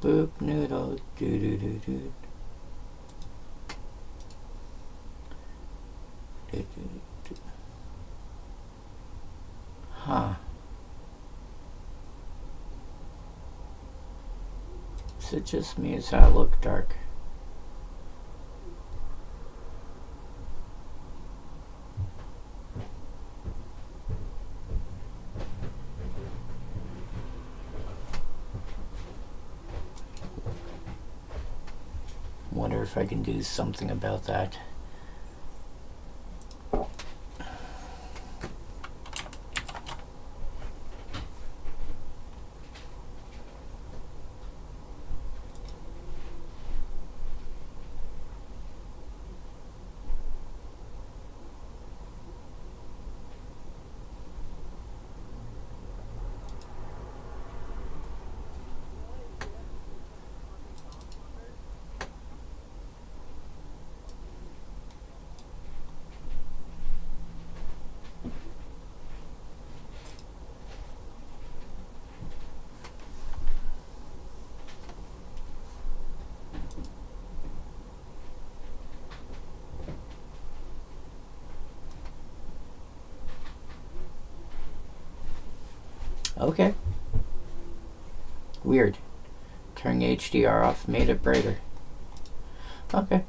Boop noodle doo doo doo doo. Huh. Is it just me? Does that look dark? Wonder if I can do something about that. Okay. Weird. Turning HDR off made it brighter. Okay.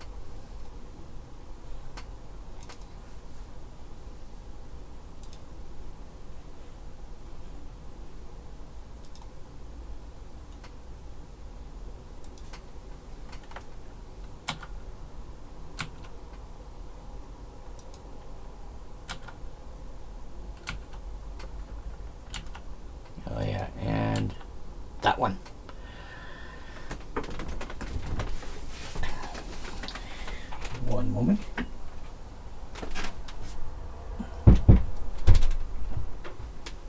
Oh yeah, and that one. One moment.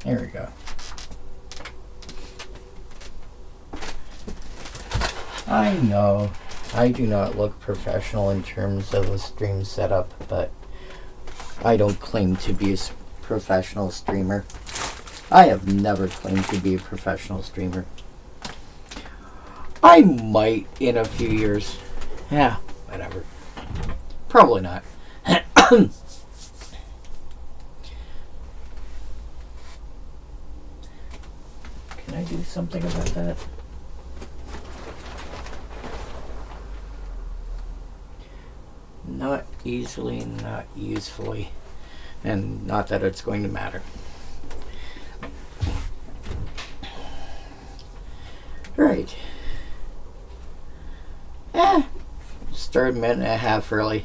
There we go. I know I do not look professional in terms of a stream setup, but I don't claim to be a professional streamer. I have never claimed to be a professional streamer. I might in a few years. Yeah, whatever. Probably not. Can I do something about that? Not easily, not usefully. And not that it's going to matter. Right. Start a minute and a half early.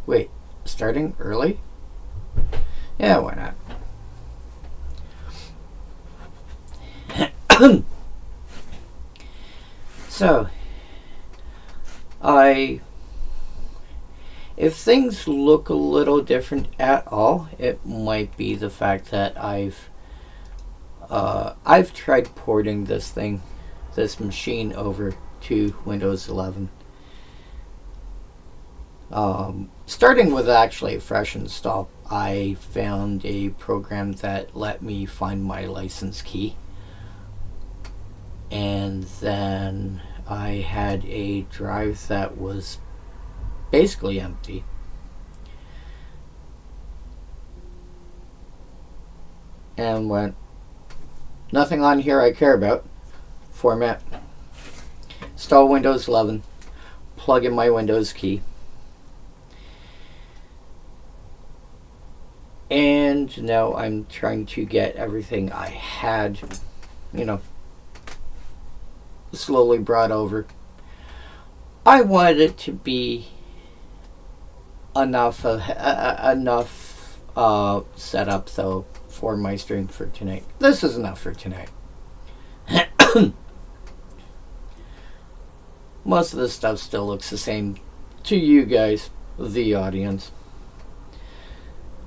Wait, starting early? Yeah, why not? So, if things look a little different at all, it might be the fact that I've tried porting this machine over to Windows 11. Starting with actually a fresh install, I found a program that let me find my license key. And then I had a drive that was basically empty. And went, nothing on here I care about. Format. Install Windows 11. Plug in my Windows key. And now I'm trying to get everything I had, slowly brought over. I wanted it to be enough setup though for my stream for tonight. This is enough for tonight. Most of this stuff still looks the same to you guys, the audience.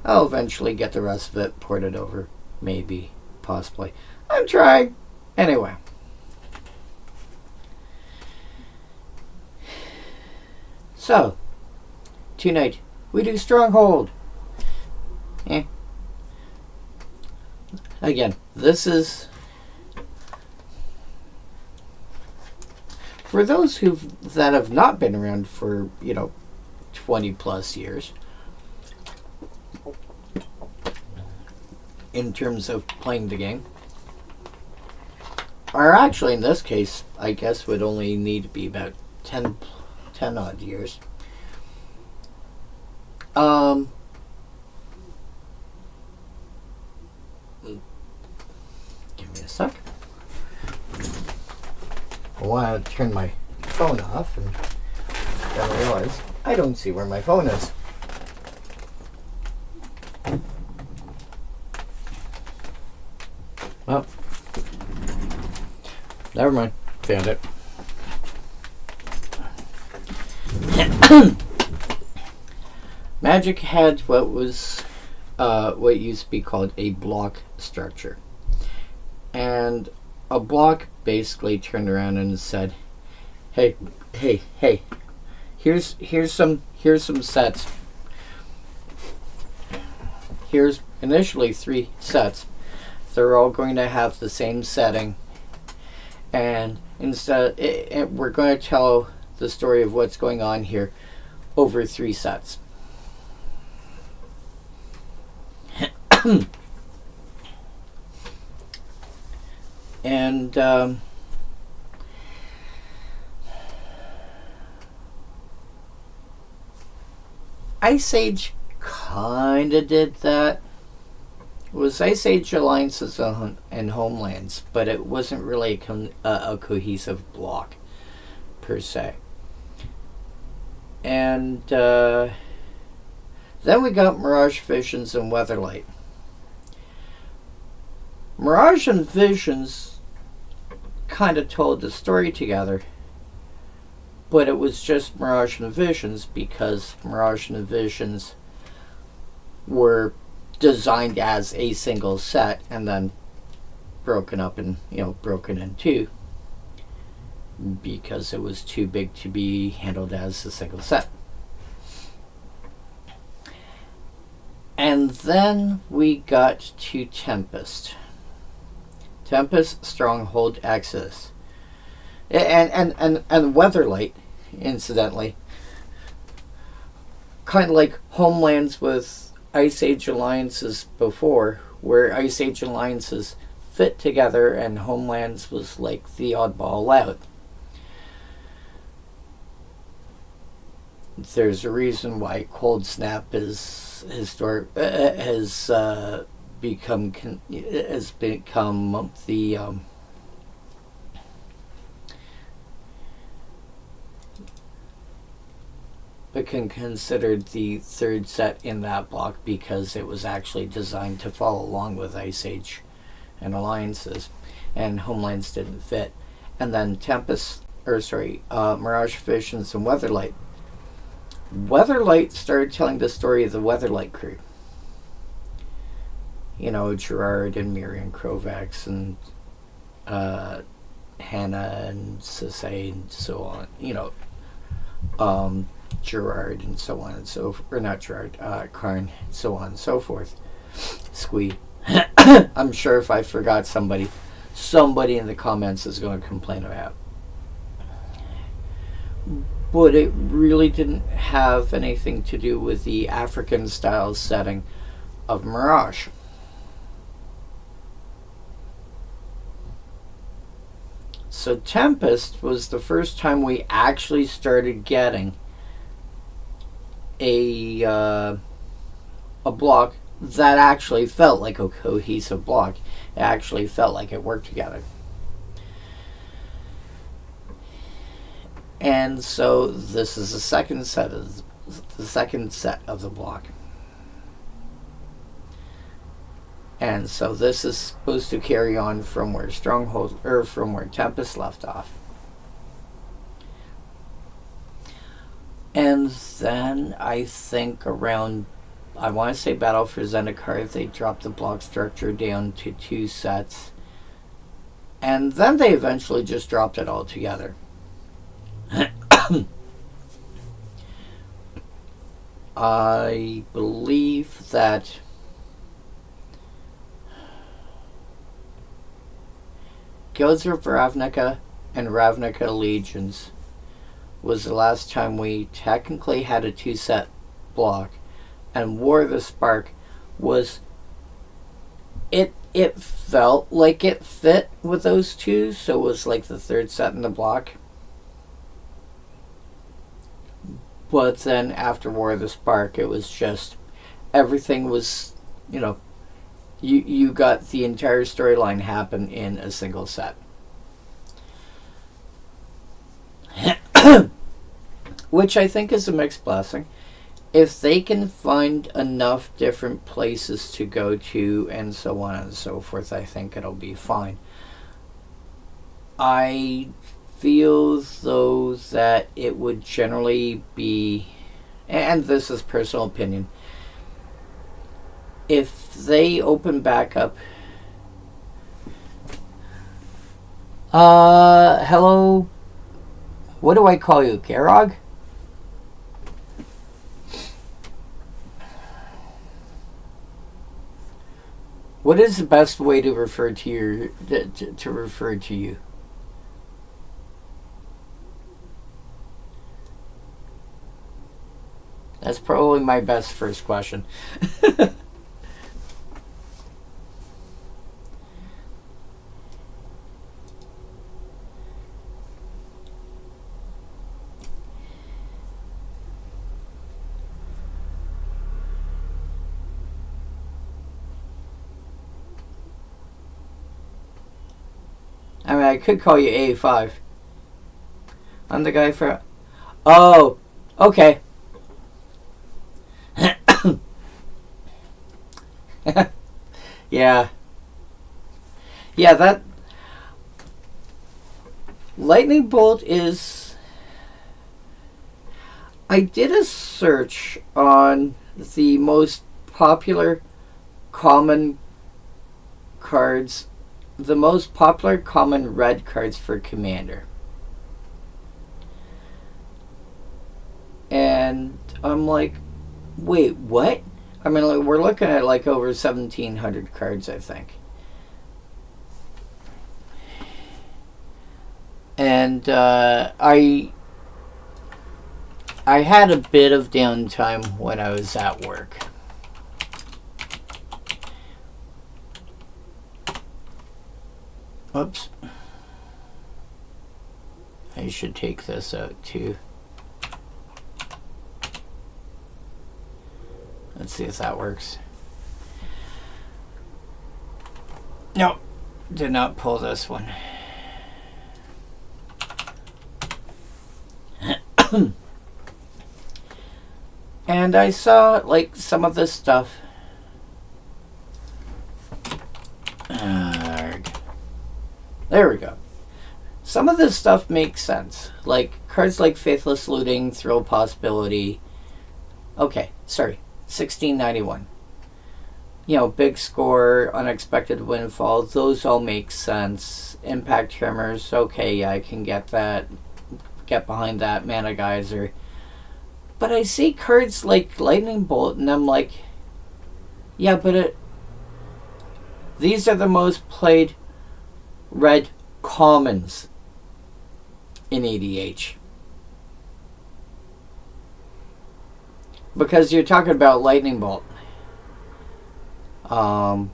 I'll eventually get the rest of it ported over. Maybe. Possibly. I'm trying. Anyway. So, tonight we do Stronghold. Again, this is for those that have not been around for 20 plus years in terms of playing the game, or actually in this case I guess would only need to be about 10 odd years. Give me a sec. I want to turn my phone off and then realize I don't see where my phone is. Oh, never mind. Found it. Magic had what used to be called a block structure, and a block basically turned around and said, "Hey, here's some sets. Here's initially 3 sets. They're all going to have the same setting, and instead we're going to tell the story of what's going on here over 3 sets." And Ice Age kinda did that. It was Ice Age Alliances and Homelands, but it wasn't really a cohesive block per se. And then we got Mirage Visions and Weatherlight. Mirage and Visions kind of told the story together, but it was just Mirage and Visions because Mirage and Visions were designed as a single set and then broken up and broken in 2 because it was too big to be handled as a single set. And then we got to Tempest, Stronghold, Exodus, and Weatherlight, incidentally, kind of like Homelands with Ice Age Alliances before, where Ice Age Alliances fit together and Homelands was like the oddball out. There's a reason why Cold Snap has become the become considered the 3rd set in that block because it was actually designed to follow along with Ice Age and Alliances, and Homelands didn't fit. And then Mirage Visions and Weatherlight. Weatherlight started telling the story of the Weatherlight crew. Gerard and Miriam Kovacs and Hannah and Sasay and so on. Gerard and so on and so forth. Or not Gerard, Karn, so on and so forth. Squee. I'm sure if I forgot somebody in the comments is going to complain about. But it really didn't have anything to do with the African style setting of Mirage. So Tempest was the first time we actually started getting a block that actually felt like a cohesive block. It actually felt like it worked together. And so this is the second set of the block. And so this is supposed to carry on from where from where Tempest left off. And then I think around, I want to say Battle for Zendikar, they dropped the block structure down to 2 sets. And then they eventually just dropped it all together. I believe that Guilds of Ravnica and Ravnica Allegiance was the last time we technically had a 2-set block, and War of the Spark was it felt like it fit with those two, so it was like the 3rd set in the block. But then after War of the Spark, it was just everything was, you got the entire storyline happen in a single set. Which I think is a mixed blessing. If they can find enough different places to go to and so on and so forth, I think it'll be fine. I feel though that it would generally be, and this is personal opinion, if they open back up, hello, what do I call you, Garog? What is the best way to refer to you? That's probably my best first question. I mean, I could call you A5. I'm the guy for... Oh, okay. Yeah. Yeah, that... Lightning Bolt is... I did a search on the most popular common cards, the most popular common red cards for Commander. And I'm like, wait, what? I mean, like, we're looking at like over 1,700 cards, I think. And I had a bit of downtime when I was at work. Oops. I should take this out too. Let's see if that works. Nope. Did not pull this one. And I saw like some of this stuff. There we go. Some of this stuff makes sense. Like cards like Faithless Looting, Thrill Possibility. Okay, sorry. 1691. You know, Big Score, Unexpected Windfall, those all make sense. Impact Tremors, okay, yeah, I can get that. Get behind that. Mana Geyser. But I see cards like Lightning Bolt, and I'm like, yeah, but these are the most played red commons in EDH. Because you're talking about Lightning Bolt. And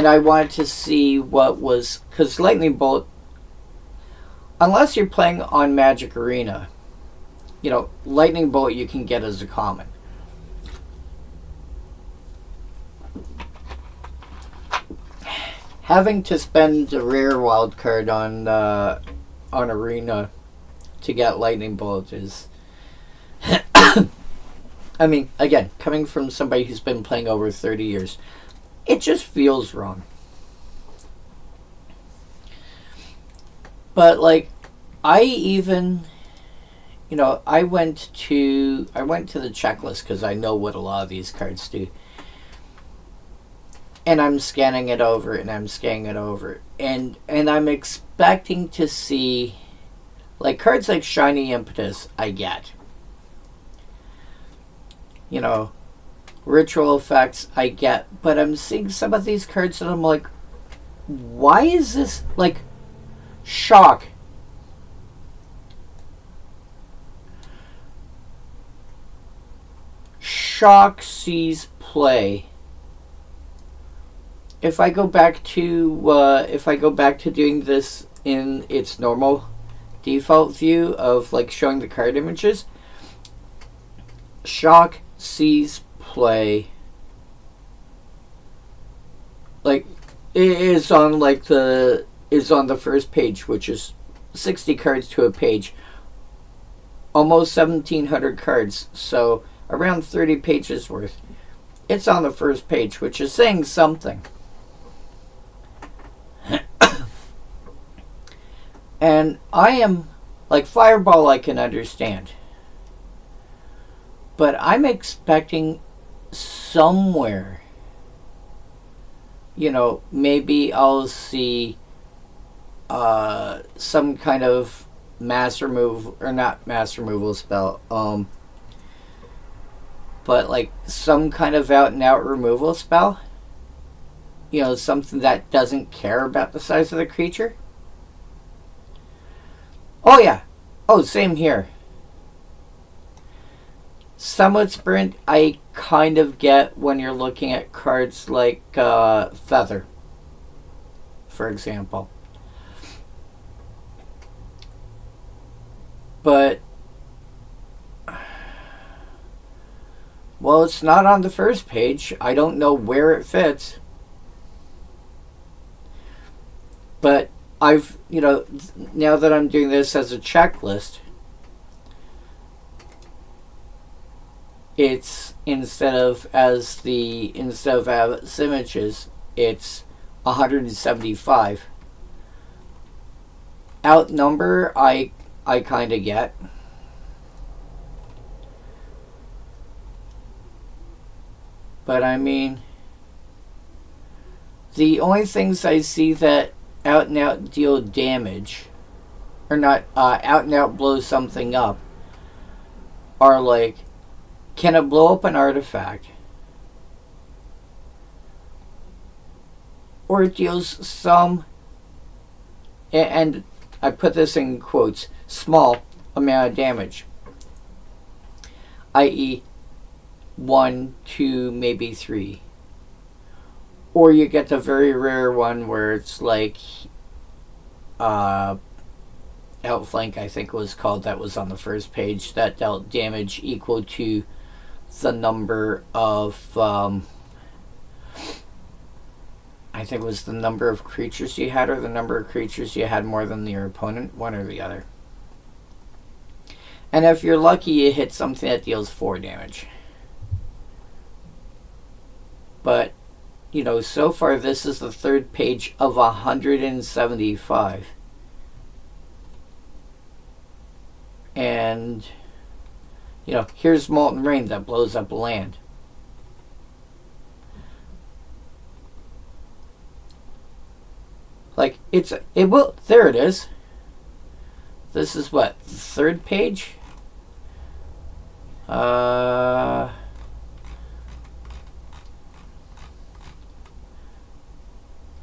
I wanted to see what was... Because Lightning Bolt, unless you're playing on Magic Arena, you know, Lightning Bolt you can get as a common. Having to spend a rare wild card on Arena to get Lightning Bolt is... I mean, again, coming from somebody who's been playing over 30 years, it just feels wrong. But, like, I even... You know, I went to the checklist because I know what a lot of these cards do. And I'm scanning it over, and I'm scanning it over. And I'm expecting to see... Like, cards like Shiny Impetus, I get. You know, Ritual effects I get, but I'm seeing some of these cards and I'm like, why is this like shock? Shock sees play. If I go back to doing this in its normal default view of like showing the card images, shock sees play. Like it is on the first page, which is 60 cards to a page, almost 1,700 cards, so around 30 pages worth. It's on the first page, which is saying something. And I am, like, Fireball I can understand. But I'm expecting somewhere, maybe I'll see some kind of mass remove, or not mass removal spell, but like some kind of out and out removal spell. Something that doesn't care about the size of the creature. Oh yeah. Oh, same here. Somewhat Sprint I kind of get when you're looking at cards like Feather, for example. But, well, it's not on the first page. I don't know where it fits. But I've, now that I'm doing this as a checklist, it's instead of as images, it's 175. Outnumber I kind of get. But I mean, the only things I see that out and out deal damage, or not out and out blow something up, are like, can it blow up an artifact? Or it deals some, and I put this in quotes, small amount of damage. I.e., 1, 2, maybe 3. Or you get the very rare one where it's like Outflank, I think it was called, that was on the first page, that dealt damage equal to the number of I think it was the number of creatures you had, or the number of creatures you had more than your opponent, one or the other. And if you're lucky, you hit something that deals 4 damage. But, so far this is the third page of 175. And, here's Molten Rain that blows up land. Like, there it is. This is what, the third page?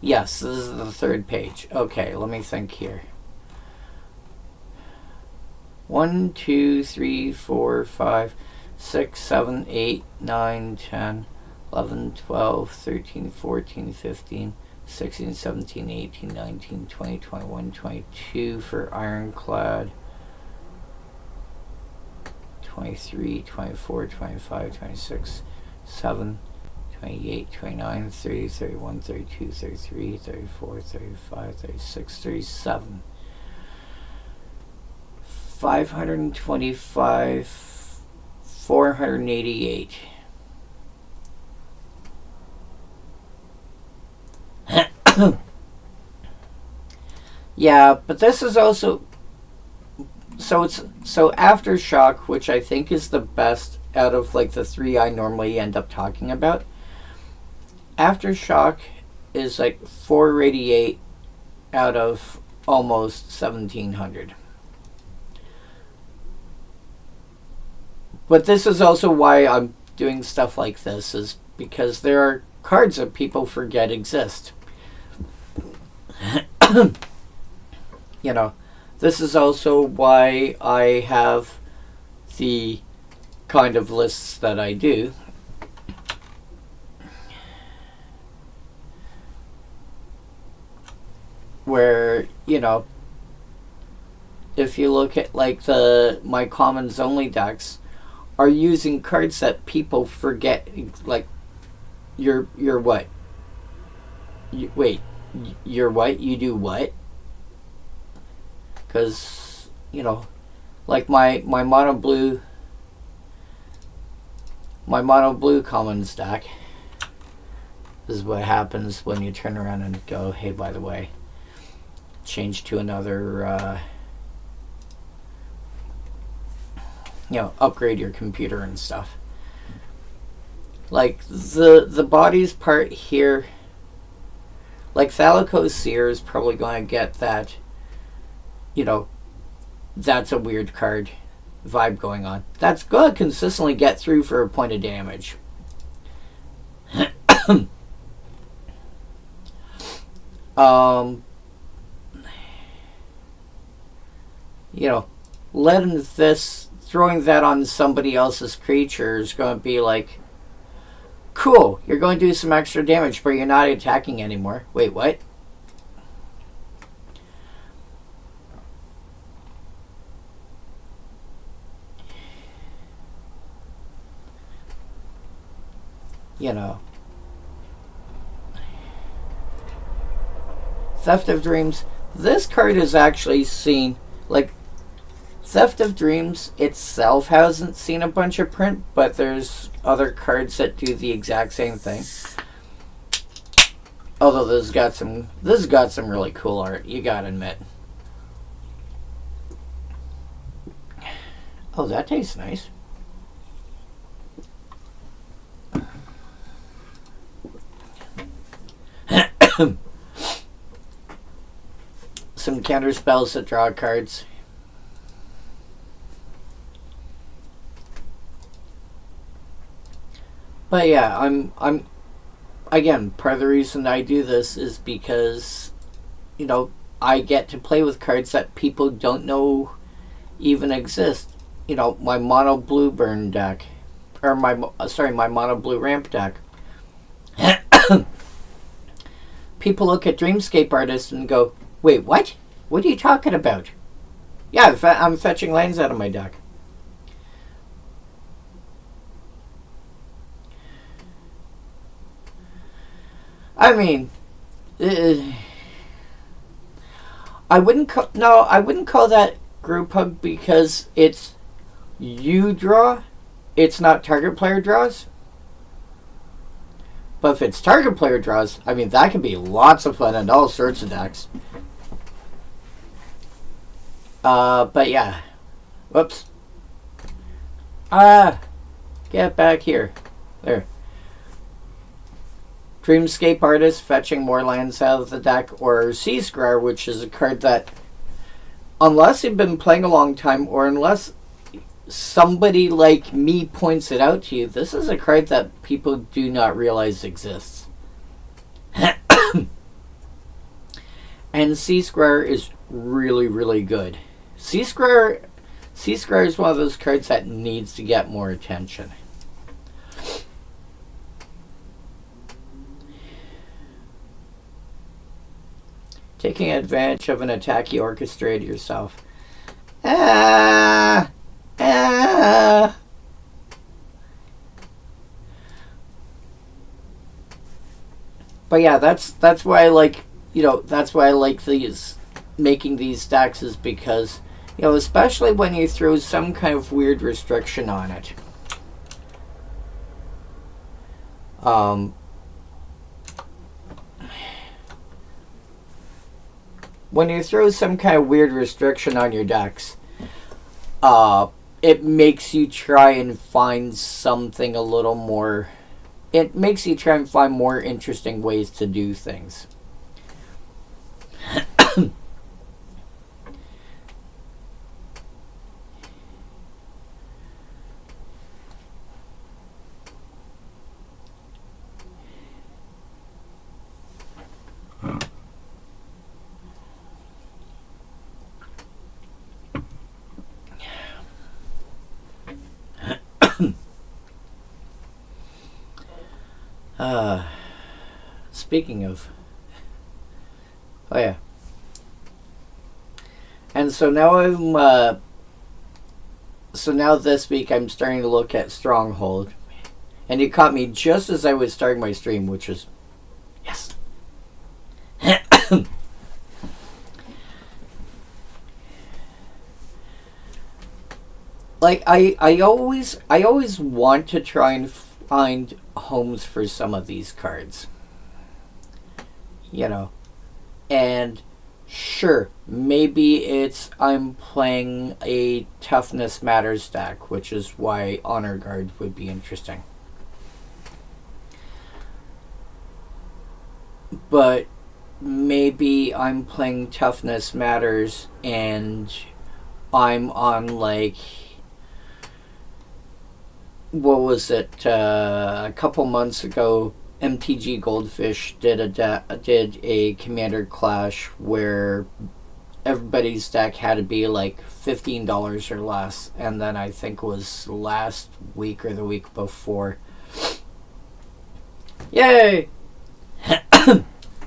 Yes, this is the third page. Okay, let me think here. 1, 2, 3, 4, 5, 6, 7, 8, 9, 10, 11, 12, 13, 14, 15, 16, 17, 18, 19, 20, 21, 22 for Ironclad. 23, 24, 25, 26, 7, 28, 29, 30, 31, 32, 33, 34, 35, 36, 37. 525, 488. Yeah, but this is also, so Aftershock, which I think is the best out of like the 3 I normally end up talking about. Aftershock is like 488 out of almost 1,700. But this is also why I'm doing stuff like this is because there are cards that people forget exist. You know, this is also why I have the kind of lists that I do. Where, you know, if you look at like my commons only decks are using cards that people forget, like you're what? Wait, you're what? You do what? Because, you know, like my mono blue commons deck is what happens when you turn around and go, hey, by the way, change to another you know, upgrade your computer and stuff. Like the bodies part here, like Thalico Seer is probably going to get that, you know, that's a weird card vibe going on. That's going to consistently get through for a point of damage. You know, throwing that on somebody else's creature is going to be like, cool, you're going to do some extra damage, but you're not attacking anymore. Wait, what? You know. Theft of Dreams. This card is actually seen, like, Theft of Dreams itself hasn't seen a bunch of print, but there's other cards that do the exact same thing. Although this has got some really cool art, you gotta admit. Oh, that tastes nice. Some counter spells that draw cards. But yeah, I'm again, part of the reason I do this is because, you know, I get to play with cards that people don't know even exist. You know, my mono blue burn deck, or my mono blue ramp deck. People look at Dreamscape Artist and go, wait, what? What are you talking about? Yeah, I'm fetching lands out of my deck. I mean, I wouldn't call that group hug because it's you draw, it's not target player draws. But if it's target player draws, I mean, that can be lots of fun and all sorts of decks. But yeah. Whoops. Get back here. There. Dreamscape Artist, fetching more lands out of the deck, or Sea Scrar, which is a card that, unless you've been playing a long time, or unless somebody like me points it out to you, this is a card that people do not realize exists. And Sea Scrar is really, really good. Sea Scrar is one of those cards that needs to get more attention. Taking advantage of an attack you orchestrated yourself. But yeah, that's why I like, you know, that's why I like making these decks, is because, you know, especially when you throw some kind of weird restriction on it. When you throw some kind of weird restriction on your decks, it makes you try and find something a little more... It makes you try and find more interesting ways to do things. Speaking of, oh yeah, and so now now this week I'm starting to look at Stronghold, and it caught me just as I was starting my stream, which was yes. Like I always want to try and find homes for some of these cards. You know, and sure, maybe it's I'm playing a Toughness Matters deck, which is why Honor Guard would be interesting. But maybe I'm playing Toughness Matters and I'm on like, what was it, a couple months ago, MTG Goldfish did a Commander Clash where everybody's deck had to be like $15 or less, and then I think it was last week or the week before. Yay!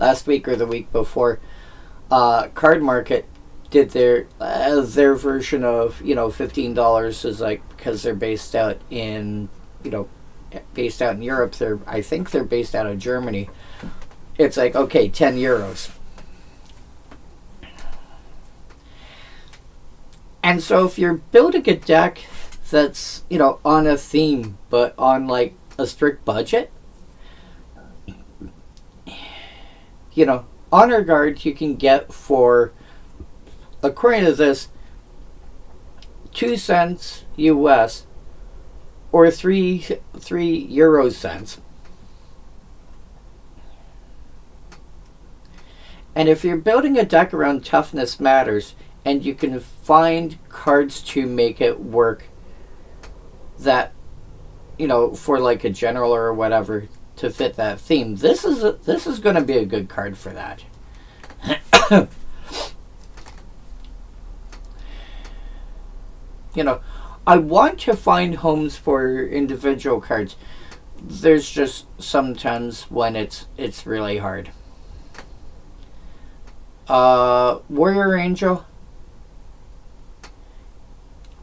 Last week or the week before, Card Market did their version of, $15 is like, because they're based out in Europe. I think they're based out of Germany. It's like, okay, €10. And so if you're building a deck that's, on a theme, but on like a strict budget, Honor Guard you can get for, according to this, 2 cents US or 3 euro cents. And if you're building a deck around Toughness Matters and you can find cards to make it work that, for like a general or whatever to fit that theme, this is going to be a good card for that. I want to find homes for individual cards. There's just sometimes when it's really hard. Warrior Angel.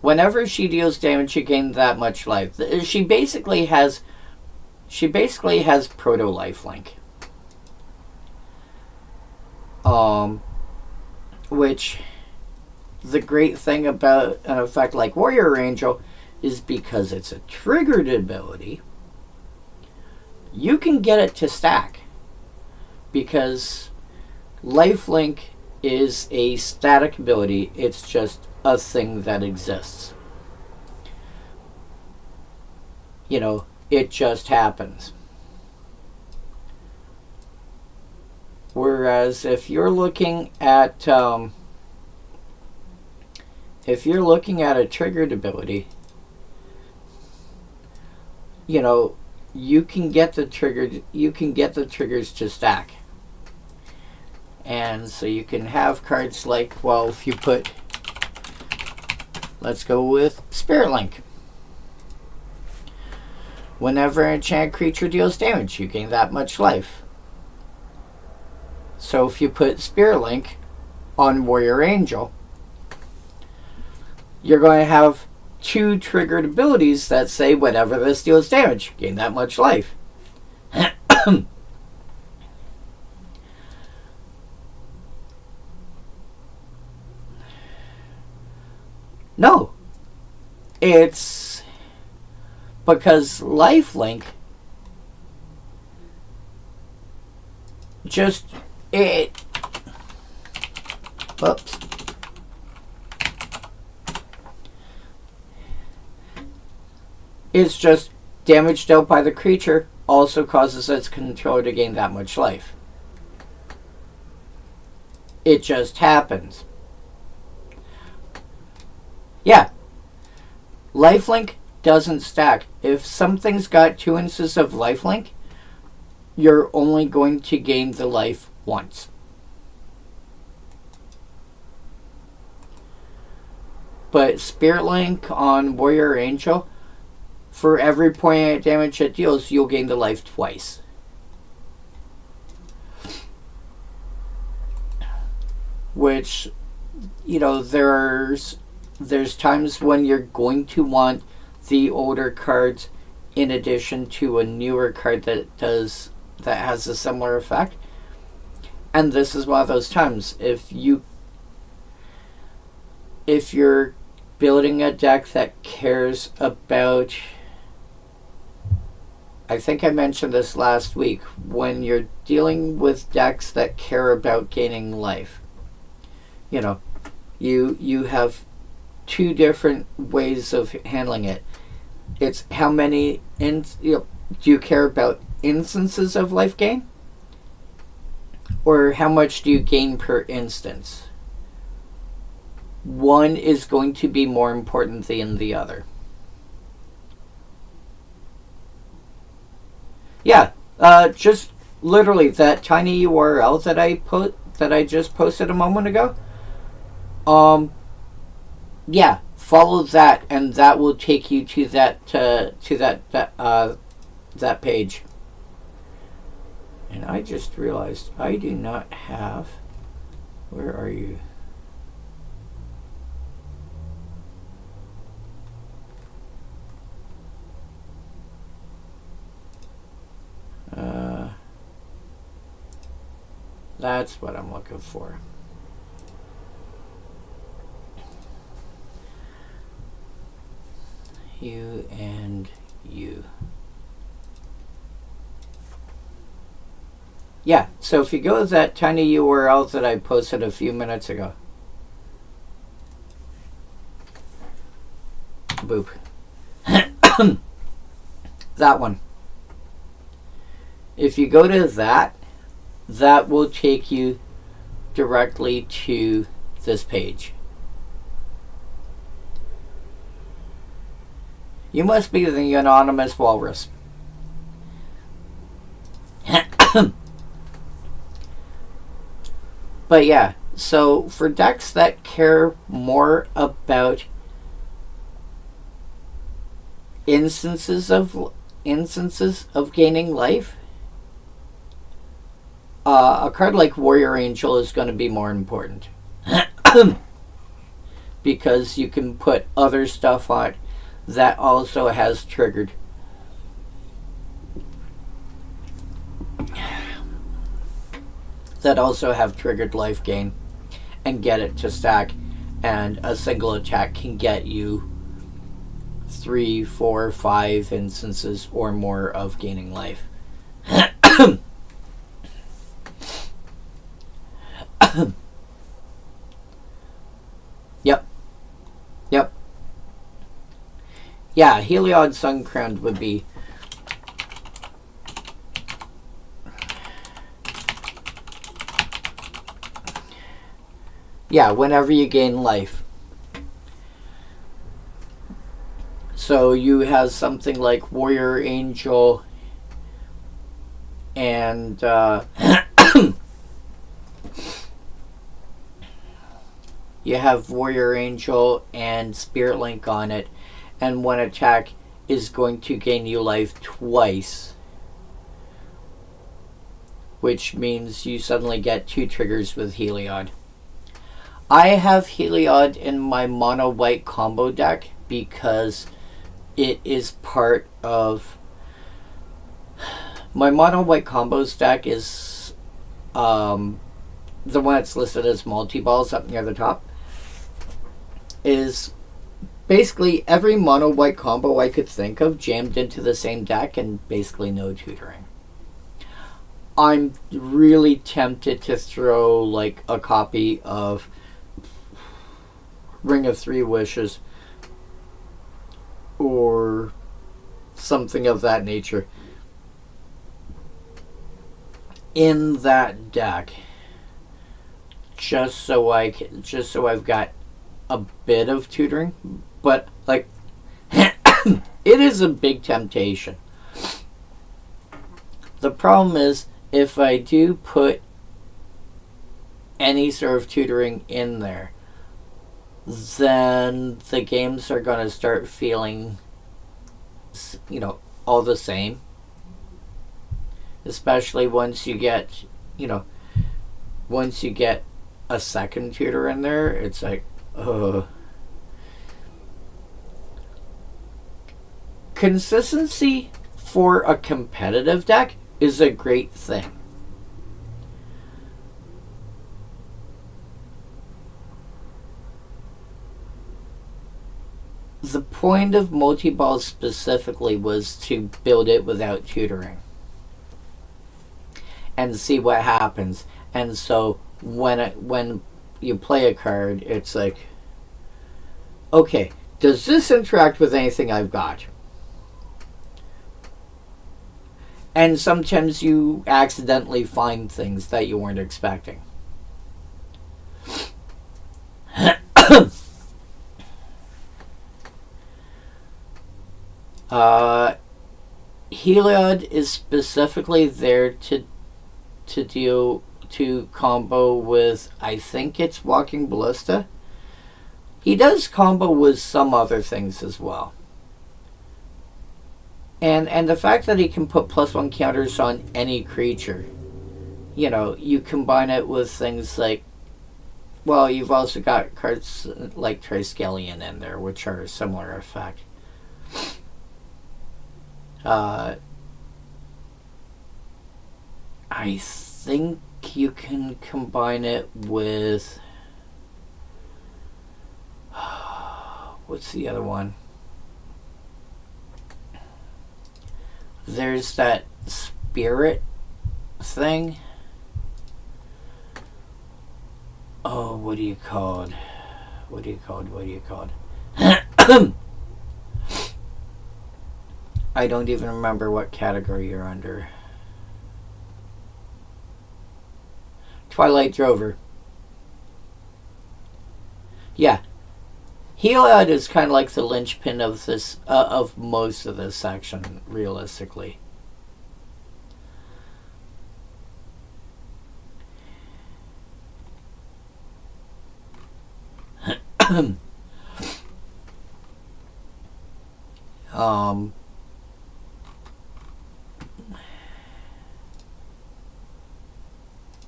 Whenever she deals damage, she gains that much life. She basically has proto lifelink. Which, the great thing about an effect like Warrior Angel is because it's a triggered ability, you can get it to stack. Because lifelink is a static ability, it's just a thing that exists. It just happens. Whereas if you're looking at a triggered ability, you can get the triggers to stack. And so you can have cards like, well, if you put, let's go with Spirit Link. Whenever an enchanted creature deals damage, you gain that much life. So if you put Spirit Link on Warrior Angel, you're going to have 2 triggered abilities that say whenever this deals damage, gain that much life. No. It's because lifelink just whoops. It's just damage dealt by the creature also causes its controller to gain that much life. It just happens. Yeah. Lifelink doesn't stack. If something's got 2 instances of lifelink, you're only going to gain the life once. But Spirit Link on Warrior Angel, for every point of damage it deals, you'll gain the life twice. which, there's times when you're going to want the older cards in addition to a newer card that has a similar effect. And this is one of those times. If you're building a deck that cares about, I think I mentioned this last week, when you're dealing with decks that care about gaining life, you have two different ways of handling it. It's how many do you care about instances of life gain, or how much do you gain per instance? One is going to be more important than the other. Yeah, just literally that tiny URL that I just posted a moment ago. Yeah, follow that, and that will take you to that page. And I just realized I do not have. Where are you? That's what I'm looking for. You and you. Yeah, so if you go to that tiny URL that I posted a few minutes ago. Boop. That one. If you go to that will take you directly to this page. You must be the anonymous walrus. But yeah, so for decks that care more about instances of gaining life, a card like Warrior Angel is going to be more important. Because you can put other stuff on it that also has triggered. That also have triggered life gain and get it to stack, and a single attack can get you 3, 4, 5 instances or more of gaining life. Yep. Yeah, Heliod Suncrowned would be. Yeah, whenever you gain life. So you have something like Warrior Angel and you have Warrior Angel and Spirit Link on it, and one attack is going to gain you life twice, which means you suddenly get 2 triggers with Heliod. I have Heliod in my mono white combo deck because it is part of my mono white combos deck. Is the one that's listed as multi-balls up near the top. Is basically every mono white combo I could think of jammed into the same deck and basically no tutoring. I'm really tempted to throw like a copy of Ring of Three Wishes or something of that nature in that deck, just so I've got a bit of tutoring, but like it is a big temptation. The problem is, if I do put any sort of tutoring in there, then the games are going to start feeling, all the same. Especially once you get a second tutor in there, it's like, consistency for a competitive deck is a great thing. The point of multi-ball specifically was to build it without tutoring and see what happens. And so when you play a card, it's like, okay, does this interact with anything I've got? And sometimes you accidentally find things that you weren't expecting. Heliod is specifically there to combo with, I think it's Walking Ballista. He does combo with some other things as well. And the fact that he can put +1 counters on any creature, you know, you combine it with things like, well, you've also got cards like Triskelion in there, which are a similar effect. I think you can combine it with, what's the other one? There's that spirit thing. Oh, what do you call it? I don't even remember what category you're under. Twilight Drover. Yeah. Heliod is kind of like the linchpin of this, of most of this section, realistically.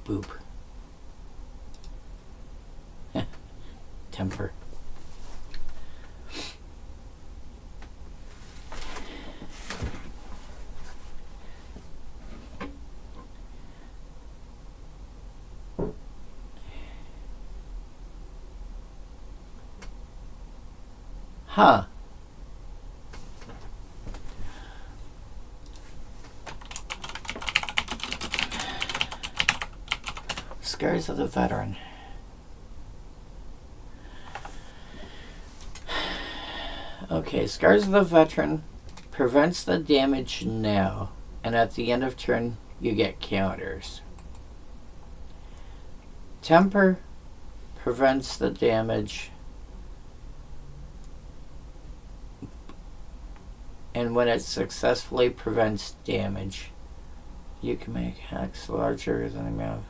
Boop. Temper. Huh. Scars of the Veteran. Okay, Scars of the Veteran prevents the damage now, and at the end of turn, you get counters. Temper prevents the damage, and when it successfully prevents damage, you can make hex larger than the amount.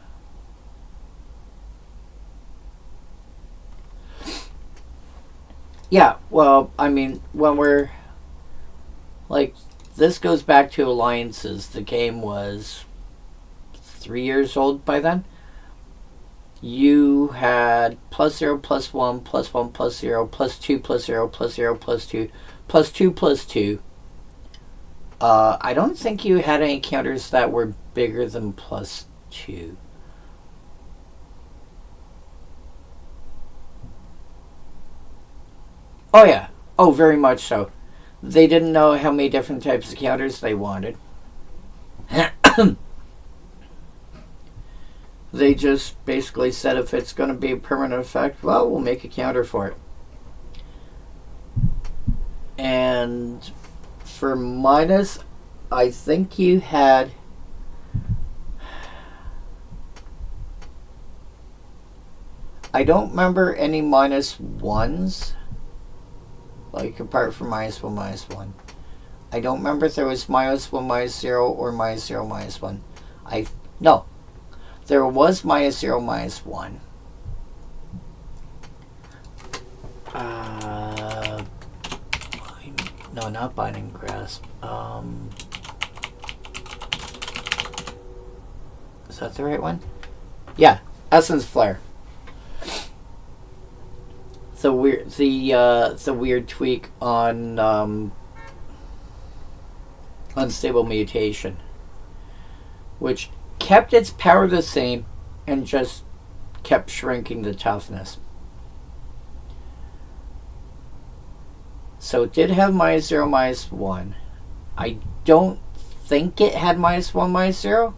Yeah, well, I mean, when we're, like, this goes back to Alliances. The game was 3 years old by then. You had +0, +1, +1, +0, +2, +0, +0, +2, +2, +2. I don't think you had any counters that were bigger than +2. Oh yeah. Oh, very much so. They didn't know how many different types of counters they wanted. They just basically said if it's going to be a permanent effect, well, we'll make a counter for it. And for minus, I think you had... I don't remember any -1s. Like, apart from -1, -1. I don't remember if there was -1, -0, or -0, -1. No. There was -0, -1. No, not Binding Grasp. Is that the right one? Yeah, Essence Flare. the weird tweak on unstable mutation, which kept its power the same and just kept shrinking the toughness. So it did have -0, -1. I don't think it had -1, -0.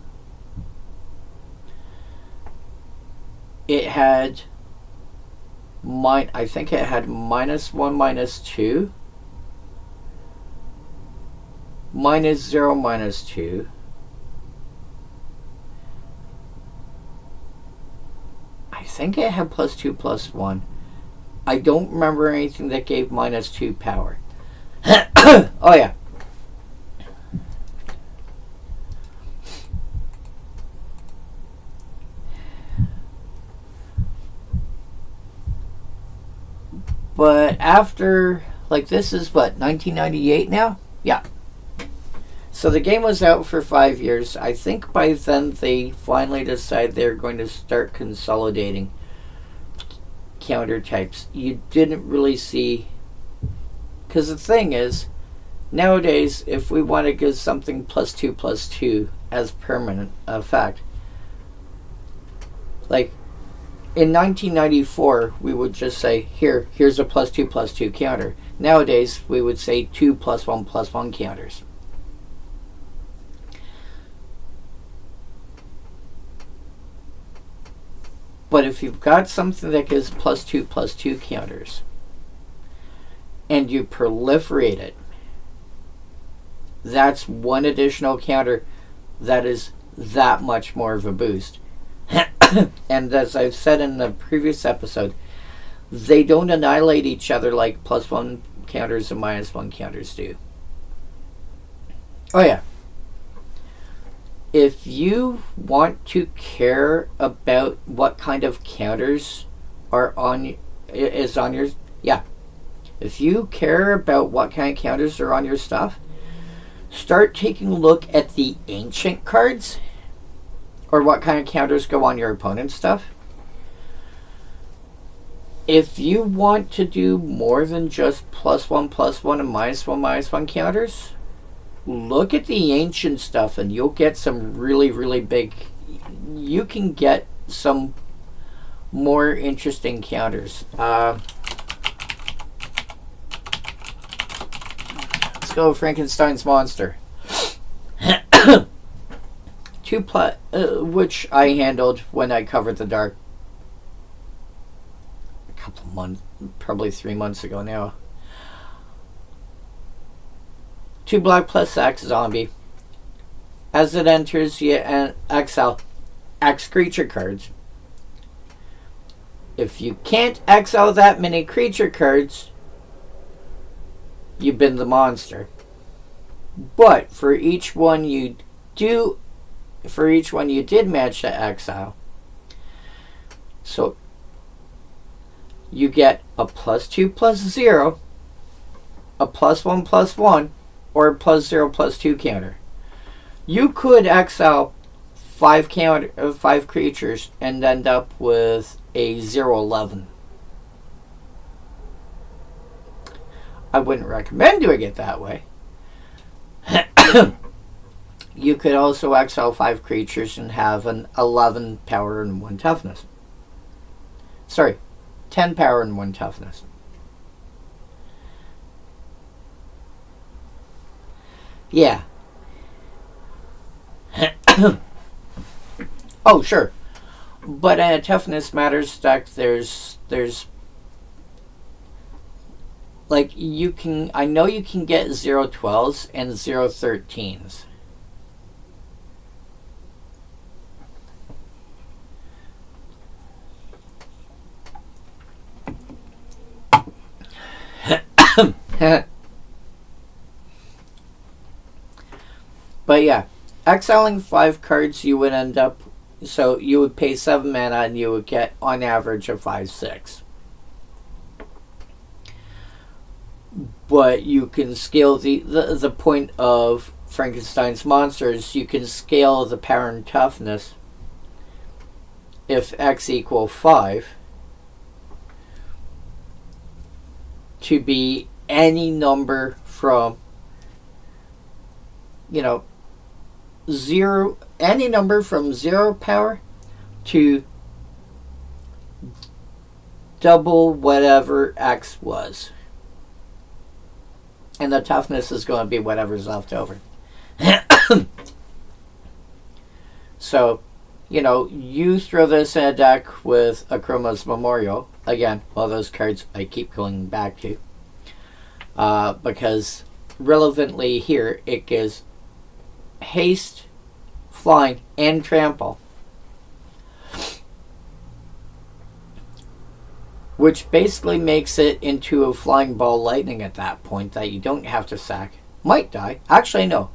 It had I think it had -1, -2, -0, -2. I think it had +2, +1. I don't remember anything that gave -2 power. Oh yeah. But after, like, this is what, 1998 now? Yeah. So the game was out for 5 years. I think by then they finally decided they're going to start consolidating counter types. You didn't really see, because the thing is, nowadays, if we want to give something +2, +2 as permanent effect, like in 1994, we would just say, here's a +2, +2 counter. Nowadays, we would say 2 +1, +1 counters. But if you've got something that gives +2, +2 counters, and you proliferate it, that's one additional counter that is that much more of a boost. And as I've said in the previous episode, they don't annihilate each other like +1 counters and -1 counters do. Oh yeah. If you want to care about what kind of counters are on your, yeah. If you care about what kind of counters are on your stuff, start taking a look at the ancient cards, or what kind of counters go on your opponent's stuff. If you want to do more than just +1, +1 and -1, -1 counters, look at the ancient stuff and you'll get some really, really big, you can get some more interesting counters. Let's go Frankenstein's monster. Which I handled when I covered the dark a couple of months, probably 3 months ago now. 2 black +X zombie. As it enters, you exile X creature cards. If you can't exile that many creature cards, you bin the monster. But for each one you did manage to exile, so you get a +2, +0, a +1, +1, or a +0, +2 counter. You could exile 5 creatures and end up with a 0/11. I wouldn't recommend doing it that way. You could also exile 5 creatures and have an 11 power and 1 toughness. Sorry, 10 power and 1 toughness. Yeah. Oh, sure. But in a toughness matters deck, there's like, I know you can get 0/12s and 0/13s. But yeah, exiling 5 cards, you would end up, so you would pay 7 mana and you would get on average a 5/6. But you can scale the point of Frankenstein's monsters, you can scale the power and toughness. If X equal 5, to be any number from, you know, any number from 0 power to double whatever X was. And the toughness is going to be whatever's left over. So, you know, you throw this in a deck with Akroma's Memorial. Again, one of those cards I keep going back to. Because relevantly here, it gives haste, flying, and trample. Which basically makes it into a flying ball lightning at that point that you don't have to sack. Might die. Actually, no.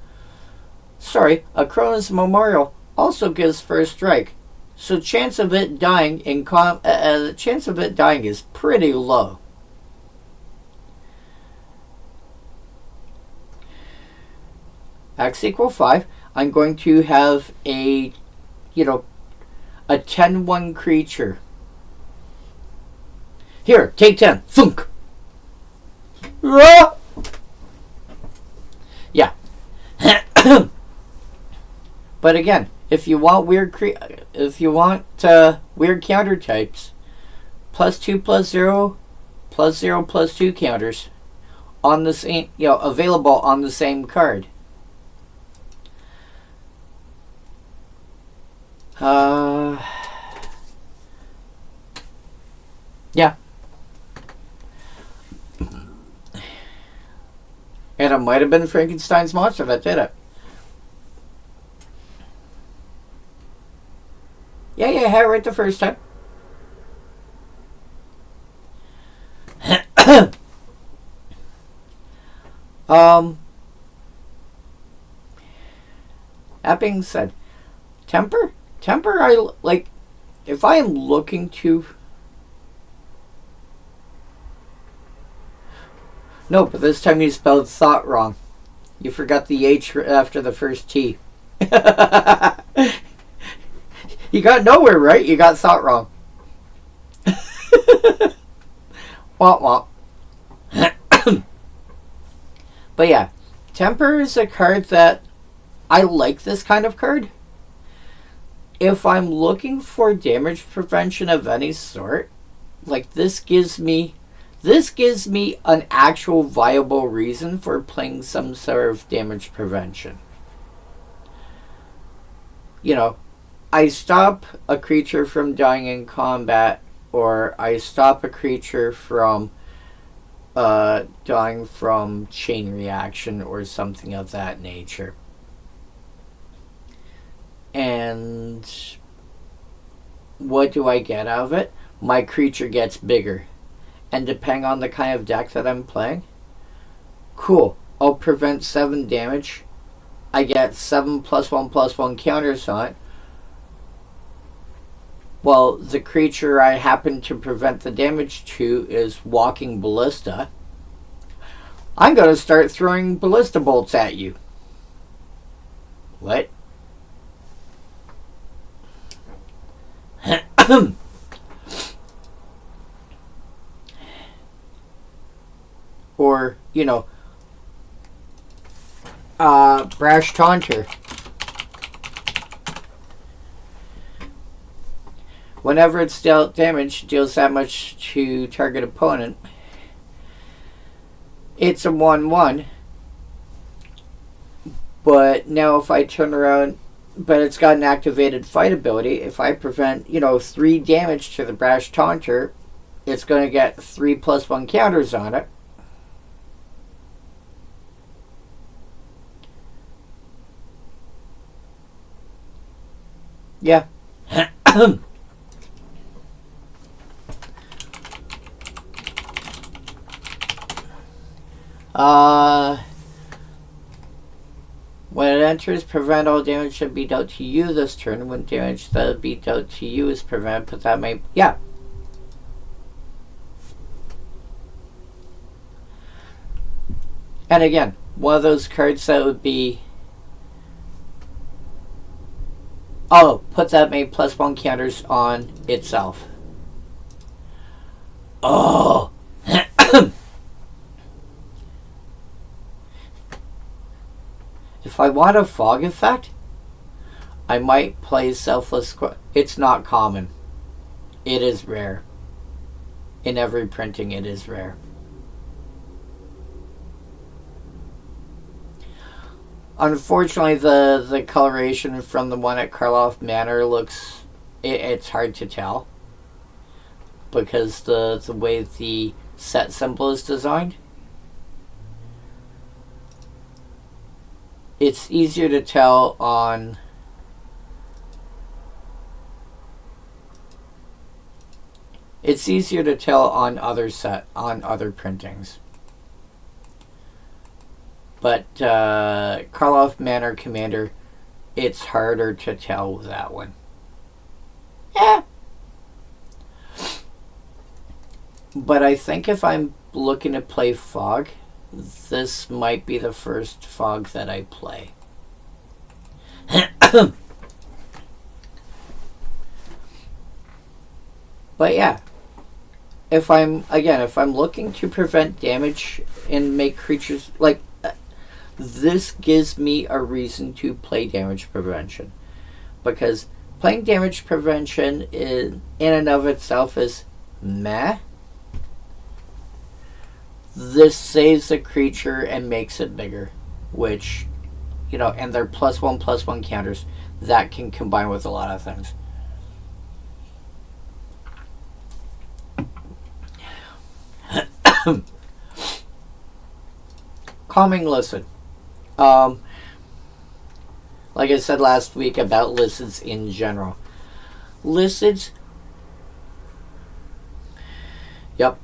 Sorry, Akroma's Memorial also gives first strike. So chance of it dying the chance of it dying is pretty low. X equal 5. I'm going to have a 10-1 creature. Here, take 10. Thunk. Yeah. But again, if you want weird weird counter types, +2/+0, +0/+2 counters on the same, available on the same card. Yeah. And it might have been Frankenstein's monster that did it. Yeah, I had it right the first time. That being said, temper, I like. If I am looking to. No, but this time you spelled thought wrong. You forgot the H after the first T. You got nowhere right. You got thought wrong. Womp womp. But yeah, temper is a card that I like. This kind of card. If I'm looking for damage prevention of any sort, like this gives me an actual viable reason for playing some sort of damage prevention. I stop a creature from dying in combat, or I stop a creature from dying from chain reaction or something of that nature. And what do I get out of it? My creature gets bigger. And depending on the kind of deck that I'm playing, cool, I'll prevent 7 damage. I get 7 +1/+1 counters on it. Well, the creature I happen to prevent the damage to is Walking Ballista. I'm going to start throwing ballista bolts at you. What? Or, Brash Taunter. Whenever it's dealt damage, deals that much to target opponent. It's a 1/1. But now if I turn around, but it's got an activated fight ability. If I prevent, 3 damage to the Brash Taunter, it's going to get 3 +1 counters on it. Yeah. When it enters, prevent all damage should be dealt to you this turn. When damage that will be dealt to you is prevented, but that may... Yeah. And again, one of those cards that would be... Oh, put that many +1 counters on itself. Oh! If I want a fog effect, I might play Selfless. It's not common. It is rare. In every printing, it is rare. Unfortunately, the coloration from the one at Karloff Manor looks... it's hard to tell. Because the way the set symbol is designed. It's easier to tell on... it's easier to tell on other printings. But Karloff Manor Commander, it's harder to tell with that one. Yeah. But I think if I'm looking to play Fog, this might be the first Fog that I play. But yeah, if I'm looking to prevent damage and make creatures like this, gives me a reason to play damage prevention, because playing damage prevention in and of itself is meh. This saves the creature and makes it bigger, which, you know, and they're +1/+1 counters that can combine with a lot of things. Calming Listen. Like I said last week about Listens in general. Listens. Yep.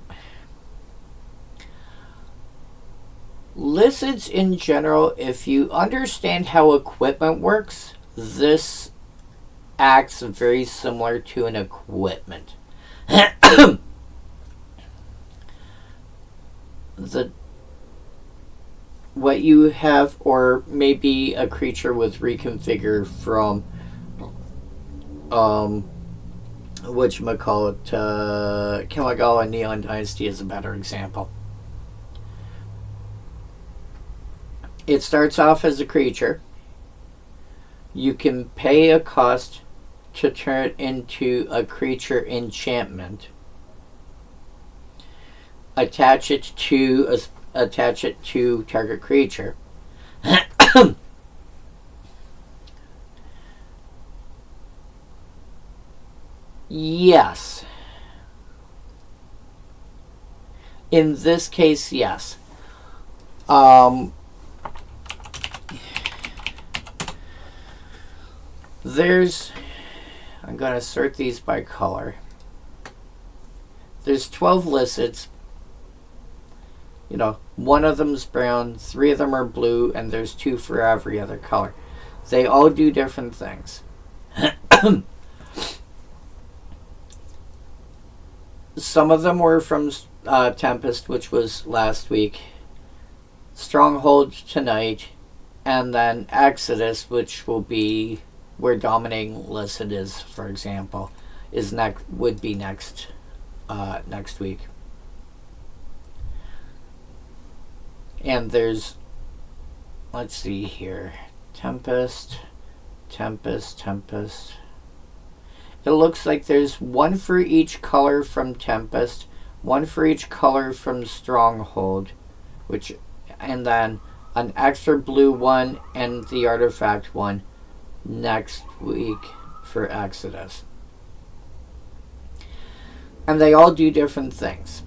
Listens in general, if you understand how equipment works, this acts very similar to an equipment. What you have, or maybe a creature with reconfigure from whatchamacallit, Kamigawa Neon Dynasty is a better example. It starts off as a creature. You can pay a cost to turn it into a creature enchantment. Attach it to target creature. Yes. In this case, yes. I'm going to sort these by color. There's 12 licids. You know, one of them's brown, 3 of them are blue, and there's 2 for every other color. They all do different things. Some of them were from Tempest, which was last week. Stronghold tonight. And then Exodus, which will be where Dominating Licid is, for example, would be next week. And there's, let's see here, Tempest. It looks like there's 1 for each color from Tempest, 1 for each color from Stronghold, and then an extra blue one and the artifact one next week for Exodus. And they all do different things.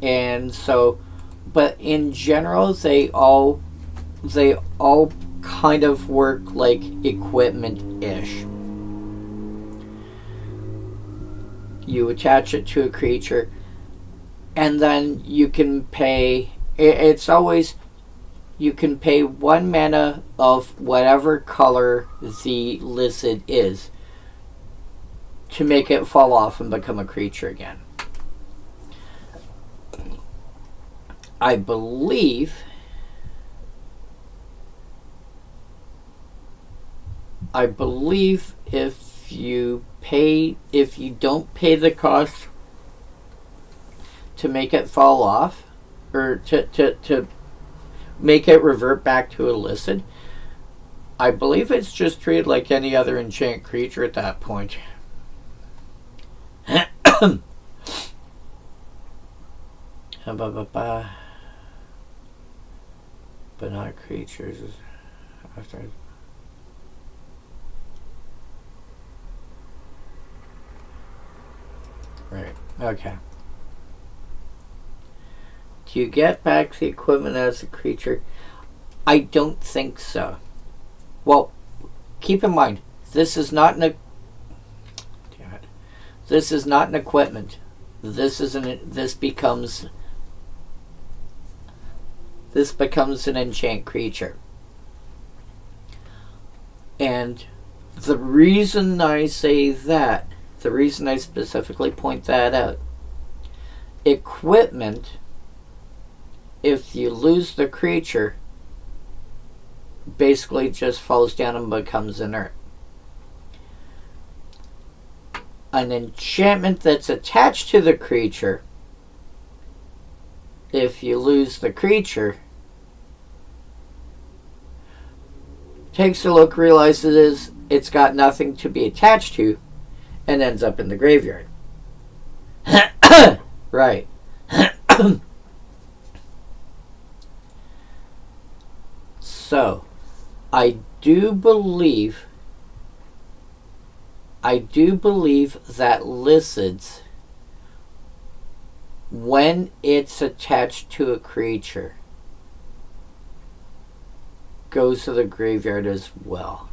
And so, but in general, they all kind of work like equipment-ish. You attach it to a creature, and then you can pay. It's always, you can pay 1 mana of whatever color the licid is to make it fall off and become a creature again. I believe if you don't pay the cost to make it fall off, or to make it revert back to illicit, I believe it's just treated like any other enchant creature at that point. But not creatures. After. Right. Okay. Do you get back the equipment as a creature? I don't think so. Well, keep in mind, this is not an. Damn it. This is not an equipment. This becomes an enchant creature. And the reason I say that, the reason I specifically point that out, equipment, if you lose the creature, basically just falls down and becomes inert. An enchantment that's attached to the creature, if you lose the creature, takes a look, realizes it's got nothing to be attached to, and ends up in the graveyard. Right. So, I do believe that lizards, when it's attached to a creature, goes to the graveyard as well.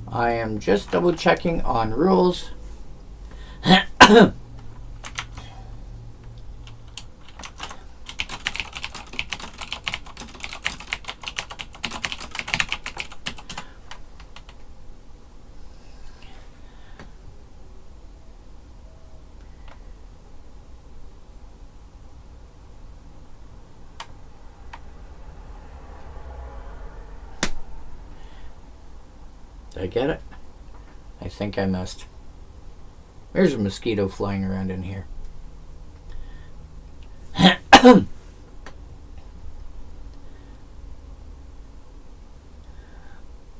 I am just double checking on rules. Did I get it? I think I missed. There's a mosquito flying around in here.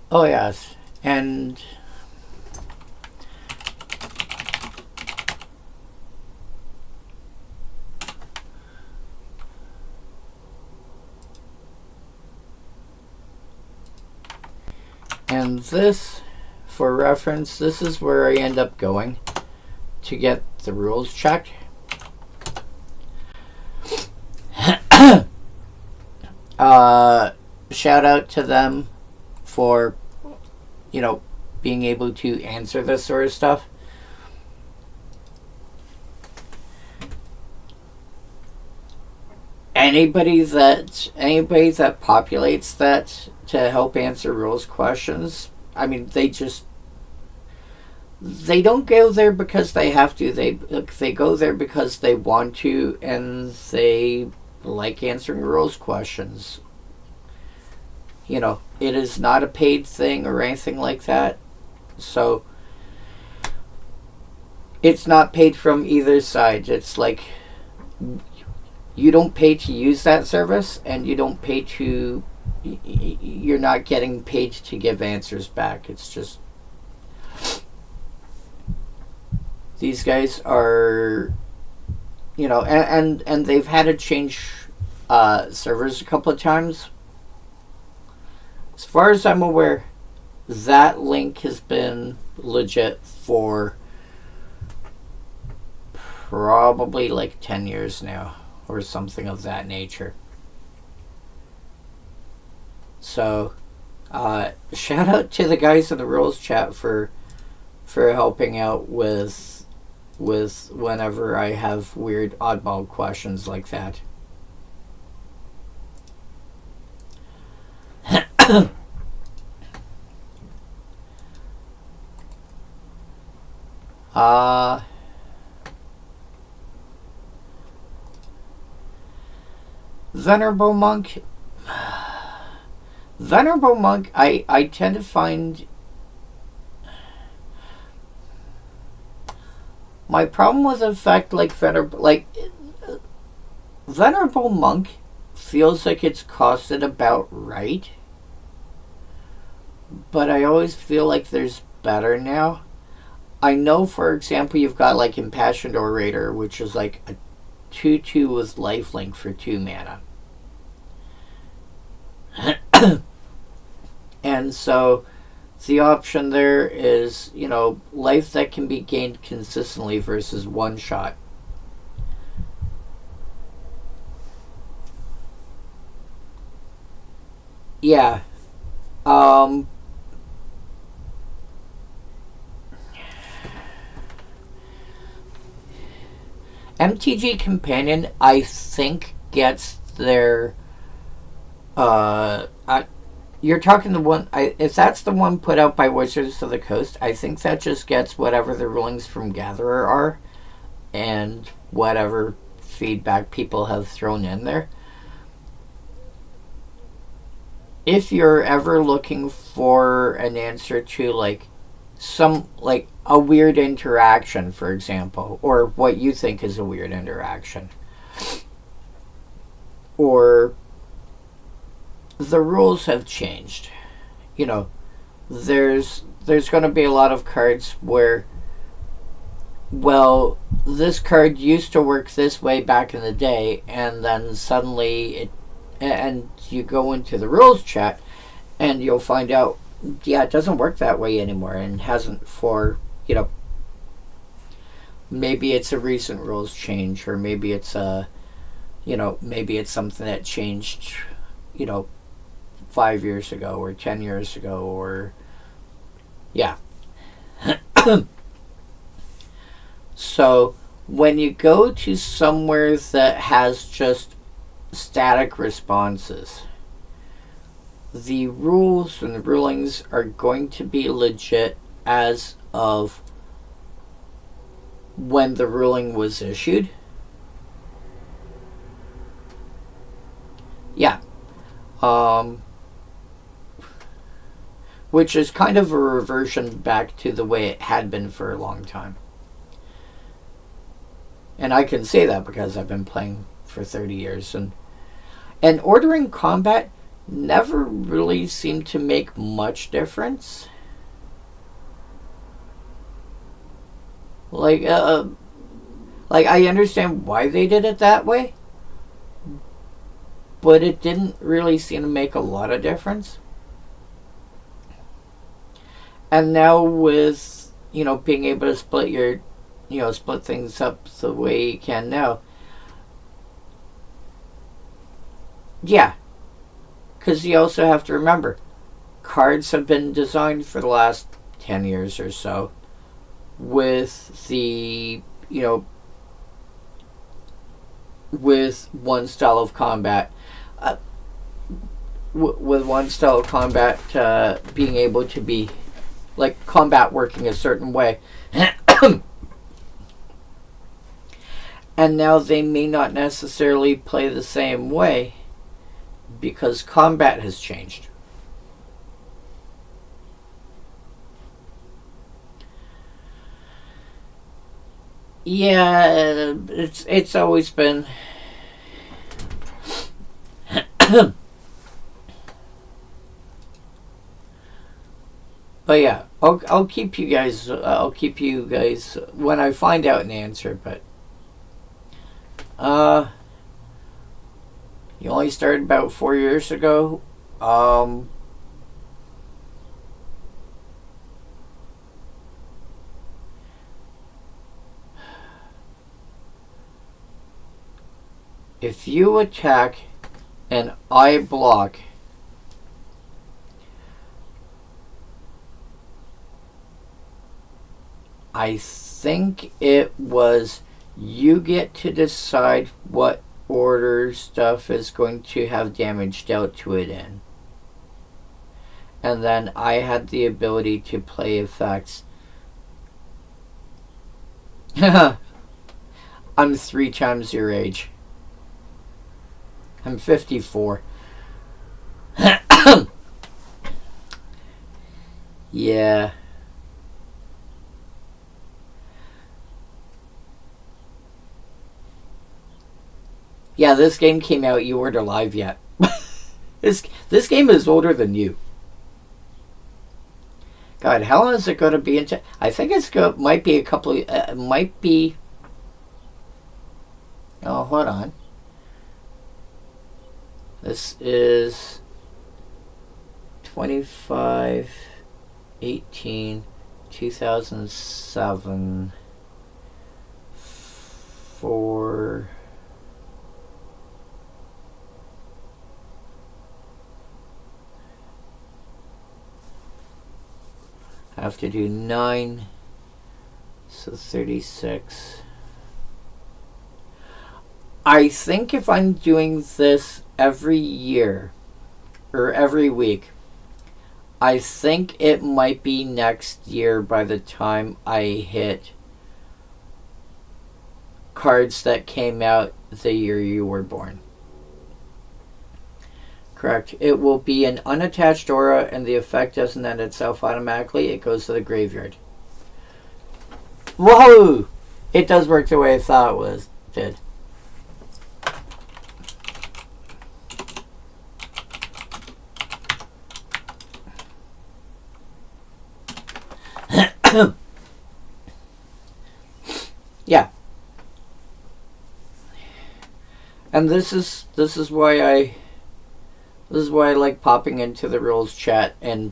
Oh yes, and this, for reference, this is where I end up going to get the rules checked. Shout out to them for, being able to answer this sort of stuff. Anybody that populates that to help answer rules questions, I mean, they don't go there because they have to. They go there because they want to, and they like answering rules questions. It is not a paid thing or anything like that. So it's not paid from either side. It's like you don't pay to use that service, and you don't pay to. You're not getting paid to give answers back. It's just these guys are, and they've had to change servers a couple of times. As far as I'm aware, that link has been legit for probably like 10 years now, or something of that nature. So, shout out to the guys in the rules chat for helping out with whenever I have weird oddball questions like that. Venerable Monk. Venerable Monk, I tend to find my problem with the fact Venerable Monk feels like it's costed about right, but I always feel like there's better now. I know, for example, you've got like Impassioned Orator, which is like a 2/2 with lifelink for 2 mana. And so the option there is, life that can be gained consistently versus one shot. Yeah. MTG Companion, I think, gets their you're talking the one. If that's the one put out by Wizards of the Coast, I think that just gets whatever the rulings from Gatherer are, and whatever feedback people have thrown in there. If you're ever looking for an answer to a weird interaction, for example, or what you think is a weird interaction, or the rules have changed. There's going to be a lot of cards where, well, this card used to work this way back in the day, and then suddenly and you go into the rules chat, and you'll find out, yeah, it doesn't work that way anymore, and hasn't for, maybe it's a recent rules change, or maybe it's maybe it's something that changed, 5 years ago or 10 years ago, or yeah. So when you go to somewhere that has just static responses, the rules and the rulings are going to be legit as of when the ruling was issued. Yeah. Which is kind of a reversion back to the way it had been for a long time. And I can say that because I've been playing for 30 years. And ordering combat never really seemed to make much difference. I understand why they did it that way, but it didn't really seem to make a lot of difference. And now with, being able to split split things up the way you can now. Yeah. Because you also have to remember, cards have been designed for the last 10 years or so with the, with one style of combat. With one style of combat being able to be, combat working a certain way. And now they may not necessarily play the same way because combat has changed. Yeah, it's always been. But yeah, I'll keep you guys. I'll keep you guys when I find out an answer. But you only started about 4 years ago. If you attack and I block, I think it was you get to decide what order stuff is going to have damage dealt to it in. And then I had the ability to play effects. I'm 3 times your age. I'm 54. Yeah. Yeah, this game came out, you weren't alive yet. This game is older than you. God, how long is it going to be into? I think might be a couple of, might be. Oh, hold on. This is 25, 18, 2007, 4. I have to do 9, so 36. I think if I'm doing this every year, or every week, I think it might be next year by the time I hit cards that came out the year you were born. Correct. It will be an unattached aura, and the effect doesn't end itself automatically. It goes to the graveyard. Whoa! It does work the way I thought it did. Yeah. And this is why I like popping into the rules chat, and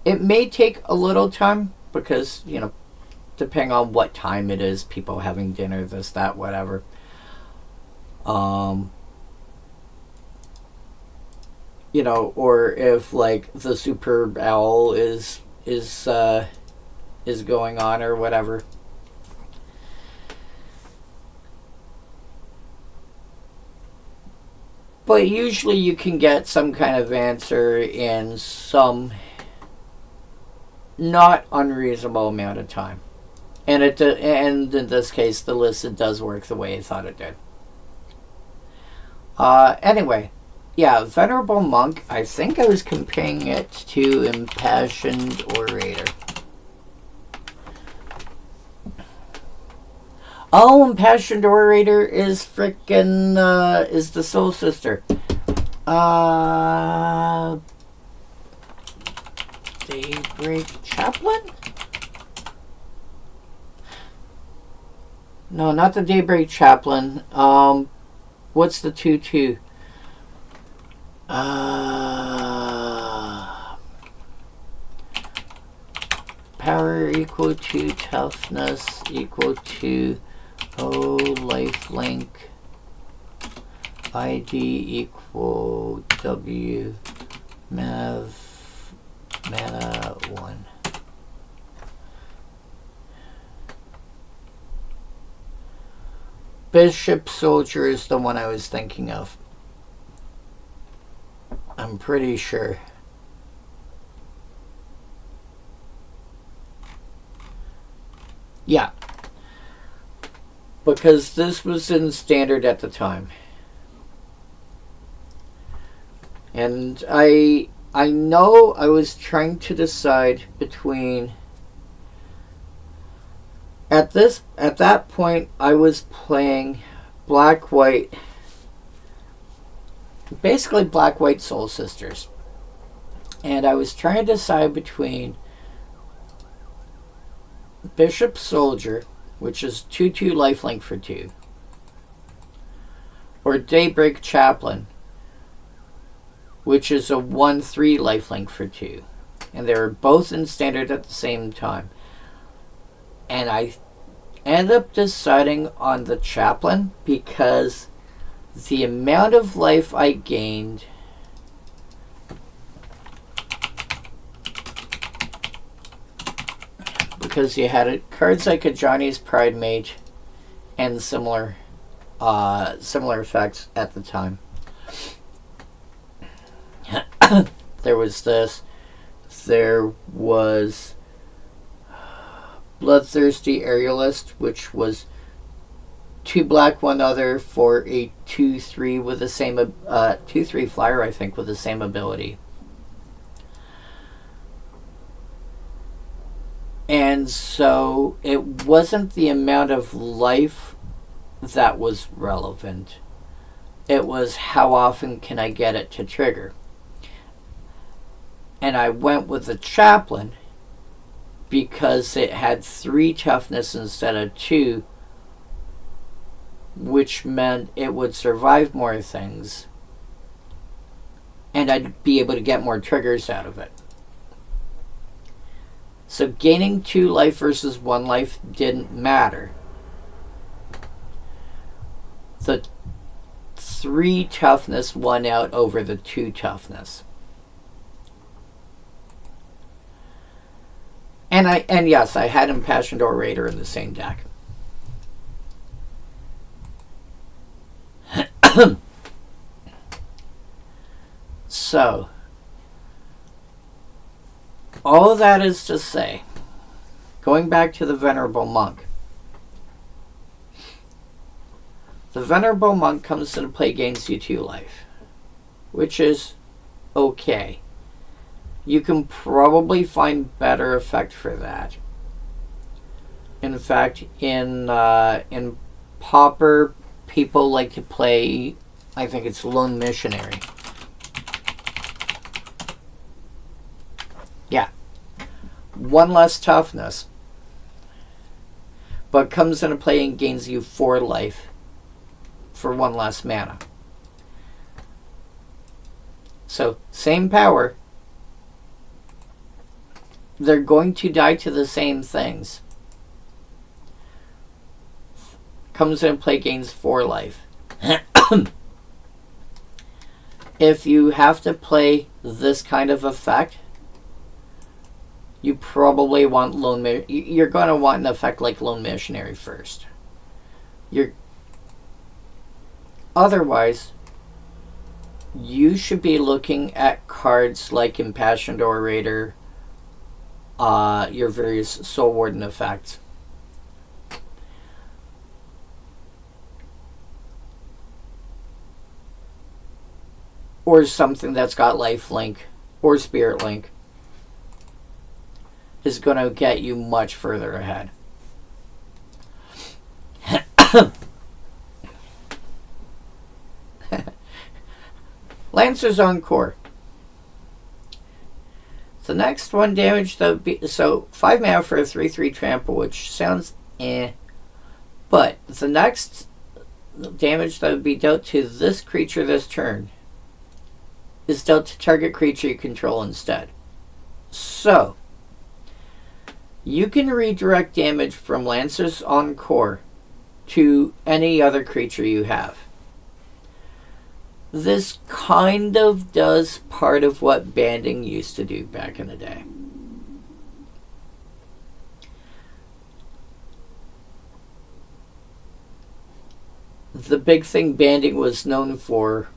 it may take a little time because, depending on what time it is, people having dinner, this, that, whatever. Or if like the Super Owl is going on or whatever. But usually you can get some kind of answer in some not unreasonable amount of time. And and in this case, the list does work the way I thought it did. Anyway, yeah, Venerable Monk, I think I was comparing it to Impassioned Orator. Oh, Impassioned Orator is frickin' is the Soul Sister. Daybreak Chaplain? No, not the Daybreak Chaplain. What's the 2/2? Power equal to toughness equal to lifelink. ID equal W mana 1. Bishop Soldier is the one I was thinking of. I'm pretty sure. Yeah. Because this was in standard at the time. And I know I was trying to decide between At that point, I was playing black white, basically black white Soul Sisters, and I was trying to decide between Bishop Soldier, which is 2/2 lifelink for 2, or Daybreak Chaplain, which is a 1/3 lifelink for 2, and they were both in standard at the same time. And I ended up deciding on the Chaplain because the amount of life I gained because you had cards like a Johnny's Pride Mage and similar effects at the time. There was this. There was Bloodthirsty Aerialist, which was 2 black, 1 other for a 2/3 with the same 2/3 flyer, I think, with the same ability. And so it wasn't the amount of life that was relevant. It was how often can I get it to trigger. And I went with the Chaplain because it had 3 toughness instead of 2, which meant it would survive more things and I'd be able to get more triggers out of it. So gaining 2 life versus 1 life didn't matter. The 3 toughness won out over the 2 toughness. And yes, I had Impassioned Orator in the same deck. So, all of that is to say, going back to the Venerable Monk. The Venerable Monk comes into play, gains you 2 life, which is okay. You can probably find better effect for that. In fact, in Pauper, people like to play, I think it's Lone Missionary. Yeah. 1 less toughness, but comes into play and gains you 4 life for 1 less mana. So, same power. They're going to die to the same things. Comes in play, gains 4 life. If you have to play this kind of effect, you probably want you're going to want an effect like Lone Missionary first. Otherwise, you should be looking at cards like Impassioned Orator, your various Soul Warden effects. Or something that's got lifelink or Spirit Link is going to get you much further ahead. Lancer's Encore. The next one damage, so 5 mana for a 3/3 trample, which sounds eh. But the next damage that would be dealt to this creature this turn is dealt to target creature you control instead. So, you can redirect damage from Lancer's Encore to any other creature you have. This kind of does part of what banding used to do back in the day. The big thing banding was known for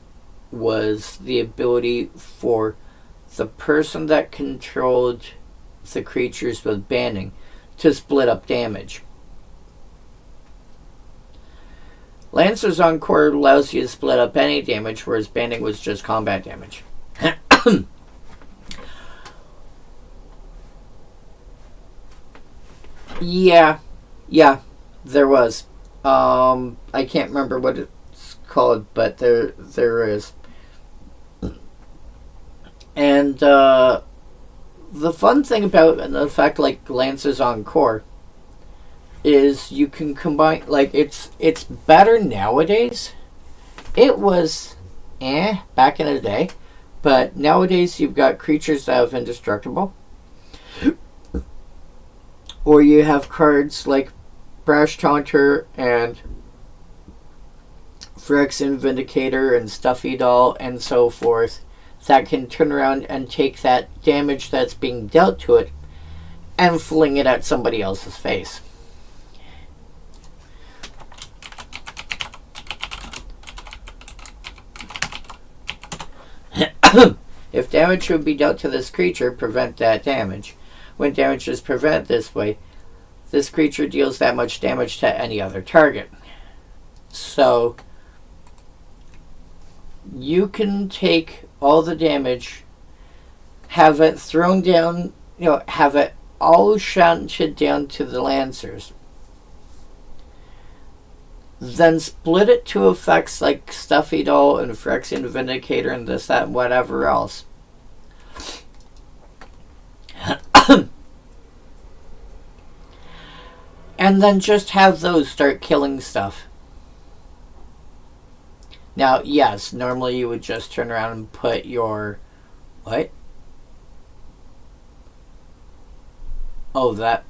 was the ability for the person that controlled the creatures with banding to split up damage. Lancer's Encore allows you to split up any damage, whereas banding was just combat damage. Yeah, Yeah, there was. I can't remember what it's called, but there is. And the fun thing about the fact like Lances Encore is you can combine, like, it's better nowadays. It was back in the day, but nowadays you've got creatures that have indestructible, or you have cards like Brash Taunter and Phyrexian Vindicator and Stuffy Doll and so forth that can turn around and take that damage that's being dealt to it and fling it at somebody else's face. If damage would be dealt to this creature, prevent that damage. When damage is prevented this way, this creature deals that much damage to any other target. So you can take all the damage, have it thrown down, have it all shunted down to the Lancers. Then split it to effects like Stuffy Doll and Phyrexian Vindicator and this, that, and whatever else. And then just have those start killing stuff. Now, yes, normally you would just turn around and put your... What? Oh, that...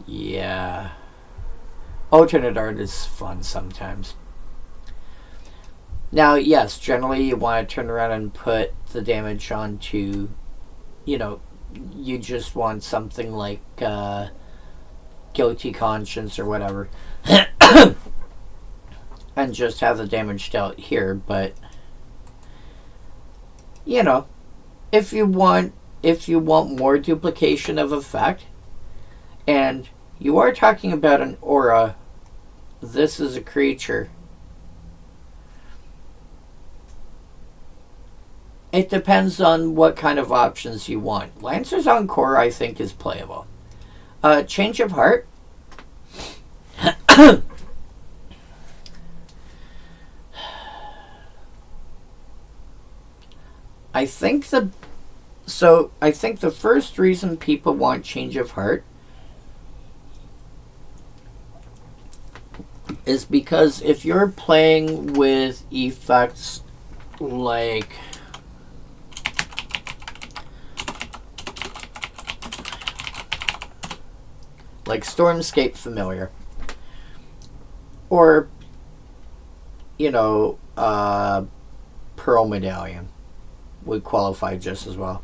Yeah. Alternate art is fun sometimes. Now, yes, generally you want to turn around and put the damage onto, you just want something like Guilty Conscience or whatever. And just have the damage dealt here, but if you want more duplication of effect, and you are talking about an aura, this is a creature. It depends on what kind of options you want. Lancer's Encore, I think, is playable. Change of Heart. I think the first reason people want Change of Heart is because if you're playing with effects like Stormscape Familiar, or Pearl Medallion would qualify just as well.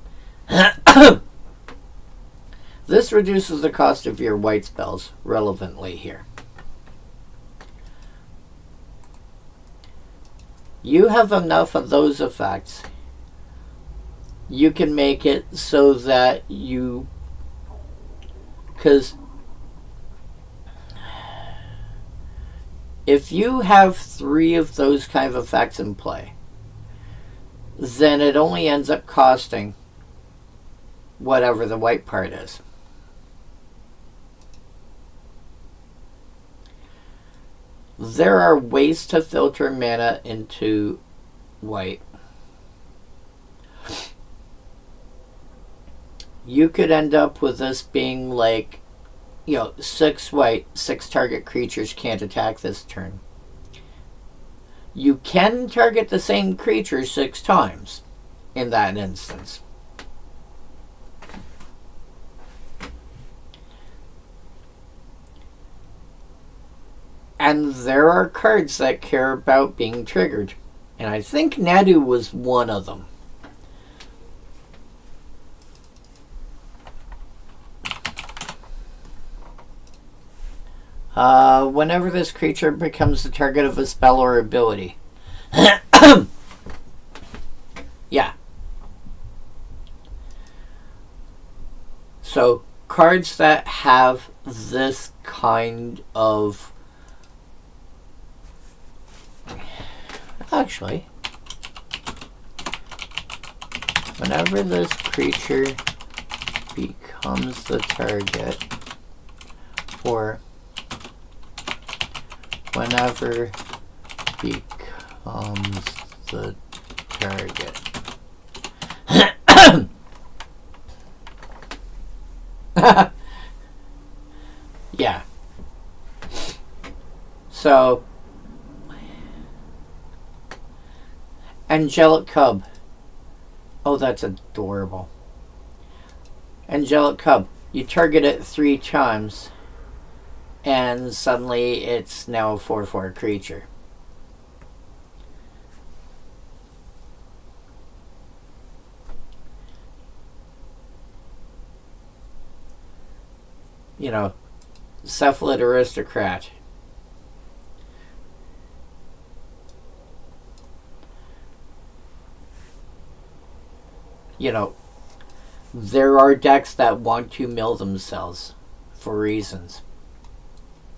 This reduces the cost of your white spells relevantly here. You have enough of those effects. You can make it so that because if you have 3 of those kind of effects in play, then it only ends up costing whatever the white part is. There are ways to filter mana into white. You could end up with this being like, 6 white, 6 target creatures can't attack this turn. You can target the same creature 6 times in that instance. And there are cards that care about being triggered. And I think Nadu was one of them. Whenever this creature becomes the target of a spell or ability. Yeah. So, cards that have this kind of... Actually, whenever this creature becomes the target for whenever becomes the target. Yeah. So, Angelic Cub. Oh, that's adorable. Angelic Cub. You target it 3 times, and suddenly it's now a 4/4 creature. You know, Cephalid Aristocrat. You know, there are decks that want to mill themselves for reasons.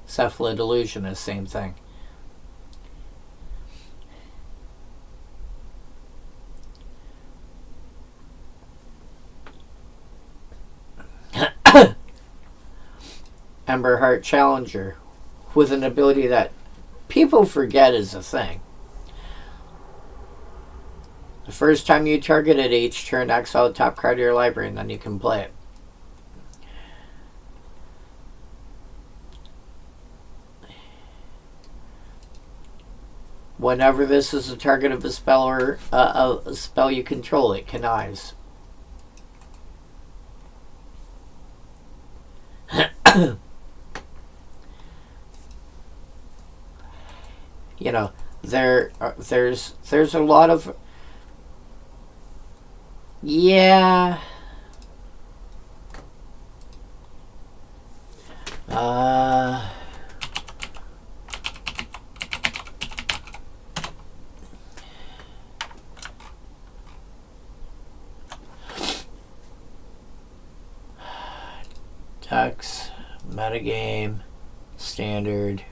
Cephalid Illusionist, same thing. Emberheart Challenger, with an ability that people forget is a thing. The first time you target it each turn, exile the top card of your library, and then you can play it. Whenever this is the target of a spell or a spell you control, it connives. You know, there's a lot of, yeah. Decks, metagame, standard.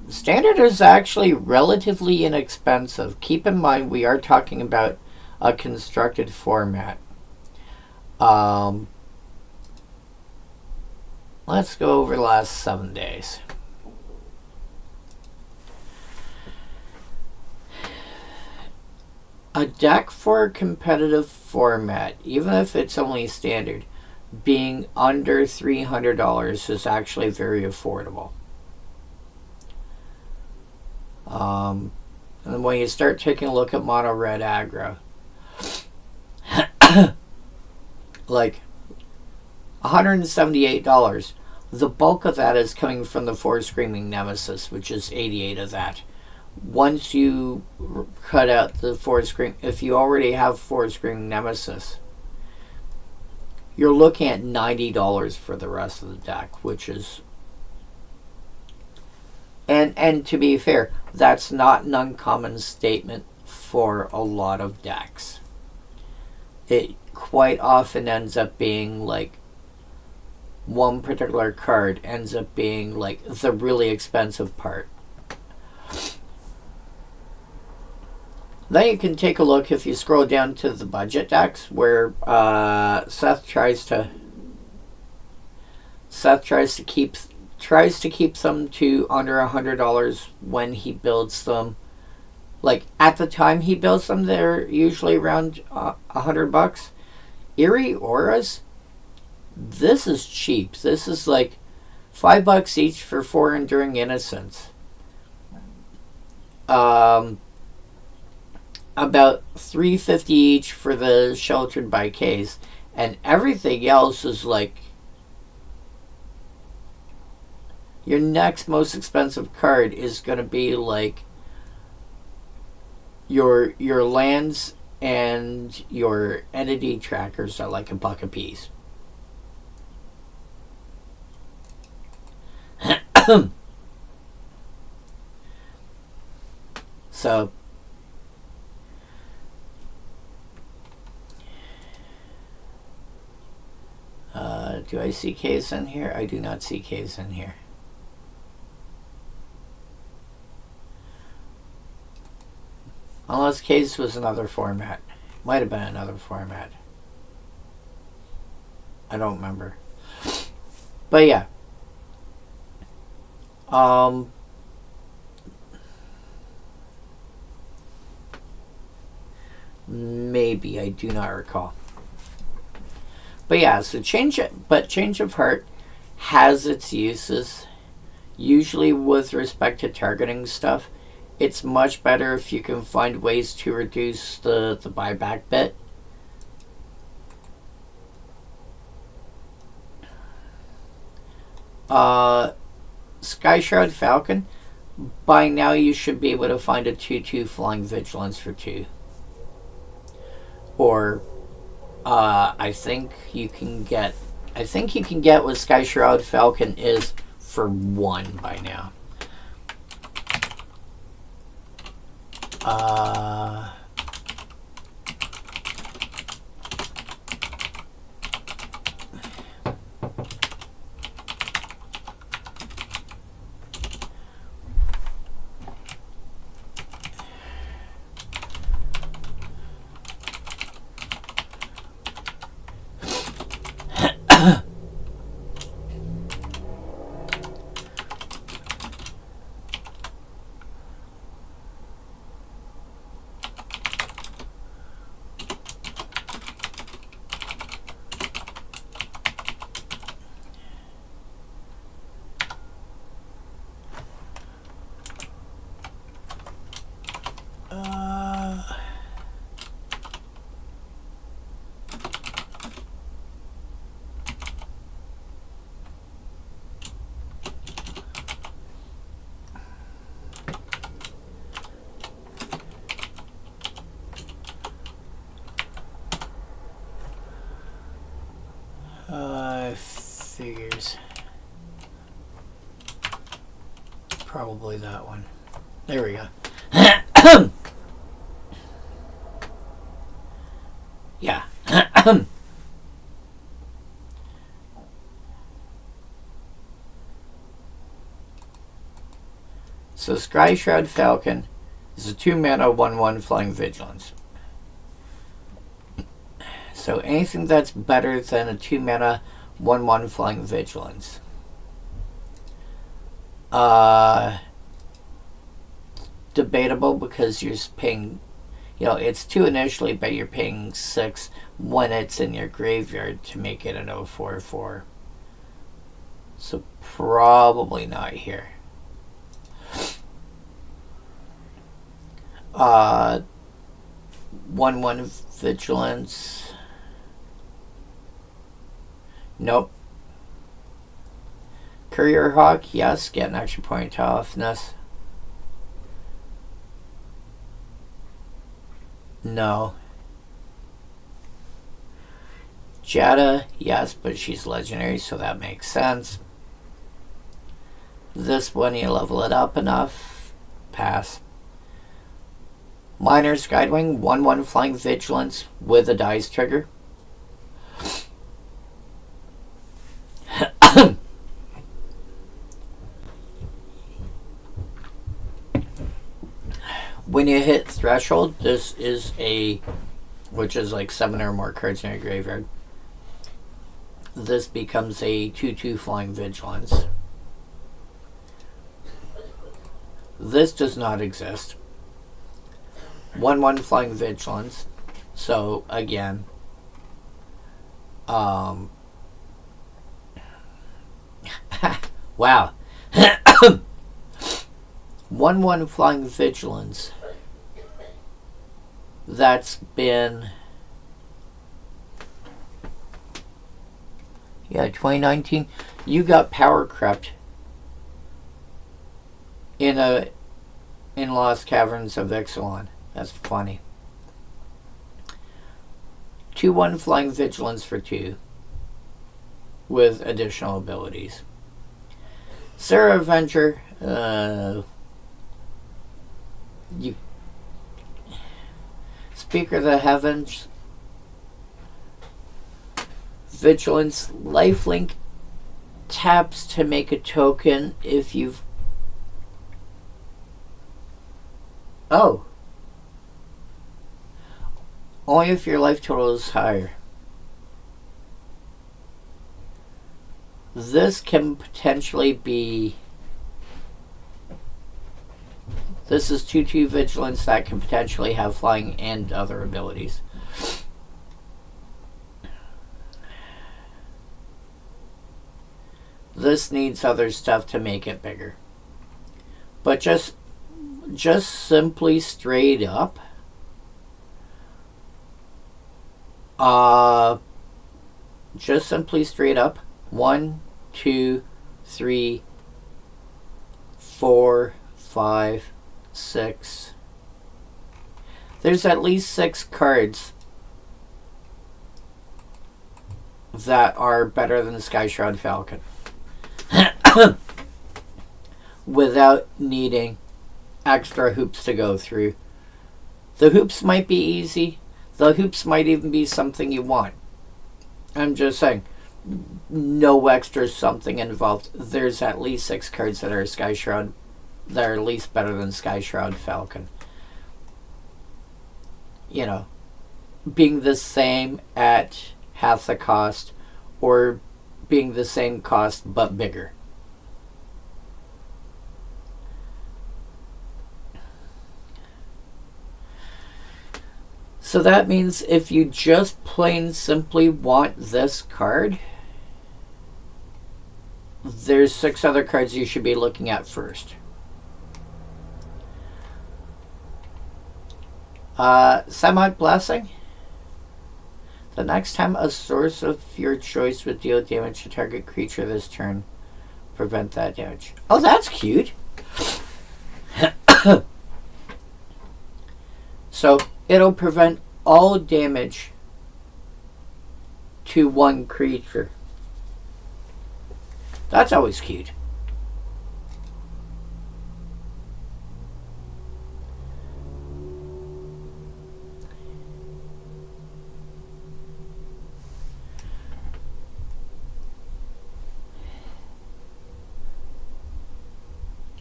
Standard is actually relatively inexpensive. Keep in mind we are talking about a constructed format. Let's go over the last 7 days. A deck for a competitive format, even if it's only standard, being under $300 is actually very affordable. And when you start taking a look at mono red aggro, like $178, the bulk of that is coming from the 4 Screaming Nemesis, which is 88 of that. Once you cut out the 4 if you already have 4 Screaming Nemesis, you're looking at $90 for the rest of the deck, which is, and to be fair, that's not an uncommon statement for a lot of decks. It quite often ends up being like one particular card ends up being like the really expensive part. Then you can take a look, if you scroll down to the budget decks, where Seth tries to keep them to under $100 when he builds them. Like at the time he builds them, they're usually around $100. Eerie Auras, this is cheap. This is like $5 each for 4 Enduring Innocence. About $3.50 each for the Sheltered by Case, and everything else is like your next most expensive card is going to be like your lands and your entity trackers are like $1 a piece. So do I see caves in here? I do not see caves in here. Unless caves was another format. Might have been another format. I don't remember. But yeah. Maybe, I do not recall. But yeah, so change of heart has its uses. Usually with respect to targeting stuff, it's much better if you can find ways to reduce the buyback bit. Sky Shroud Falcon, by now you should be able to find a 2/2 Flying Vigilance for 2. Or I think you can get what Sky Shroud Falcon is for 1 by now. Figures. Probably that one. There we go. Yeah. So Sky Shroud Falcon is a 2-mana 1/1 Flying Vigilance. So anything that's better than a 2-mana 1/1 Flying Vigilance. Debatable because you're paying, it's 2 initially, but you're paying 6 when it's in your graveyard to make it an 0/4/4. So probably not here. 1/1 Vigilance. Nope. Courier Hawk, yes, get an extra point toughness. No. Jada, yes, but she's legendary, so that makes sense. This one, you level it up enough. Pass. Miner's Guidewing, 1/1 Flying Vigilance with a dice trigger. When you hit Threshold, this is which is like 7 or more cards in your graveyard. This becomes a 2/2 Flying Vigilance. This does not exist. 1/1 Flying Vigilance. So again, wow. 1/1 Flying Vigilance. That's been 2019. You got Power Crept in Lost Caverns of Ixalan. That's funny. 2/1 Flying Vigilance for 2 with additional abilities. Sarah Avenger, Speaker of the Heavens, Vigilance, lifelink, taps to make a token if you've... Oh. Only if your life total is higher. this can potentially be... This is 2/2 vigilance that can potentially have flying and other abilities. This needs other stuff to make it bigger. But just simply straight up, just simply straight up, 1, 2, 3, 4, 5, 6. There's at least 6 cards that are better than the Sky Shroud Falcon. Without needing extra hoops to go through. The hoops might be easy. The hoops might even be something you want. I'm just saying, no extra something involved. There's at least 6 cards that are Sky Shroud that are at least better than Sky Shroud Falcon. You know, being the same at half the cost, or being the same cost but bigger. So that means if you just plain simply want this card, there's 6 other cards you should be looking at first. Semite Blessing. The next time a source of your choice would deal damage to target creature this turn, prevent that damage. Oh, that's cute. So it'll prevent all damage to one creature. That's always cute.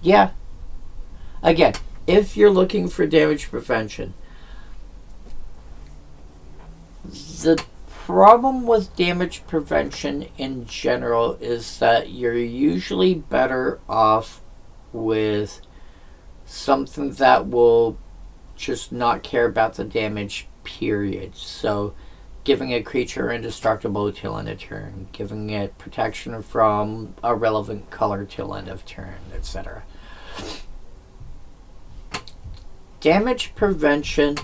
Yeah. Again, if you're looking for damage prevention, the problem with damage prevention in general is that you're usually better off with something that will just not care about the damage, period. So giving a creature indestructible till end of turn, giving it protection from a relevant color till end of turn, etc. Damage prevention,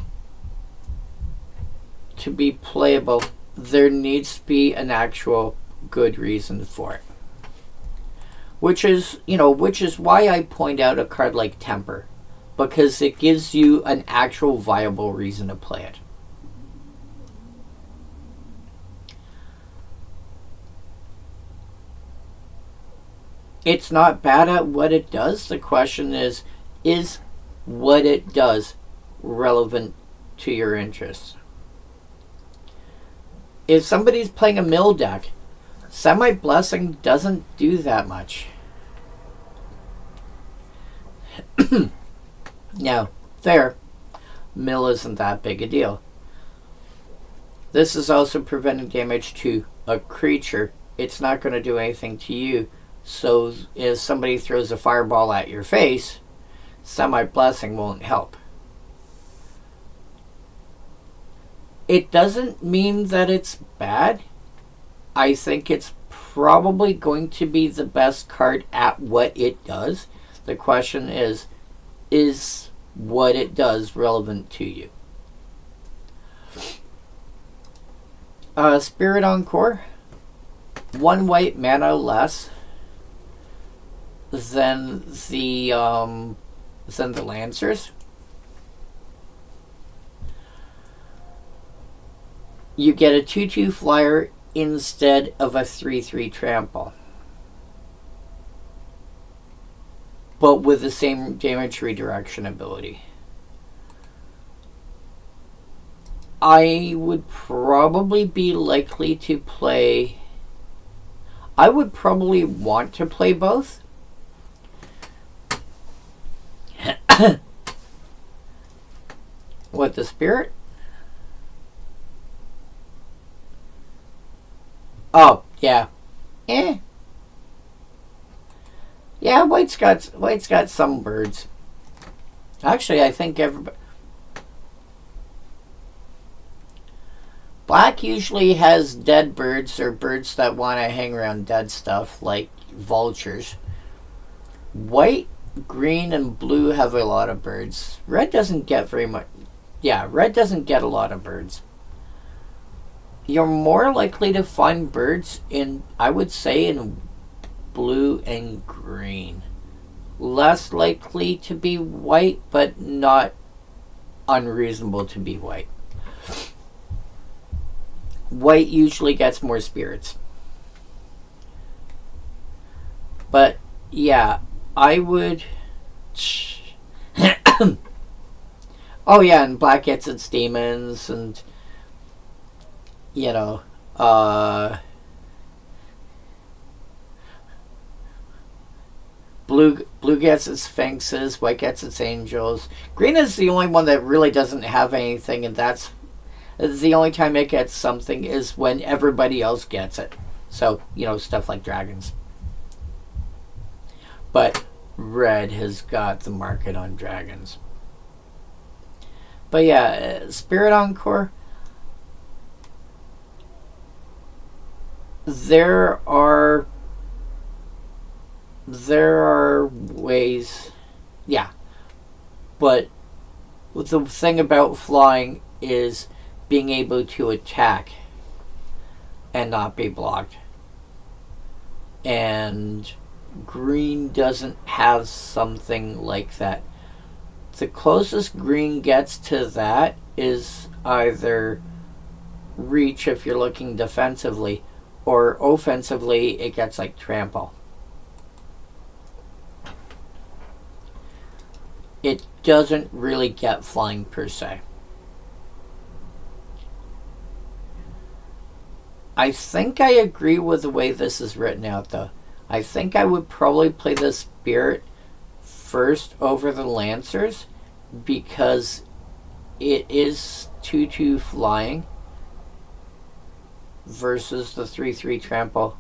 to be playable, there needs to be an actual good reason for it. Which is why I point out a card like Temper, because it gives you an actual viable reason to play it. It's not bad at what it does. The question is what it does relevant to your interests? If somebody's playing a mill deck, Semite Blessing doesn't do that much. Now, there, mill isn't that big a deal. This is also preventing damage to a creature. It's not going to do anything to you. So if somebody throws a fireball at your face, Semite Blessing won't help. It doesn't mean that it's bad. I think it's probably going to be the best card at what it does. The question is what it does relevant to you? Spirit Encore. 1 white mana less than the Lancers. You get a 2/2 flyer instead of a 3/3 trample, but with the same damage redirection ability. I would probably be likely to play... I would probably want to play both. What, the Spirit? Oh, yeah. Yeah, white's got some birds. Actually, I think everybody. Black usually has dead birds or birds that want to hang around dead stuff, like vultures. White, green, and blue have a lot of birds. Red doesn't get very much. Yeah, red doesn't get a lot of birds. You're more likely to find birds in, I would say, in blue and green. Less likely to be white, but not unreasonable to be white. White usually gets more spirits. But, yeah, I would... Oh, yeah, and black gets its demons, and, you know, blue gets its sphinxes, white gets its angels. Green is the only one that really doesn't have anything, and that's the only time it gets something is when everybody else gets it. So, you know, stuff like dragons. But red has got the market on dragons. But yeah, Spirit Encore, there are ways, yeah, but the thing about flying is being able to attack and not be blocked. And green doesn't have something like that. The closest green gets to that is either reach if you're looking defensively, or offensively it gets like trample. It doesn't really get flying per se. I think I agree with the way this is written out though. I think I would probably play the Spirit first over the Lancers because it is 2/2 flying versus the 3/3 trample.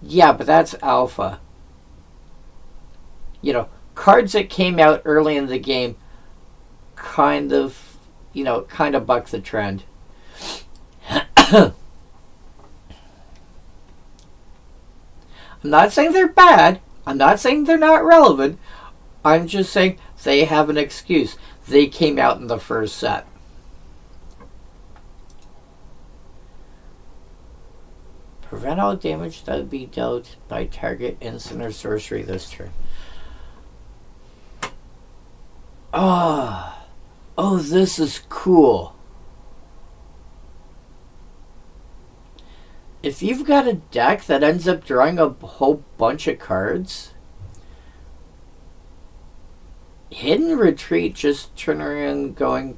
Yeah, but that's alpha. You know, cards that came out early in the game kind of buck the trend. I'm not saying they're bad. I'm not saying they're not relevant. I'm just saying they have an excuse. They came out in the first set. Prevent all damage that would be dealt by target instant or sorcery this turn. Oh, this is cool. If you've got a deck that ends up drawing a whole bunch of cards, Hidden Retreat just turn around going...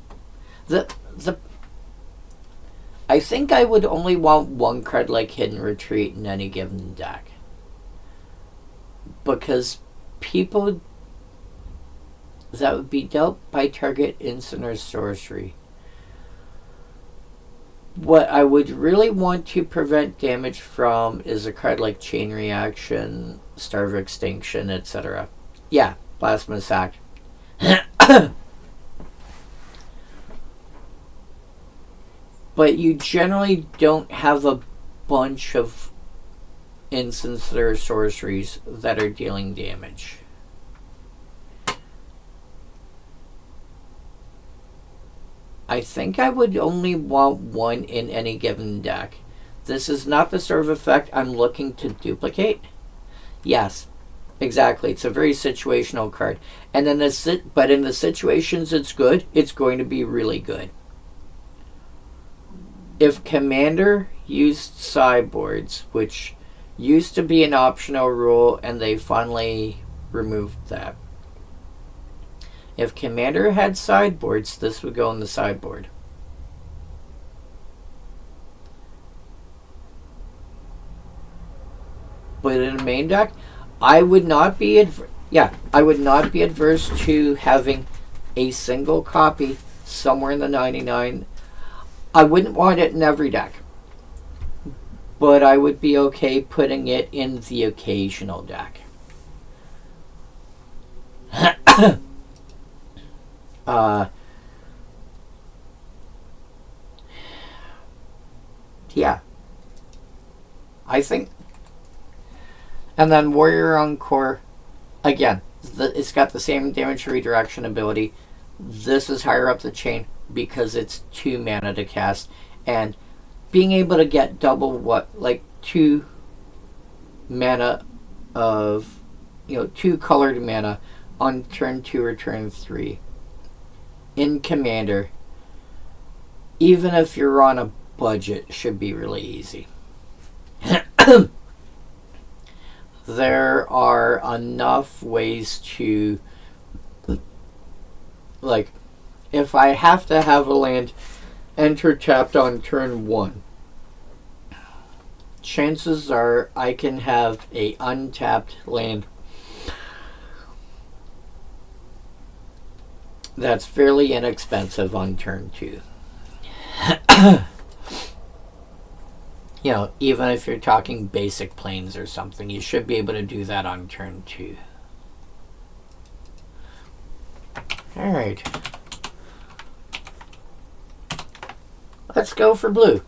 I think I would only want one card like Hidden Retreat in any given deck. Because people... that would be dealt by target instant or sorcery. What I would really want to prevent damage from is a card like Chain Reaction, Starve Extinction, etc. Yeah, Plasma Sack. But you generally don't have a bunch of instants or sorceries that are dealing damage. I think I would only want one in any given deck. This is not the sort of effect I'm looking to duplicate. Yes, exactly. It's a very situational card. And then but in the situations it's good, it's going to be really good. If Commander used sideboards, which used to be an optional rule and they finally removed that. If Commander had sideboards, this would go in the sideboard. But in a main deck, I would not be adverse to having a single copy somewhere in the 99. I wouldn't want it in every deck. but I would be okay putting it in the occasional deck. Yeah. I think. And then Warrior Encore, again, it's got the same damage redirection ability. This is higher up the chain because it's 2 mana to cast. And being able to get double 2 mana of, 2 colored mana on turn 2 or turn 3 in Commander, even if you're on a budget, should be really easy. There are enough ways to, if I have to have a land enter tapped on turn 1, chances are I can have a untapped land that's fairly inexpensive on turn 2. Even if you're talking basic planes or something, you should be able to do that on turn 2. Alright. Let's go for blue.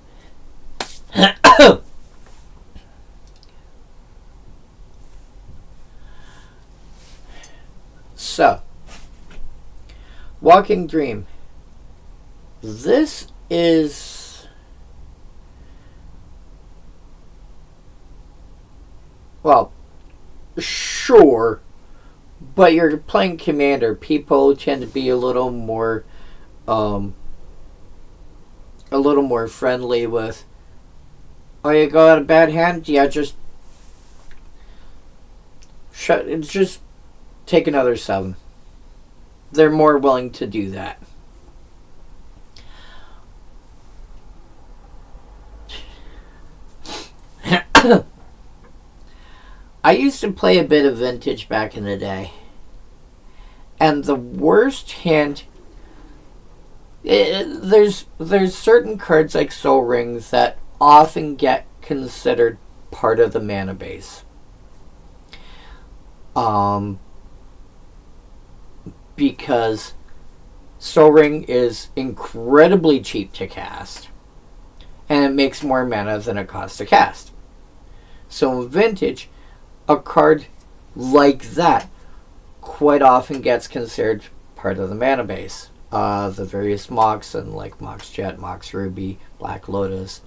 So, Walking Dream. This is... Well, sure, but you're playing Commander. People tend to be a little more friendly with, oh, you got a bad hand? Yeah, just take another 7. They're more willing to do that. I used to play a bit of Vintage back in the day. And the worst hand... there's certain cards like Soul Rings that often get considered part of the mana base. Because Soul Ring is incredibly cheap to cast. And it makes more mana than it costs to cast. So in Vintage, a card like that quite often gets considered part of the mana base. The various Mox and Mox Jet, Mox Ruby, Black Lotus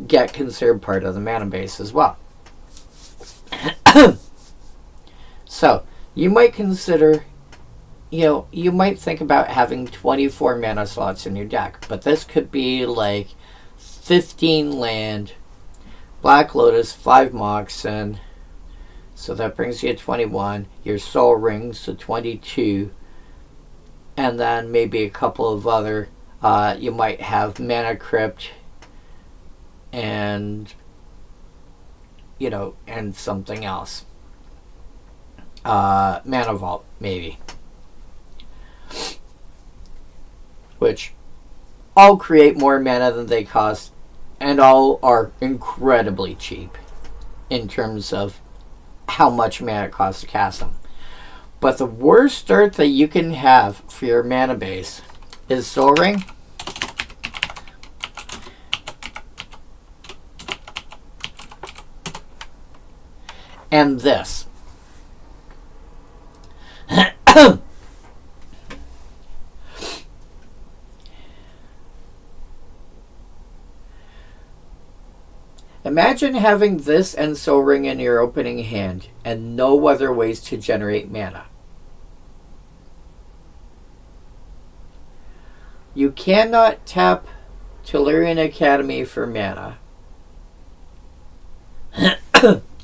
get considered part of the mana base as well. So, you might consider, you might think about having 24 mana slots in your deck, but this could be 15 land, Black Lotus, 5 Mox, and so that brings you to 21. Your Soul Rings, so 22. And then maybe a couple of other, you might have Mana Crypt and, and something else. Mana Vault, maybe. Which all create more mana than they cost, and all are incredibly cheap in terms of how much mana it costs to cast them. But the worst start that you can have for your mana base is Soul Ring. And this. Imagine having this and Soul Ring in your opening hand and no other ways to generate mana. You cannot tap Tellurian Academy for mana.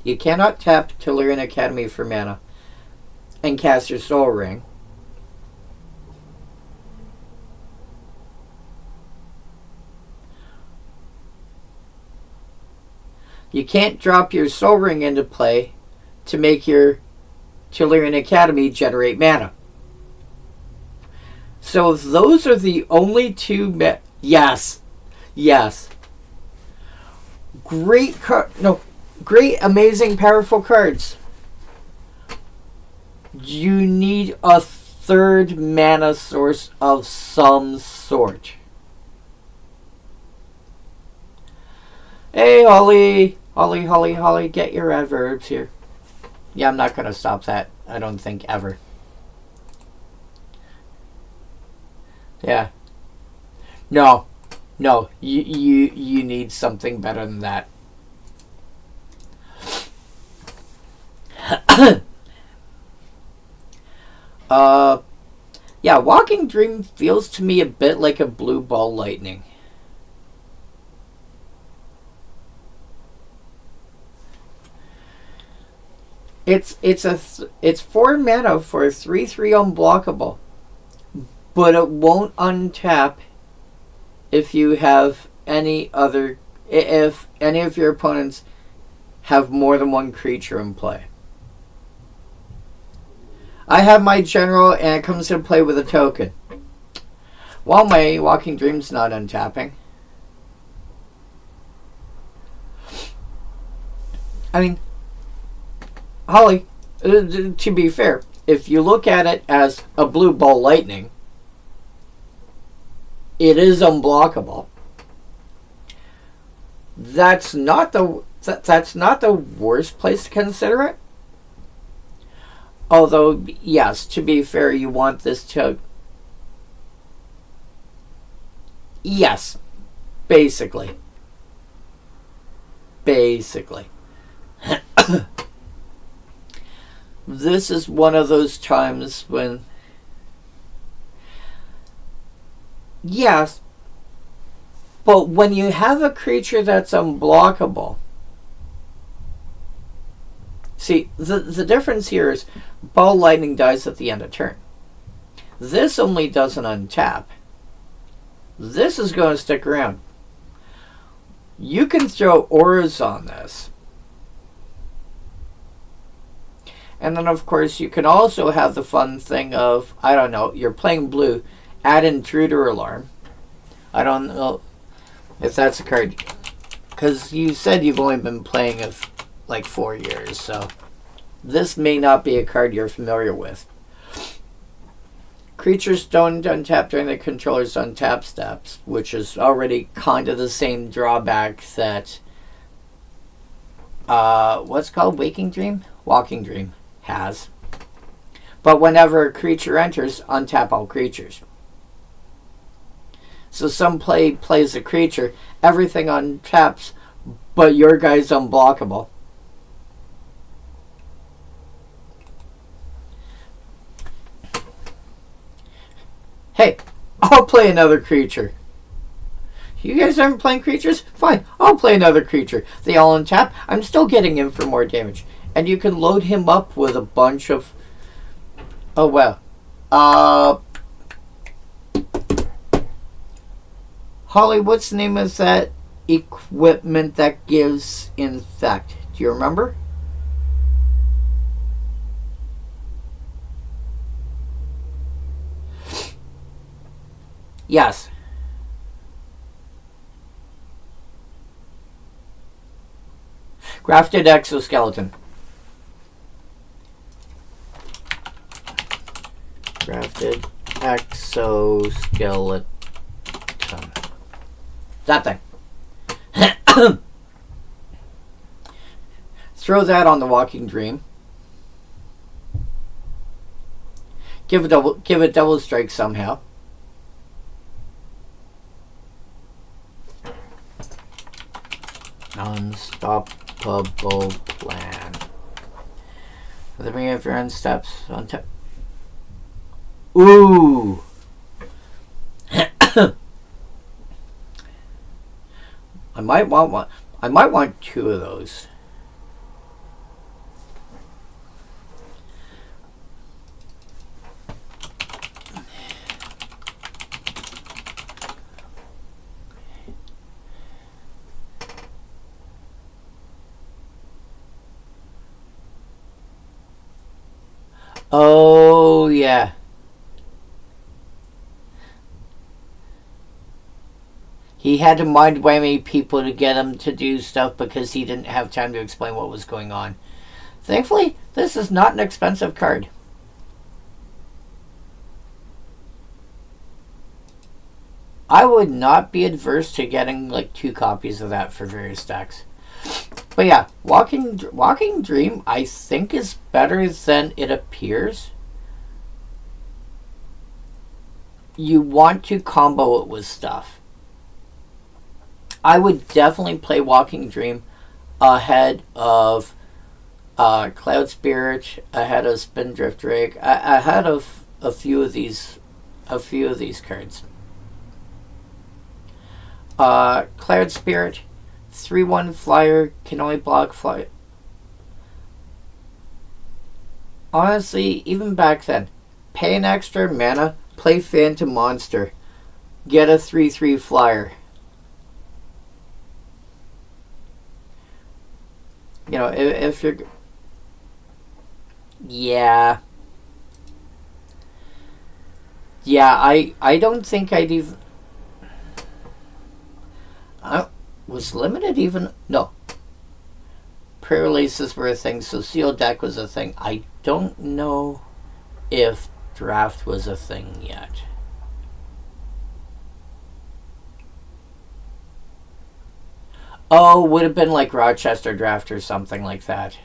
You cannot tap Tellurian Academy for mana and cast your Soul Ring. You can't drop your Soul Ring into play to make your Tellurian Academy generate mana. So those are the only two... Yes. Yes. great, amazing, powerful cards. You need a third mana source of some sort. Hey, Holly, get your adverbs here. Yeah, I'm not going to stop that. I don't think ever. Yeah. No, you need something better than that. Yeah, Walking Dream feels to me a bit like a blue ball lightning. It's 4 mana for a 3/3 unblockable, but it won't untap if you have if any of your opponents have more than one creature in play. I have my general, and it comes into play with a token. While my Walking Dream's not untapping. I mean, Holly, to be fair, if you look at it as a blue ball lightning, it is unblockable. That's not the worst place to consider it. Although, yes, to be fair, you want this to... Yes, basically. This is one of those times when... Yes, but when you have a creature that's unblockable... See, the difference here is Ball Lightning dies at the end of turn. This only doesn't untap. This is going to stick around. You can throw auras on this. And then, of course, you can also have the fun thing of, I don't know, you're playing blue, add Intruder Alarm. I don't know if that's a card. Because you said you've only been playing it like 4 years, so this may not be a card you're familiar with. Creatures don't untap during the controller's untap steps, which is already kind of the same drawback that what's called Waking Dream? Walking Dream has. But whenever a creature enters, untap all creatures. So some plays a creature, everything untaps, but your guy's unblockable. Hey, I'll play another creature. You guys aren't playing creatures? Fine, I'll play another creature. They all untap. I'm still getting in for more damage. And you can load him up with a bunch of... Oh, wow. Holly, what's the name of that equipment that gives infect? Do you remember? Yes. Grafted exoskeleton. Grafted exoskeleton. That thing. Throw that on the Walking Dream. Give it double strike somehow. Unstoppable plan. At the beginning of your end steps on tap. Ooh. I might want one. I might want 2 of those. Oh, yeah. He had to mind whammy people to get him to do stuff because he didn't have time to explain what was going on. Thankfully, this is not an expensive card. I would not be adverse to getting like 2 copies of that for various decks. But yeah, Walking Dream I think is better than it appears. You want to combo it with stuff. I would definitely play Walking Dream ahead of Cloud Spirit, ahead of Spindrift Drake, ahead of a few of these cards. Cloud Spirit, 3/1 flyer, can only block fly. Honestly, even back then, pay an extra mana, play Phantom Monster, get a 3/3 flyer. You know, if you're... Yeah. Yeah, I don't think I'd even... was Limited even... No. Pre-releases were a thing, so sealed deck was a thing. I don't know if draft was a thing yet. Oh, would have been like Rochester Draft or something like that.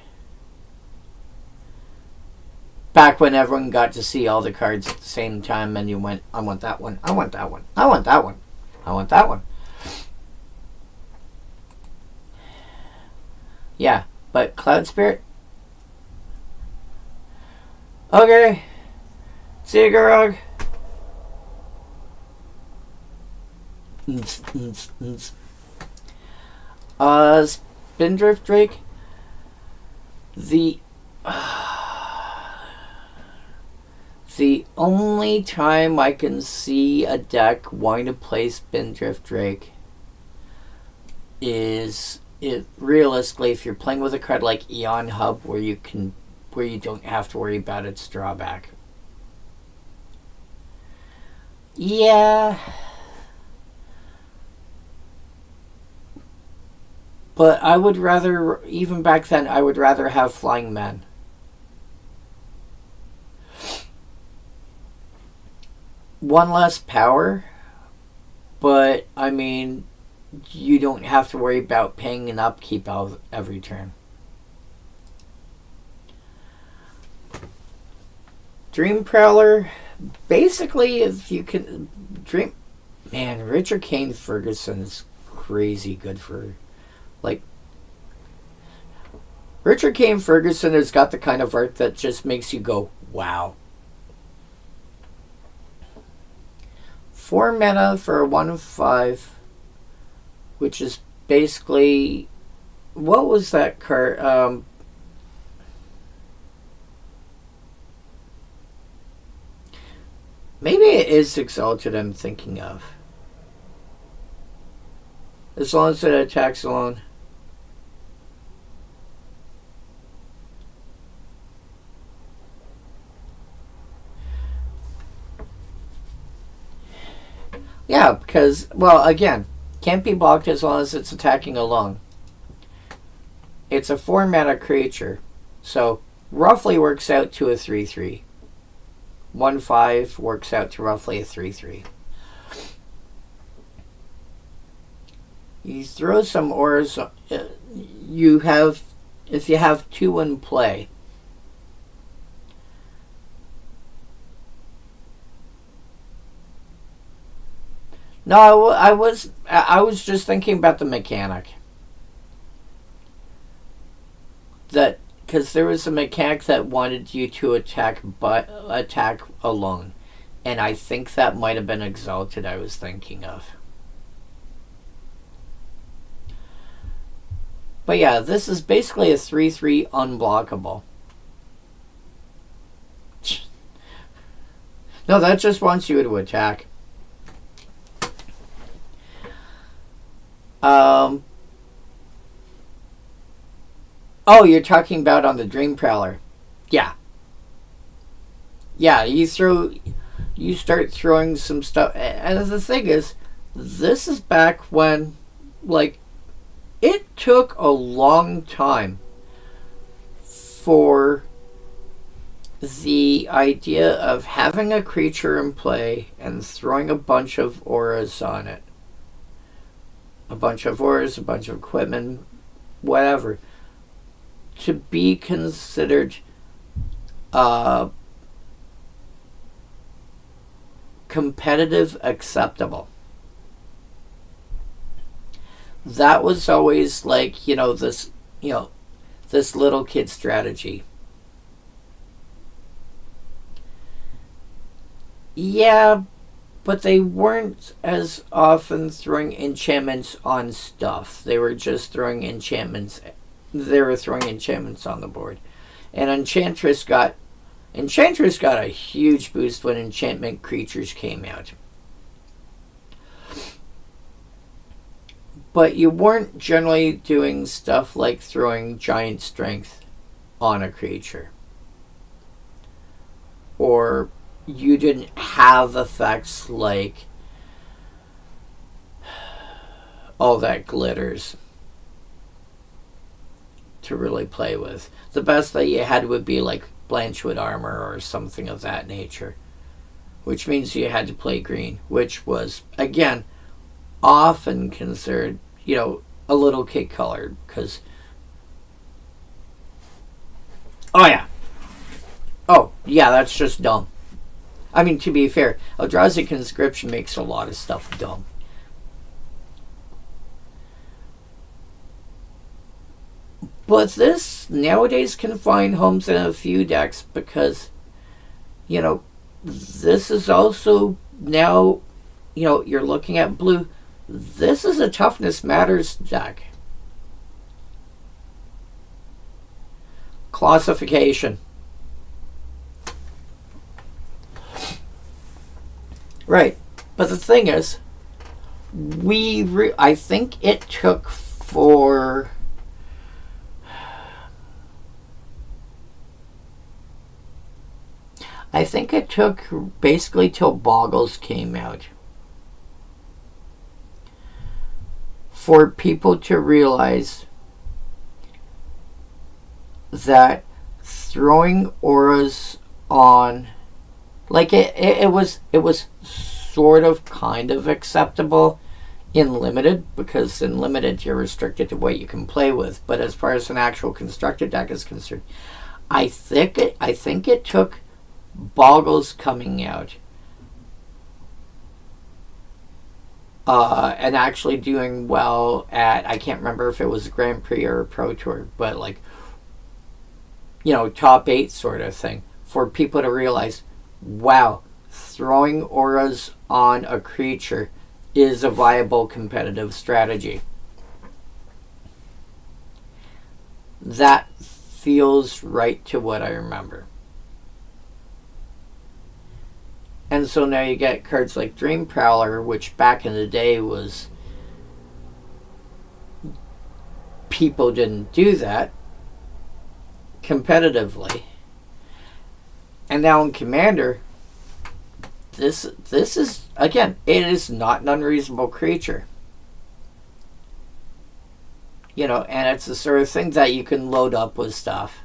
Back when everyone got to see all the cards at the same time and you went, I want that one, I want that one, I want that one, I want that one. Yeah, but Cloud Spirit? Okay. See you, Garog. Spindrift Drake. The only time I can see a deck wanting to play Spindrift Drake is realistically if you're playing with a card like Eon Hub where you don't have to worry about its drawback. Yeah. But I would rather, even back then, I would rather have Flying Men. One less power, but, I mean, you don't have to worry about paying an upkeep every turn. Dream Prowler, basically, if you can... Man, Richard Kane Ferguson is crazy good for... Like, Richard Kane Ferguson has got the kind of art that just makes you go, wow. 4 mana for a 1/5, which is basically, what was that card? Maybe it is Exalted I'm thinking of. As long as it attacks alone. Yeah, because, well, again, can't be blocked as long as it's attacking alone. It's a 4 mana creature, so roughly works out to a 3/3. 1/5 works out to roughly a 3/3. You throw some auras. If you have 2 in play. No, I was just thinking about the mechanic. That because there was a mechanic that wanted you to attack alone, and I think that might have been Exalted I was thinking of. But yeah, this is basically a 3/3 unblockable. No, that just wants you to attack. Oh, you're talking about on the Dream Prowler. Yeah. Yeah, you start throwing some stuff. And the thing is, This is back when, like, it took a long time for the idea of having a creature in play and throwing a bunch of auras on it. A bunch of auras, a bunch of equipment, whatever, to be considered competitive acceptable. That was always like, this little kid strategy. Yeah, but they weren't as often throwing enchantments on stuff. They were just throwing enchantments. They were throwing enchantments on the board. And Enchantress got a huge boost when enchantment creatures came out. But you weren't generally doing stuff like throwing giant strength on a creature. Or you didn't have effects like all that glitters to really play with. The best that you had would be like Blanchwood armor or something of that nature, which means you had to play green, which was, again, often considered, a little kid colored, because oh yeah, that's just dumb. I mean, to be fair, Eldrazi Conscription makes a lot of stuff dumb. But this nowadays can find homes in a few decks because, this is also now, you're looking at blue. This is a Toughness Matters deck. Classification. Right. But the thing is, I think it took for... I think it took basically till Boggles came out for people to realize that throwing auras on, like, it was sort of kind of acceptable in Limited, because in Limited you're restricted to what you can play with, but as far as an actual constructed deck is concerned, I think it took Boggles coming out and actually doing well at, I can't remember if it was a Grand Prix or a Pro Tour, but like, top 8 sort of thing, for people to realize, wow, throwing auras on a creature is a viable competitive strategy. That feels right to what I remember. And so now you get cards like Dream Prowler, which back in the day was... people didn't do that competitively. And now in Commander, this is, again, it is not an unreasonable creature. And it's the sort of thing that you can load up with stuff.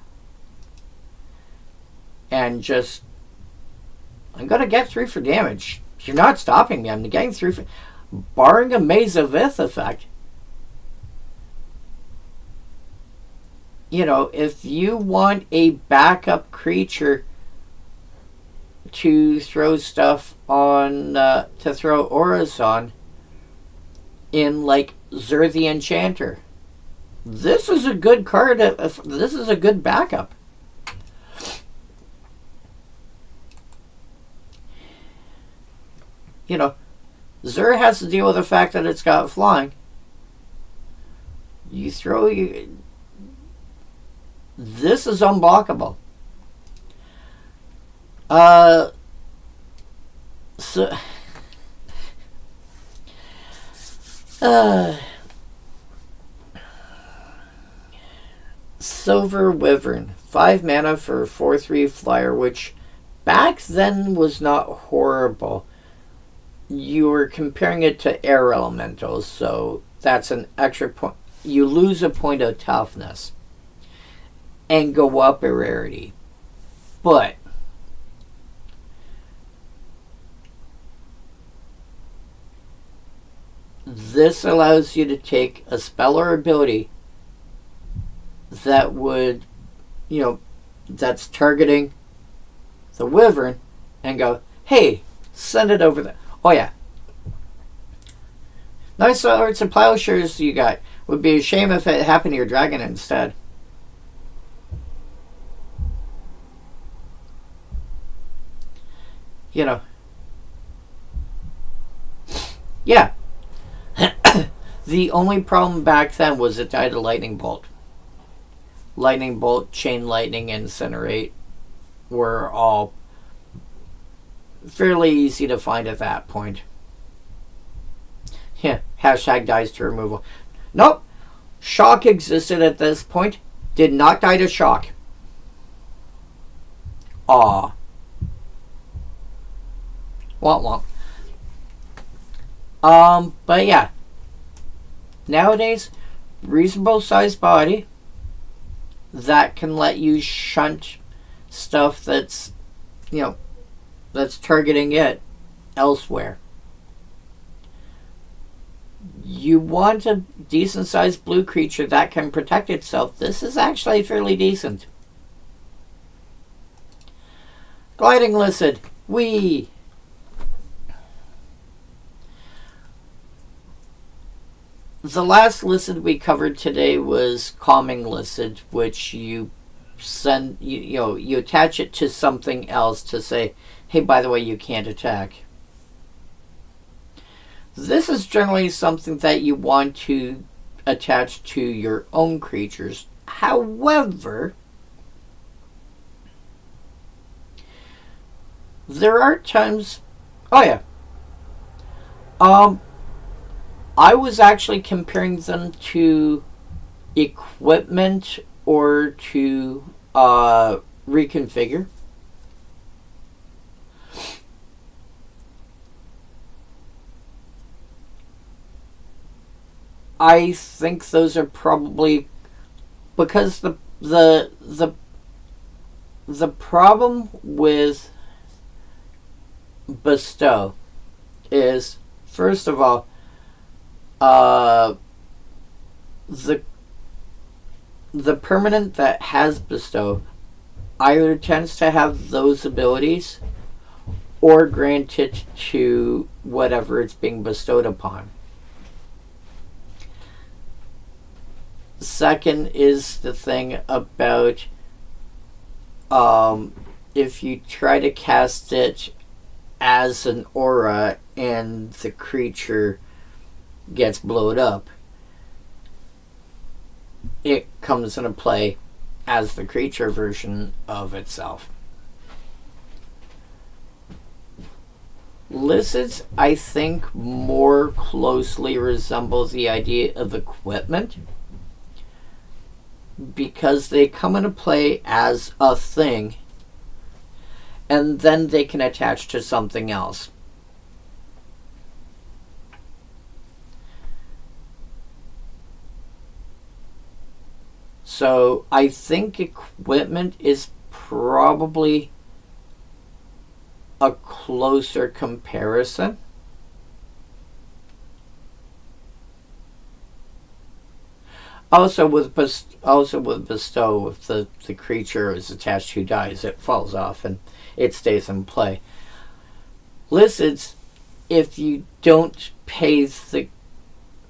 And just... I'm going to get 3 for damage. You're not stopping me. I'm getting 3 for... barring a Maze of Ith effect. If you want a backup creature to throw stuff on, to throw auras on, in, like, Zur the Enchanter, this is a good card. This is a good backup. Zur has to deal with the fact that it's got flying. You throw... this is unblockable. Silver Wyvern. 5 mana for a 4/3 flyer, which back then was not horrible. you're comparing it to air elementals, so that's an extra point. You lose a point of toughness and go up a rarity. But this allows you to take a spell or ability that would, that's targeting the Wyvern and go, hey, send it over there. Oh, yeah. Nice Swords and Plowshares you got. Would be a shame if it happened to your dragon instead. Yeah. The only problem back then was it died of lightning bolt. Lightning bolt, chain lightning, incinerate were all fairly easy to find at that point. Yeah, hashtag dies to removal. Nope. Shock existed at this point. Did not die to shock. Aw. Womp womp. But yeah. Nowadays, reasonable sized body that can let you shunt stuff that's, that's targeting it elsewhere. You want a decent sized blue creature that can protect itself. This is actually fairly decent. Gliding Lizard. Whee! The last lizard we covered today was Calming Lizard, which you send, you attach it to something else to say, hey, by the way, you can't attack. This is generally something that you want to attach to your own creatures. However, there are times... Oh, yeah. I was actually comparing them to equipment or to reconfigure. I think those are probably because the problem with bestow is, first of all, the permanent that has bestow either tends to have those abilities or grant it to whatever it's being bestowed upon. Second is the thing about if you try to cast it as an aura and the creature gets blowed up, it comes into play as the creature version of itself. Lizards, I think, more closely resemble the idea of equipment because they come into play as a thing and then they can attach to something else. So I think equipment is probably a closer comparison. Also with bestow, if the creature is attached who dies, it falls off and it stays in play. Lizards, if you don't pay the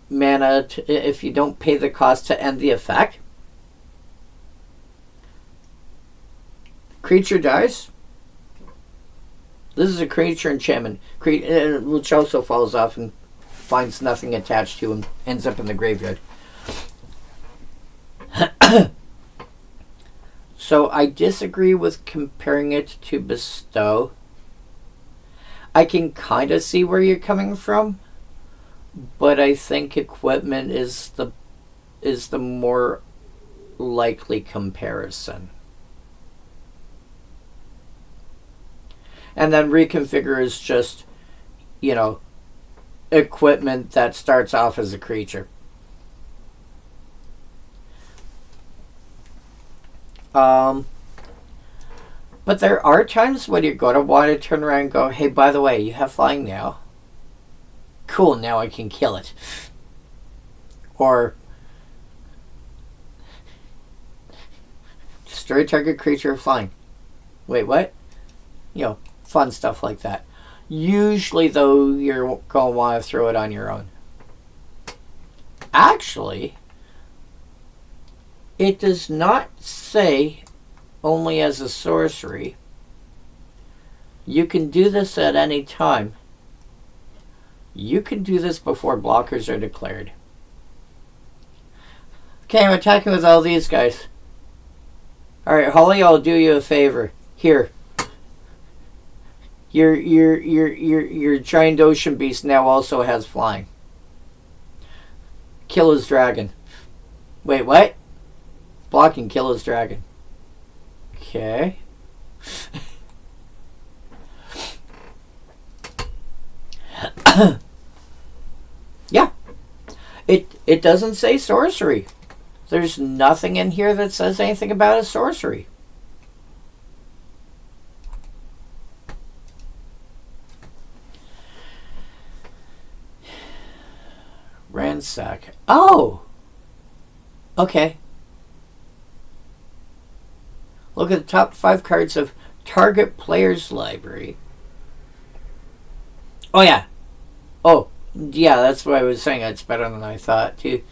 mana, if you don't pay the cost to end the effect, creature dies. This is a creature enchantment, which also falls off and finds nothing attached to and ends up in the graveyard. So I disagree with comparing it to bestow. I can kind of see where you're coming from, but I think equipment is the more likely comparison. And then reconfigure is just, equipment that starts off as a creature. But there are times when you're going to want to turn around and go, hey, by the way, you have flying now. Cool, now I can kill it. Or destroy target creature with flying. Wait, what? You know, fun stuff like that. Usually, though, you're going to want to throw it on your own. Actually, it does not say only as a sorcery. You can do this at any time. You can do this before blockers are declared. Okay, I'm attacking with all these guys. Alright, Holly, I'll do you a favor. Here. Your giant ocean beast now also has flying. Kill his dragon. Wait, what? Blocking kill his dragon. Okay. Yeah. It doesn't say sorcery. There's nothing in here that says anything about a sorcery. Ransack. Oh! Okay. Look at the top 5 cards of target player's library. Oh, yeah. Oh, yeah, that's what I was saying. It's better than I thought, too.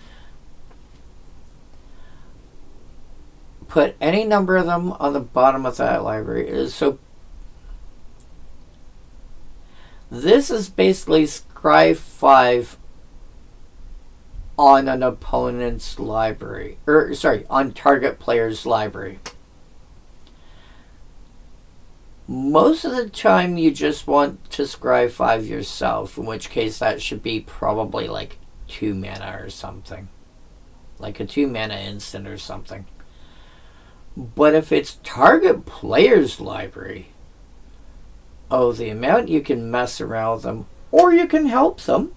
Put any number of them on the bottom of that library. So, this is basically scry 5 on an opponent's library. On target player's library. Most of the time you just want to scry 5 yourself, in which case that should be probably like 2 mana or something. Like a 2 mana instant or something. But if it's target player's library, oh, the amount you can mess around with them, or you can help them.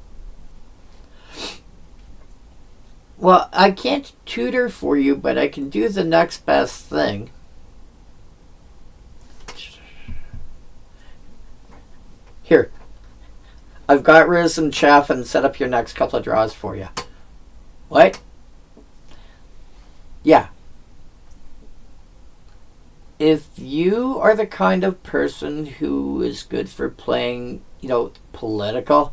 Well, I can't tutor for you, but I can do the next best thing. Here. I've got rid of some chaff and set up your next couple of draws for you. What? Yeah. If you are the kind of person who is good for playing, political,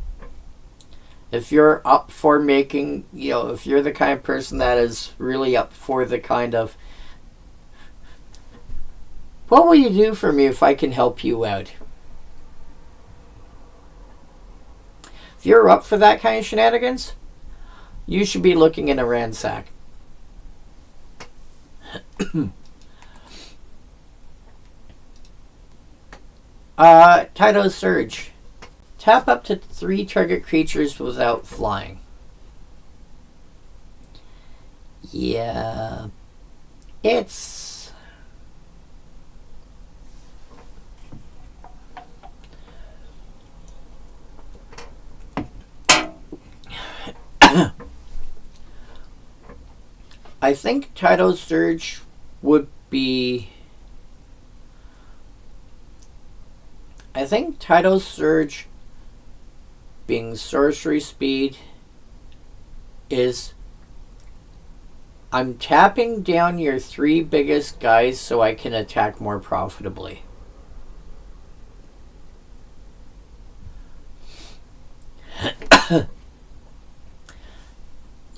if you're up for making, if you're the kind of person that is really up for the kind of, what will you do for me if I can help you out? If you're up for that kind of shenanigans, you should be looking in a ransack. Tidal Surge. Tap up to 3 target creatures without flying. Yeah. It's... I think Tidal Surge would be... I think Tidal Surge being sorcery speed is... I'm tapping down your 3 biggest guys so I can attack more profitably.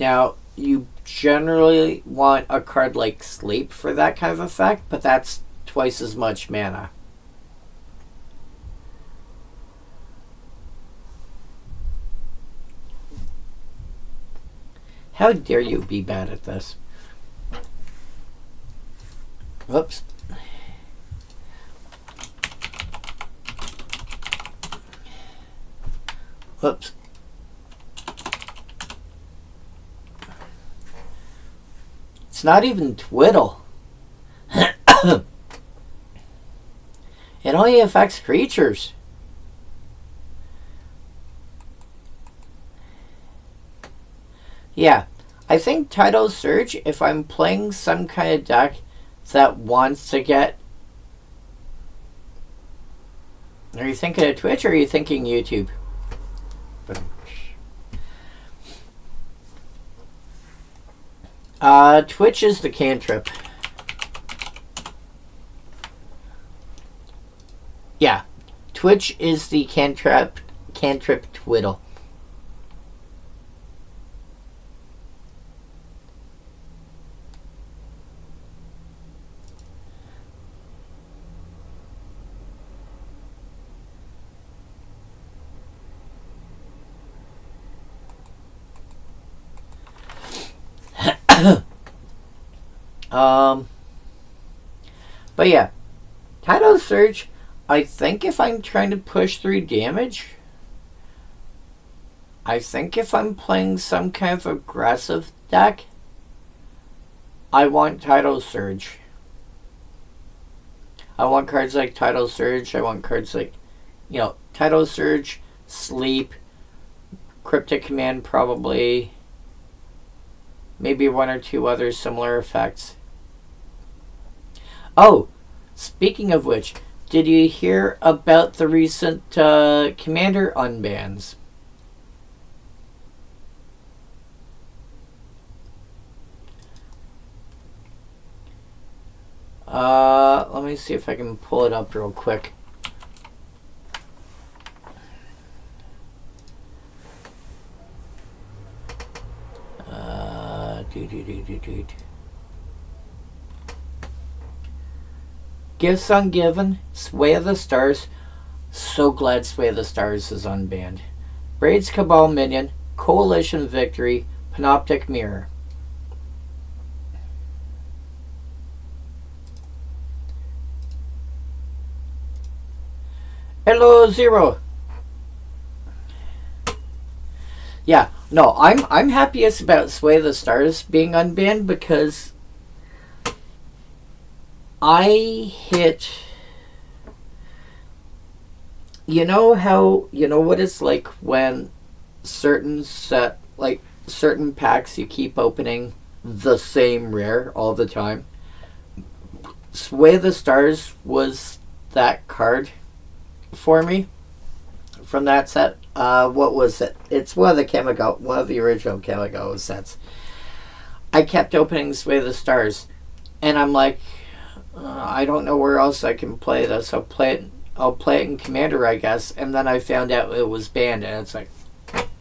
Now, you generally want a card like Sleep for that kind of effect, but that's twice as much mana. How dare you be bad at this? Whoops. Whoops. It's not even twiddle. It only affects creatures. Yeah, I think Tidal Surge, if I'm playing some kind of deck that wants to get... Are you thinking of Twitch or are you thinking YouTube? Twitch is the cantrip. Yeah, Twitch is the cantrip twiddle. But yeah, Tidal Surge, I think if I'm trying to push through damage, I think if I'm playing some kind of aggressive deck, I want Tidal Surge. I want cards like Tidal Surge, I want cards like, Tidal Surge, Sleep, Cryptic Command probably, maybe one or two other similar effects. Oh, speaking of which, did you hear about the recent Commander unbans? Let me see if I can pull it up real quick. Gifts Ungiven, Sway of the Stars. So glad Sway of the Stars is unbanned. Braid's Cabal Minion, Coalition Victory, Panoptic Mirror. Hello, Zero. Yeah, no, I'm happiest about Sway of the Stars being unbanned because I hit... You know what it's like when certain packs you keep opening the same rare all the time? Sway of the Stars was that card for me from that set. What was it? It's one of the original Kamigawa sets. I kept opening Sway of the Stars, and I'm like, I don't know where else I can play this. I'll play it in Commander, I guess. And then I found out it was banned, and it's like,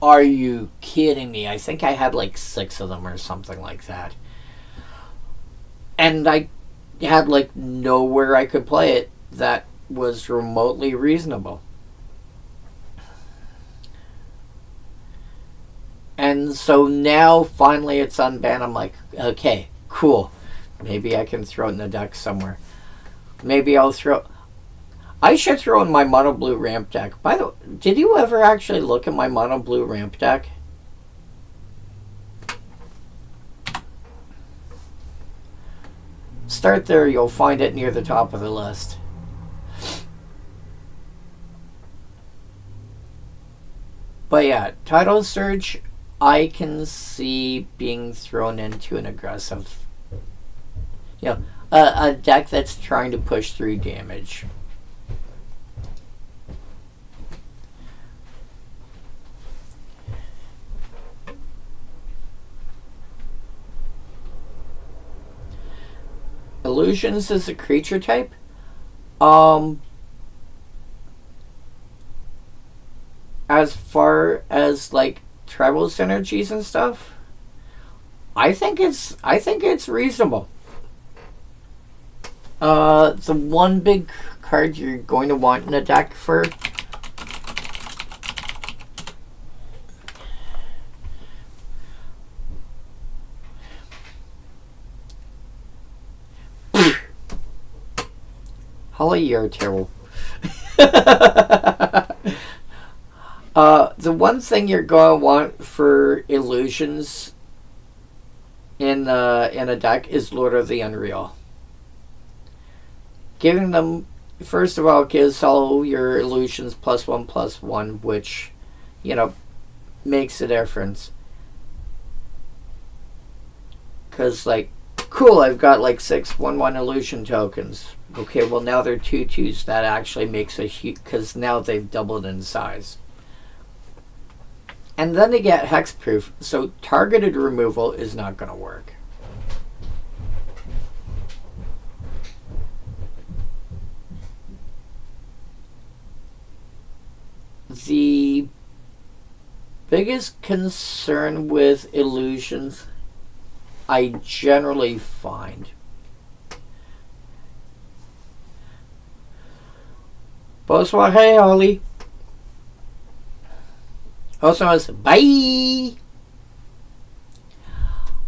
are you kidding me? I think I had like 6 of them or something like that. And I had like nowhere I could play it that was remotely reasonable. And so now finally it's unbanned. I'm like, okay, cool. Maybe I can throw it in the deck somewhere. Maybe I should throw in my mono blue ramp deck. By the way, did you ever actually look at my mono blue ramp deck? Start there, you'll find it near the top of the list. But yeah, Tidal Surge, I can see being thrown into an aggressive, a deck that's trying to push through damage. Illusions is a creature type. As far as like tribal synergies and stuff, I think it's reasonable. The one big card you're going to want in a deck for Holly, you're terrible. The one thing you're going to want for illusions in a deck is Lord of the Unreal. Giving them, first of all, gives all your illusions +1/+1, which, makes a difference. Because, like, cool, I've got like 6 1/1 illusion tokens. Okay, well now they're 2/2s. That actually makes a huge, because now they've doubled in size. And then they get hexproof, so targeted removal is not going to work. The biggest concern with illusions, I generally find, bonsoir, hey Holly. Also, it's bye.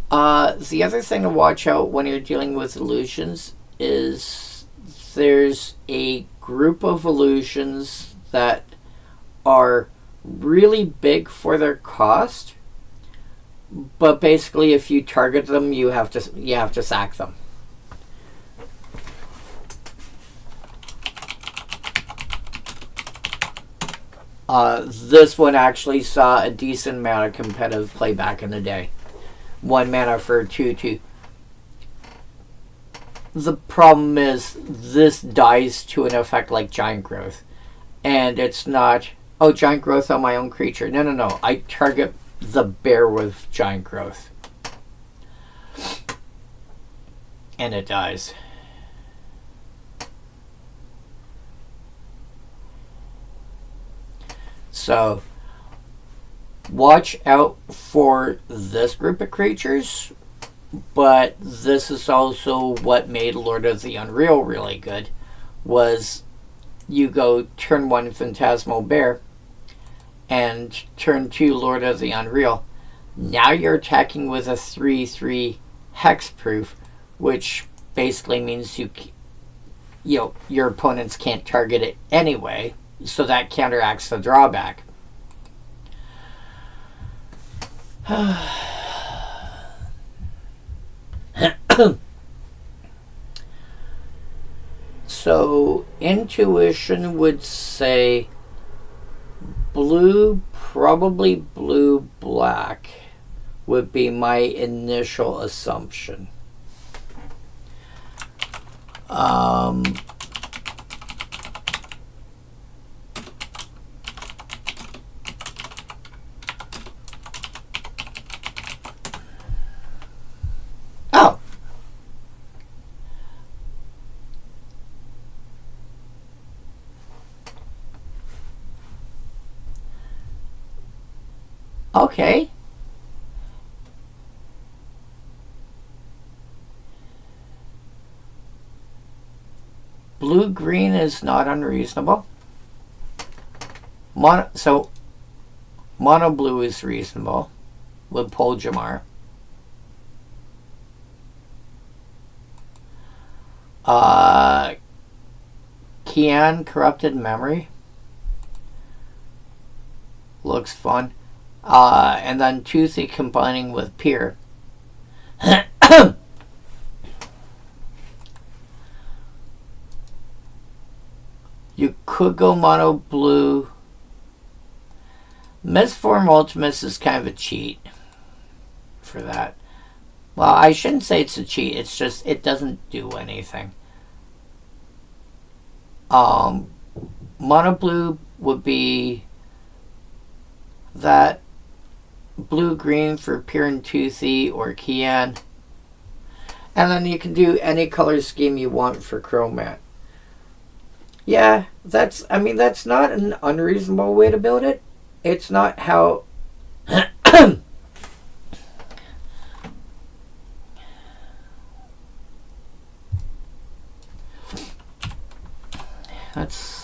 The other thing to watch out when you're dealing with illusions is there's a group of illusions that are really big for their cost, but basically, if you target them, you have to sack them. This one actually saw a decent amount of competitive play back in the day. 1 mana for 2/2. The problem is this dies to an effect like Giant Growth. And it's not, oh, Giant Growth on my own creature. No. I target the bear with Giant Growth. And it dies. So, watch out for this group of creatures, but this is also what made Lord of the Unreal really good, was you go turn 1 Phantasmal Bear, and turn 2 Lord of the Unreal. Now you're attacking with a 3/3 hexproof, which basically means your opponents can't target it anyway. So that counteracts the drawback. So intuition would say blue, probably blue-black would be my initial assumption. Oh. Okay. Blue-green is not unreasonable. So mono-blue is reasonable with Poljamar. Kian, Corrupted Memory looks fun. And then Toothy combining with Pier. You could go mono blue. Mistform Ultimus is kind of a cheat for that. Well, I shouldn't say it's a cheat. It's just it doesn't do anything. Mono blue would be that blue green for Pier and Toothy or Kian. And then you can do any color scheme you want for Chromat. Yeah, that's not an unreasonable way to build it. It's not how that's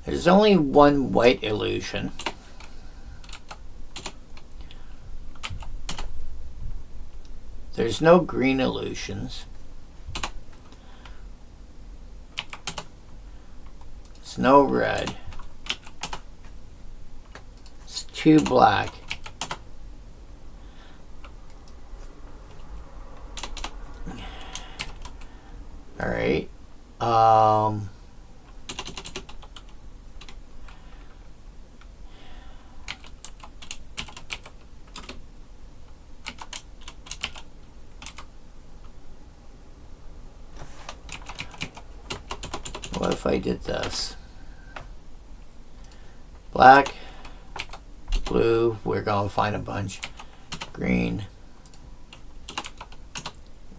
there's only one white illusion. There's no green illusions. There's no red. It's 2 black. Alright. What if I did this? Black, blue, we're going to find a bunch. Green,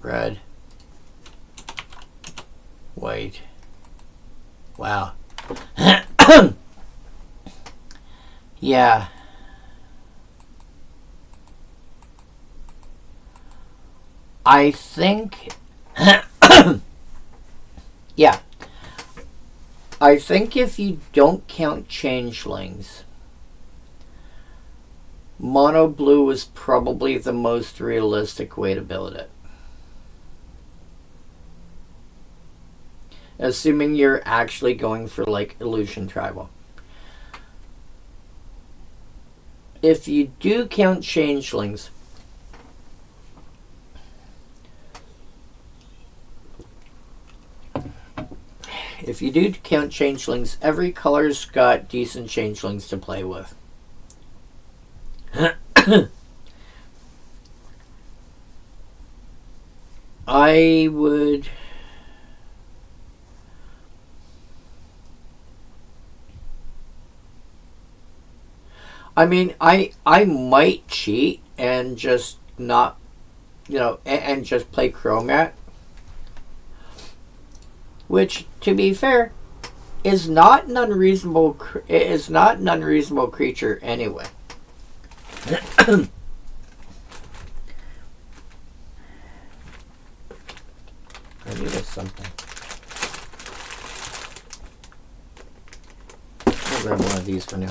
red, white. Wow. Yeah. I think... yeah. I think if you don't count changelings, mono blue is probably the most realistic way to build it. Assuming you're actually going for like illusion tribal. If you do count changelings, every color's got decent changelings to play with. I would... I mean, I might cheat and just not, and just play Chromat. Which, to be fair, is not an unreasonable creature anyway. I need something. I'll grab one of these for now.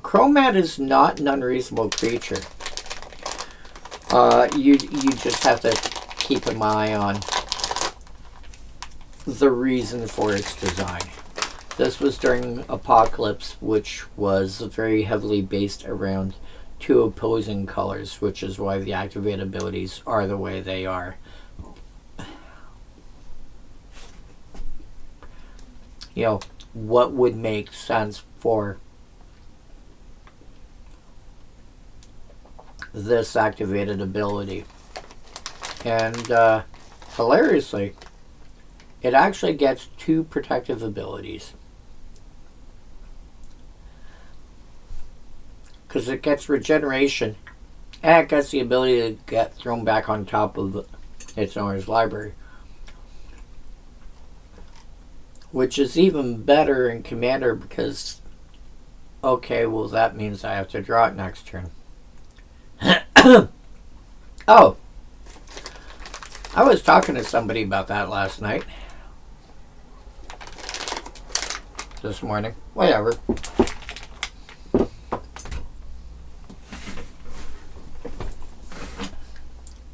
Chromat is not an unreasonable creature. You just have to keep an eye on the reason for its design. This was during Apocalypse, which was very heavily based around two opposing colors, which is why the activate abilities are the way they are. What would make sense for this activated ability? And hilariously, it actually gets two protective abilities. Because it gets regeneration, and it gets the ability to get thrown back on top of its owner's library. Which is even better in Commander because, okay, well that means I have to draw it next turn. Oh! I was talking to somebody about that last night. This morning. Whatever.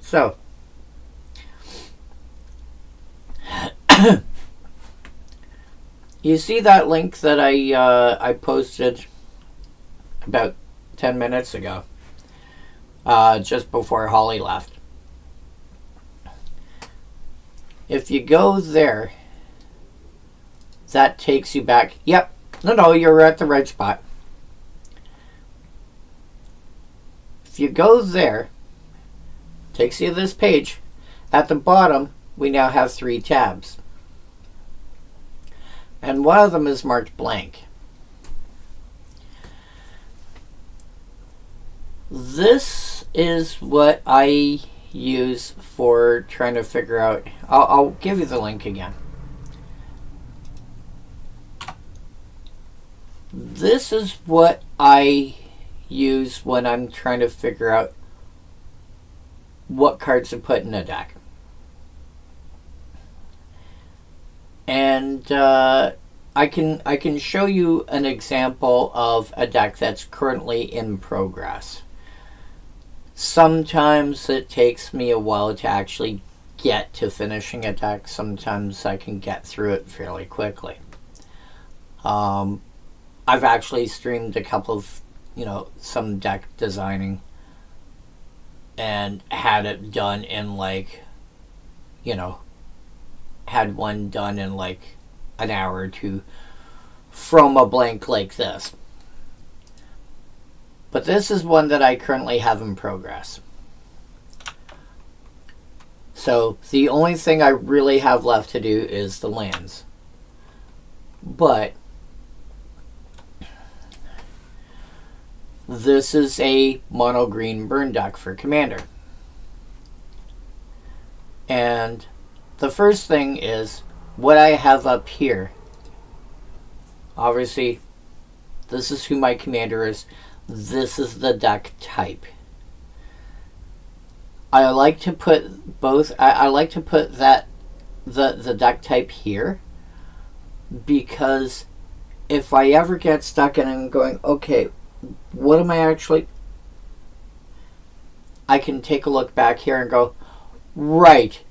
So. You see that link that I posted about 10 minutes ago? Just before Holly left. If you go there, that takes you back. Yep. No, you're at the right spot. If you go there, takes you to this page. At the bottom, we now have 3 tabs. And one of them is marked blank. This is what I use for trying to figure out. I'll give you the link again. This is what I use when I'm trying to figure out what cards to put in a deck. And I can show you an example of a deck that's currently in progress. Sometimes it takes me a while to actually get to finishing a deck. Sometimes I can get through it fairly quickly. I've actually streamed a couple of, some deck designing and had it done in like, you know, had one done in like an hour or two from a blank like this. But this is one that I currently have in progress. So the only thing I really have left to do is the lands. But this is a mono green burn deck for Commander. And the first thing is what I have up here. Obviously, this is who my commander is. This is the deck type. I like to put both. I like to put that the deck type here, because if I ever get stuck and I'm going, okay, what am I actually? I can take a look back here and go, right.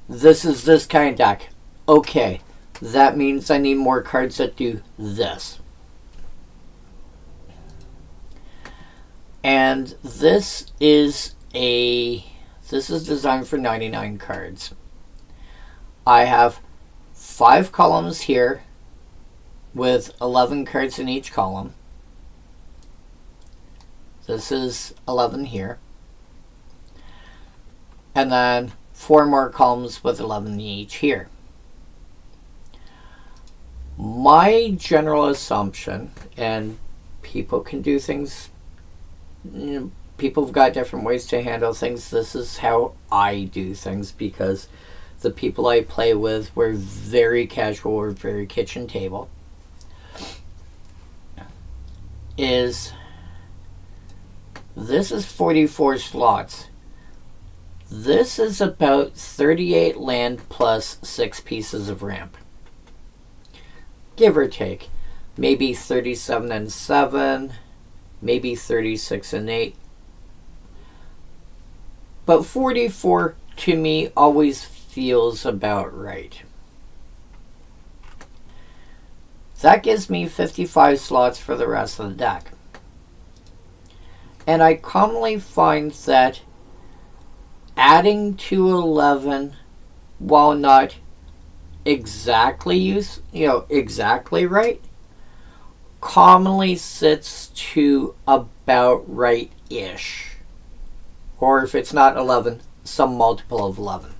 This is this kind of deck. Okay, that means I need more cards that do this. And this is designed for 99 cards. I have 5 columns here with 11 cards in each column. This is 11 here. And then 4 more columns with 11 each here. My general assumption, and people can do things, people have got different ways to handle things. This is how I do things, because the people I play with were very casual or very kitchen table. This is 44 slots. This is about 38 land plus 6 pieces of ramp. Give or take. Maybe 37 and 7. Maybe 36 and 8. But 44 to me always feels about right. That gives me 55 slots for the rest of the deck. And I commonly find that adding to 11, while not exactly exactly right, commonly sits to about right-ish. Or if it's not 11, some multiple of 11.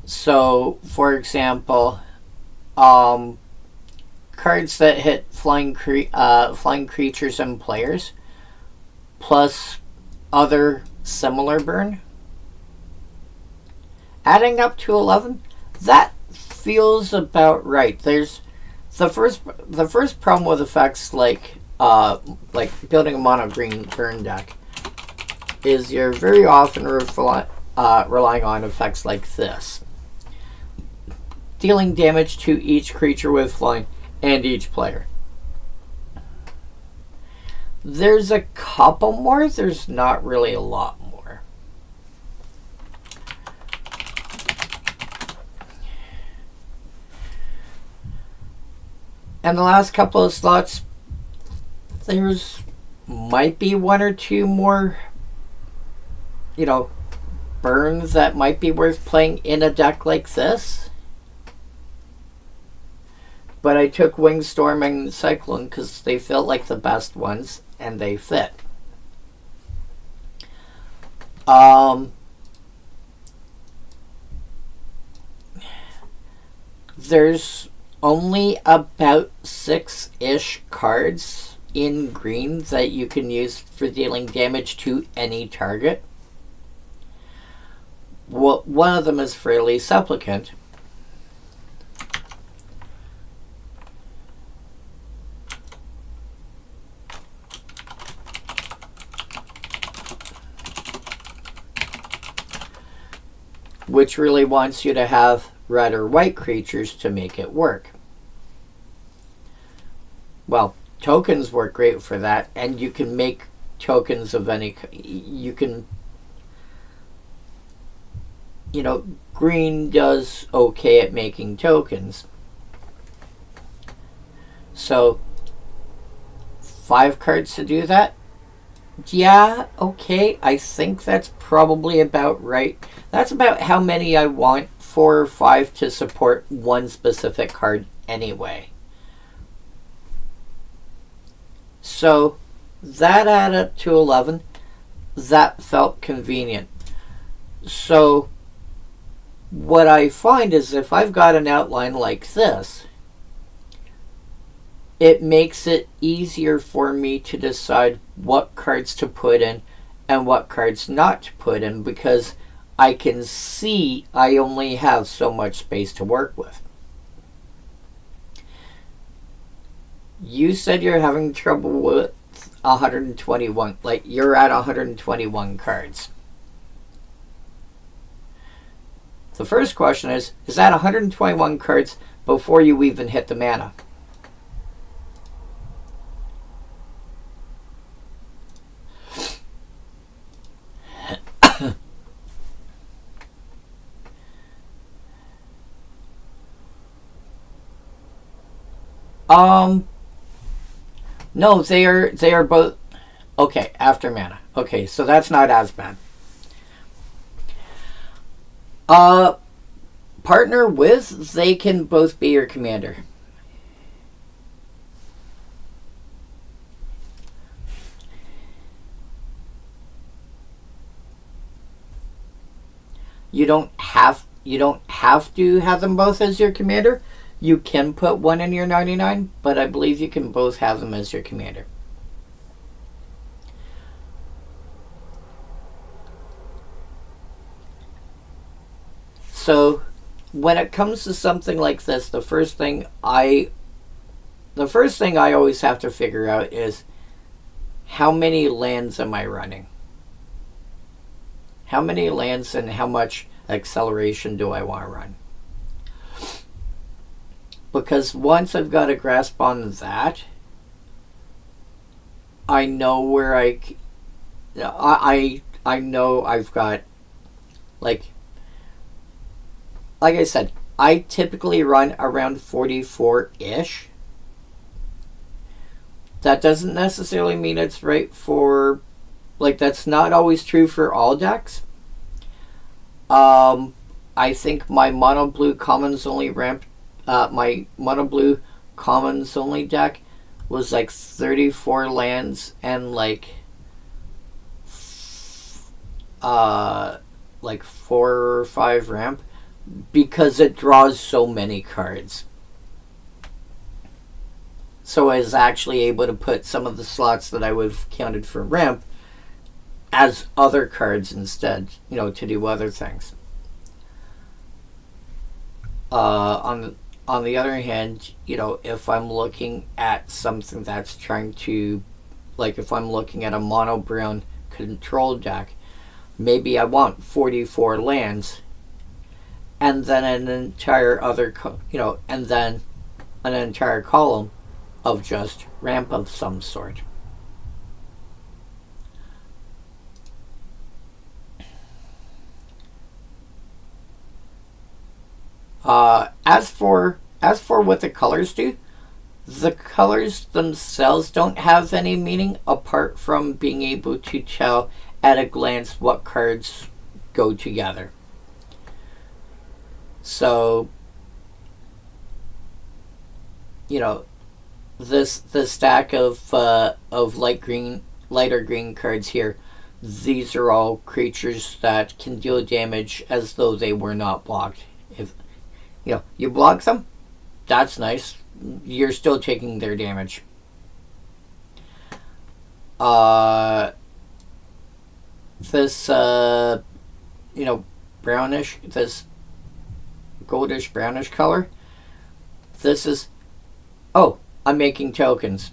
So, for example, cards that hit flying creatures and players, plus other similar burn, adding up to 11, that feels about right. There's the first problem with effects like building a mono green burn deck is you're very often relying on effects like this, dealing damage to each creature with flying and each player. There's a couple more. There's not really a lot more. And the last couple of slots, there's might be 1 or 2 more, burns that might be worth playing in a deck like this. But I took Wingstorm and Cyclone because they felt like the best ones, and they fit. There's only about 6-ish cards in green that you can use for dealing damage to any target. One of them is fairly Supplicant. Which really wants you to have red or white creatures to make it work. Well, tokens work great for that, and you can make tokens of any. You can, green does okay at making tokens. So, 5 cards to do that. Yeah, okay, I think that's probably about right. That's about how many I want, 4 or 5 to support one specific card anyway. So that added up to 11. That felt convenient. So what I find is if I've got an outline like this, it makes it easier for me to decide what cards to put in and what cards not to put in, because I can see I only have so much space to work with. You said you're having trouble with 121, like you're at 121 cards. The first question is that 121 cards before you even hit the mana? No, they are both okay after mana. Okay, so that's not as bad. Uh, Partner with, they can both be your commander. You don't have to have them both as your commander. You can put one in your 99, but I believe you can both have them as your commander. So when it comes to something like this, the first thing I always have to figure out is how many lands am I running? How many lands and how much acceleration do I want to run? Because once I've got a grasp on that, I know where I know I've got, like I said, I typically run around 44-ish. That doesn't necessarily mean it's right for, like, that's not always true for all decks. I think my mono blue commons only ramp, my mono blue commons only deck was like 34 lands and like 4 or 5 ramp, because it draws so many cards. So I was actually able to put some of the slots that I would have counted for ramp as other cards instead, to do other things. On the other hand, if I'm looking at something that's trying to, like if I'm looking at a mono brown control deck, maybe I want 44 lands, and then an entire and then an entire column of just ramp of some sort. As for what the colors do, the colors themselves don't have any meaning apart from being able to tell at a glance what cards go together. So, this stack of lighter green cards here. These are all creatures that can deal damage as though they were not blocked. If you block them, that's nice. You're still taking their damage. This brownish, this goldish brownish color. This is, oh, I'm making tokens.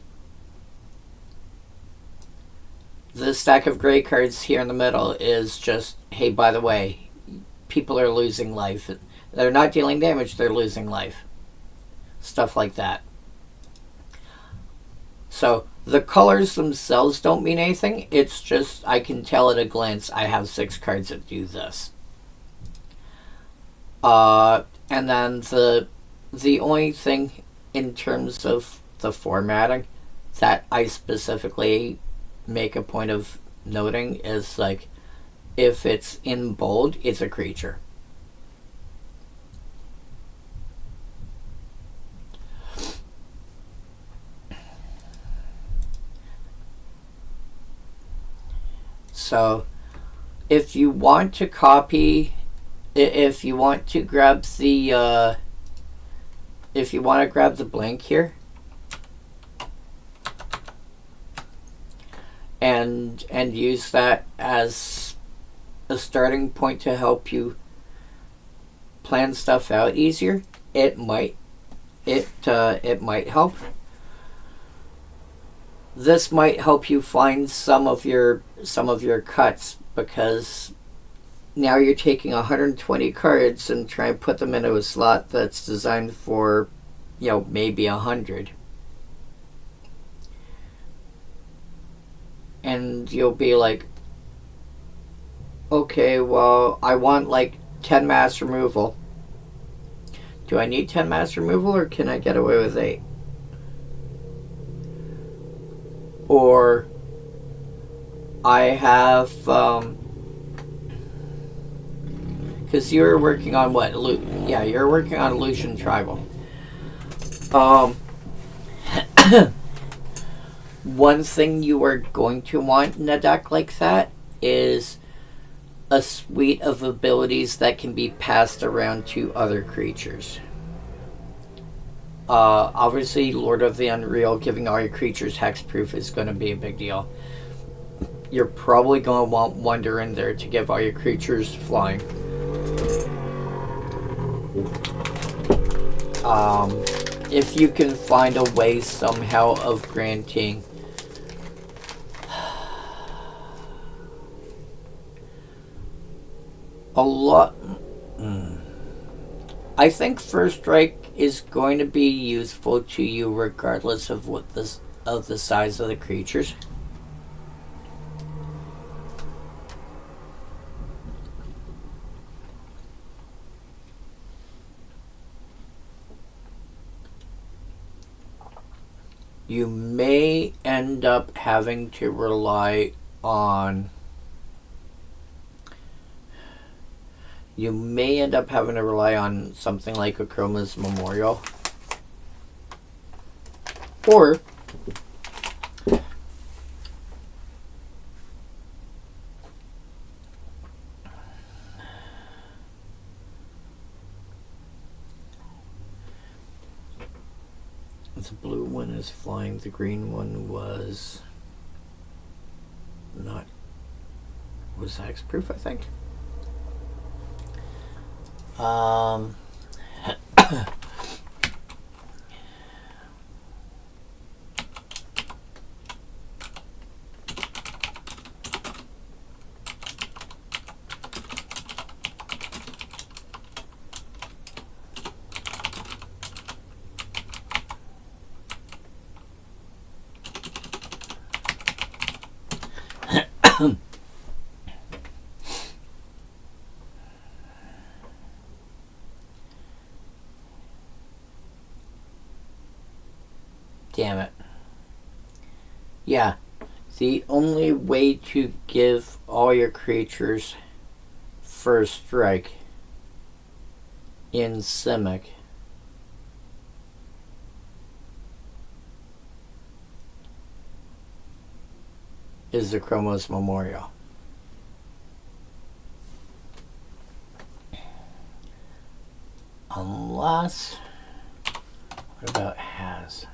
This stack of gray cards here in the middle is just, hey, by the way, people are losing life. They're not dealing damage, they're losing life. Stuff like that. So the colors themselves don't mean anything. It's just I can tell at a glance I have 6 cards that do this. And then the only thing in terms of the formatting that I specifically make a point of noting is like, if it's in bold, it's a creature. So if you want to copy, if you want to grab the blank here and use that as a starting point to help you plan stuff out easier, it might help. This might help you find some of your cuts, because now you're taking 120 cards and trying to put them into a slot that's designed for, maybe 100. And you'll be like, okay, well, I want like 10 mass removal. Do I need 10 mass removal, or can I get away with 8? Or I have, because you're working on what? You're working on Illusion Tribal. One thing you are going to want in a deck like that is a suite of abilities that can be passed around to other creatures. Obviously, Lord of the Unreal, giving all your creatures hexproof is going to be a big deal. You're probably going to want Wonder in there to give all your creatures flying. If you can find a way somehow of granting a lot... I think First Strike is going to be useful to you regardless of the size of the creatures. You may end up having to rely on something like a Chroma's Memorial. Or the blue one is flying, the green one was hexproof, I think. Damn it. Yeah, the only way to give all your creatures First Strike in Simic is the Chroma's Memorial. Unless... what about has?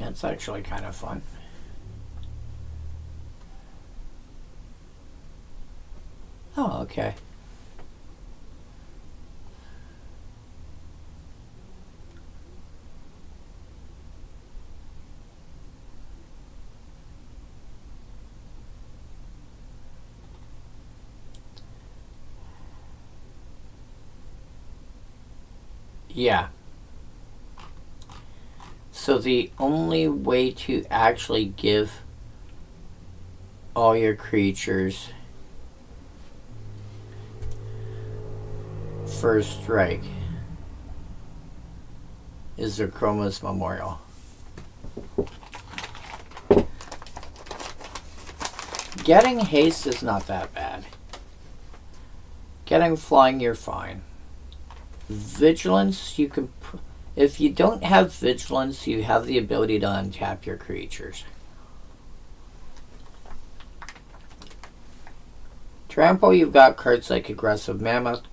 That's actually kind of fun. Oh, okay. Yeah. So the only way to actually give all your creatures first strike is the Chroma's Memorial. Getting haste is not that bad. Getting flying, you're fine. Vigilance, you can... If you don't have vigilance, you have the ability to untap your creatures. Trample, you've got cards like Aggressive Mammoth.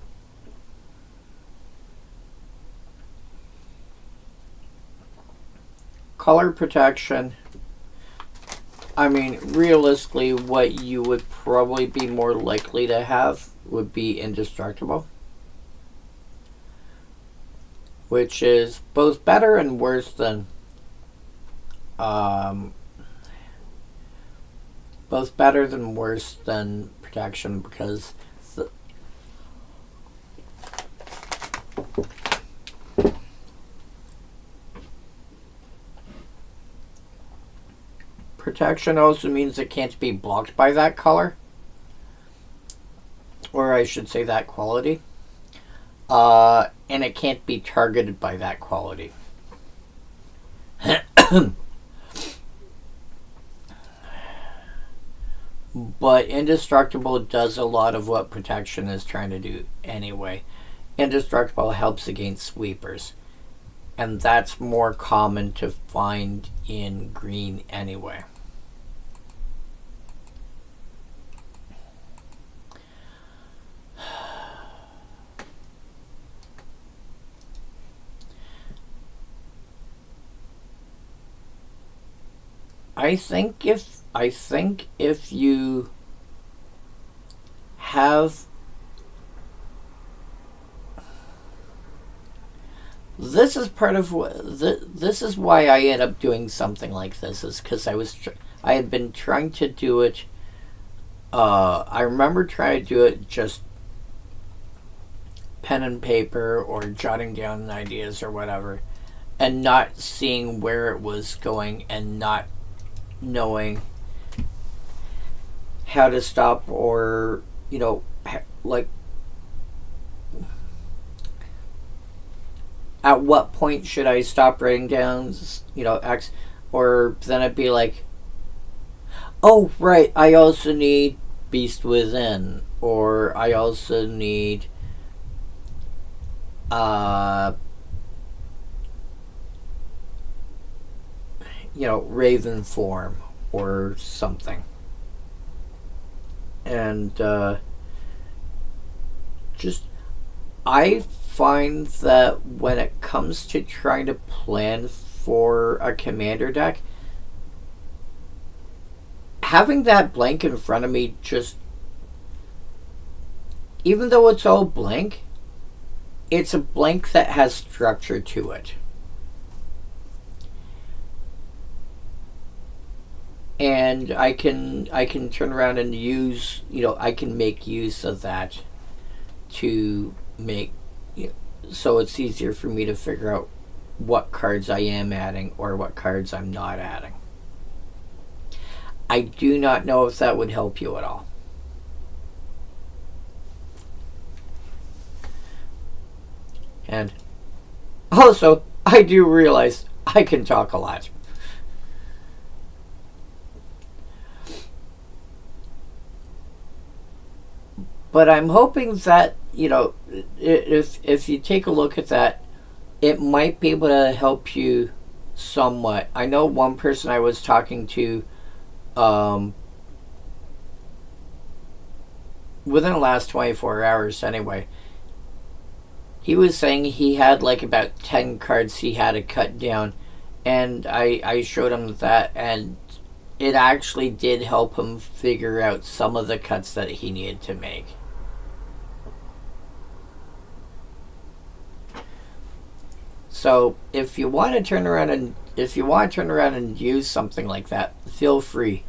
Color protection. I mean, realistically, what you would probably be more likely to have would be Indestructible, which is both better and worse than protection, because protection also means it can't be blocked by that color, or I should say that quality. And it can't be targeted by that quality. But Indestructible does a lot of what protection is trying to do anyway. Indestructible helps against sweepers, and that's more common to find in green anyway. I think if you have, this is part of what this is why I end up doing something like this, is because I had been trying to do it. I remember trying to do it just pen and paper or jotting down ideas or whatever, and not seeing where it was going and not knowing how to stop, or like at what point should I stop writing down X, or then I'd be like, oh right, I also need Beast Within, or I also need Raven form or something. And I find that when it comes to trying to plan for a commander deck, having that blank in front of me, just even though it's all blank, it's a blank that has structure to it. And I can turn around and use, I can make use of that to make, so it's easier for me to figure out what cards I am adding or what cards I'm not adding. I do not know if that would help you at all. And also, I do realize I can talk a lot. But I'm hoping that, if you take a look at that, it might be able to help you somewhat. I know one person I was talking to within the last 24 hours anyway, he was saying he had like about 10 cards he had to cut down, And I showed him that, and it actually did help him figure out some of the cuts that he needed to make. So if you want to turn around and use something like that, feel free.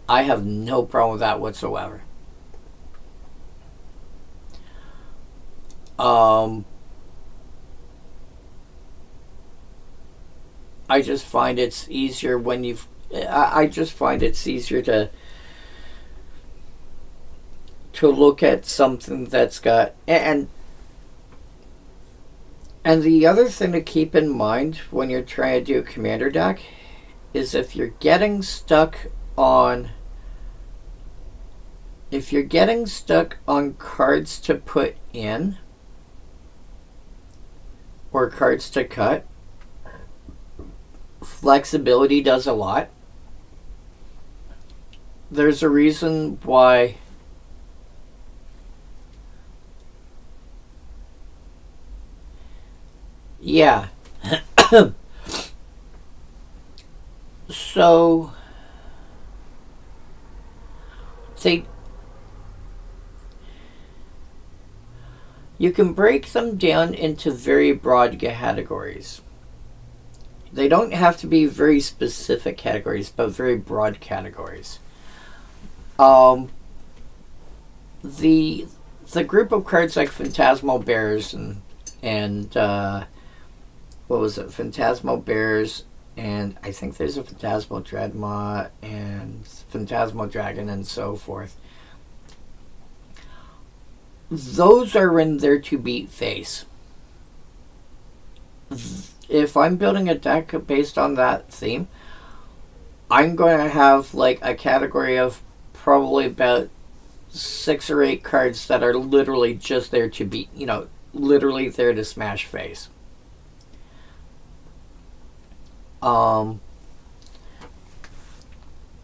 I have no problem with that whatsoever. I just find it's easier when you've. I just find it's easier to look at something that's got and the other thing to keep in mind when you're trying to do a commander deck is if you're getting stuck on cards to put in or cards to cut, flexibility does a lot. There's a reason why yeah. So you can break them down into very broad categories. They don't have to be very specific categories, but very broad categories. The group of cards like Phantasmal Bears and what was it? Phantasmal Bears, and I think there's a Phantasmal Dreadmaw and Phantasmal Dragon and so forth. Those are in there to beat face. If I'm building a deck based on that theme, I'm going to have like a category of probably about 6 or 8 cards that are literally just there to beat, literally there to smash face.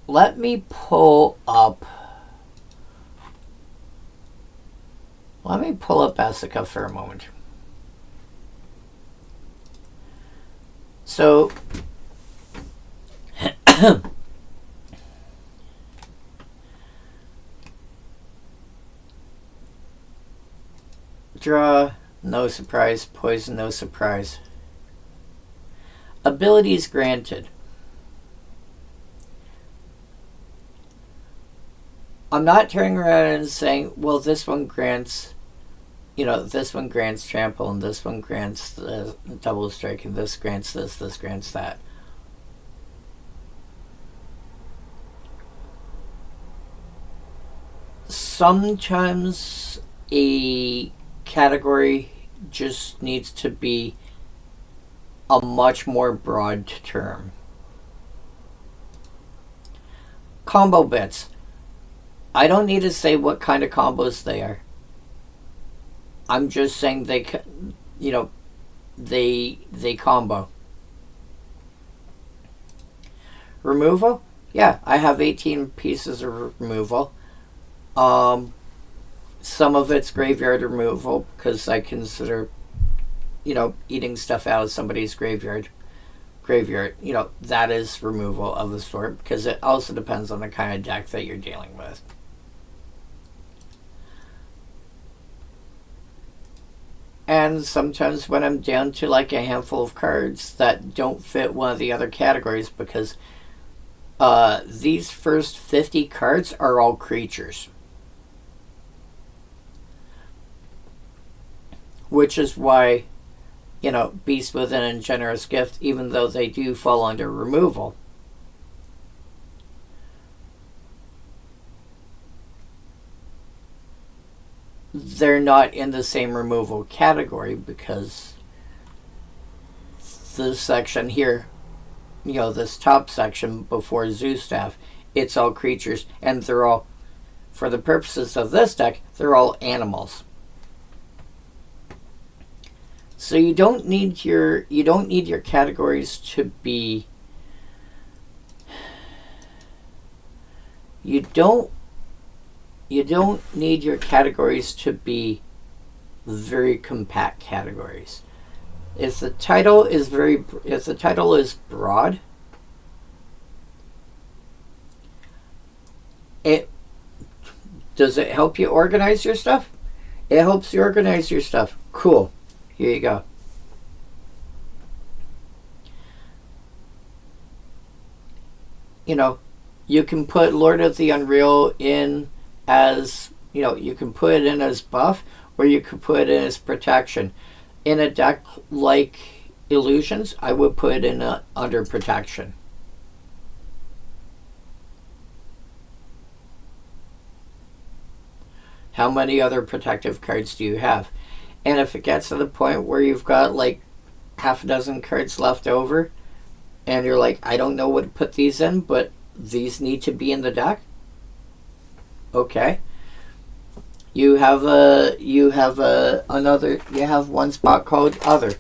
Let me pull up Essica for a moment. So draw, no surprise. Poison, no surprise. Abilities granted. I'm not turning around and saying, well, this one grants, this one grants trample, and this one grants the double strike, and this grants this grants that. Sometimes a category just needs to be a much more broad term. Combo bits. I don't need to say what kind of combos they are. I'm just saying they combo. Removal? Yeah, I have 18 pieces of removal. Some of it's graveyard removal because I consider, eating stuff out of somebody's graveyard, that is removal of the sort because it also depends on the kind of deck that you're dealing with. And sometimes when I'm down to like a handful of cards that don't fit one of the other categories because these first 50 cards are all creatures. Which is why, Beast Within and Generous Gift, even though they do fall under removal, they're not in the same removal category because this section here, this top section before Zoo Staff, it's all creatures, and they're all, for the purposes of this deck, they're all animals. So you don't need your categories to be. You don't need your categories to be very compact categories. if the title is broad, does it help you organize your stuff? It helps you organize your stuff. Cool. Here you go. You know, you can put Lord of the Unreal in as, you can put it in as buff, or you could put it in as protection. In a deck like Illusions, I would put it in under protection. How many other protective cards do you have? And if it gets to the point where you've got like half a dozen cards left over, and you're like, I don't know what to put these in, but these need to be in the deck. Okay. You have one spot called Other.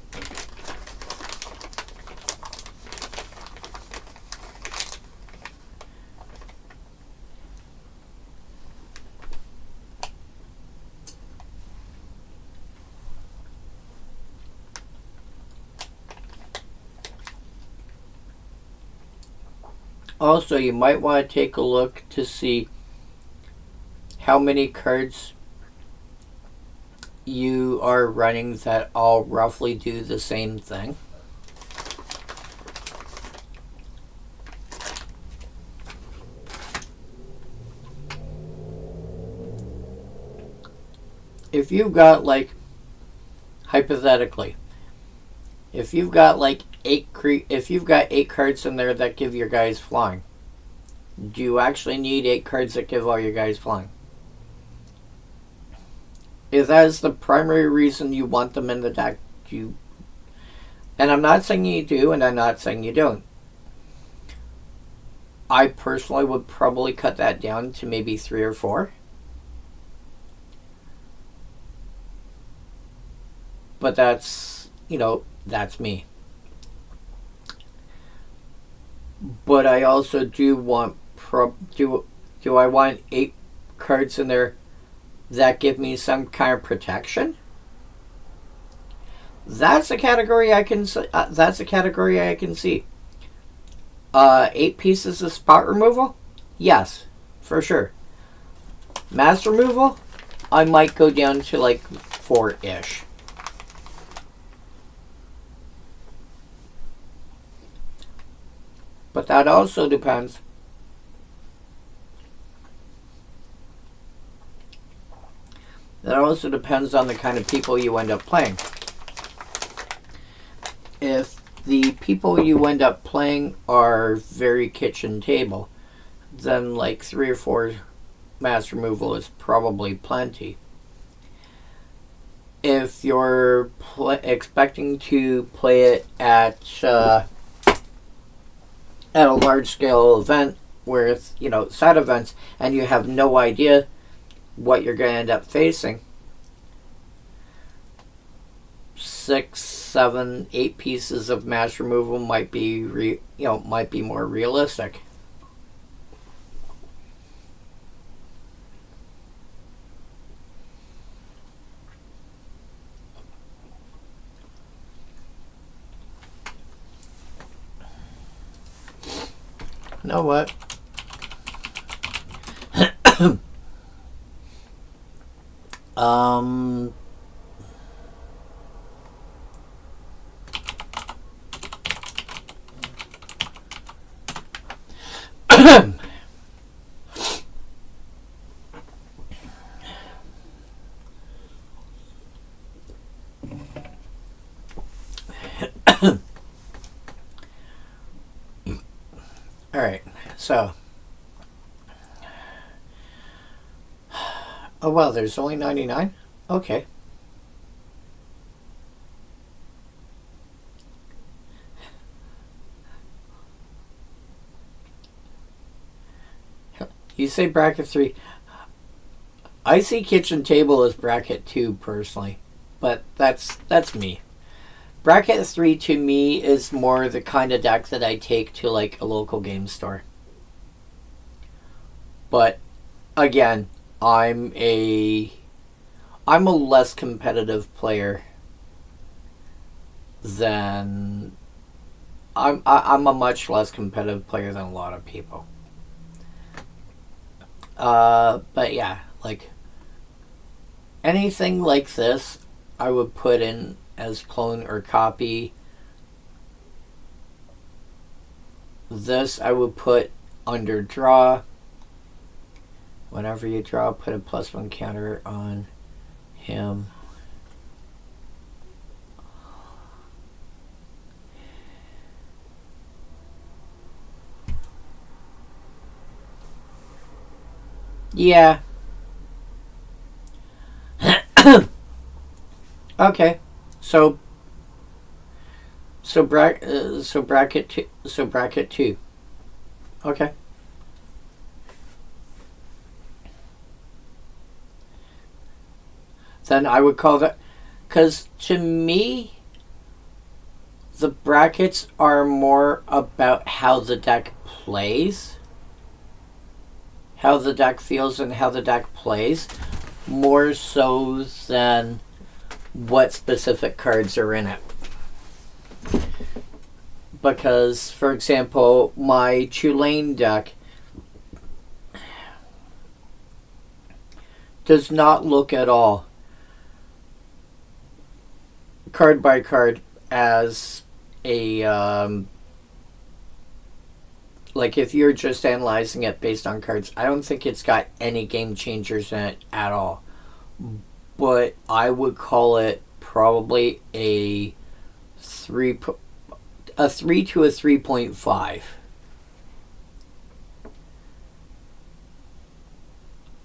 Also, you might want to take a look to see how many cards you are running that all roughly do the same thing. If you've got, like, hypothetically, if you've got like eight cards in there that give your guys flying, do you actually need 8 cards that give all your guys flying? If that is the primary reason you want them in the deck, and I'm not saying you do, and I'm not saying you don't. I personally would probably cut that down to maybe 3 or 4. But that's me. But I also do want do I want 8 cards in there that give me some kind of protection? That's a category I can see. 8 pieces of spot removal? Yes, for sure. Mass removal? I might go down to like 4-ish. But that also depends. That also depends on the kind of people you end up playing. If the people you end up playing are very kitchen table, then like 3 or 4 mass removal is probably plenty. If you're expecting to play it at a large-scale event where it's, side events, and you have no idea what you're going to end up facing, 6, 7, 8 pieces of mass removal might be more realistic. You know what? Alright, so. Oh, well, there's only 99? Okay. You say bracket 3. I see kitchen table as bracket 2 personally, but that's me. Bracket 3 to me is more the kind of deck that I take to like a local game store. But again, I'm a less competitive player then I'm a much less competitive player than a lot of people. But yeah, like anything like this, I would put in as clone or copy. This I would put under draw. Whenever you draw, put a +1 counter on him. Yeah. Okay. So bracket two. Okay. Then I would call that, because to me, the brackets are more about how the deck plays, how the deck feels, and how the deck plays, more so than what specific cards are in it. Because, for example, my Tulane deck does not look at all card by card as a like if you're just analyzing it based on cards, I don't think it's got any game changers in it at all. But I would call it probably a 3 to a 3.5.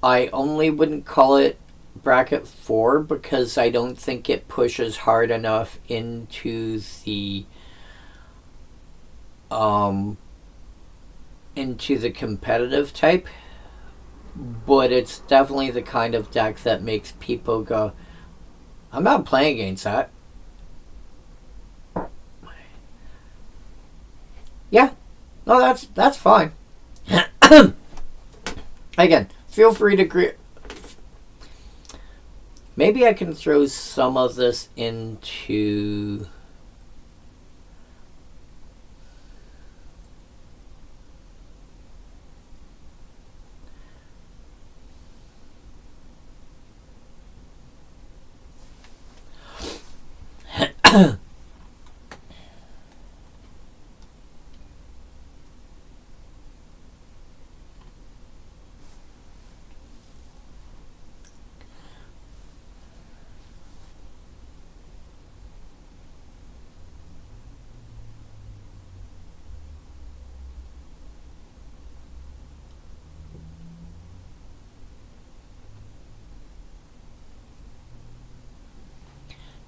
I only wouldn't call it bracket 4 because I don't think it pushes hard enough into the competitive type, but it's definitely the kind of deck that makes people go, I'm not playing against that. Yeah, no, that's fine. Again, feel free to agree. Maybe I can throw some of this into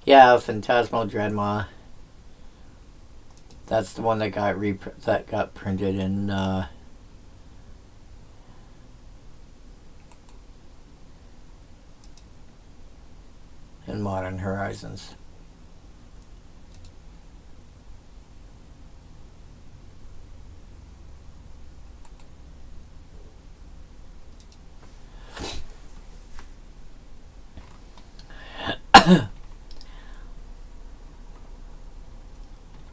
yeah, Phantasmal Dreadmaw. That's the one that got printed in Modern Horizons.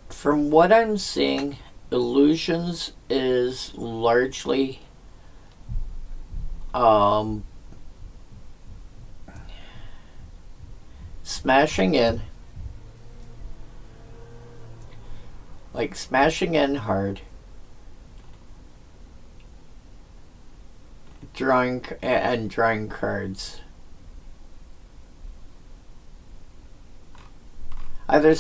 From what I'm seeing, Illusions is largely smashing in hard, drawing cards. Either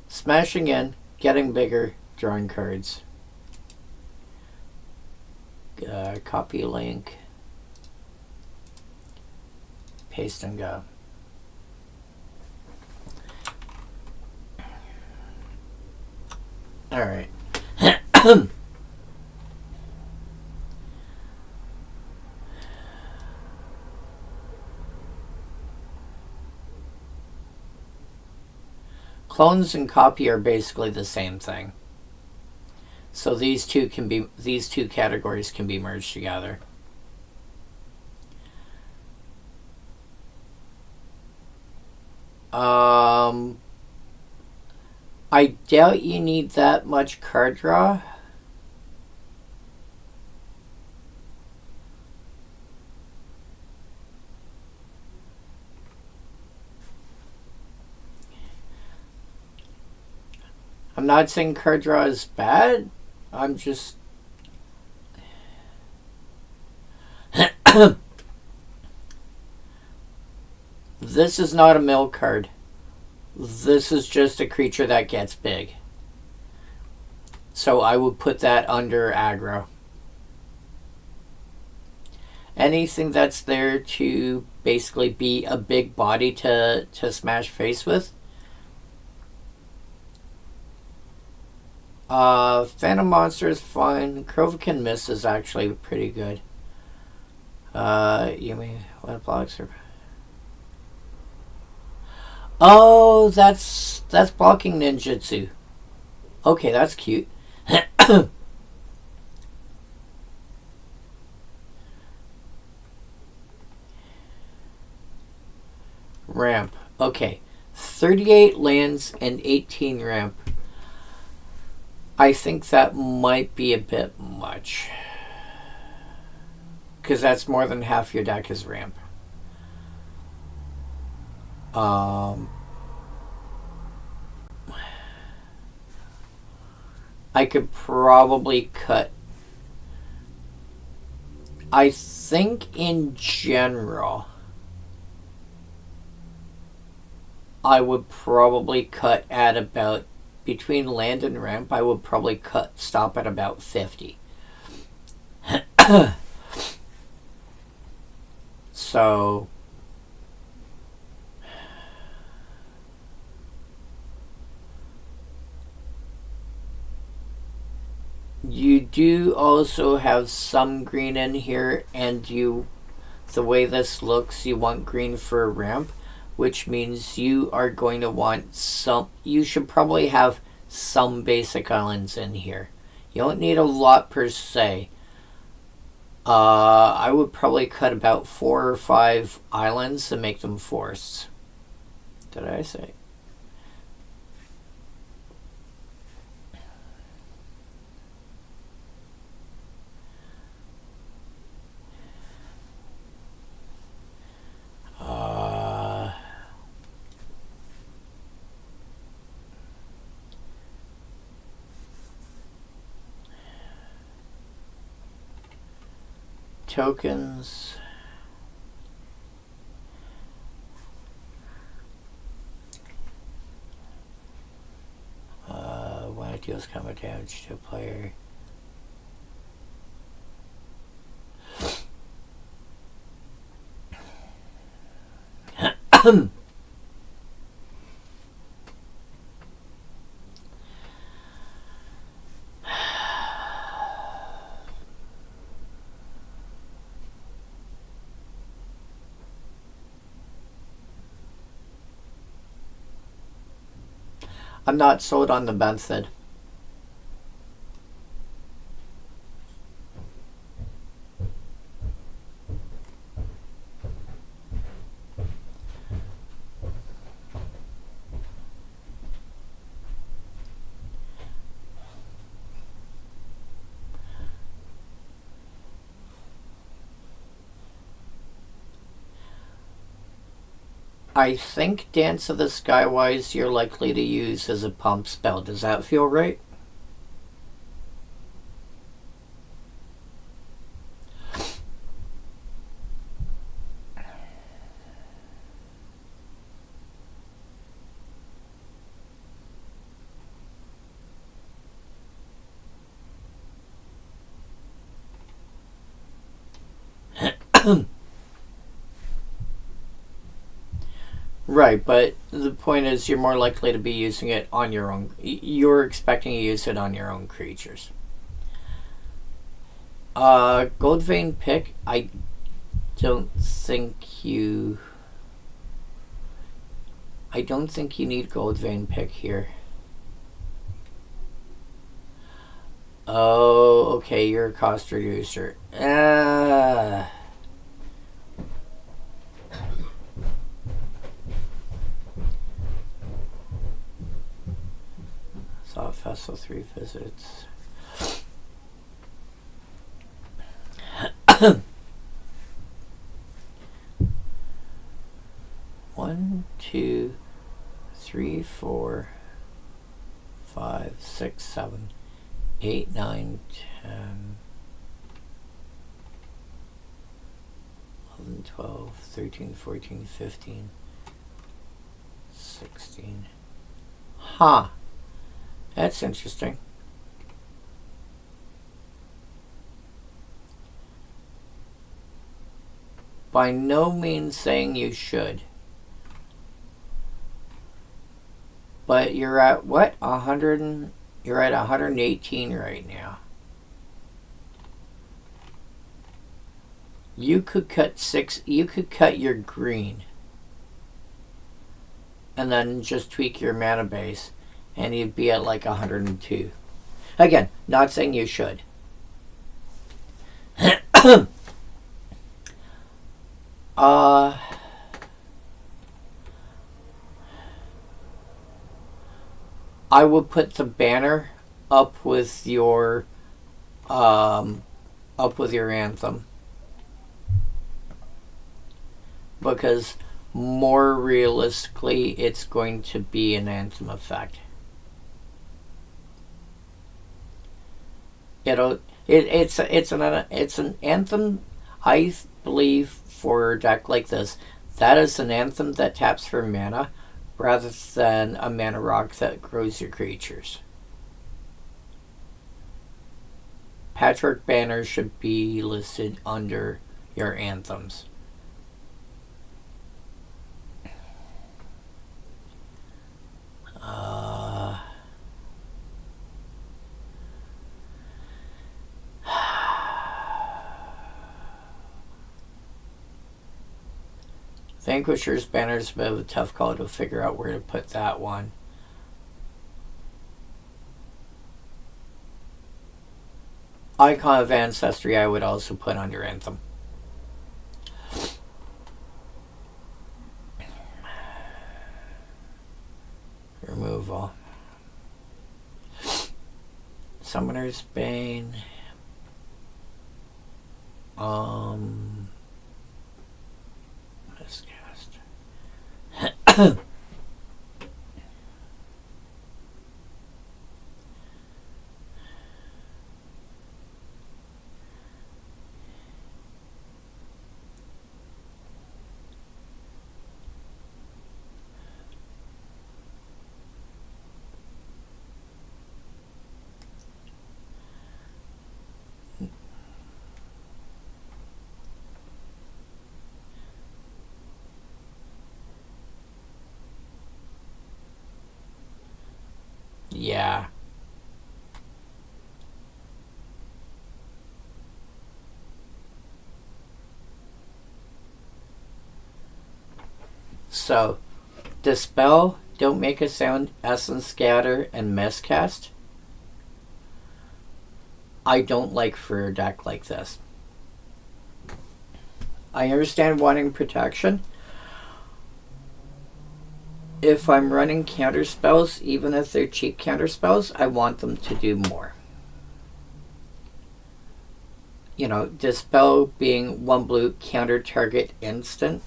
smashing in, getting bigger, drawing cards. Copy link, paste and go. All right. Clones and copy are basically the same thing. So these two categories can be merged together. I doubt you need that much card draw. I'm not saying card draw is bad. I'm just... This is not a mill card. This is just a creature that gets big. So I would put that under aggro. Anything that's there to basically be a big body to smash face with. Phantom Monster is fine. Krovikan Miss is actually pretty good. You mean what blocks are? Oh, that's blocking ninjutsu. Okay, that's cute. Ramp. Okay. 38 lands and 18 ramp. I think that might be a bit much. Because that's more than half your deck is ramp. I could probably cut. I think in general, I would probably cut at about, between land and ramp, I would probably stop at about 50. So you do also have some green in here, and the way this looks, you want green for a ramp, which means you are going to want you should probably have some basic islands in here. You don't need a lot per se. I would probably cut about 4 or 5 islands and make them forests. Did I say? Tokens. When it deals combat damage to a player. I'm not sold on the method. I think Dance of the Skywise you're likely to use as a pump spell. Does that feel right? Right, but the point is you're more likely to be using it on your own. You're expecting to use it on your own creatures. Gold Vein Pick, I don't think you need Gold Vein Pick here. Oh, okay, you're a cost reducer. so 3 visits. One, 2, 3, 4, 5, 6, 7, 8, 9, 10, 11, 12, 13, 14, 15, 16. Huh. That's interesting. By no means saying you should. But you're at what? 100 you're at 118 right now. You could cut your green. And then just tweak your mana base and you'd be at like 102. Again, not saying you should. I would put the banner up with your anthem, because more realistically it's going to be an anthem effect. It's an anthem, I believe, for a deck like this. That is an anthem that taps for mana rather than a mana rock that grows your creatures. Patchwork banners should be listed under your anthems. Vanquisher's banner is a bit of a tough call to figure out where to put that one. Icon of Ancestry I would also put under Anthem. Removal. Summoner's Bane. Miscast. Yeah. So, Dispel, Don't Make a Sound, Essence Scatter, and Miscast, I don't like for a deck like this. I understand wanting protection. If I'm running counter spells, even if they're cheap counter spells, I want them to do more. You know, Dispel being 1 blue counter target instant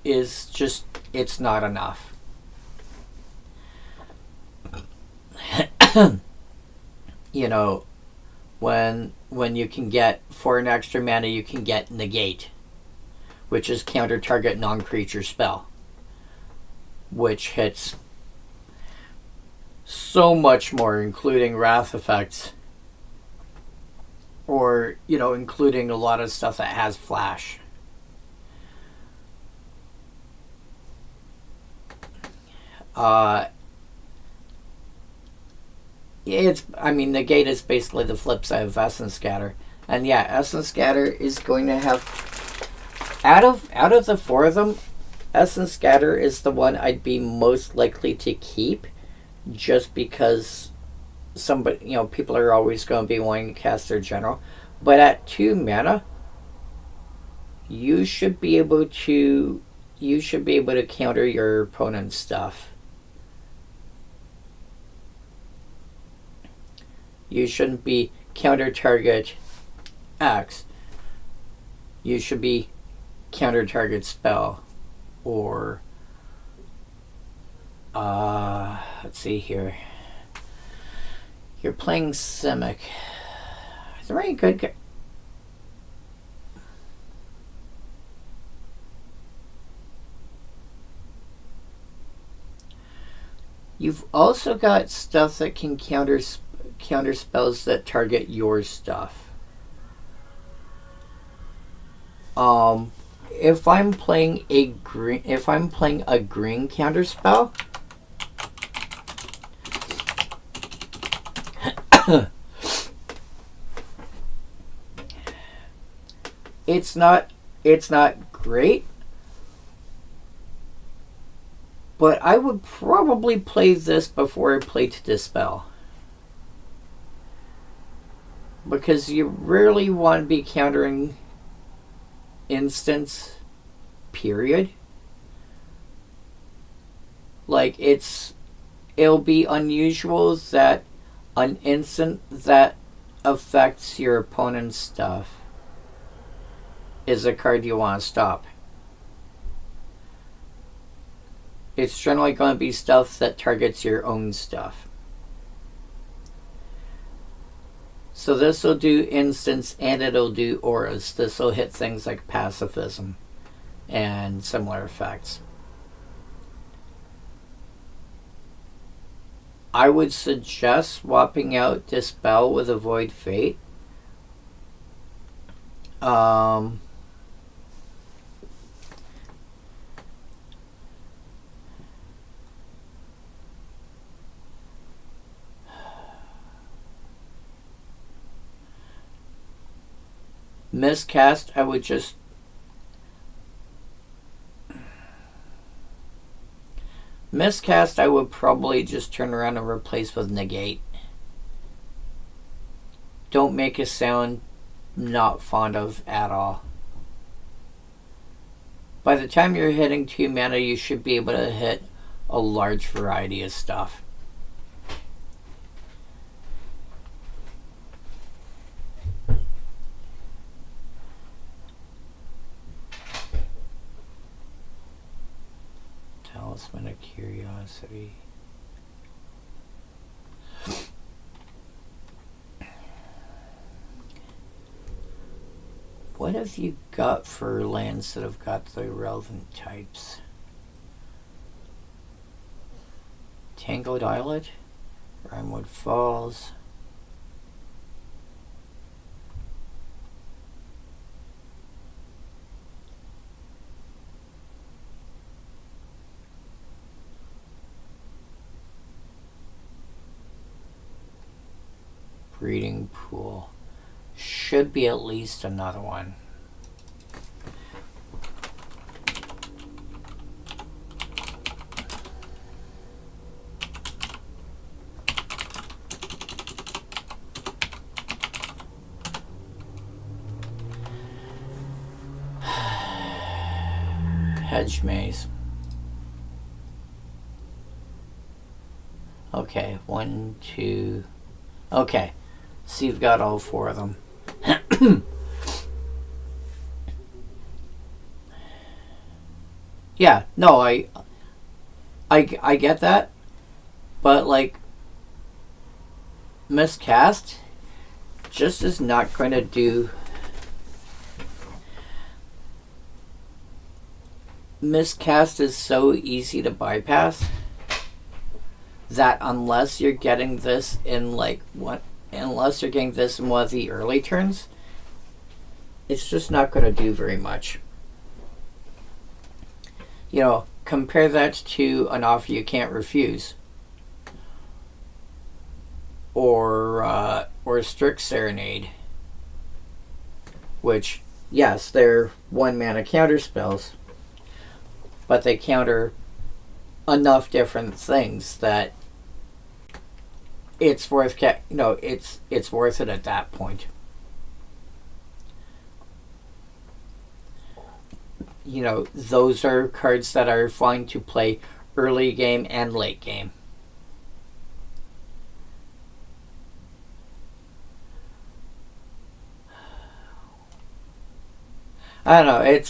is just, it's not enough. You know, when you can get, for an extra mana, you can get Negate, which is counter target non-creature spell, which hits so much more, including wrath effects, or, you know, including a lot of stuff that has flash. Negate is basically the flip side of Essence Scatter. And yeah, Essence Scatter is going to have, out of the 4 of them, Essence Scatter is the one I'd be most likely to keep, just because somebody, you know, people are always going to be wanting to cast their general. But at 2 mana, you should be able to counter your opponent's stuff. you shouldn't be counter target X. You should be counter target spell. Or let's see here. You're playing Simic. Is there any good? You've also got stuff that can counter spells that target your stuff. If I'm playing a green counter spell, it's not great, but I would probably play this before I play to Dispel. Because you rarely want to be countering instants, period. Like, it'll be unusual that an instant that affects your opponent's stuff is a card you want to stop. It's generally going to be stuff that targets your own stuff. So this will do instants and it'll do auras. This will hit things like pacifism and similar effects. I would suggest swapping out Dispel with Avoid Fate. Miscast, I would just Miscast, I would probably just turn around and replace with Negate. Don't make a sound not fond of at all. By the time you're hitting 2 mana, you should be able to hit a large variety of stuff. Talisman of Curiosity. What have you got for lands that have got the relevant types? Tangled Islet, Rimewood Falls. Breeding Pool. Should be at least another one. Hedge Maze. Okay, 1, 2. Okay, so you've got all 4 of them. Yeah, no, I get that, but like Miscast just is not going to do. Miscast is so easy to bypass that unless you're getting this in unless you're getting this in one of the early turns, it's just not going to do very much. You know, compare that to an offer you can't refuse, or Strict Serenade, which, yes, they're 1 mana counter spells, but they counter enough different things that it's worth it's worth it at that point. You know, those are cards that are fine to play early game and late game. I don't know.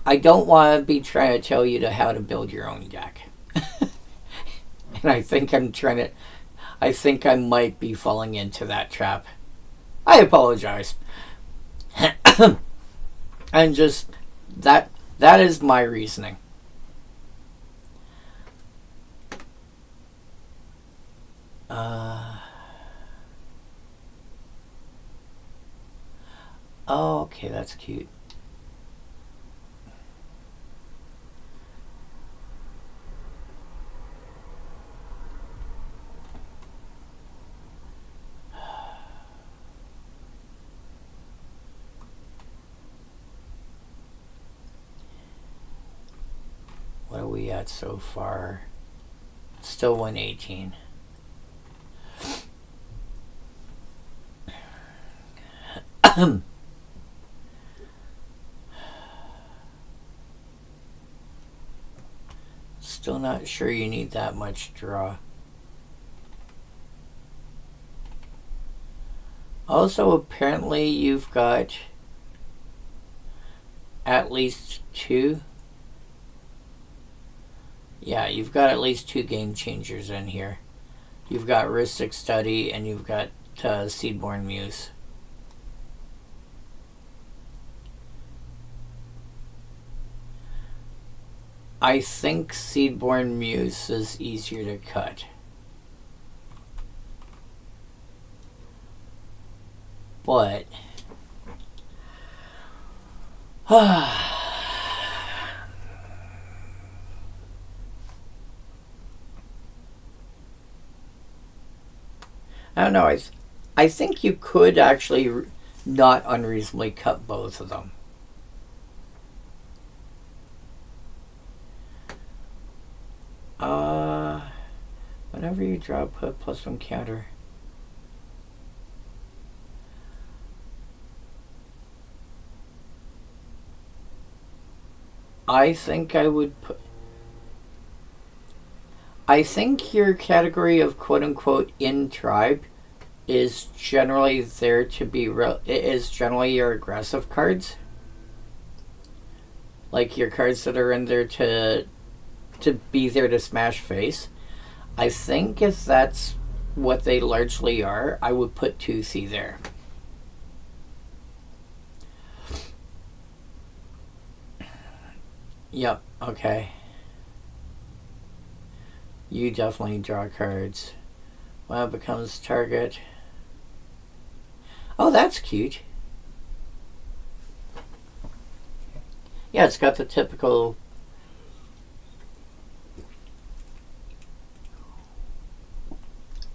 I don't want to be trying to tell you to how to build your own deck. And I think I think I might be falling into that trap. I apologize. And just that is my reasoning. Oh, okay, that's cute. What are we at so far? Still 118. Still not sure you need that much draw. Also, apparently you've got at least two. Yeah, you've got at least two game changers in here. You've got Ristic Study and you've got Seedborn Muse. I think Seedborn Muse is easier to cut. But I don't know. I think you could actually not unreasonably cut both of them. Whenever you draw, put +1 counter. I think I would put. I think your category of quote-unquote in tribe is generally there to be it is generally your aggressive cards, like your cards that are in there to be there to smash face. I think if that's what they largely are, I would put Toothy there. Yep, okay. You definitely draw cards. When it becomes target. Oh, that's cute. Yeah, it's got the typical.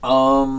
Huh.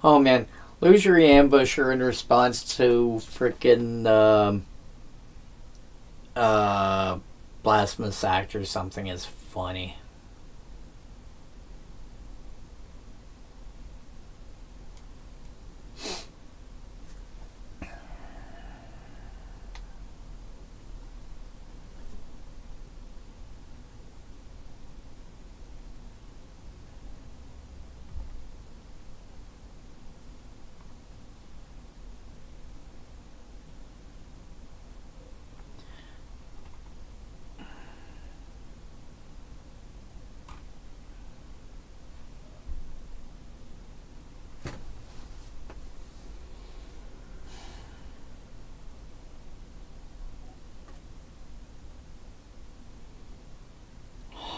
Oh man, Illusory Ambusher in response to frickin' Blasphemous Act or something is funny.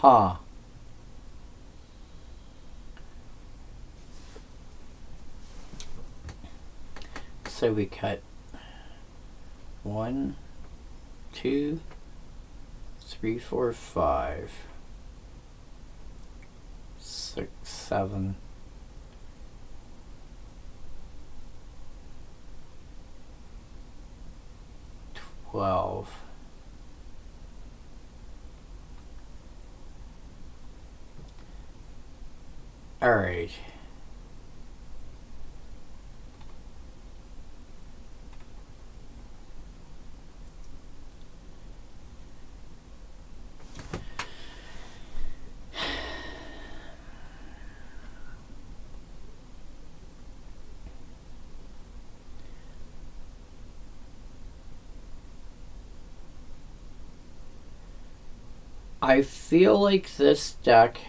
Huh. So we cut 1, 2, 3, 4, 5, 6, 7, 12. All right. I feel like this deck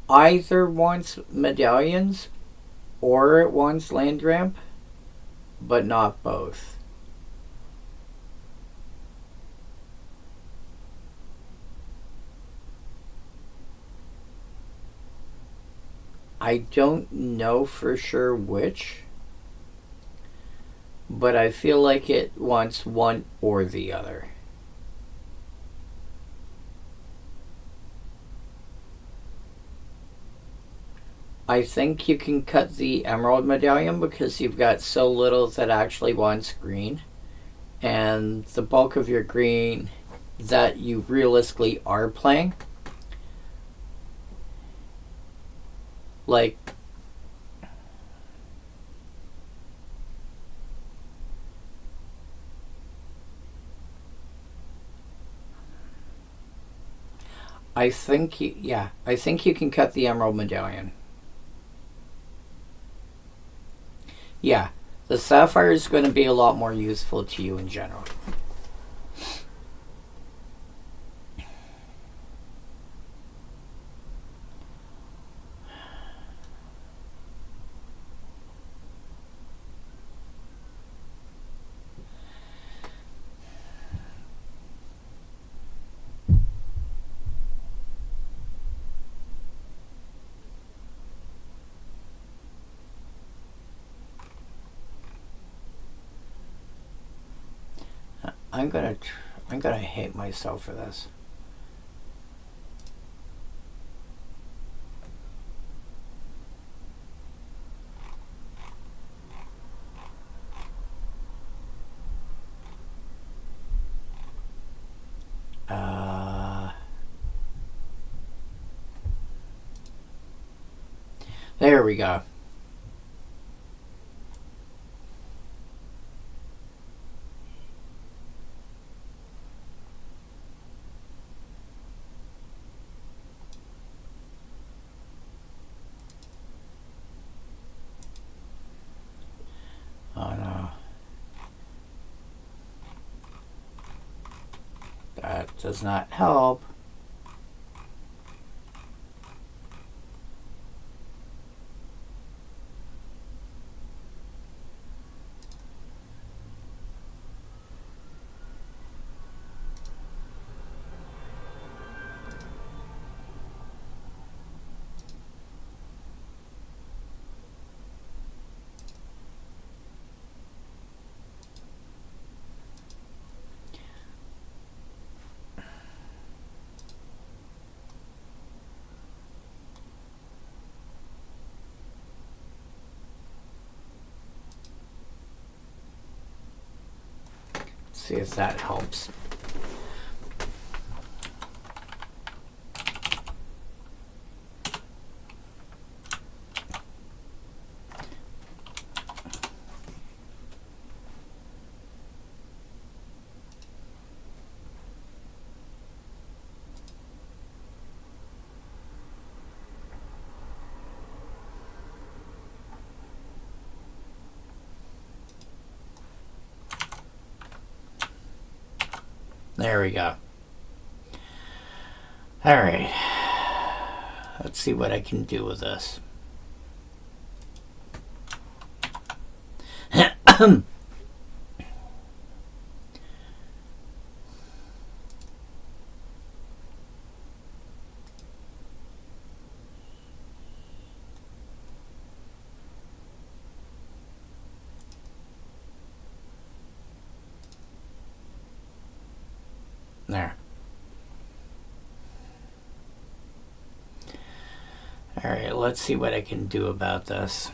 either wants medallions or it wants land ramp, but not both. I don't know for sure which, but I feel like it wants one or the other. I think you can cut the Emerald Medallion because you've got so little that actually wants green. And the bulk of your green that you realistically are playing, like, I think you can cut the Emerald Medallion. Yeah, the Sapphire is going to be a lot more useful to you in general. I'm gonna hate myself for this. There we go. Oh no. That does not help. See if that helps. There we go. All right. Let's see what I can do with this. There. Alright, let's see what I can do about this.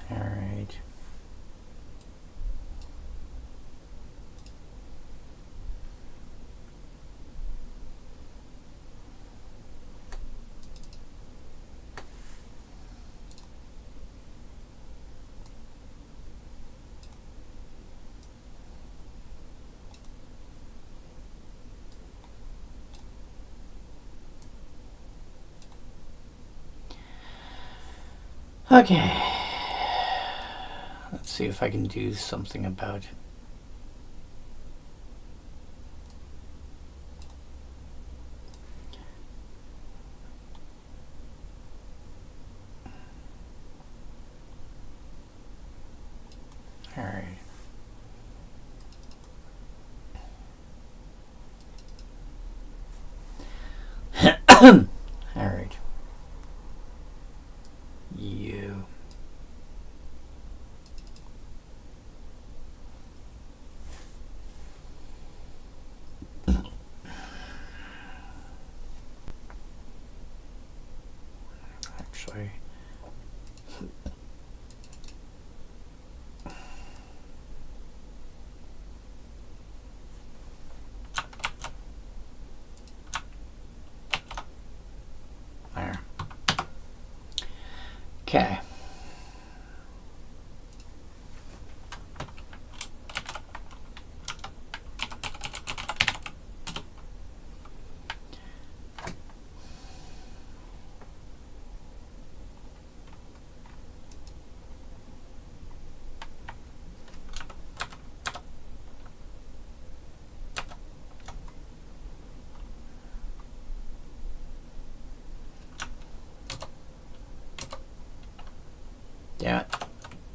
Alright. Okay. Let's see if I can do something about it. All right. All right. You. Actually. There. Okay. Yeah.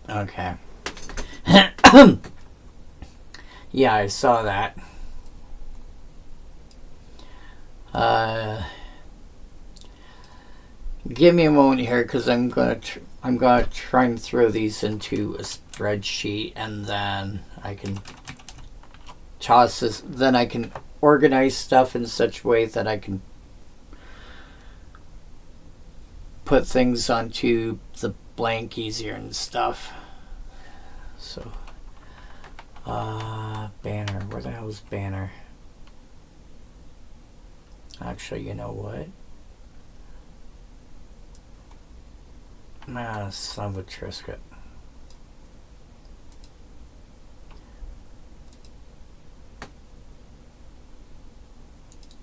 Okay. Yeah, I saw that. Give me a moment here, because I'm gonna try and throw these into a spreadsheet, and then I can toss this. Then I can organize stuff in such a way that I can put things onto the blank easier and stuff. So, banner. Where the hell is banner? Actually, you know what? Ah, son of a Trisket.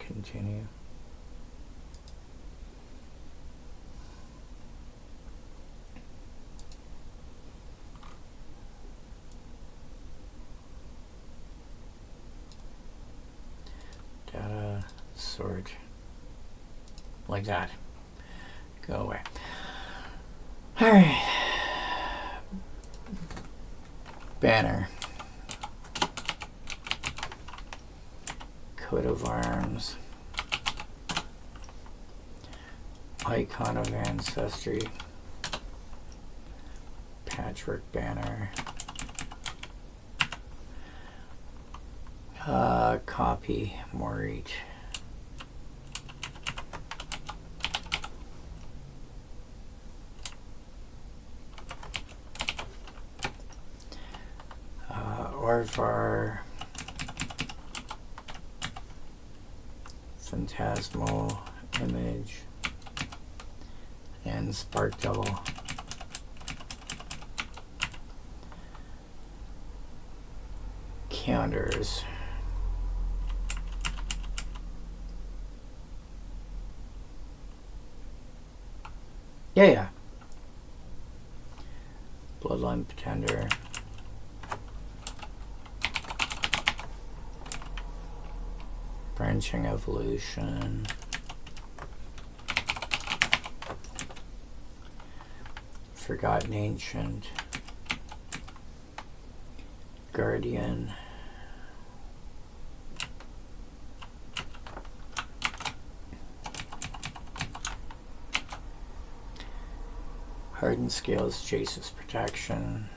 Continue. Data storage. Like that. Go away. Alright. Banner. Coat of Arms, Icon of Ancestry, Patchwork Banner, copy, Morit. Orvar, Phantasmal Image, and Spark Devil. Counters. Yeah. Bloodline Pretender. Branching Evolution. Forgotten Ancient. Guardian. Hardened Scales, Jace's Protection.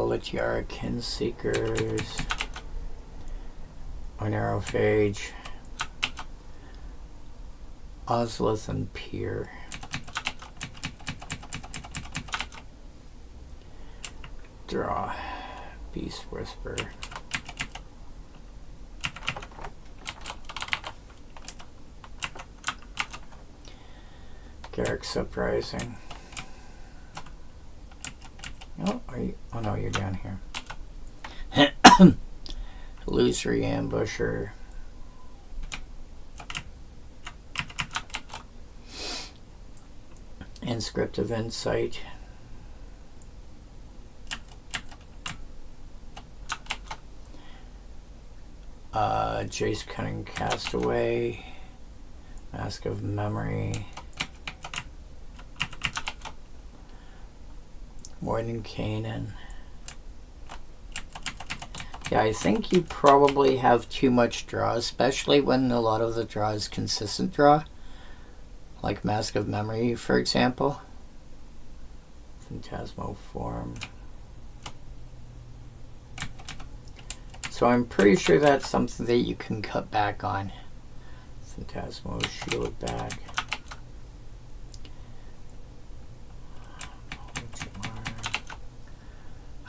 Litiara Kinseekers, Onerophage, Ozlith and Pier. Draw, Beast Whisper. Garrick's Uprising. Oh, are you? Oh no, you're down here. Illusory Ambusher. Inscriptive Insight. Jace Cunning Castaway. Mask of Memory. Morning Canaan. Yeah, I think you probably have too much draw, especially when a lot of the draw is consistent draw. Like Mask of Memory, for example. Phantasmal Form. So I'm pretty sure that's something that you can cut back on. Phantasmal Shield back.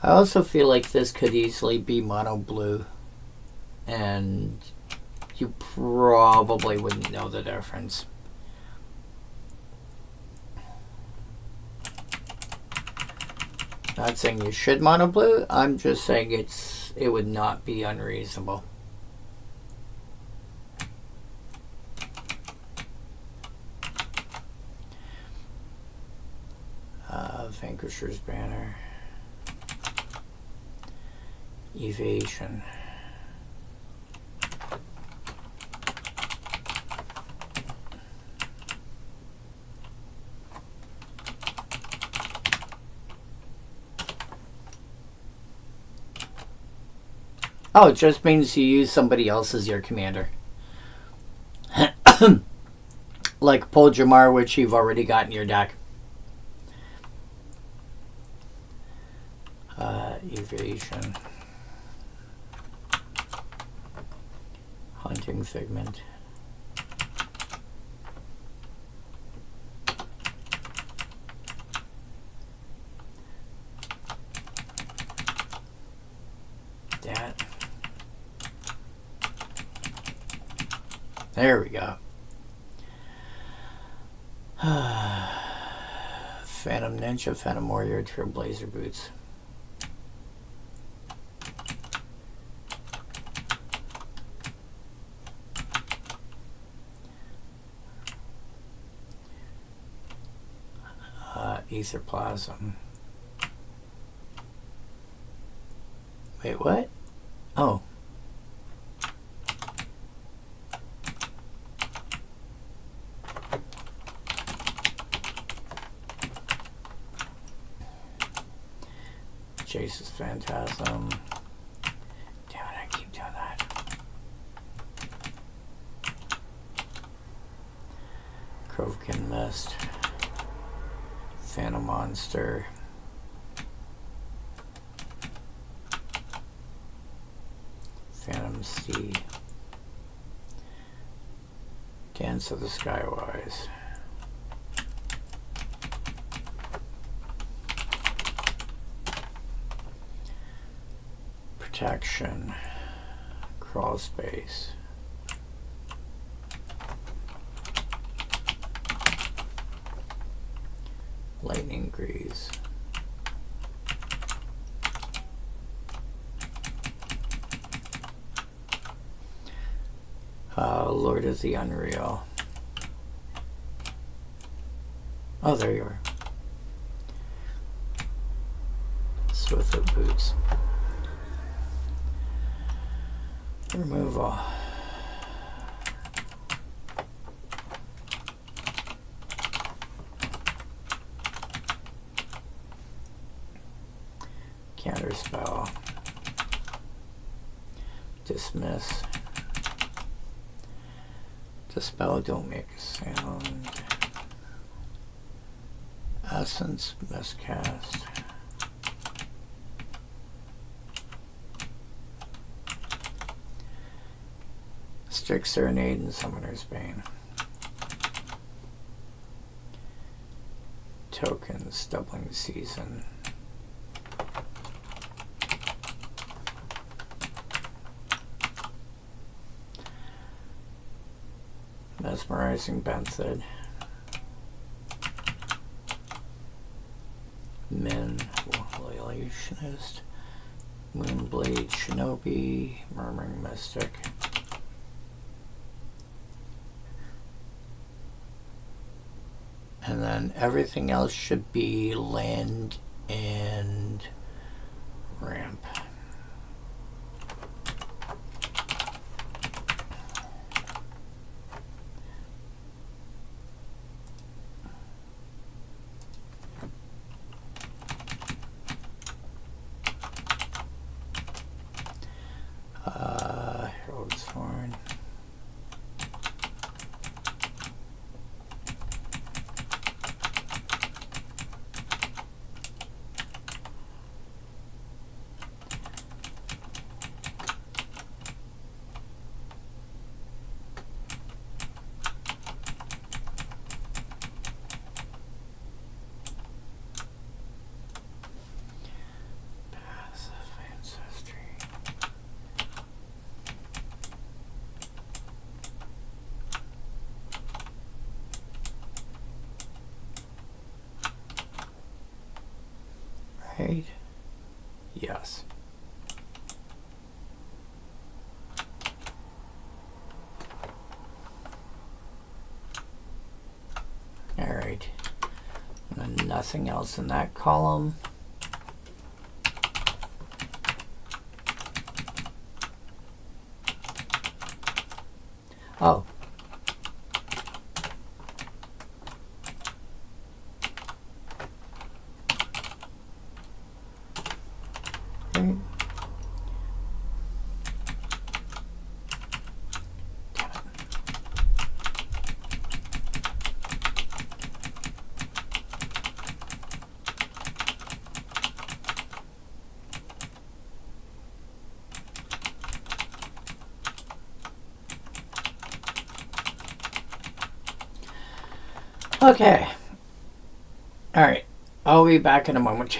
I also feel like this could easily be mono blue, and you probably wouldn't know the difference. Not saying you should mono blue, I'm just saying it would not be unreasonable. Vanquisher's Banner. Evasion. Oh, it just means you use somebody else as your commander. Like pull Jamar, which you've already got in your deck. Evasion. Hunting Figment. That. There we go. Phantom Ninja, Phantom Warrior, Trailblazer Boots. Etherplasm. Wait, what? Oh. Jace's Phantasm. Damn it, I keep doing that. Krovikan Mist. Phantom Monster. Phantom Steed. Dance of the Skywise. Protection. Crawl Space. Lightning Grease. Lord of the Unreal. Oh, there you are. Swiftfoot Boots. Removal. Counterspell. Dismiss. Dispel, don't make a sound. Essence, miscast. Strict Serenade and Summoner's Bane. Tokens, Doubling Season. Mesmerizing Benthid. Min, Relationist. Moonblade Shinobi. Murmuring Mystic. And then everything else should be land and ramp. Herald's Horn. Right? Yes. All right. And then nothing else in that column. Oh. Right. Okay. All right. I'll be back in a moment.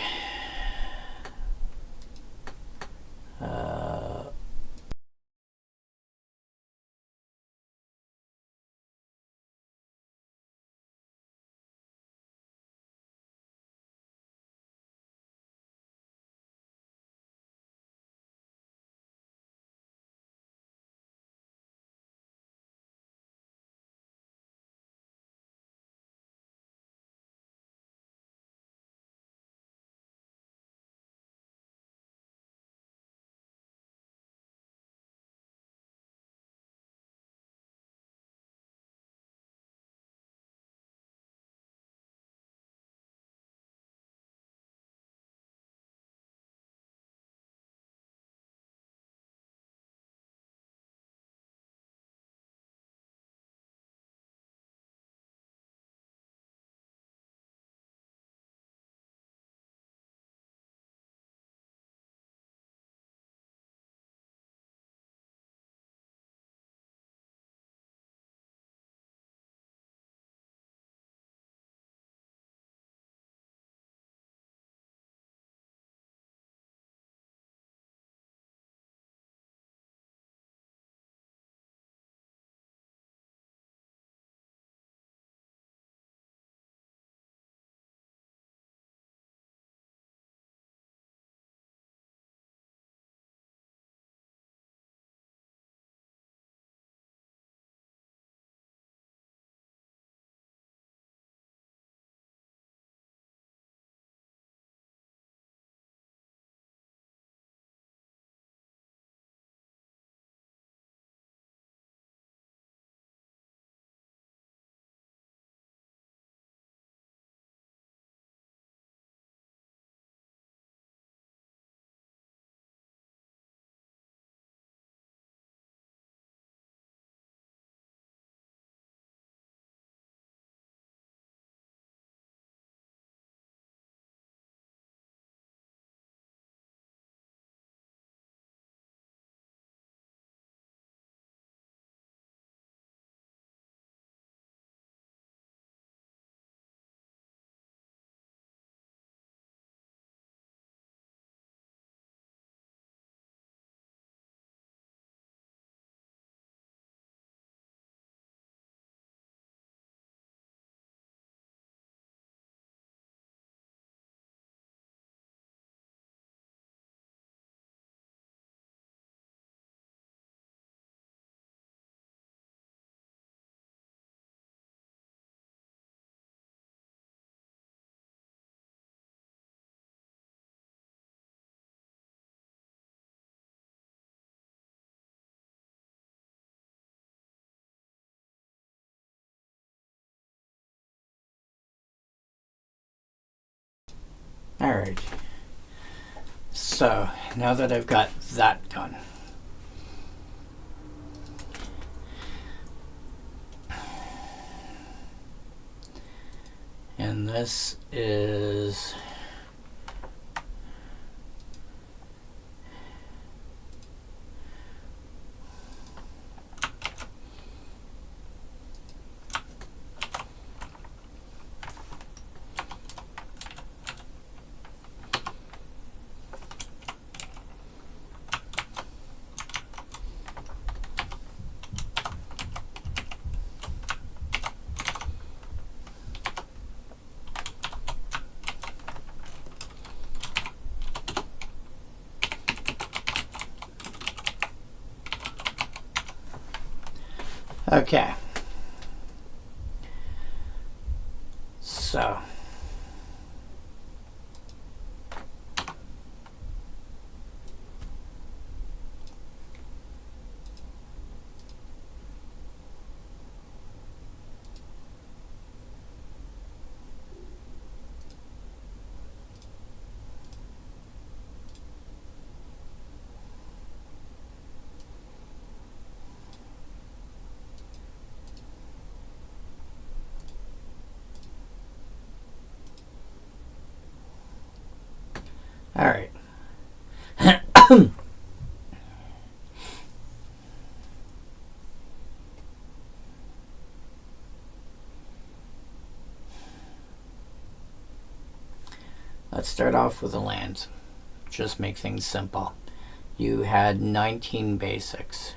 Alright. So, now that I've got that done, and this is okay. So, alright. Let's start off with the lands. Just make things simple. You had 19 basics.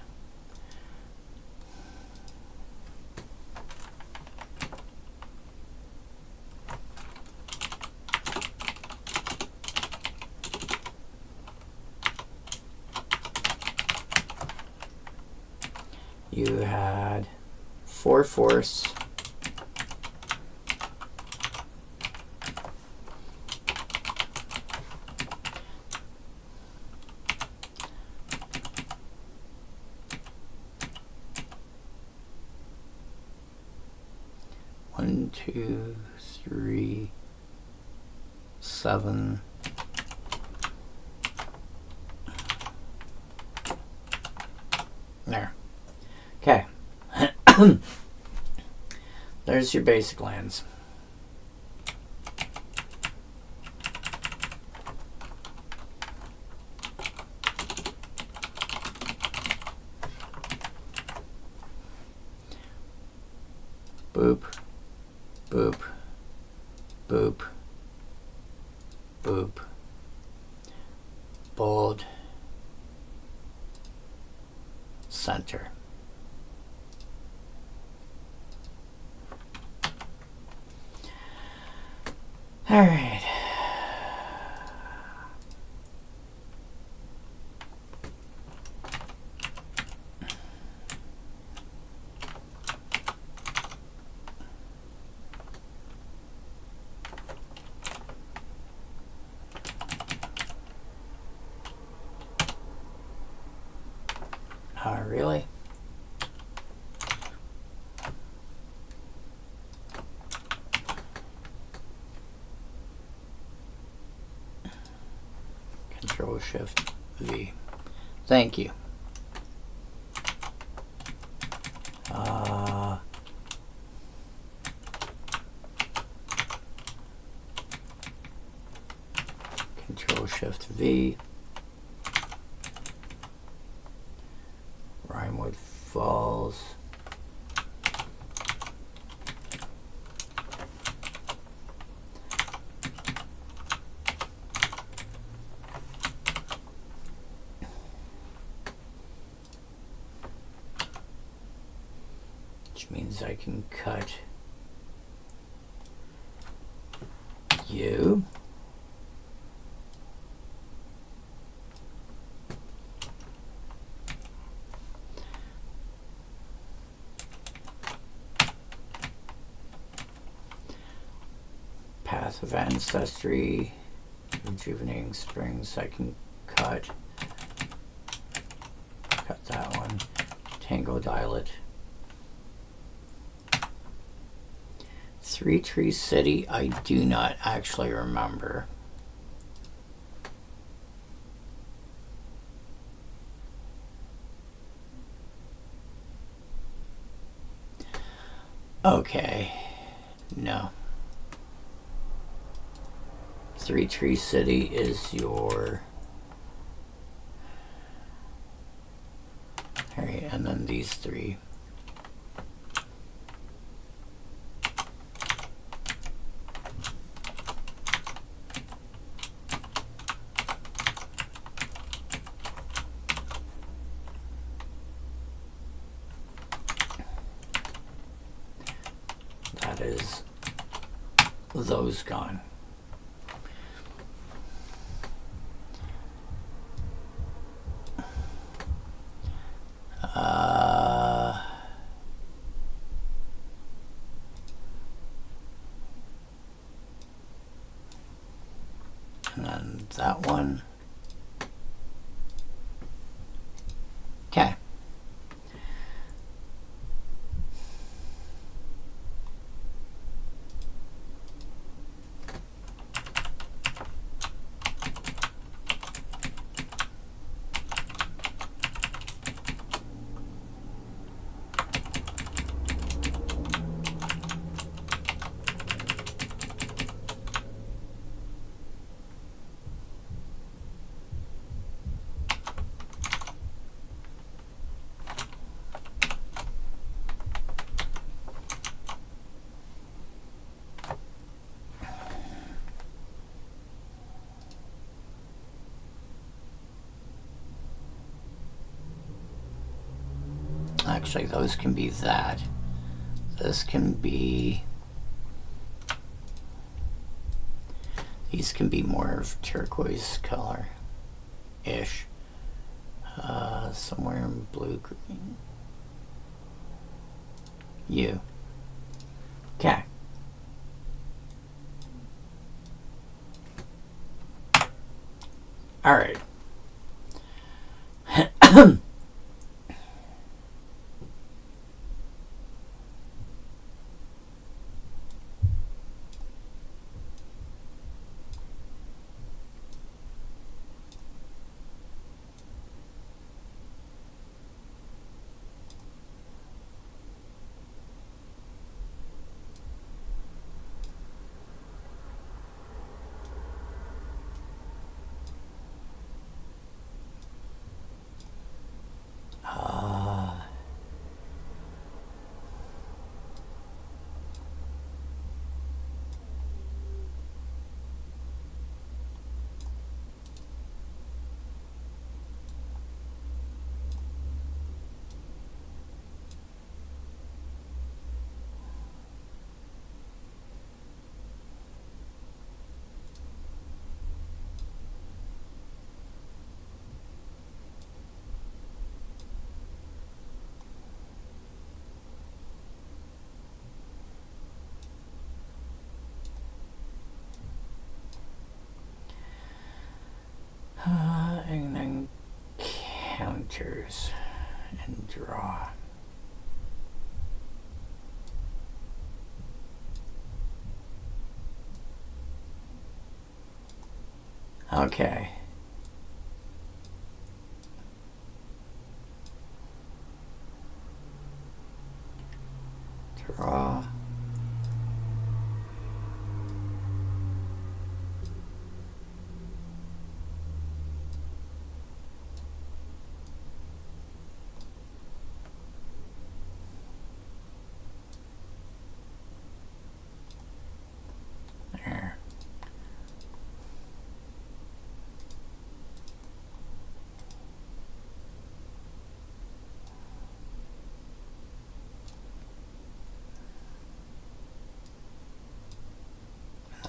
You had 4 force, 1, 2, 3, 7. There. Okay. There's your basic lands. Boop, boop, boop, boop, bold, center. All right. Really? Control Shift V. Thank you. Control Shift V. Rhinewood Falls. Which means I can cut you. Path of Ancestry, Rejuvenating Springs, I can cut that one. Tango Dialect. 3 Tree City, I do not actually remember. Okay. No. Three Tree City is your... Alright, and then these three. That is those gone. And then that one. Okay. Actually, those can be that. This can be... These can be more of turquoise color-ish. Somewhere in blue-green. You. Okay. All right. And then counters and draw. Okay. Draw. There.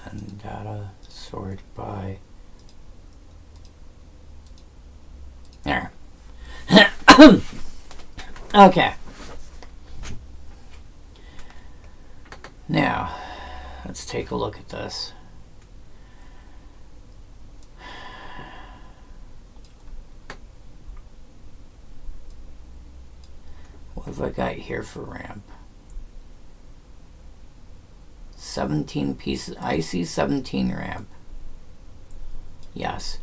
And data sort by there. Okay. Now, let's take a look at this. What have I got here for ramp? 17 pieces. I see 17 ramp. Yes.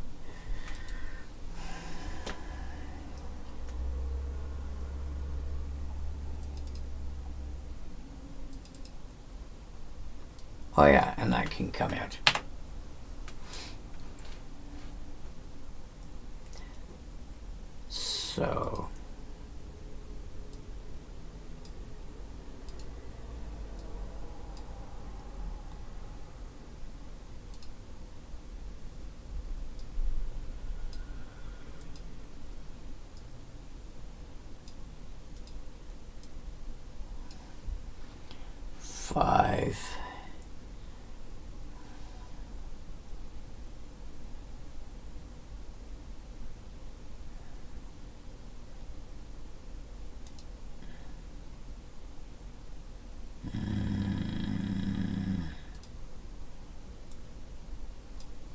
Oh yeah, and that can come out. So five.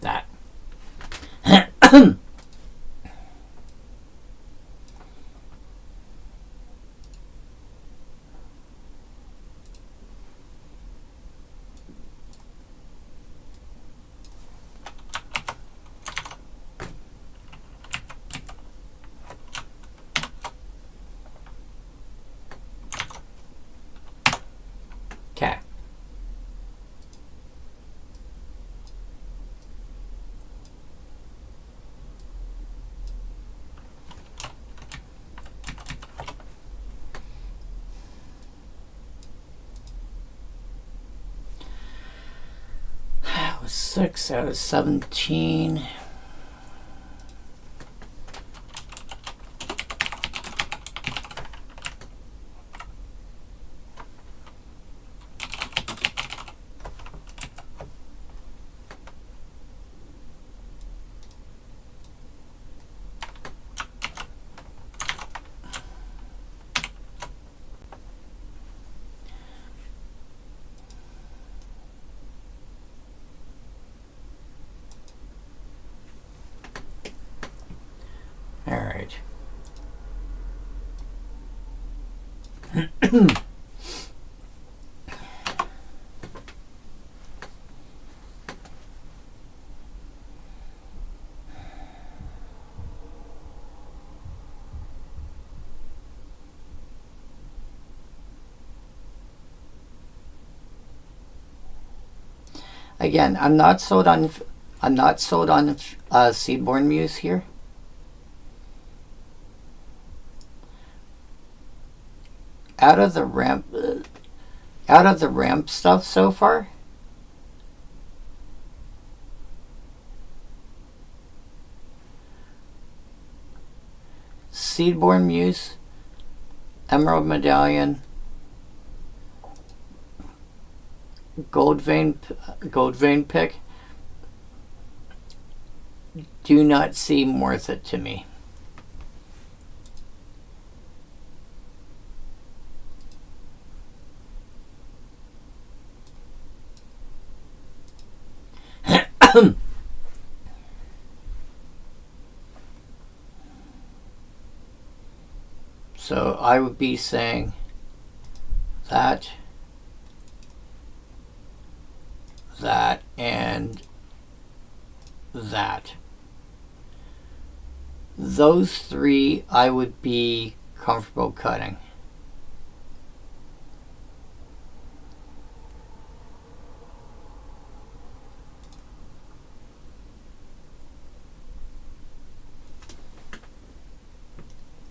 That. Okay. That was 6 out of 17. All right. Again, I'm not sold on Seedborn Muse here. Out of the ramp stuff so far, Seedborn Muse, Emerald Medallion, Gold Vein Pick do not seem worth it to me. So I would be saying that, and that. Those three I would be comfortable cutting.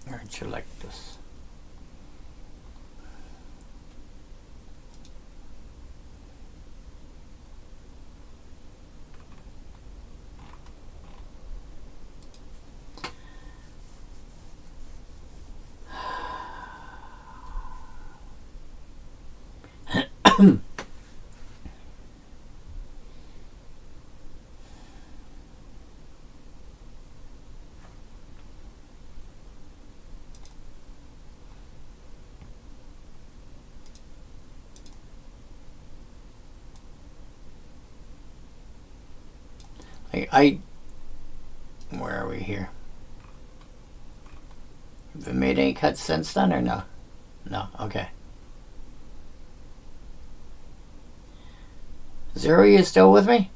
Aren't you like this? Where are we here? Have we made any cuts since then or no? No, okay. Zero, you still with me?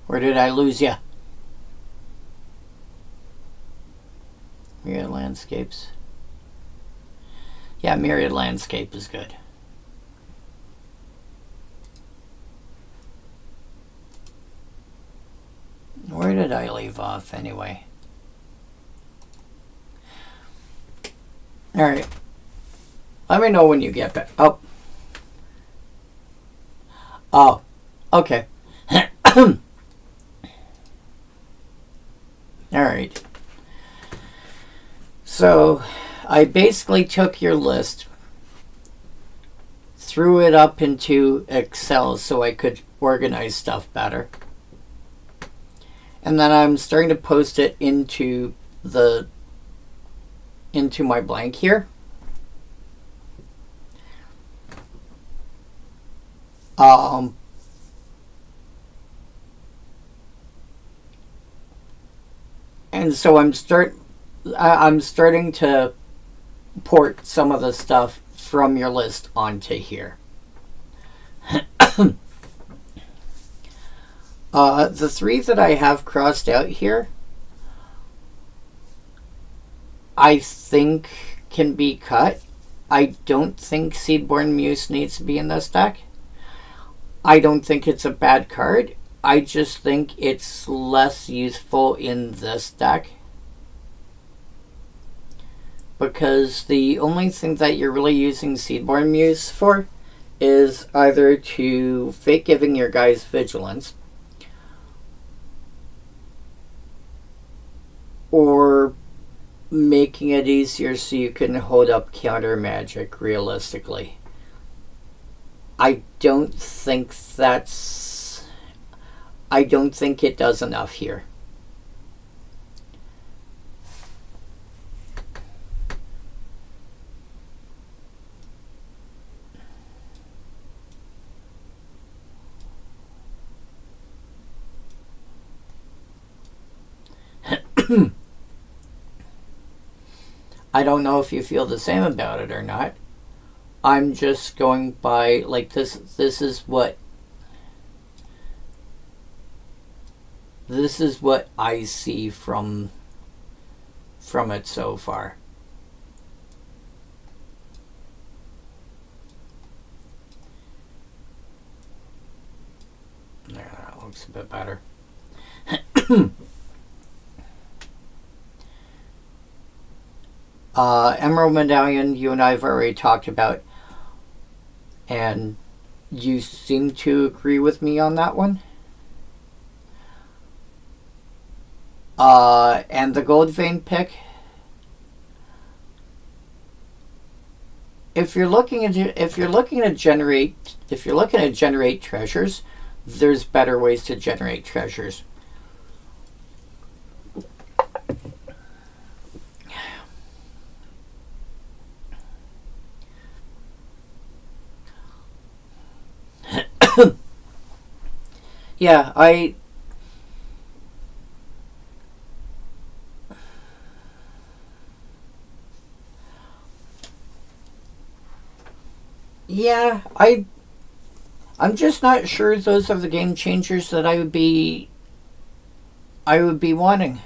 Or did I lose you? Myriad Landscapes. Yeah, Myriad Landscape is good. Where did I leave off anyway? Alright. Let me know when you get back. Oh. Oh. Okay. Alright. So, I basically took your list, threw it up into Excel so I could organize stuff better. And then I'm starting to post it into my blank here. And so I'm starting to port some of the stuff from your list onto here. The 3 that I have crossed out here, I think can be cut. I don't think Seedborn Muse needs to be in this deck. I don't think it's a bad card. I just think it's less useful in this deck. Because the only thing that you're really using Seedborn Muse for is either to fake giving your guys Vigilance, or making it easier so you can hold up counter magic realistically. I don't think it does enough here. I don't know if you feel the same about it or not. I'm just going by, like, this is what I see from it so far. There, that looks a bit better. Emerald Medallion, you and I have already talked about, and you seem to agree with me on that one. And the Gold Vein pick, if you're looking to generate treasures, there's better ways to generate treasures. Yeah, I'm just not sure those are the game changers that I would be wanting.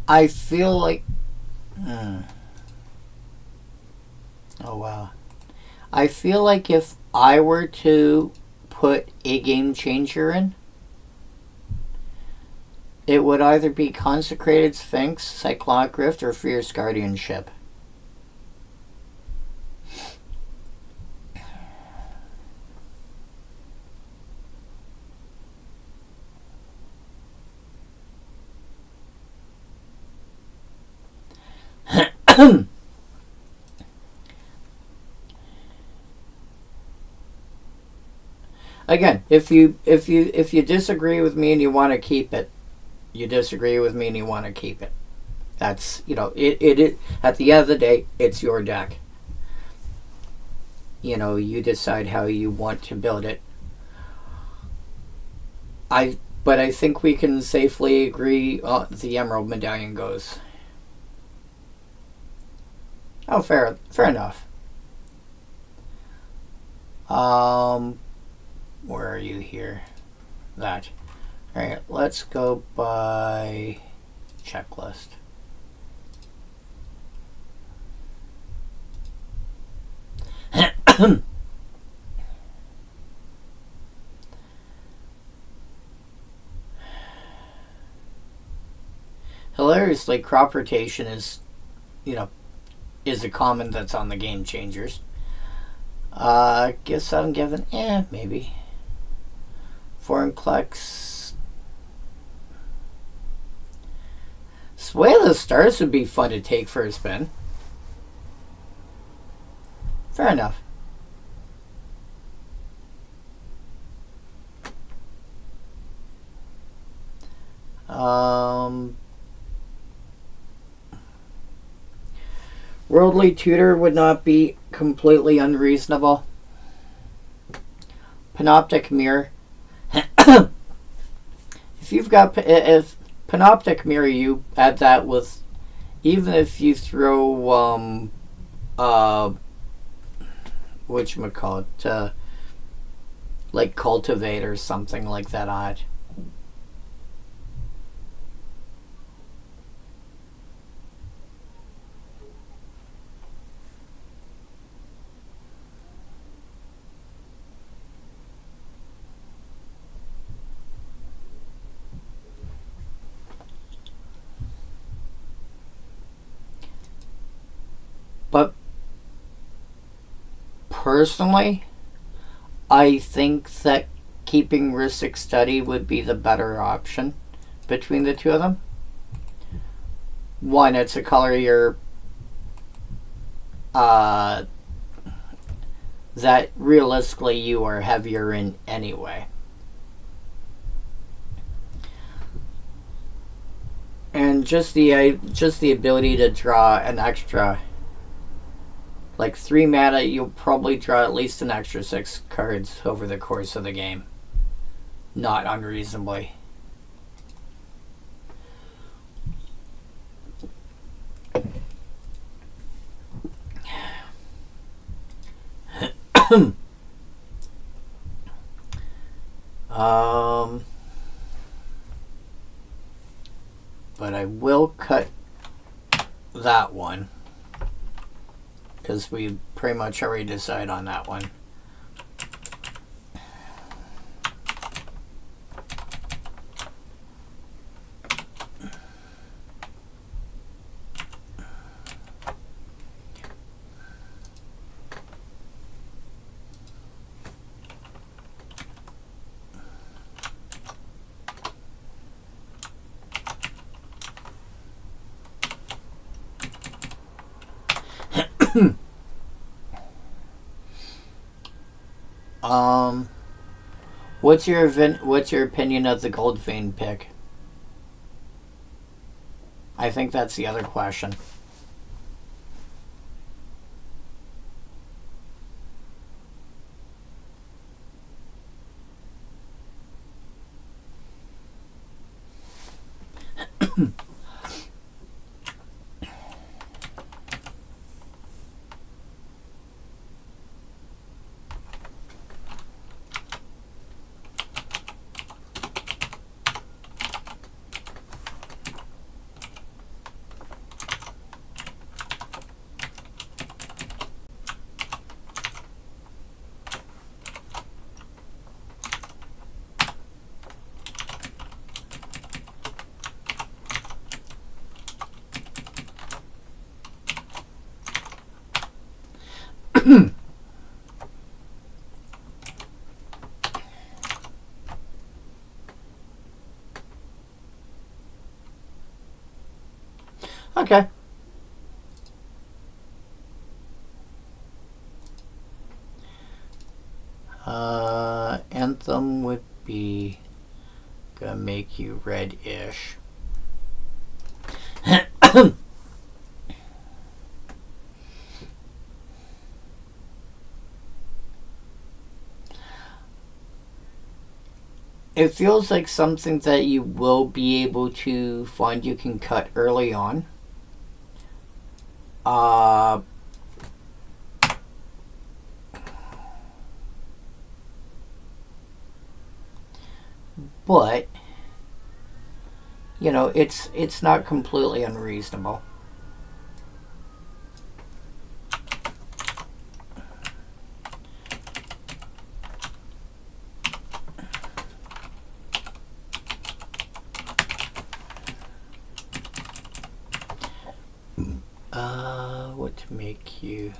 I feel like... Oh, wow. I feel like if I were to put a game changer in, it would either be Consecrated Sphinx, Cyclonic Rift, or Fierce Guardianship. Again, if you disagree with me and you want to keep it, you disagree with me and you want to keep it. That's, it at the end of the day, it's your deck. You decide how you want to build it. But I think we can safely agree the Emerald Medallion goes. Oh, fair enough. Where are you here? That. Alright, let's go by checklist. Hilariously, crop rotation is a common that's on the game changers. Guess I'm giving, maybe. Foreign Klex. Sway of the Stars would be fun to take for a spin. Fair enough. Worldly Tutor would not be completely unreasonable. Panoptic Mirror. If Panoptic Mirror, you add that with, even if you throw whatchamacallit, like Cultivate or something like that on it. But personally, I think that keeping Rhystic Study would be the better option between the two of them. One, it's a color that realistically you are heavier in anyway. And just the ability to draw an extra, like 3 mana, you'll probably draw at least an extra 6 cards over the course of the game. Not unreasonably. But I will cut that one, because we pretty much already decided on that one. What's your opinion of the Goldvein pick? I think that's the other question. Okay. Anthem would be gonna make you red-ish. It feels like something that you will be able to find you can cut early on. But you know, it's not completely unreasonable. What to make you?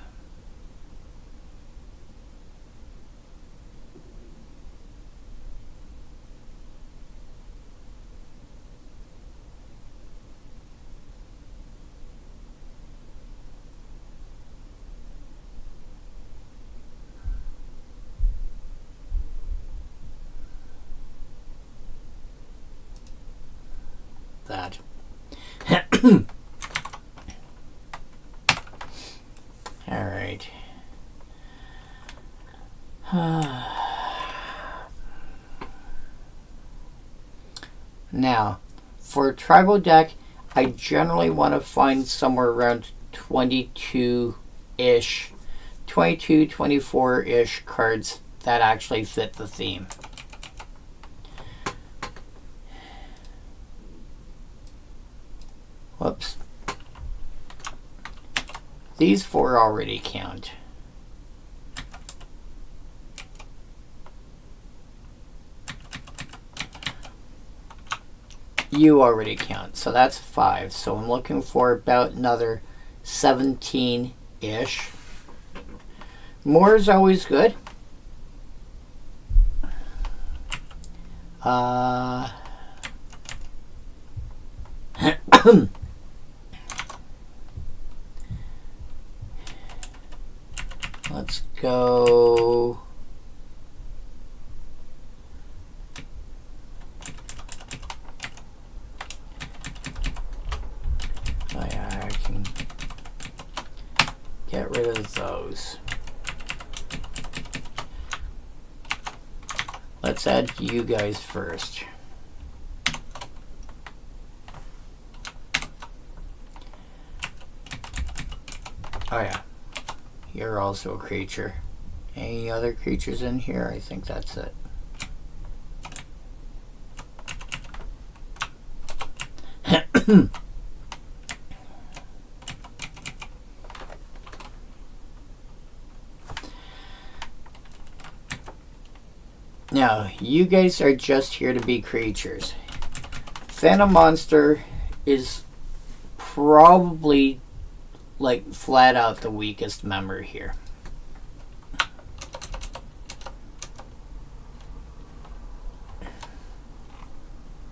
That. All right. Now, for a tribal deck, I generally want to find somewhere around 22-ish, 22, 24-ish cards that actually fit the theme. Whoops. These 4 already count. You already count, so that's 5. So I'm looking for about another 17-ish. More is always good. Let's go. Oh yeah, I can get rid of those. Let's add you guys first. Oh yeah. You're also a creature. Any other creatures in here? I think that's it. Now, you guys are just here to be creatures. Phantom Monster is probably like flat out the weakest member here.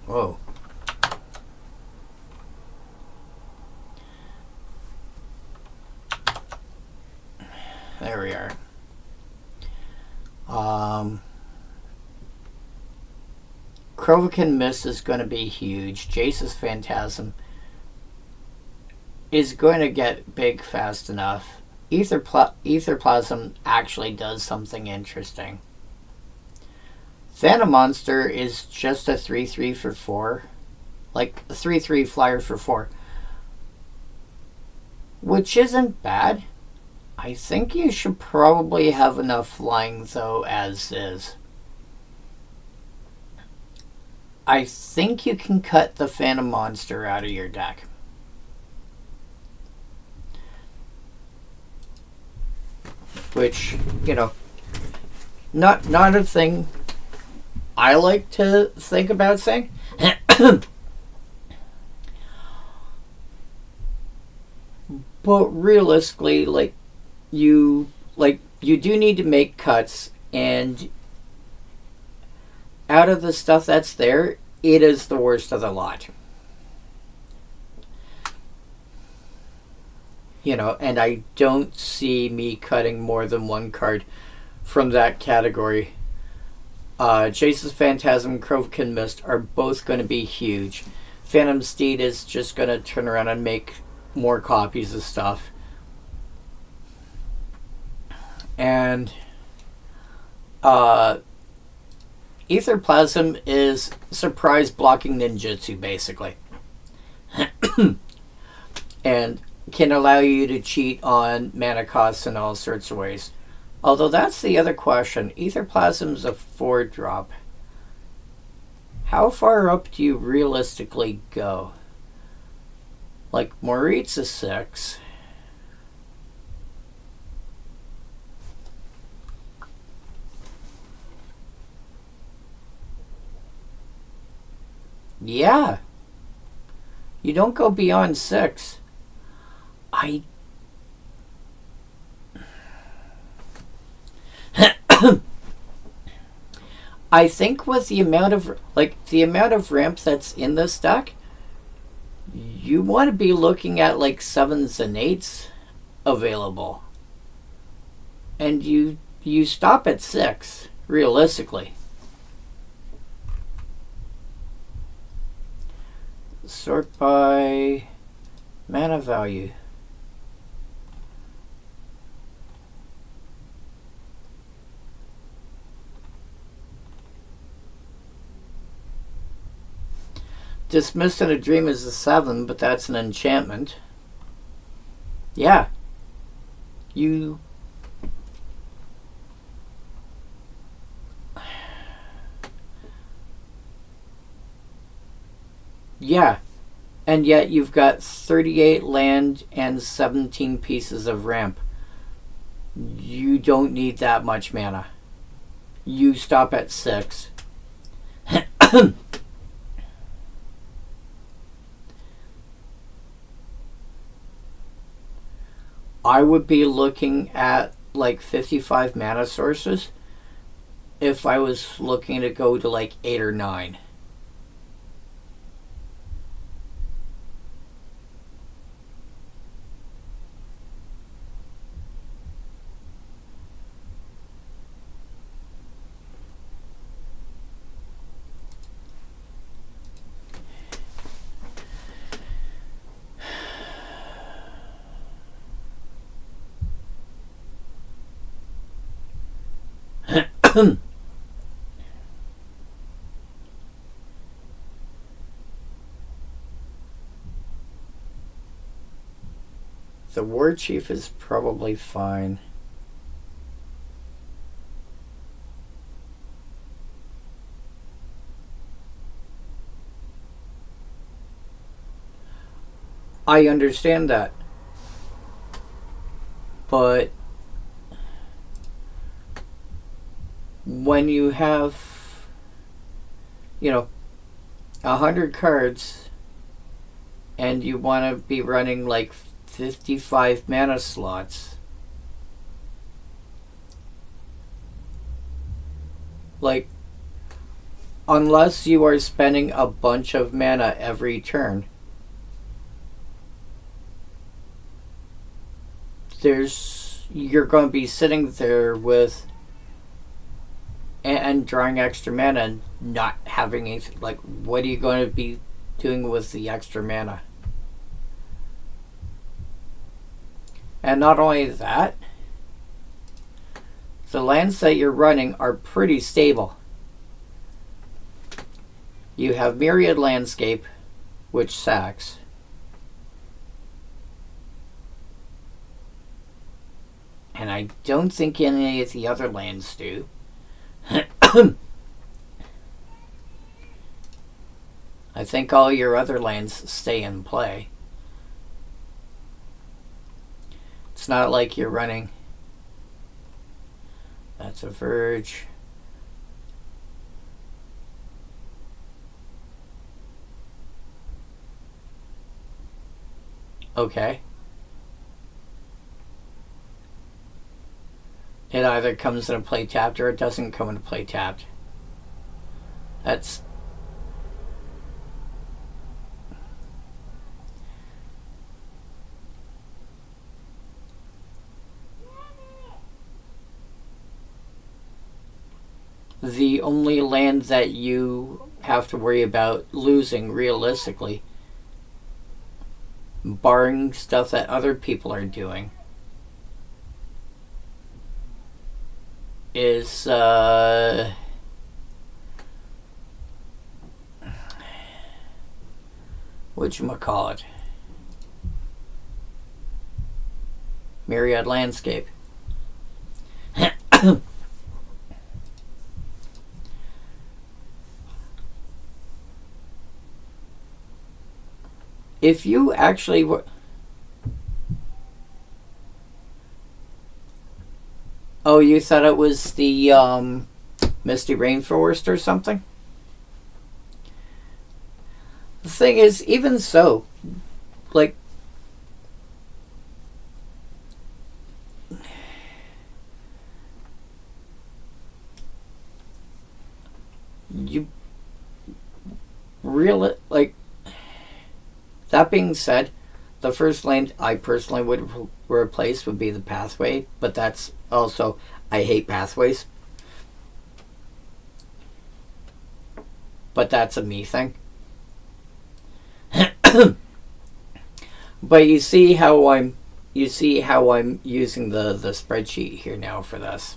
Whoa. There we are. Krovikan Mist is going to be huge. Jace's Phantasm is going to get big fast enough. Etherplasm actually does something interesting. Phantom Monster is just a 3/3 for 4. Like a 3/3 flyer for 4. Which isn't bad. I think you should probably have enough flying though as is. I think you can cut the Phantom Monster out of your deck. Which, you know, not a thing I like to think about saying. But realistically, you do need to make cuts, and out of the stuff that's there, it is the worst of the lot. You know, and I don't see me cutting more than one card from that category. Jace's Phantasm, Crovekin Mist are both going to be huge. Phantom Steed is just going to turn around and make more copies of stuff. And Ether Plasm is surprise blocking ninjutsu, basically. And can allow you to cheat on mana costs in all sorts of ways. Although that's the other question. Ether Plasm's a 4-drop. How far up do you realistically go? Like, Moritz is 6. Yeah. You don't go beyond 6. I think with the amount of ramp that's in this deck, you want to be looking at like 7s and 8s available. And you stop at 6, realistically. Sort by mana value. Dismissed in a Dream is a 7, but that's an enchantment. Yeah. Yeah. And yet you've got 38 land and 17 pieces of ramp. You don't need that much mana. You stop at 6. I would be looking at like 55 mana sources if I was looking to go to like 8 or 9. The War Chief is probably fine. I understand that. But when you have, 100 cards and you want to be running like 55 mana slots, like, unless you are spending a bunch of mana every turn, you're going to be sitting there with and drawing extra mana and not having anything. Like, what are you going to be doing with the extra mana? And not only that, the lands that you're running are pretty stable. You have Myriad Landscape, which sacks. And I don't think any of the other lands do. I think all your other lands stay in play. It's not like you're running. That's a Verge. Okay. It either comes in a play tapped or it doesn't come in a play tapped. That's... the only land that you have to worry about losing realistically, barring stuff that other people are doing, is whatchamacallit, Myriad Landscape. If you actually were... Oh, you thought it was the Misty Rainforest or something? The thing is, even so, like, you really, like, that being said, the first land I personally would replace would be the Pathway, but that's also, I hate Pathways. But that's a me thing. But you see how I'm using the spreadsheet here now for this.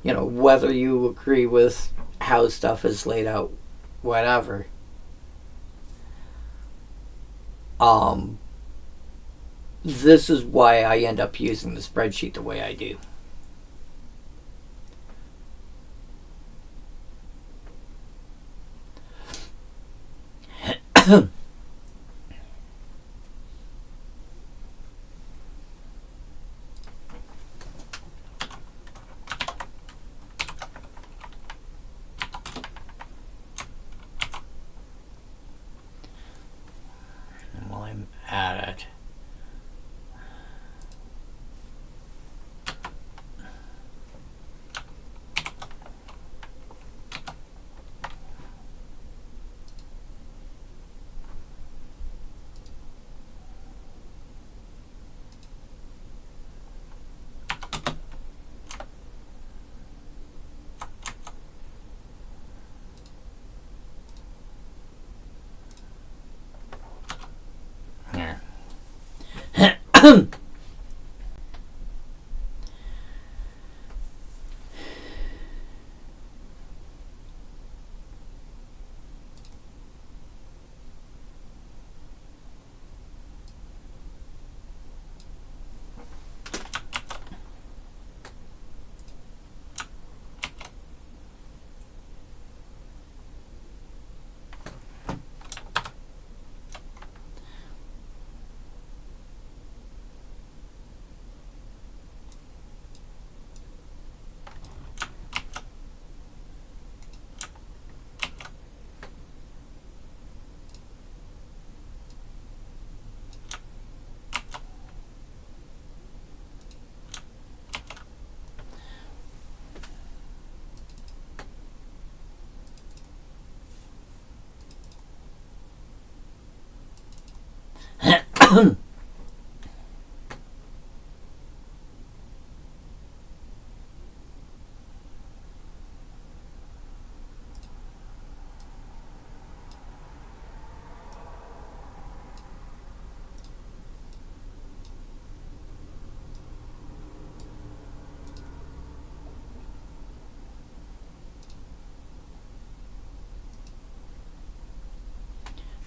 You know, whether you agree with how stuff is laid out, whatever. This is why I end up using the spreadsheet the way I do. And while I'm at it,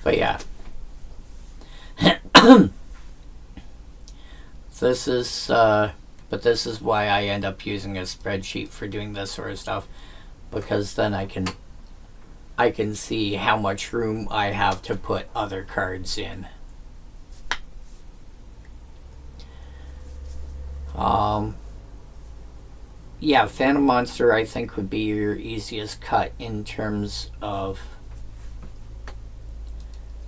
but yeah. This is why I end up using a spreadsheet for doing this sort of stuff, because then I can see how much room I have to put other cards in. Yeah, Phantom Monster I think would be your easiest cut in terms of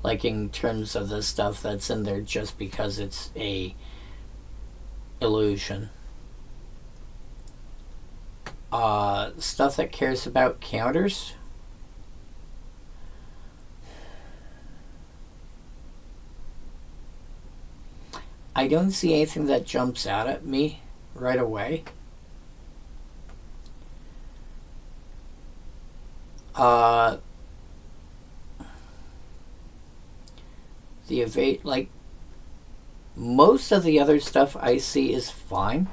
the stuff that's in there, just because it's a illusion. Stuff that cares about counters. I don't see anything that jumps out at me right away. Uh, the evade, like, most of the other stuff I see is fine.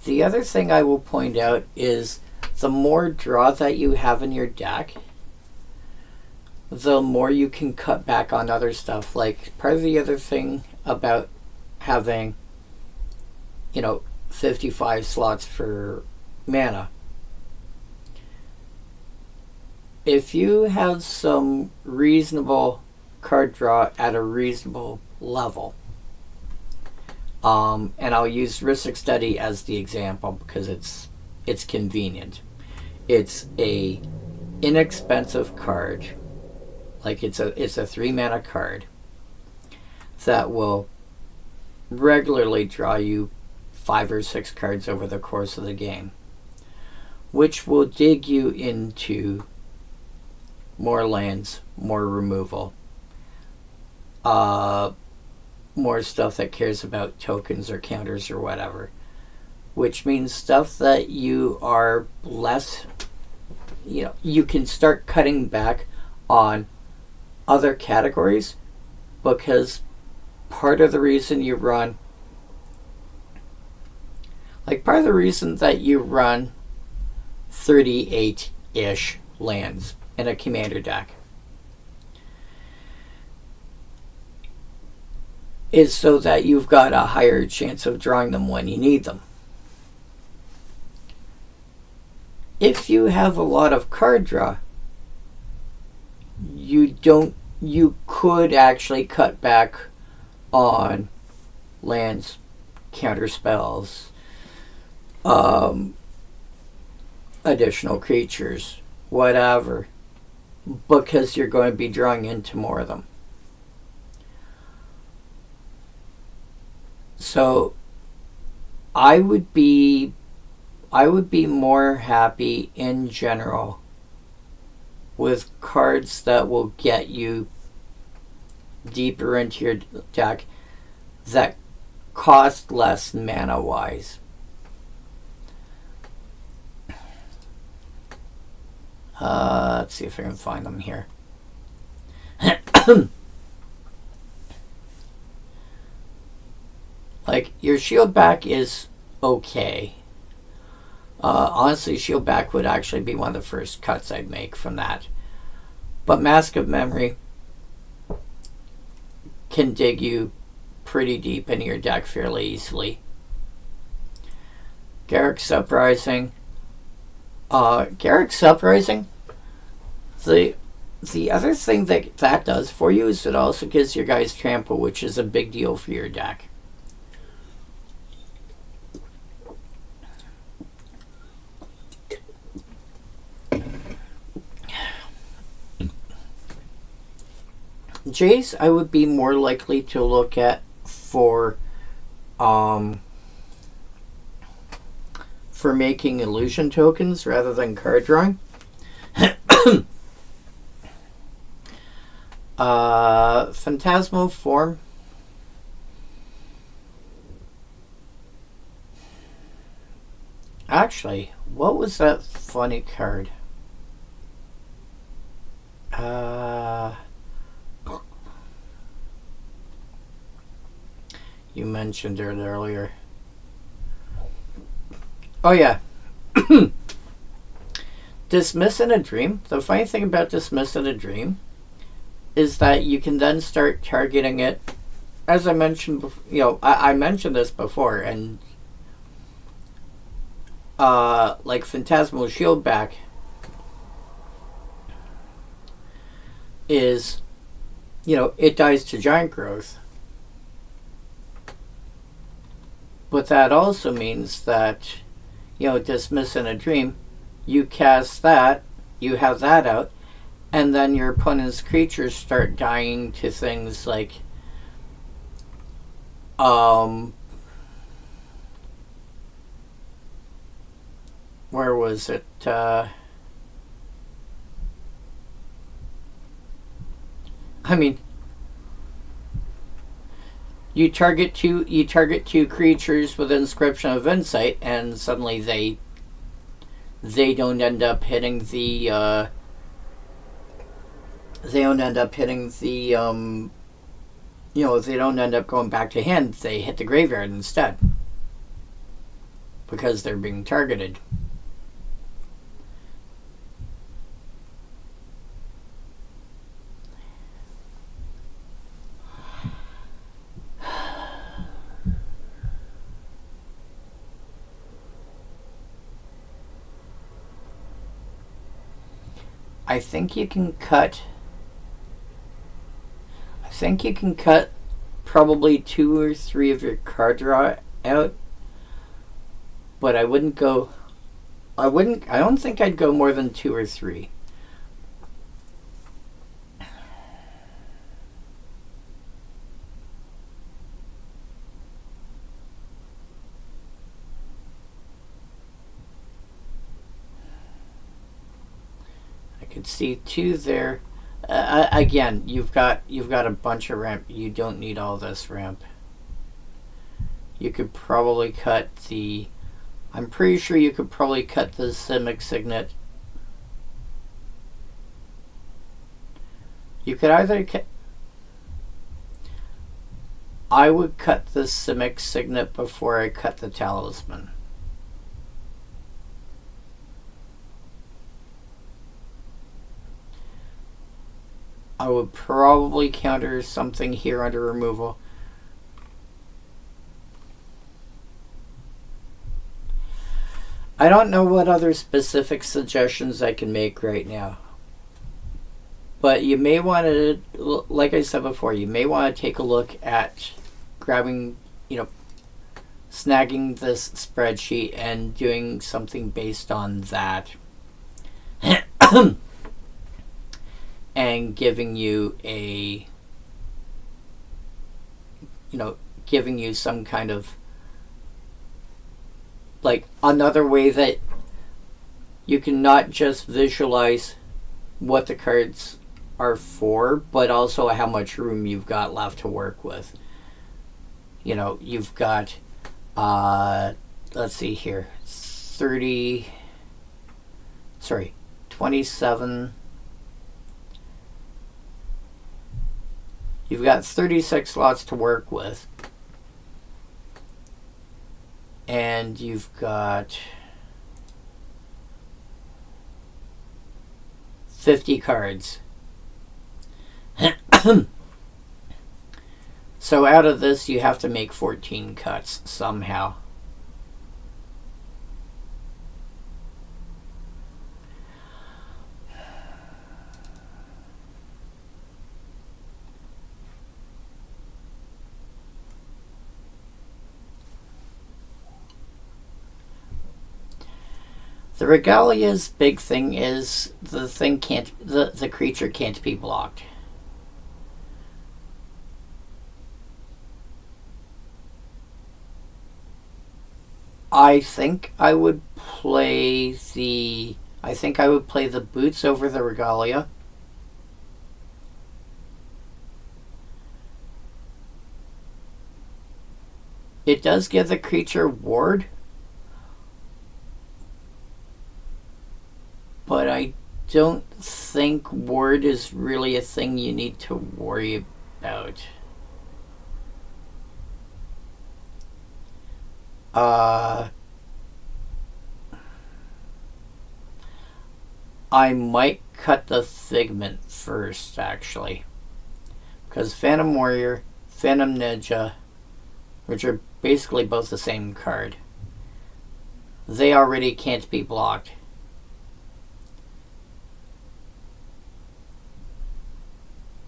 The other thing I will point out is the more draw that you have in your deck, the more you can cut back on other stuff. Like, part of the other thing about having, 55 slots for mana, if you have some reasonable card draw at a reasonable level, and I'll use Risic Study as the example because it's convenient. It's a inexpensive card, like it's a 3-mana card that will regularly draw you 5 or 6 cards over the course of the game, which will dig you into more lands, more removal, more stuff that cares about tokens or counters or whatever, which means stuff that you are less, you can start cutting back on other categories, because part of the reason you run, part of the reason that you run 38-ish lands in a commander deck is so that you've got a higher chance of drawing them when you need them. If you have a lot of card draw, you could actually cut back on lands, counter spells, additional creatures, whatever, because you're going to be drawing into more of them. So I would be more happy in general with cards that will get you deeper into your deck that cost less mana wise. Let's see if I can find them here. Like, your shield back is okay. Honestly, shield back would actually be one of the first cuts I'd make from that. But Mask of Memory can dig you pretty deep into your deck fairly easily. Garruk's Uprising. Garruk's Uprising, the other thing that does for you is it also gives your guys trample, which is a big deal for your deck. Jace, I would be more likely to look at for making illusion tokens rather than card drawing. Phantasmal Form. Actually, what was that funny card? You mentioned it earlier. Oh yeah. Dismiss in a Dream. The funny thing about Dismiss in a Dream is that you can then start targeting it. As I mentioned, I mentioned this before, and like Phantasmal Shieldback is, it dies to giant growth. But that also means that, Dismiss in a Dream, you cast that, you have that out, and then your opponent's creatures start dying to things like where was it? You target two creatures with Inscription of Insight, and suddenly they don't end up hitting the they don't end up hitting the they don't end up going back to hand. They hit the graveyard instead because they're being targeted. I think you can cut probably 2 or 3 of your card draw out, but I don't think I'd go more than 2 or 3. I could see 2 there. Again, you've got a bunch of ramp. You don't need all this ramp. You could probably cut the. I'm pretty sure you could probably cut the Simic Signet. You could either cut. I would cut the Simic Signet before I cut the Talisman. I would probably counter something here under removal. I don't know what other specific suggestions I can make right now. But you may want to, like I said before, you may want to take a look at grabbing, snagging this spreadsheet and doing something based on that. And giving you giving you some kind of, like, another way that you can not just visualize what the cards are for, but also how much room you've got left to work with. You've got, let's see here, 27. You've got 36 slots to work with. And you've got 50 cards. So out of this, you have to make 14 cuts somehow. The Regalia's big thing is the creature can't be blocked. I think I would play the boots over the Regalia. It does give the creature ward, but I don't think ward is really a thing you need to worry about. I might cut the Figment first, actually. Because Phantom Warrior, Phantom Ninja, which are basically both the same card, they already can't be blocked.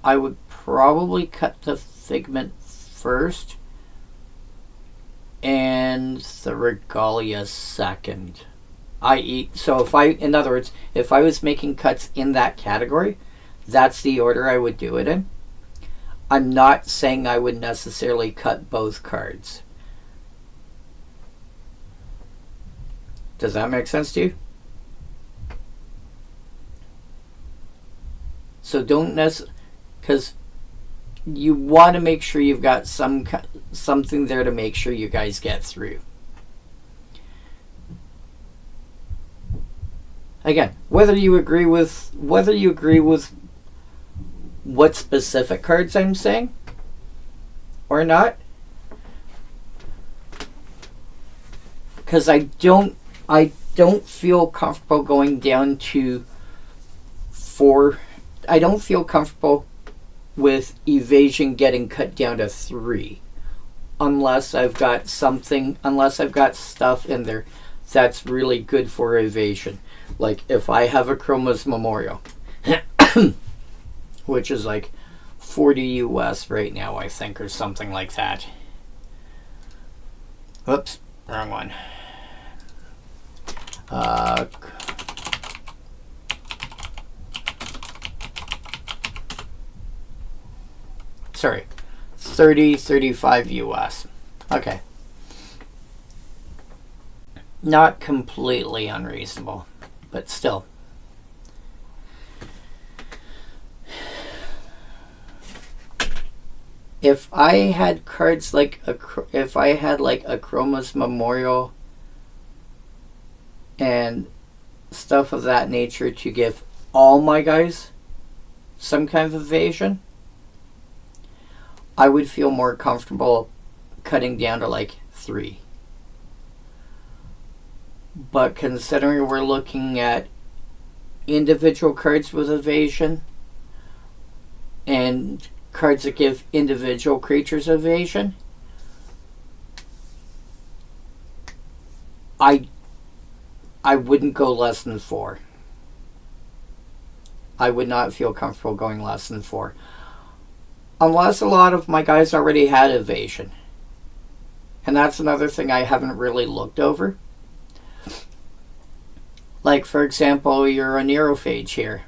I would probably cut the Figment first and the Regalia second. In other words, if I was making cuts in that category, that's the order I would do it in. I'm not saying I would necessarily cut both cards. Does that make sense to you? So don't necessarily, because you want to make sure you've got something there to make sure you guys get through. again, whether you agree with what specific cards I'm saying or not, because I don't feel comfortable going down to 4. I don't feel comfortable with evasion getting cut down to 3 unless I've got stuff in there that's really good for evasion. Like if I have a Chroma's Memorial, which is like 40 US right now, I think, or something like that. Whoops, wrong one. Sorry, 35 US. Okay. Not completely unreasonable, but still. If I had cards like a Chroma's Memorial and stuff of that nature to give all my guys some kind of evasion, I would feel more comfortable cutting down to like 3. But considering we're looking at individual cards with evasion and cards that give individual creatures evasion, I wouldn't go less than 4. I would not feel comfortable going less than 4. Unless a lot of my guys already had evasion. And that's another thing I haven't really looked over. Like, for example, you're a Neurophage here.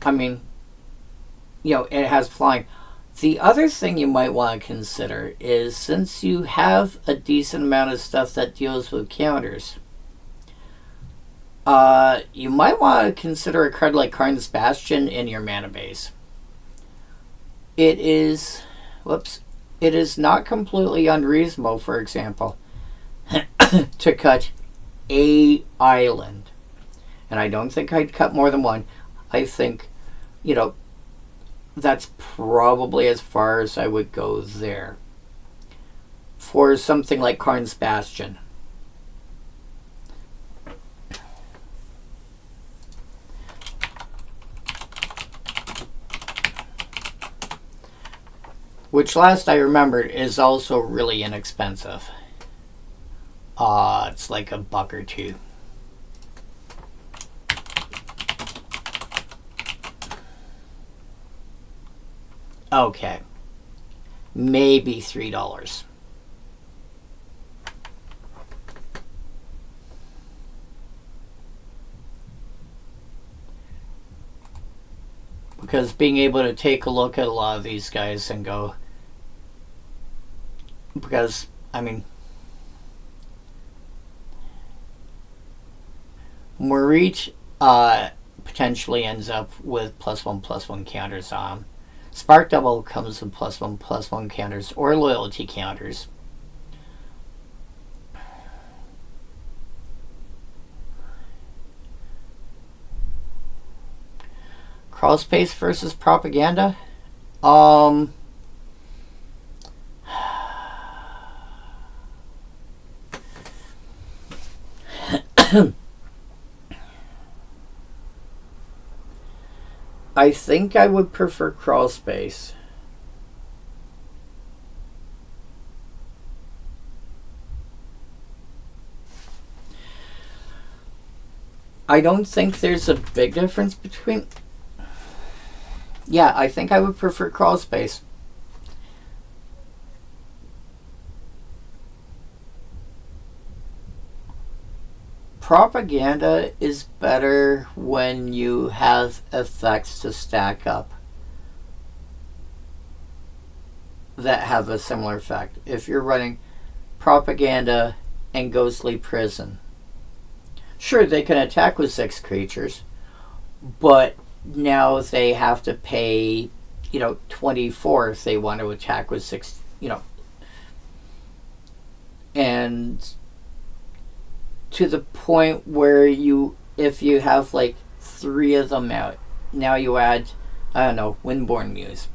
I mean, it has flying. The other thing you might want to consider is, since you have a decent amount of stuff that deals with counters, you might want to consider a card like Karn's Bastion in your mana base. It is not completely unreasonable, for example, to cut a island. And I don't think I'd cut more than one. I think, that's probably as far as I would go there. For something like Karn's Bastion. Which, last I remembered, is also really inexpensive. It's like $1 or $2. Okay. Maybe $3. Because being able to take a look at a lot of these guys and go... Because, I mean... Marit potentially ends up with +1/+1 counters on him. Spark Double comes with +1/+1 counters or loyalty counters. Crawl Space versus Propaganda? I think I would prefer Crawl Space. I don't think there's a big difference between... Yeah, I think I would prefer Crawl Space. Propaganda is better when you have effects to stack up that have a similar effect. If you're running Propaganda and Ghostly Prison, sure, they can attack with 6 creatures, but now they have to pay, 24 if they want to attack with 6, and to the point where you if you have like 3 of them out, now you add, I don't know, Windborn Muse.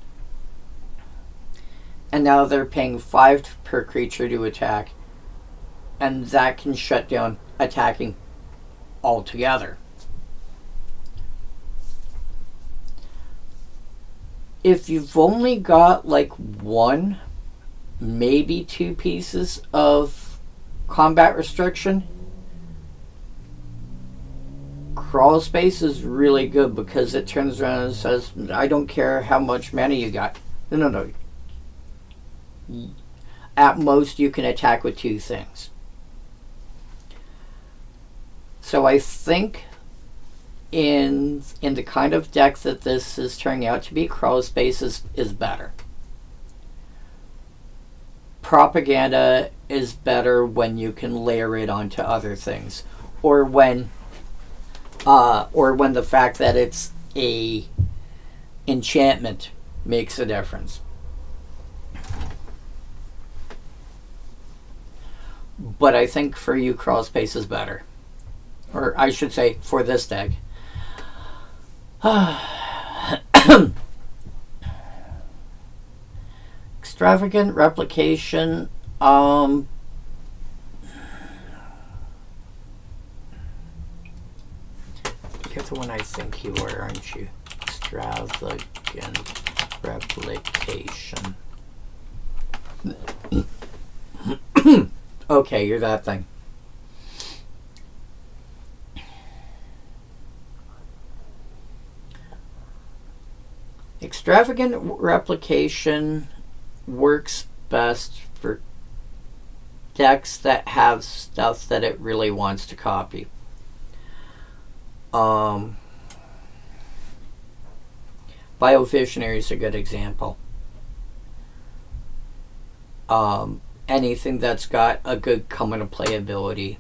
And now they're paying 5 per creature to attack. And that can shut down attacking altogether. If you've only got like 1, maybe 2 pieces of combat restriction, Crawl Space is really good because it turns around and says, I don't care how much mana you got. No. At most, you can attack with 2 things. So I think in the kind of deck that this is turning out to be, Crawl Space is better. Propaganda is better when you can layer it onto other things, or when the fact that it's a enchantment makes a difference. But I think for you, Crawl Space is better. Or I should say, for this deck. Extravagant Replication. You're the one I think you are, aren't you? Extravagant Replication. Okay, you're that thing. Extravagant Replication works best for decks that have stuff that it really wants to copy. Biovisionary is a good example. Anything that's got a good come into play ability.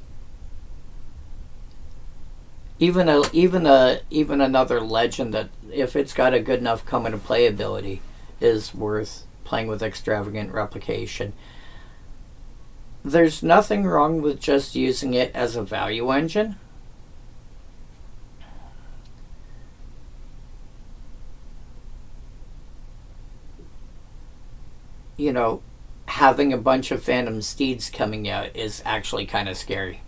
Even another legend that, if it's got a good enough come into play ability, is worth playing with Extravagant Replication. There's nothing wrong with just using it as a value engine. You know, having a bunch of Phantom Steeds coming out is actually kind of scary.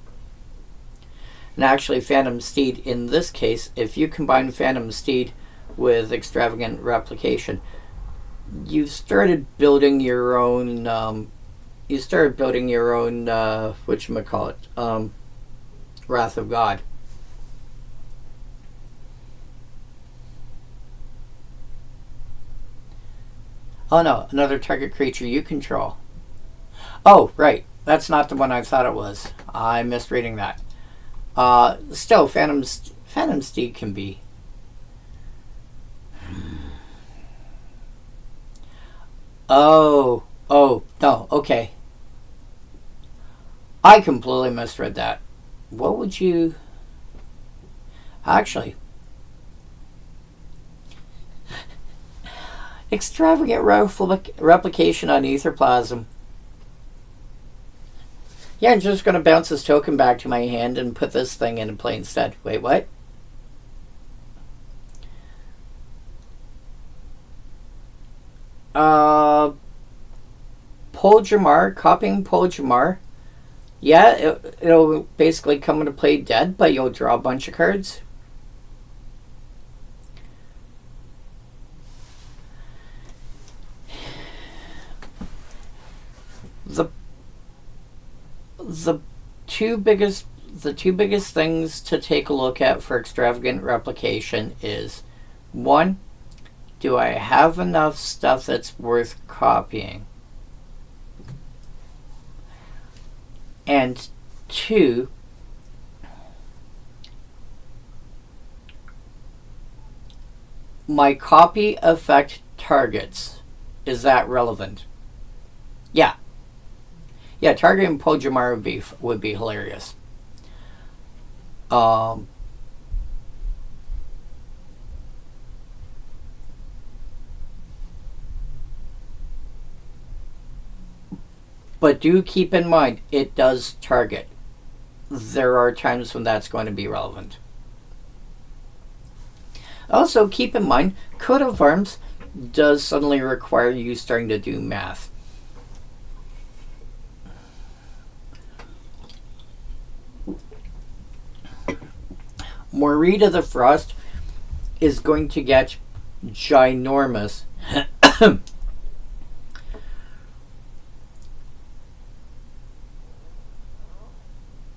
And actually, Phantom Steed, in this case, if you combine Phantom Steed with Extravagant Replication, you've started building your own, whatchamacallit, Wrath of God. Oh no, another target creature you control. Oh, right. That's not the one I thought it was. I'm misreading that. Still, Phantom Steed can be. Oh, no, okay. I completely misread that. What would you... Actually... Extravagant Replication on Etherplasm. Yeah, I'm just going to bounce this token back to my hand and put this thing into play instead. Wait, what? Poljamar, copying Poljamar. Yeah, it'll basically come into play dead, but you'll draw a bunch of cards. The two biggest things to take a look at for Extravagant Replication is, 1, do I have enough stuff that's worth copying? And 2, my copy affect targets. Is that relevant? Yeah. Yeah, targeting Poljamar would be hilarious. But do keep in mind, it does target. There are times when that's going to be relevant. Also, keep in mind, coat of arms does suddenly require you starting to do math. Morita the Frost is going to get ginormous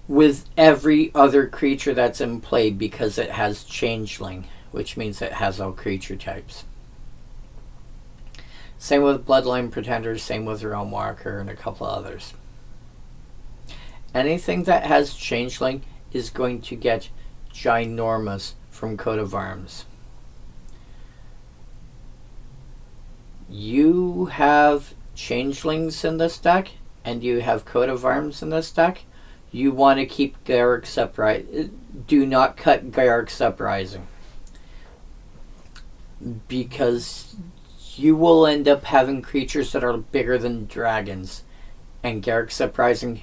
with every other creature that's in play because it has Changeling, which means it has all creature types. Same with Bloodline Pretenders, same with Realm Walker, and a couple of others. Anything that has Changeling is going to get ginormous from Coat of Arms. You have Changelings in this deck, and you have Coat of Arms in this deck. You want to keep Garruk's Uprising. Do not cut Garruk's Uprising, because you will end up having creatures that are bigger than dragons, and Garruk's Uprising.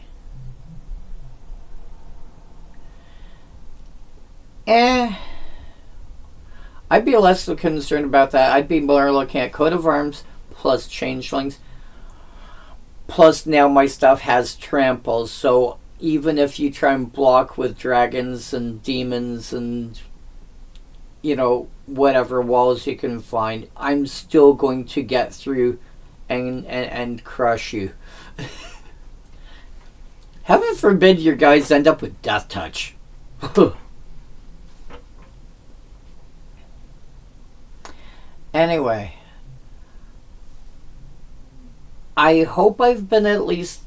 I'd be less concerned about that. I'd be more looking at Coat of Arms plus Changelings. Plus now my stuff has Trample, so even if you try and block with dragons and demons and, you know, whatever walls you can find, I'm still going to get through and crush you. Heaven forbid your guys end up with Death Touch. Anyway, I hope I've been at least...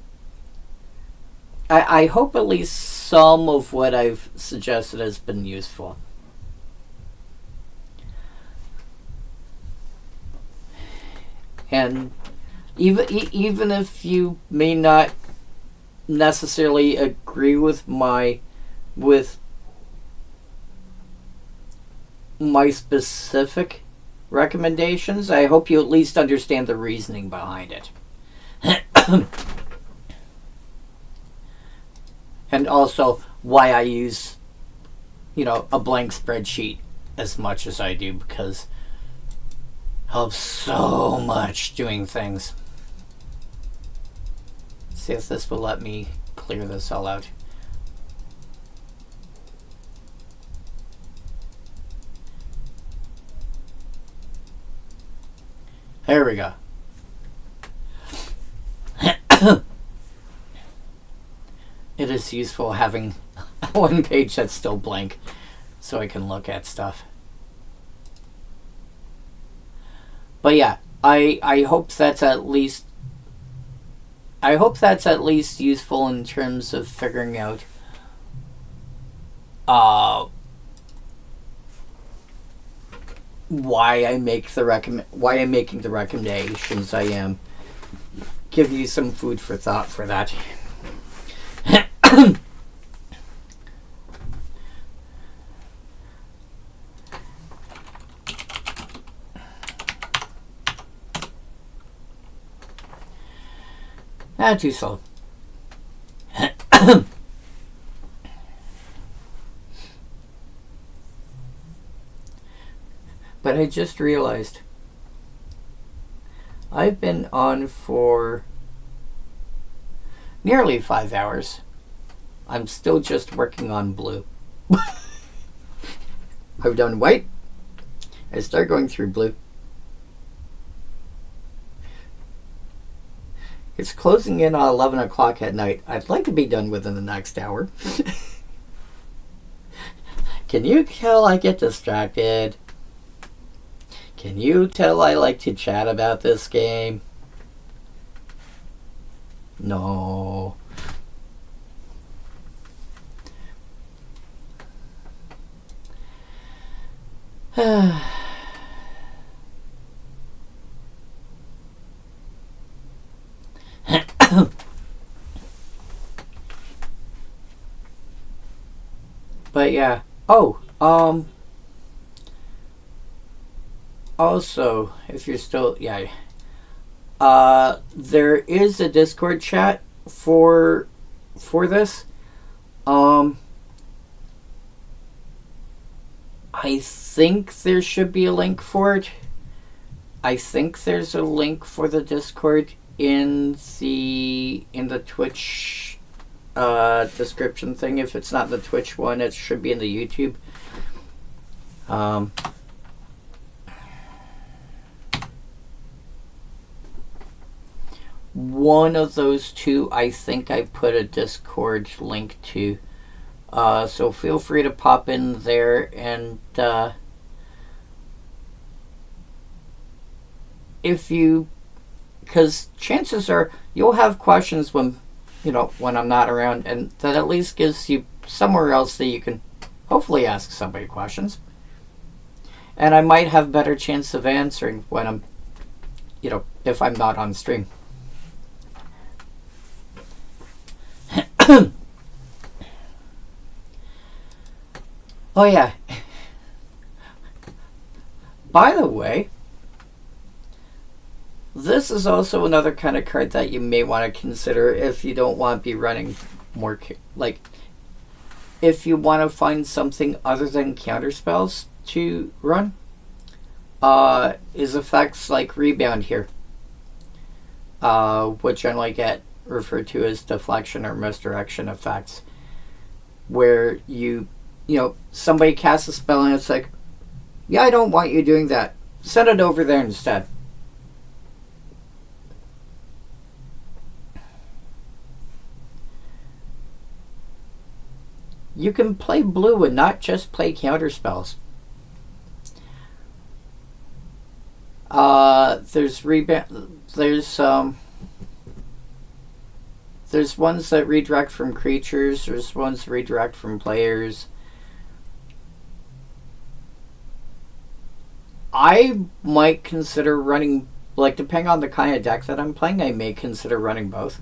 I hope at least some of what I've suggested has been useful. And even if you may not necessarily agree with my specific recommendations, I hope you at least understand the reasoning behind it. And also why I use, you know, a blank spreadsheet as much as I do, because it helps so much doing things. Let's see if this will let me clear this all out. There we go. It is useful having one page that's still blank so I can look at stuff. But yeah, I hope that's at least useful in terms of figuring out why I'm making the recommendations I am. Give you some food for thought for that. Not too slow. But I just realized I've been on for nearly 5 hours. I'm still just working on blue. I've done white. I start going through blue. It's closing in on 11 o'clock at night. I'd like to be done within the next hour. Can you tell I get distracted? Can you tell I like to chat about this game? No. But yeah. Also, if you're still, there is a Discord chat for this. I I think there should be a link for it. I think there's a link for the Discord in the Twitch description thing. If it's not the Twitch one, it should be in the YouTube. One of those two, I think I put a Discord link to. So feel free to pop in there, and if you, because chances are you'll have questions when, when I'm not around, and that at least gives you somewhere else that you can hopefully ask somebody questions. And I might have better chance of answering when I'm, if I'm not on stream. Oh yeah. By the way, this is also another kind of card that you may want to consider if you don't want to be running more, if you want to find something other than counter spells to run, is effects like Rebound here, which generally get referred to as deflection or misdirection effects, where somebody casts a spell and it's like, yeah, I don't want you doing that. Send it over there instead. You can play blue and not just play counter spells. There's ones that redirect from creatures. There's ones that redirect from players. I might consider running, depending on the kind of deck that I'm playing, I may consider running both.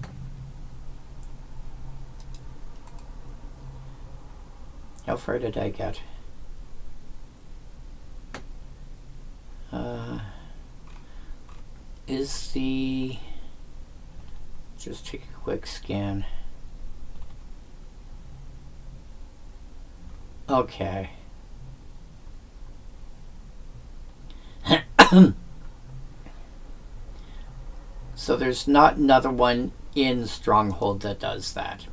How far did I get? Just take a quick scan. Okay. So there's not another one in Stronghold that does that.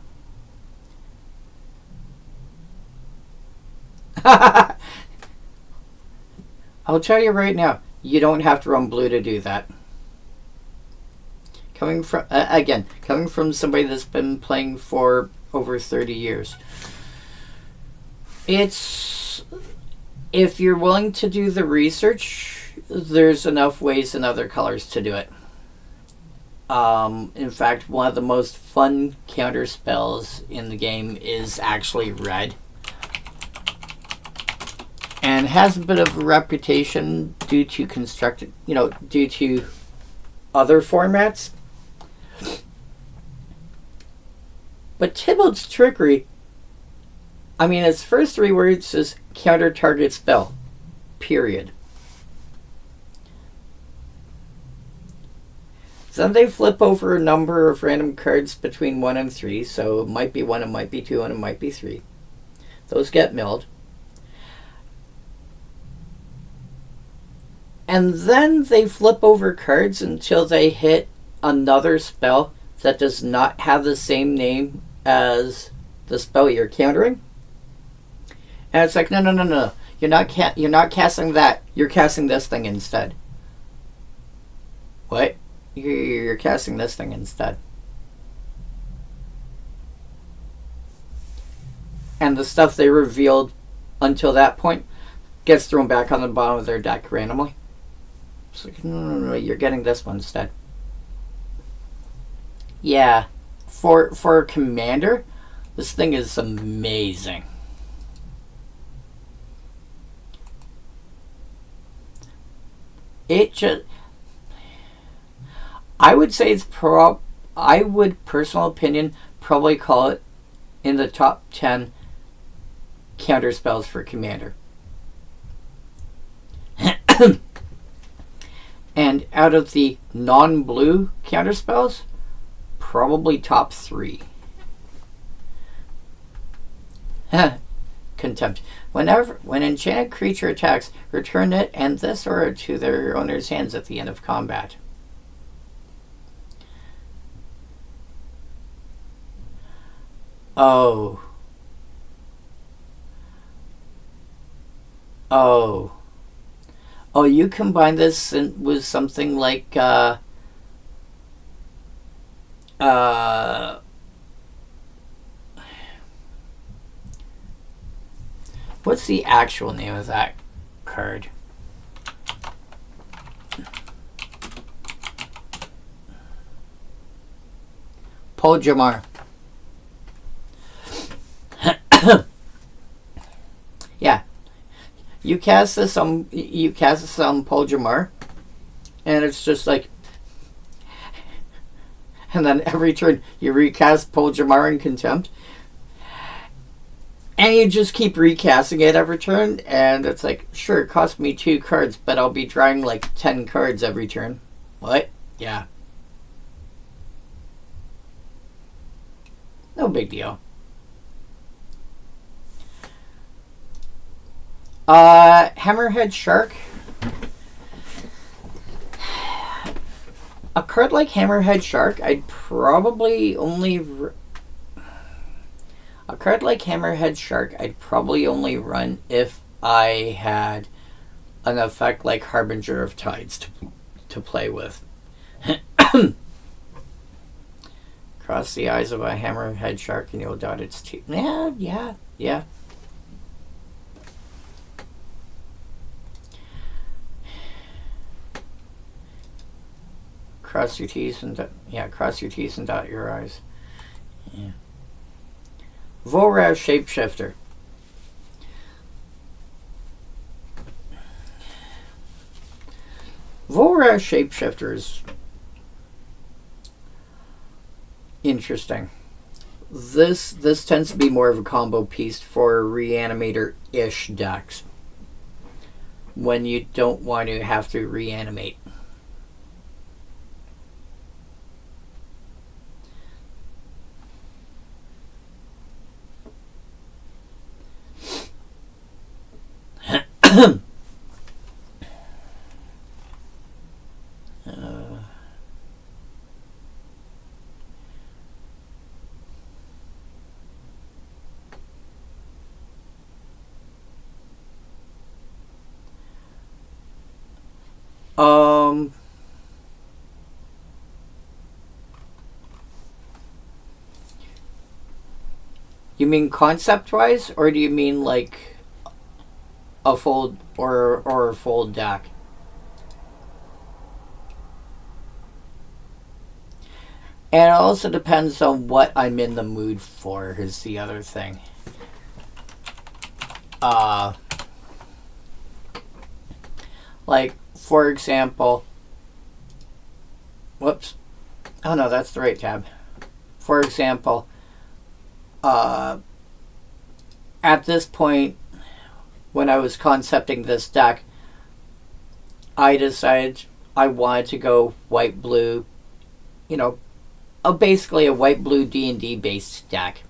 I'll tell you right now, you don't have to run blue to do that. Coming from somebody that's been playing for over 30 years. If you're willing to do the research, there's enough ways and other colors to do it. In fact, one of the most fun counter spells in the game is actually red. And has a bit of a reputation due to due to other formats. But Tybalt's Trickery, its first 3 words is counter target spell. Period. Then they flip over a number of random cards between 1 and 3, so it might be 1, it might be 2, and it might be 3. Those get milled. And then they flip over cards until they hit another spell that does not have the same name as the spell you're countering. And it's like, no. You're not casting that. You're casting this thing instead. What? You're casting this thing instead. And the stuff they revealed until that point gets thrown back on the bottom of their deck randomly. It's like, no, you're getting this one instead. Yeah, for a commander, this thing is amazing. I would say I would, personal opinion, probably call it in the top 10 counter spells for commander. And out of the non-blue counter spells, probably top 3. contempt. When enchanted creature attacks, return it and this aura to their owner's hands at the end of combat. Oh. Oh. Oh, you combine this with something like, what's the actual name of that card? Paul Jamar. Yeah. You cast this on Paul Jamar, and it's just like, and then every turn you recast Paul Jamar in contempt, and you just keep recasting it every turn, and it's like, sure, it cost me 2 cards, but I'll be drawing like 10 cards every turn. What? Yeah. No big deal. Hammerhead Shark. A card like Hammerhead Shark, I'd probably only run if I had an effect like Harbinger of Tides to play with. Cross the eyes of a Hammerhead Shark and you'll dot its teeth. Yeah. Cross your T's and dot your I's. Yeah. Volraz Shapeshifter. Volraz Shapeshifter is interesting. This tends to be more of a combo piece for reanimator-ish decks when you don't want to have to reanimate. You mean concept-wise, or do you mean like a full or a full deck? And it also depends on what I'm in the mood for, is the other thing. Like, for example, whoops. Oh no, that's the right tab. For example, at this point, when I was concepting this deck, I decided I wanted to go white-blue, basically a white-blue D&D based deck.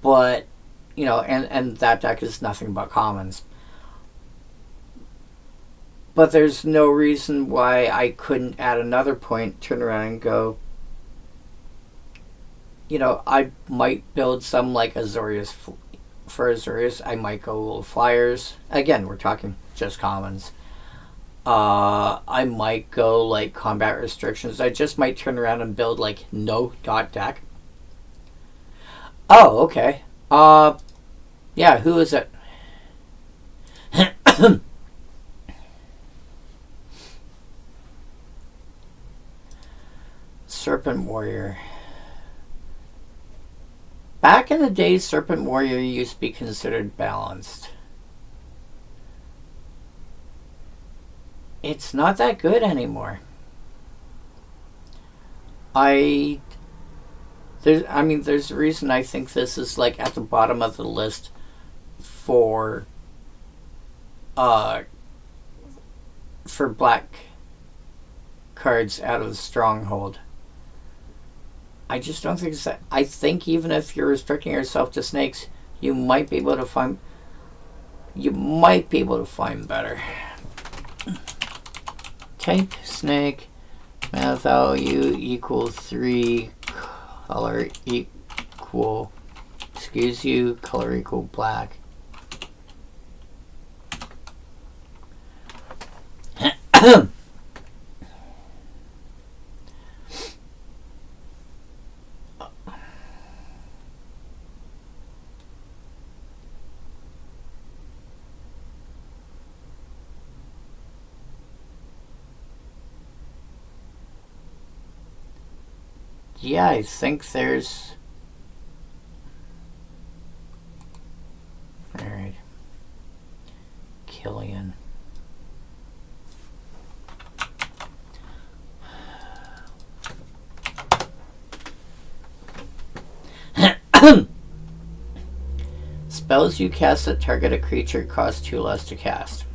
But, and that deck is nothing but commons. But there's no reason why I couldn't at another point turn around and go, I might build some like Azorius. For Azorius, I might go little flyers. Again, we're talking just commons. I might go like combat restrictions. I just might turn around and build like no dot deck. Oh, okay. Yeah, who is it? Serpent Warrior. Back in the day, Serpent Warrior used to be considered balanced. It's not that good anymore. There's a reason I think this is like at the bottom of the list for black cards out of the Stronghold. I just don't think it's that. I think even if you're restricting yourself to snakes, you might be able to find. You might be able to find better. Type snake, mana value equal 3, color equal, excuse you, color equal black. Yeah, I think there's... Alright. Killian. Spells you cast that target a creature cost 2 less to cast.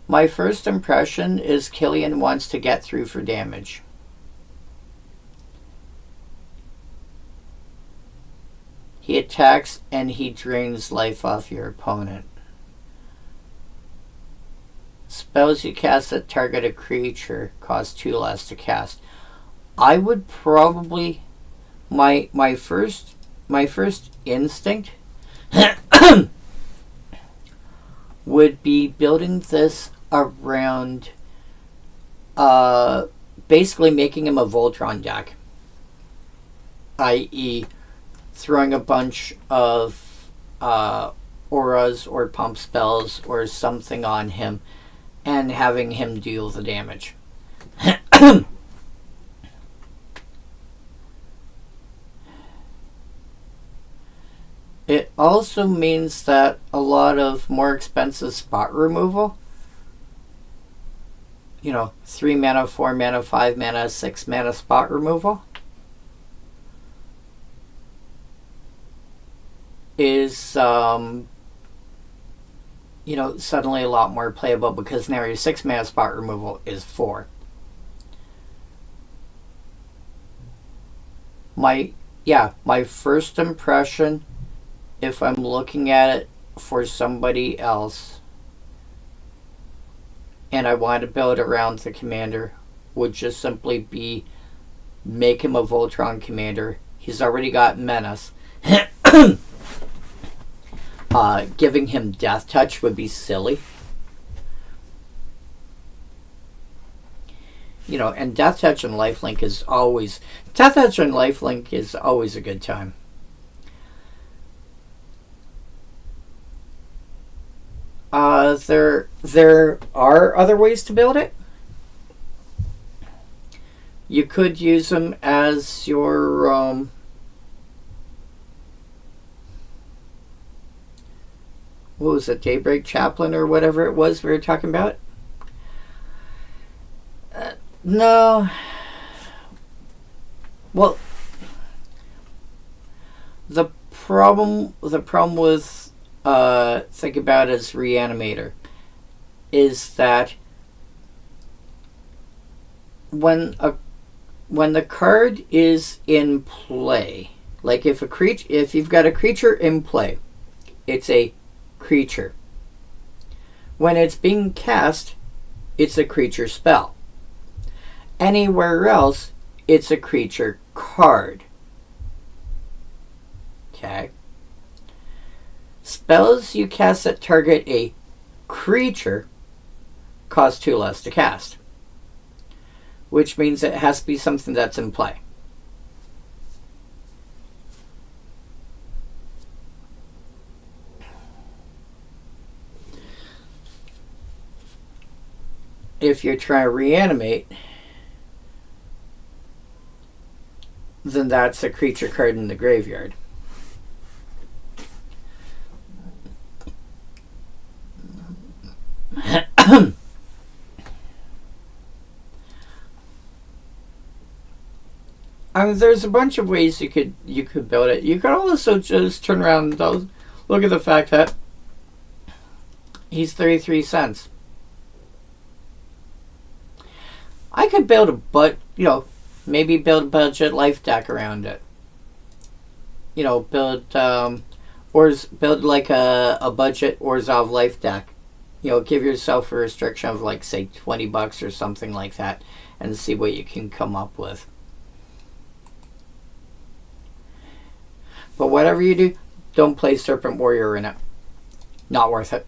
My first impression is Killian wants to get through for damage. He attacks and he drains life off your opponent. Spells you cast that target a creature cost 2 less to cast. I would probably my first instinct would be building this around basically making him a Voltron deck, i.e. throwing a bunch of auras or pump spells or something on him and having him deal the damage. It also means that a lot of more expensive spot removal, 3 mana, 4 mana, 5 mana, 6 mana spot removal, is suddenly a lot more playable, because now your 6 mana spot removal is 4. My first impression, if I'm looking at it for somebody else and I want to build around the commander, would just simply be make him a Voltron commander. He's already got Menace. Giving him Death Touch would be silly. And Death Touch and Lifelink is always a good time. There are other ways to build it. You could use them as your what was it, Daybreak Chaplain or whatever it was we were talking about. No. Well, the problem with think about as Reanimator is that when the card is in play, like if you've got a creature in play, it's a creature. When it's being cast, it's a creature spell. Anywhere else, it's a creature card. Okay? Spells you cast that target a creature cost 2 less to cast, which means it has to be something that's in play. If you're trying to reanimate, then that's a creature card in the graveyard. There's a bunch of ways you could build it. You could also just turn around and look at the fact that He's 33 cents. I could build maybe build a budget life deck around it. Build build like a budget Orzhov life deck. Give yourself a restriction of like say $20 or something like that, and see what you can come up with. But whatever you do, don't play Serpent Warrior in it. Not worth it.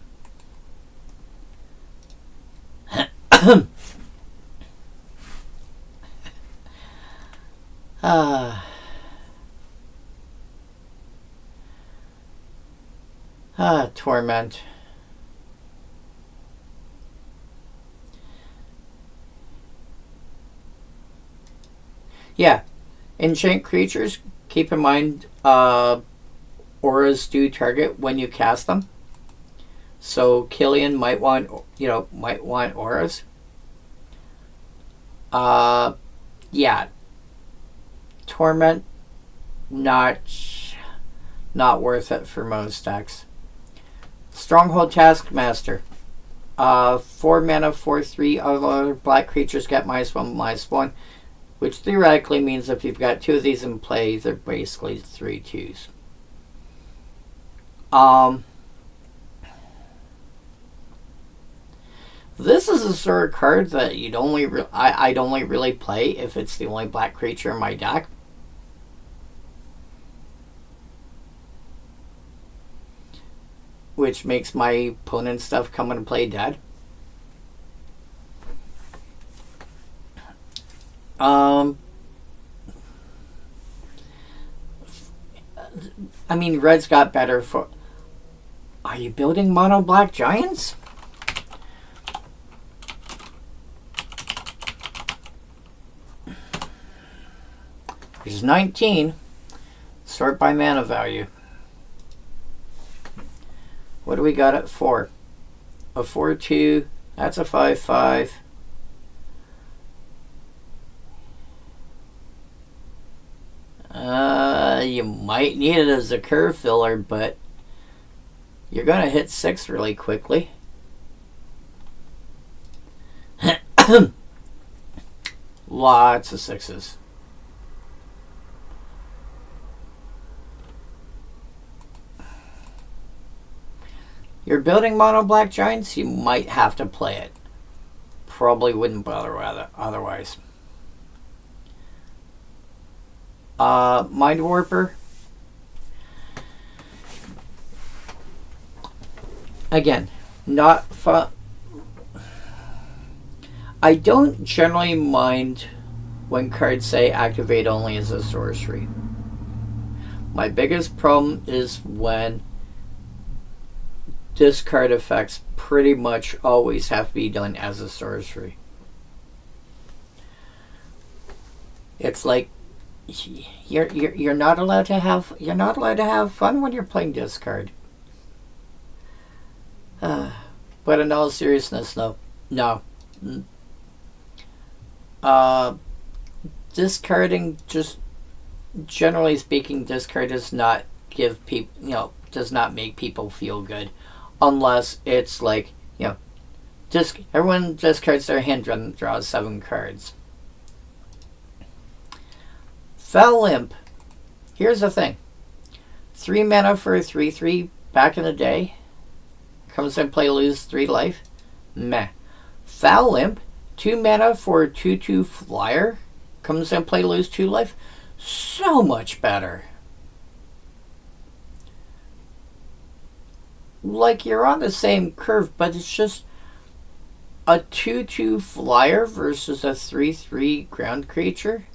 Torment. Yeah. Enchant creatures, keep in mind auras do target when you cast them. So Killian might want auras. Yeah. Torment, not worth it for most decks. Stronghold Taskmaster. 4 mana, 4/3. Other black creatures get -1/-1, which theoretically means if you've got 2 of these in play, they're basically 3/2s. This is a sort of card that I'd only really play if it's the only black creature in my deck. Which makes my opponent's stuff come into play dead. I mean, red's got better for... Are you building mono black giants? There's 19. Sort by mana value. What do we got at 4? A 4/2. That's a 5/5. You might need it as a curve filler, but you're going to hit 6 really quickly. Lots of 6s. You're building mono black giants, you might have to play it. Probably wouldn't bother otherwise. Mind Warper. Again, not fun. I don't generally mind when cards say activate only as a sorcery. My biggest problem is when discard effects pretty much always have to be done as a sorcery. It's like you're not allowed to have fun when you're playing discard. But in all seriousness, no. Discarding, just generally speaking, discard does not give people, does not make people feel good, unless it's like, everyone discards their hand and draws 7 cards. Fel Imp. Here's the thing. 3 mana for a 3/3 back in the day. Comes in play, lose 3 life. Meh. Fel Imp. 2 mana for a 2/2 flyer. Comes in play, lose 2 life. So much better. Like, you're on the same curve, but it's just a 2/2 flyer versus a 3/3 ground creature.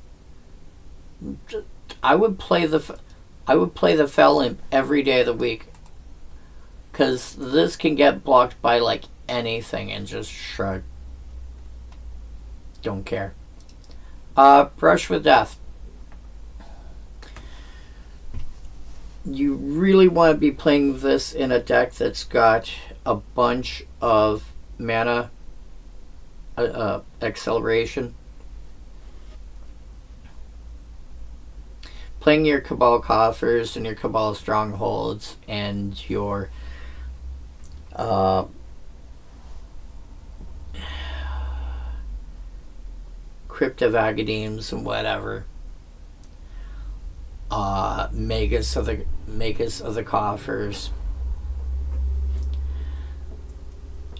I would play the Fel Imp every day of the week, because this can get blocked by like anything and just shrug. Don't care. Brush with Death. You really want to be playing this in a deck that's got a bunch of mana acceleration. Playing your Cabal Coffers and your Cabal Strongholds and your Crypt of Agademes and whatever. Magus of the Coffers.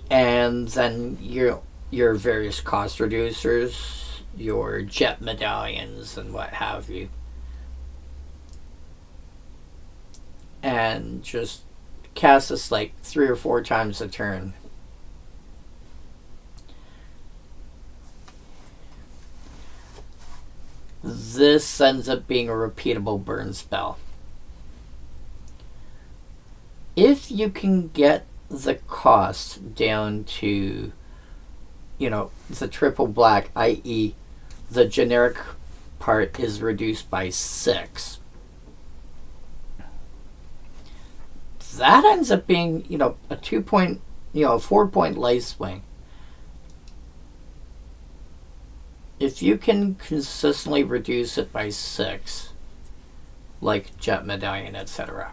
And then your various cost reducers, your jet medallions and what have you. And just cast this like 3 or 4 times a turn. This ends up being a repeatable burn spell. If you can get the cost down to, the triple black, i.e. the generic part is reduced by 6. That ends up being, a 2-point, 4-point life swing. If you can consistently reduce it by 6, like Jet Medallion, etc.,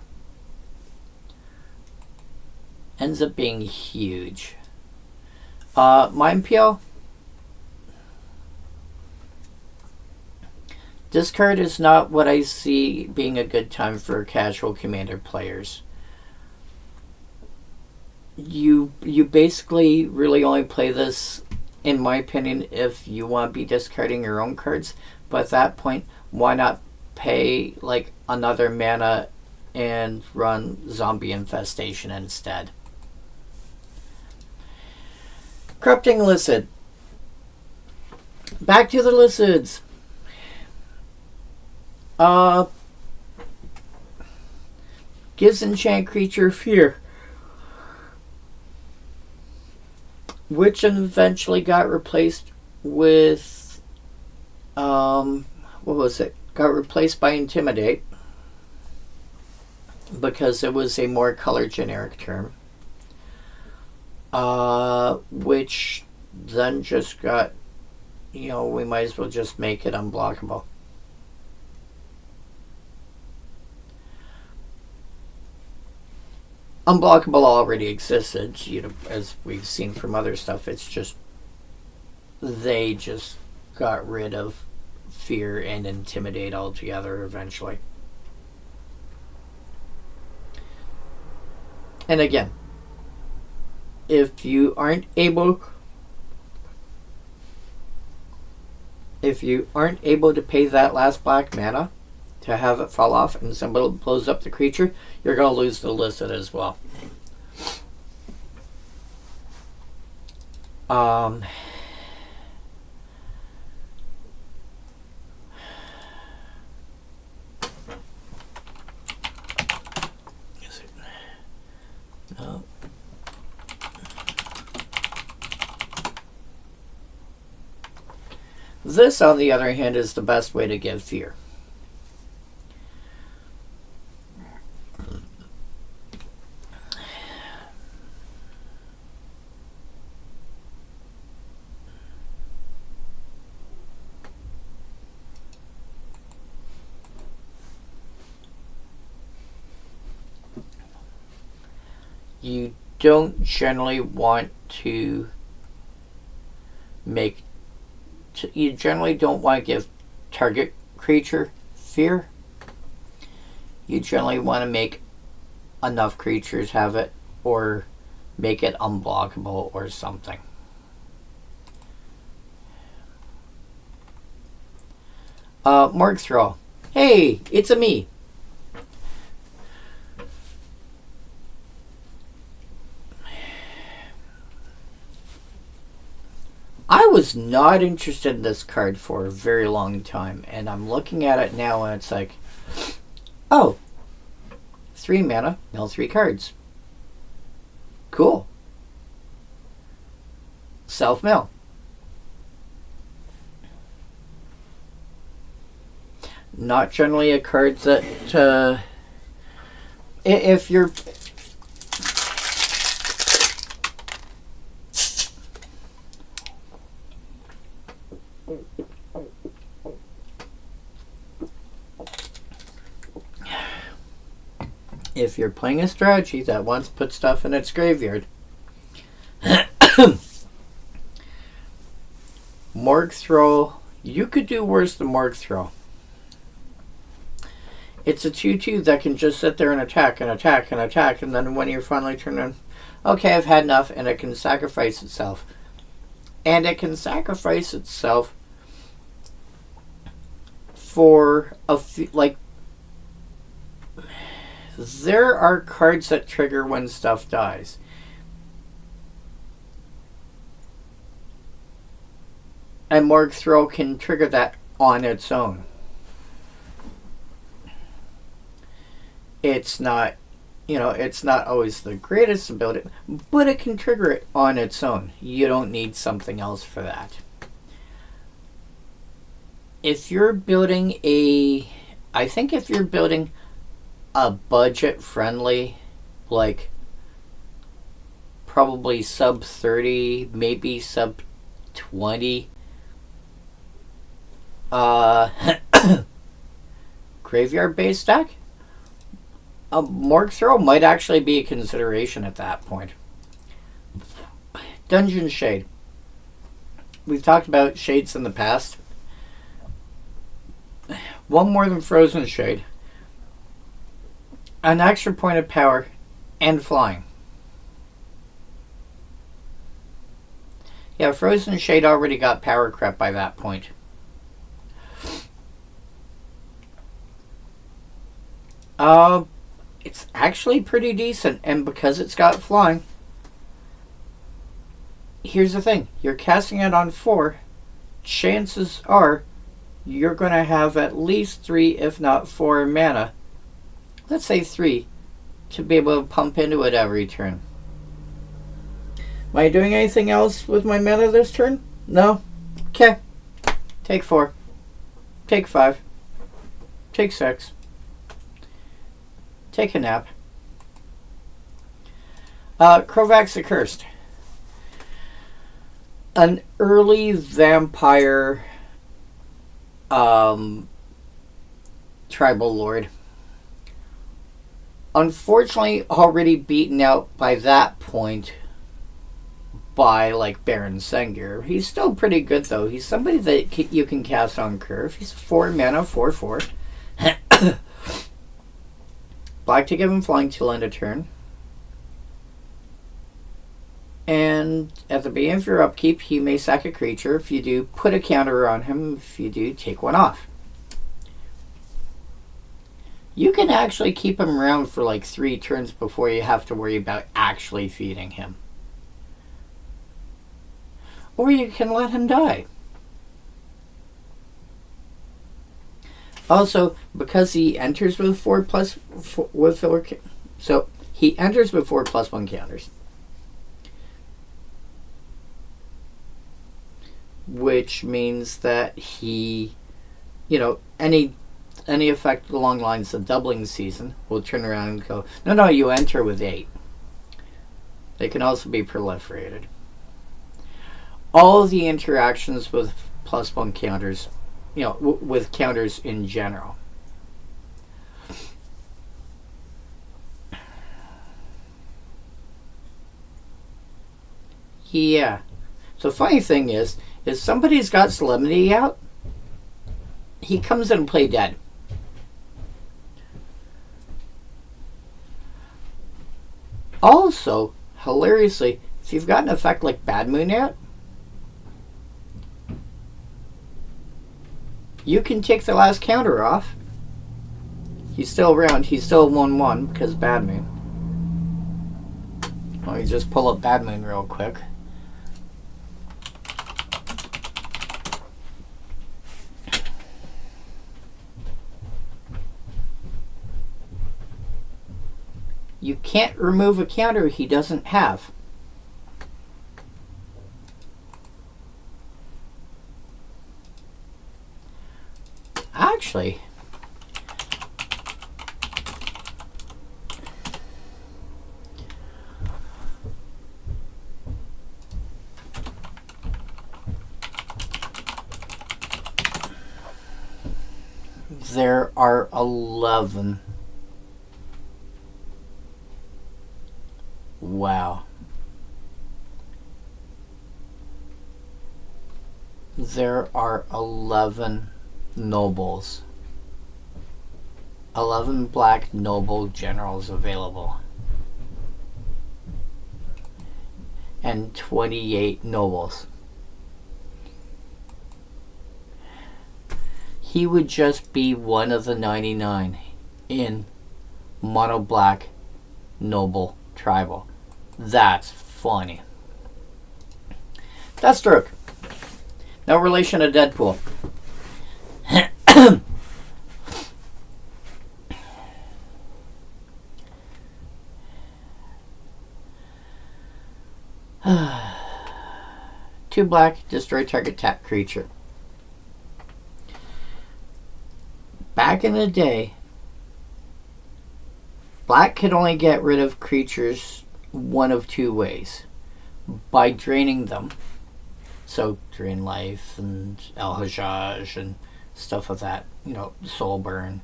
ends up being huge. Mind Peel. This card is not what I see being a good time for casual Commander players. You basically really only play this, in my opinion, if you want to be discarding your own cards. But at that point, why not pay like another mana and run Zombie Infestation instead? Corrupting Licid. Back to the Licids. Gives enchant creature fear, which eventually got replaced with, what was it? Got replaced by Intimidate, because it was a more color generic term. Which then just got, we might as well just make it unblockable. Unblockable already existed, as we've seen from other stuff. It's just they just got rid of fear and intimidate altogether eventually. And again, if you aren't able to pay that last black mana to have it fall off and somebody blows up the creature, you're going to lose the Licit as well. Is it? No. This, on the other hand, is the best way to give fear. You don't generally want to you generally don't want to give target creature fear. You generally want to make enough creatures have it, or make it unblockable or something. Morg Throw. Hey, it's a me. I was not interested in this card for a very long time, and I'm looking at it now and it's like, oh, 3 mana, mill 3 cards. Cool. Self-mill. Not generally a card that, if you're... If you're playing a strategy that wants to put stuff in its graveyard, Morg Throw You could do worse than Mark Throw. It's a 2/2 that can just sit there and attack and attack and attack, and then when you finally turn in, okay, I've had enough, and it can sacrifice itself. And it can sacrifice itself for a few, like, there are cards that trigger when stuff dies. And Morg Throw can trigger that on its own. It's not, it's not always the greatest ability, but it can trigger it on its own. You don't need something else for that. If you're building I think if you're building a budget-friendly, like probably sub 30, maybe sub 20, graveyard-based deck, a Morg Throw might actually be a consideration at that point. Dungeon Shade. We've talked about shades in the past. One more than Frozen Shade. An extra point of power and flying. Yeah, Frozen Shade already got power crept by that point. It's actually pretty decent, and because it's got flying, here's the thing. You're casting it on 4. Chances are you're going to have at least 3, if not 4 mana. Let's say 3, to be able to pump into it every turn. Am I doing anything else with my mana this turn? No? Okay. Take 4. Take 5. Take 6. Take a nap. Krovax Accursed. An early vampire tribal lord. Unfortunately, already beaten out by that point by, like, Baron Sengir. He's still pretty good, though. He's somebody that you can cast on curve. He's 4 mana, 4/4. Black to give him flying till end of turn. And at the beginning of your upkeep, he may sack a creature. If you do, put a counter on him. If you do, take one off. You can actually keep him around for like 3 turns before you have to worry about actually feeding him. Or you can let him die. Also, because he enters with 4 so he enters with 4+1 counters, which means that he, any effect along lines of doubling season will turn around and go, no, you enter with 8. They can also be proliferated. All of the interactions with +1 counters, with counters in general. Yeah. So funny thing is somebody's got Solemnity out, he comes in and play dead. Also, hilariously, if you've got an effect like Bad Moon out, you can take the last counter off. He's still around. He's still 1/1 because Bad Moon. Let me just pull up Bad Moon real quick. You can't remove a counter he doesn't have. Actually, there are 11. Wow. there are 11 nobles. 11 black noble generals available. And 28 nobles. He would just be one of the 99 in mono black noble tribal. That's funny. Deathstroke. No relation to Deadpool. Two black, destroy target tap creature. Back in the day, black could only get rid of creatures one of two ways. By draining them. So, drain life and El Hajjaj and stuff of that, you know, soul burn.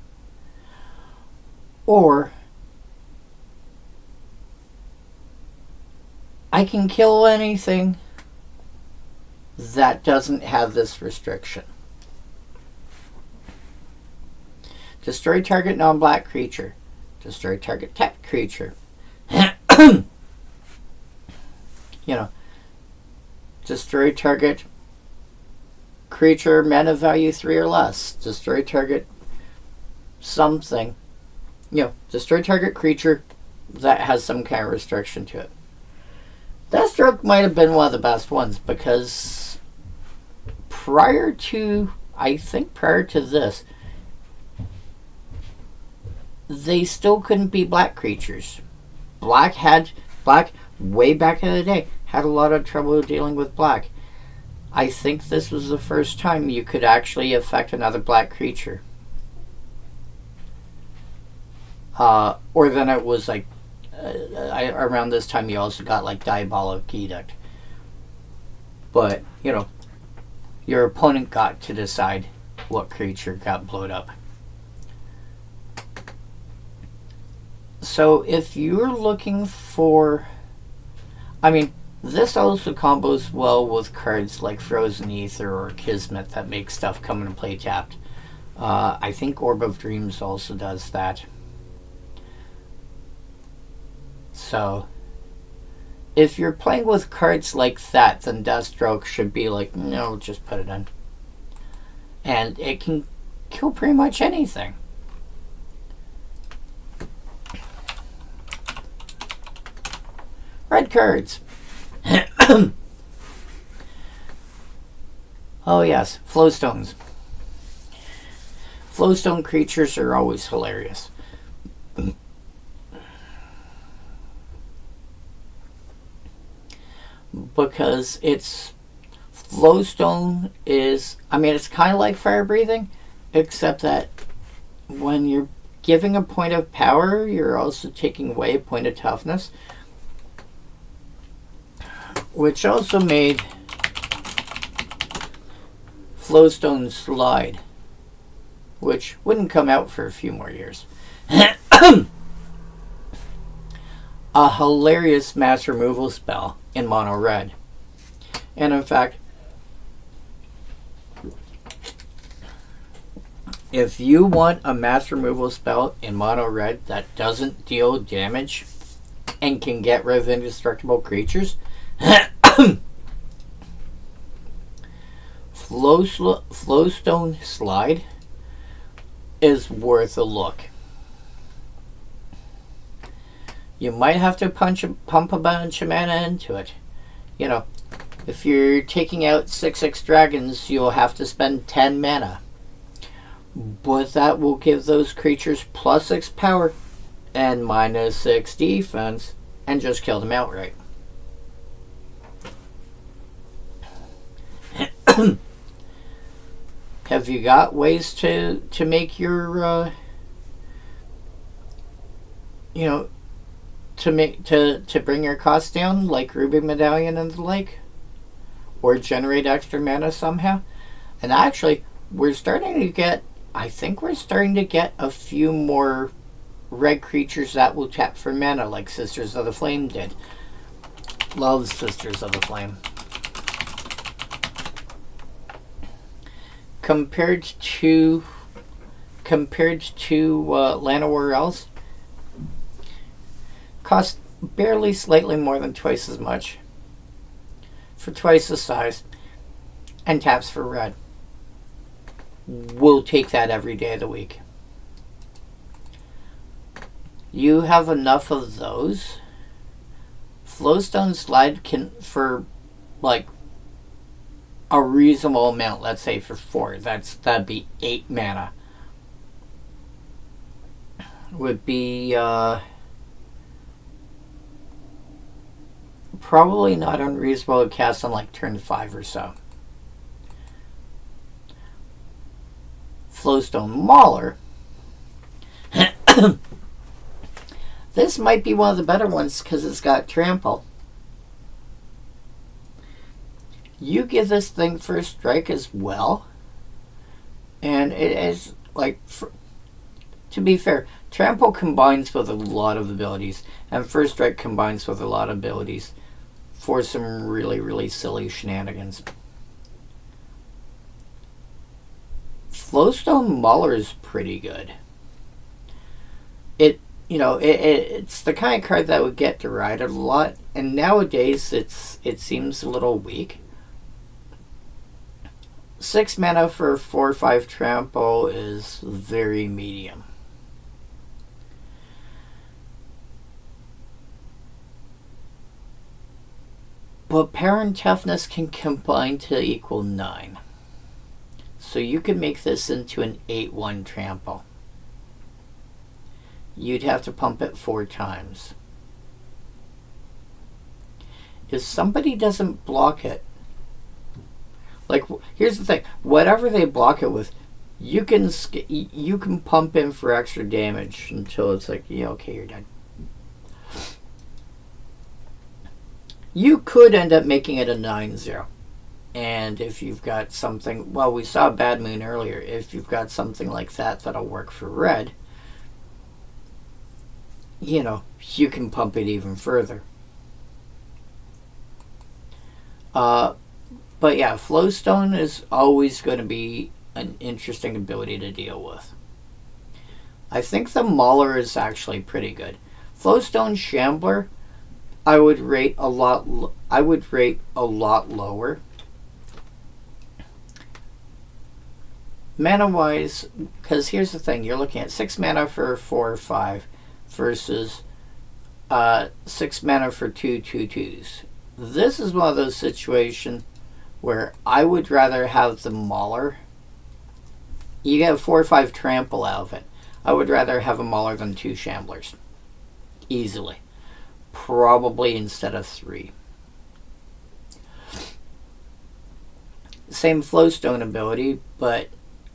Or, I can kill anything that doesn't have this restriction. Destroy target non-black creature. Destroy target tapped creature. You know, destroy target creature mana value 3 or less. Destroy target something. You know, destroy target creature that has some kind of restriction to it. Deathstroke might have been one of the best ones because prior to this, they still couldn't be black creatures. Black way back in the day had a lot of trouble dealing with black. I think this was the first time you could actually affect another black creature. Or then it was like around this time you also got like Diabolic Edict. But, you know, your opponent got to decide what creature got blowed up. So if you're looking for... I mean, this also combos well with cards like Frozen Ether or Kismet that make stuff come into play tapped. I think Orb of Dreams also does that. So, if you're playing with cards like that, then Deathstroke should be like, no, just put it in. And it can kill pretty much anything. Red cards. Oh yes, Flowstones. Flowstone creatures are always hilarious. Because it's... Flowstone is... I mean, it's kind of like fire breathing, except that when you're giving a point of power, you're also taking away a point of toughness. Which also made Flowstone Slide, which wouldn't come out for a few more years. A hilarious mass removal spell in mono red. And in fact, if you want a mass removal spell in mono red that doesn't deal damage and can get rid of indestructible creatures, Flowstone Slide is worth a look. You might have to pump a bunch of mana into it. You know, if you're taking out 6/6 dragons, you'll have to spend 10 mana. But that will give those creatures +6 power and -6 defense and just kill them outright. Have you got ways to make your you know, to bring your costs down, like Ruby Medallion and the like, or generate extra mana somehow? And actually, we're starting to get, I think we're starting to get a few more red creatures that will tap for mana, like Sisters of the Flame did. Love Sisters of the Flame. compared to Llanowar Elves, cost barely slightly more than twice as much for twice the size, and taps for red. We'll take that every day of the week. You have enough of those. Flowstone Slide can, for like a reasonable amount, let's say for 4, that'd be 8 mana. Would be probably not unreasonable to cast on like turn 5 or so. Flowstone Mauler. This might be one of the better ones because it's got trample. You give this thing first strike as well, and it is like, to be fair, trample combines with a lot of abilities, and first strike combines with a lot of abilities for some really, really silly shenanigans. Flowstone Mauler is pretty good. It's the kind of card that would get derided a lot, and nowadays it seems a little weak. 6 mana for 4/5 trample is very medium. But power and toughness can combine to equal 9. So you could make this into an 8/1 trample. You'd have to pump it 4 times. If somebody doesn't block it, like, here's the thing, whatever they block it with, you can pump in for extra damage until it's like, yeah, okay, you're dead. You could end up making it a 9/0. And if you've got something, well, we saw Bad Moon earlier, if you've got something like that that'll work for red, you can pump it even further. But yeah, Flowstone is always going to be an interesting ability to deal with. I think the Mauler is actually pretty good. Flowstone Shambler, I would rate a lot lower. Mana wise, because here's the thing, you're looking at 6 mana for 4 or 5 versus 6 mana for 2 2/2s. This is one of those situations where I would rather have the Mauler. You get 4 or 5 trample out of it. I would rather have a Mauler than 2 Shamblers. Easily. Probably instead of 3. Same Flowstone ability, but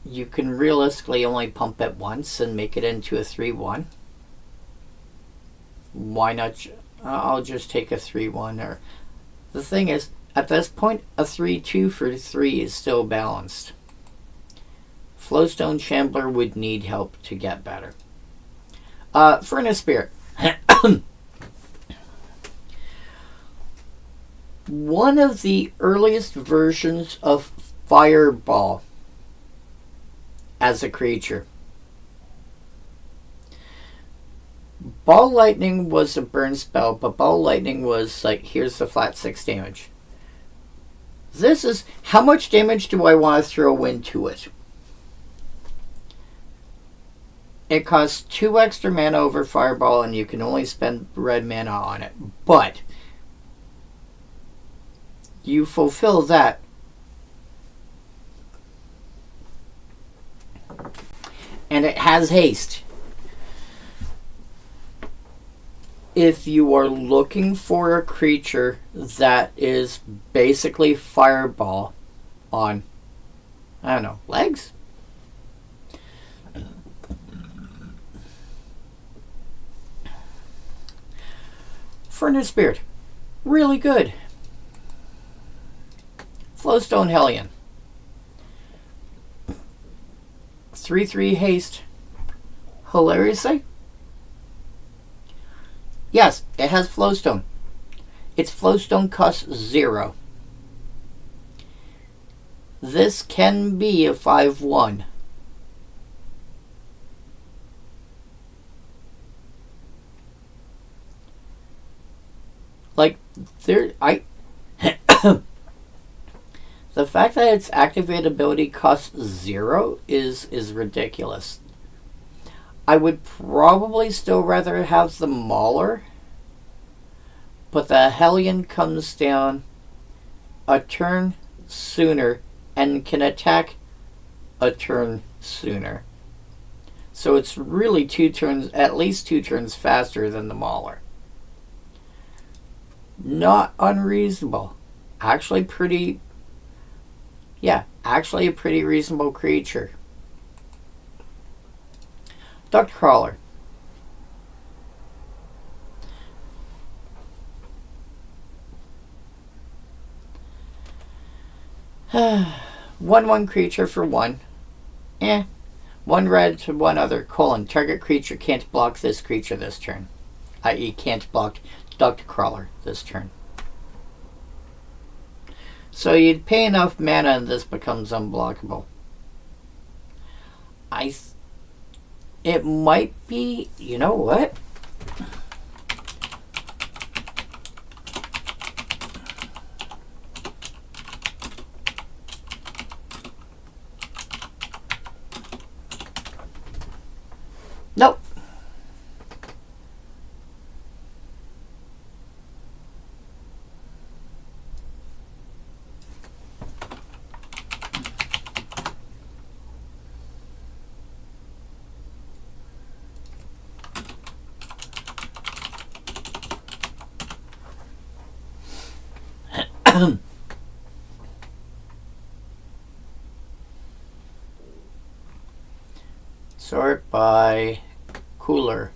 you can realistically only pump it once and make it into a 3/1. Why not? I'll just take a 3/1. Or the thing is, at this point, a 3/2 for 3 is still balanced. Flowstone Shambler would need help to get better. Furnace Spirit. One of the earliest versions of Fireball as a creature. Ball Lightning was a burn spell, but Ball Lightning was like, here's the flat 6 damage. This is, how much damage do I want to throw into it? It costs 2 extra mana over Fireball, and you can only spend red mana on it. But you fulfill that. And it has haste. If you are looking for a creature that is basically Fireball on, I don't know, legs? Furnace Spirit. Really good. Flowstone Hellion. 3/3 haste. Hilariously, yes, it has Flowstone. Its Flowstone costs 0. this can be a 5/1. Like, the fact that its activate ability costs 0 is ridiculous. I would probably still rather have the Mauler, but the Hellion comes down a turn sooner and can attack a turn sooner. So it's really 2 turns, at least 2 turns faster than the Mauler. Not unreasonable. Actually a pretty reasonable creature. Duct Crawler. One creature for 1. 1 red to 1 other. Target creature can't block this creature this turn. I.e. can't block Duct Crawler this turn. So you'd pay enough mana and this becomes unblockable. It might be, you know what? Nope. Sort by cooler.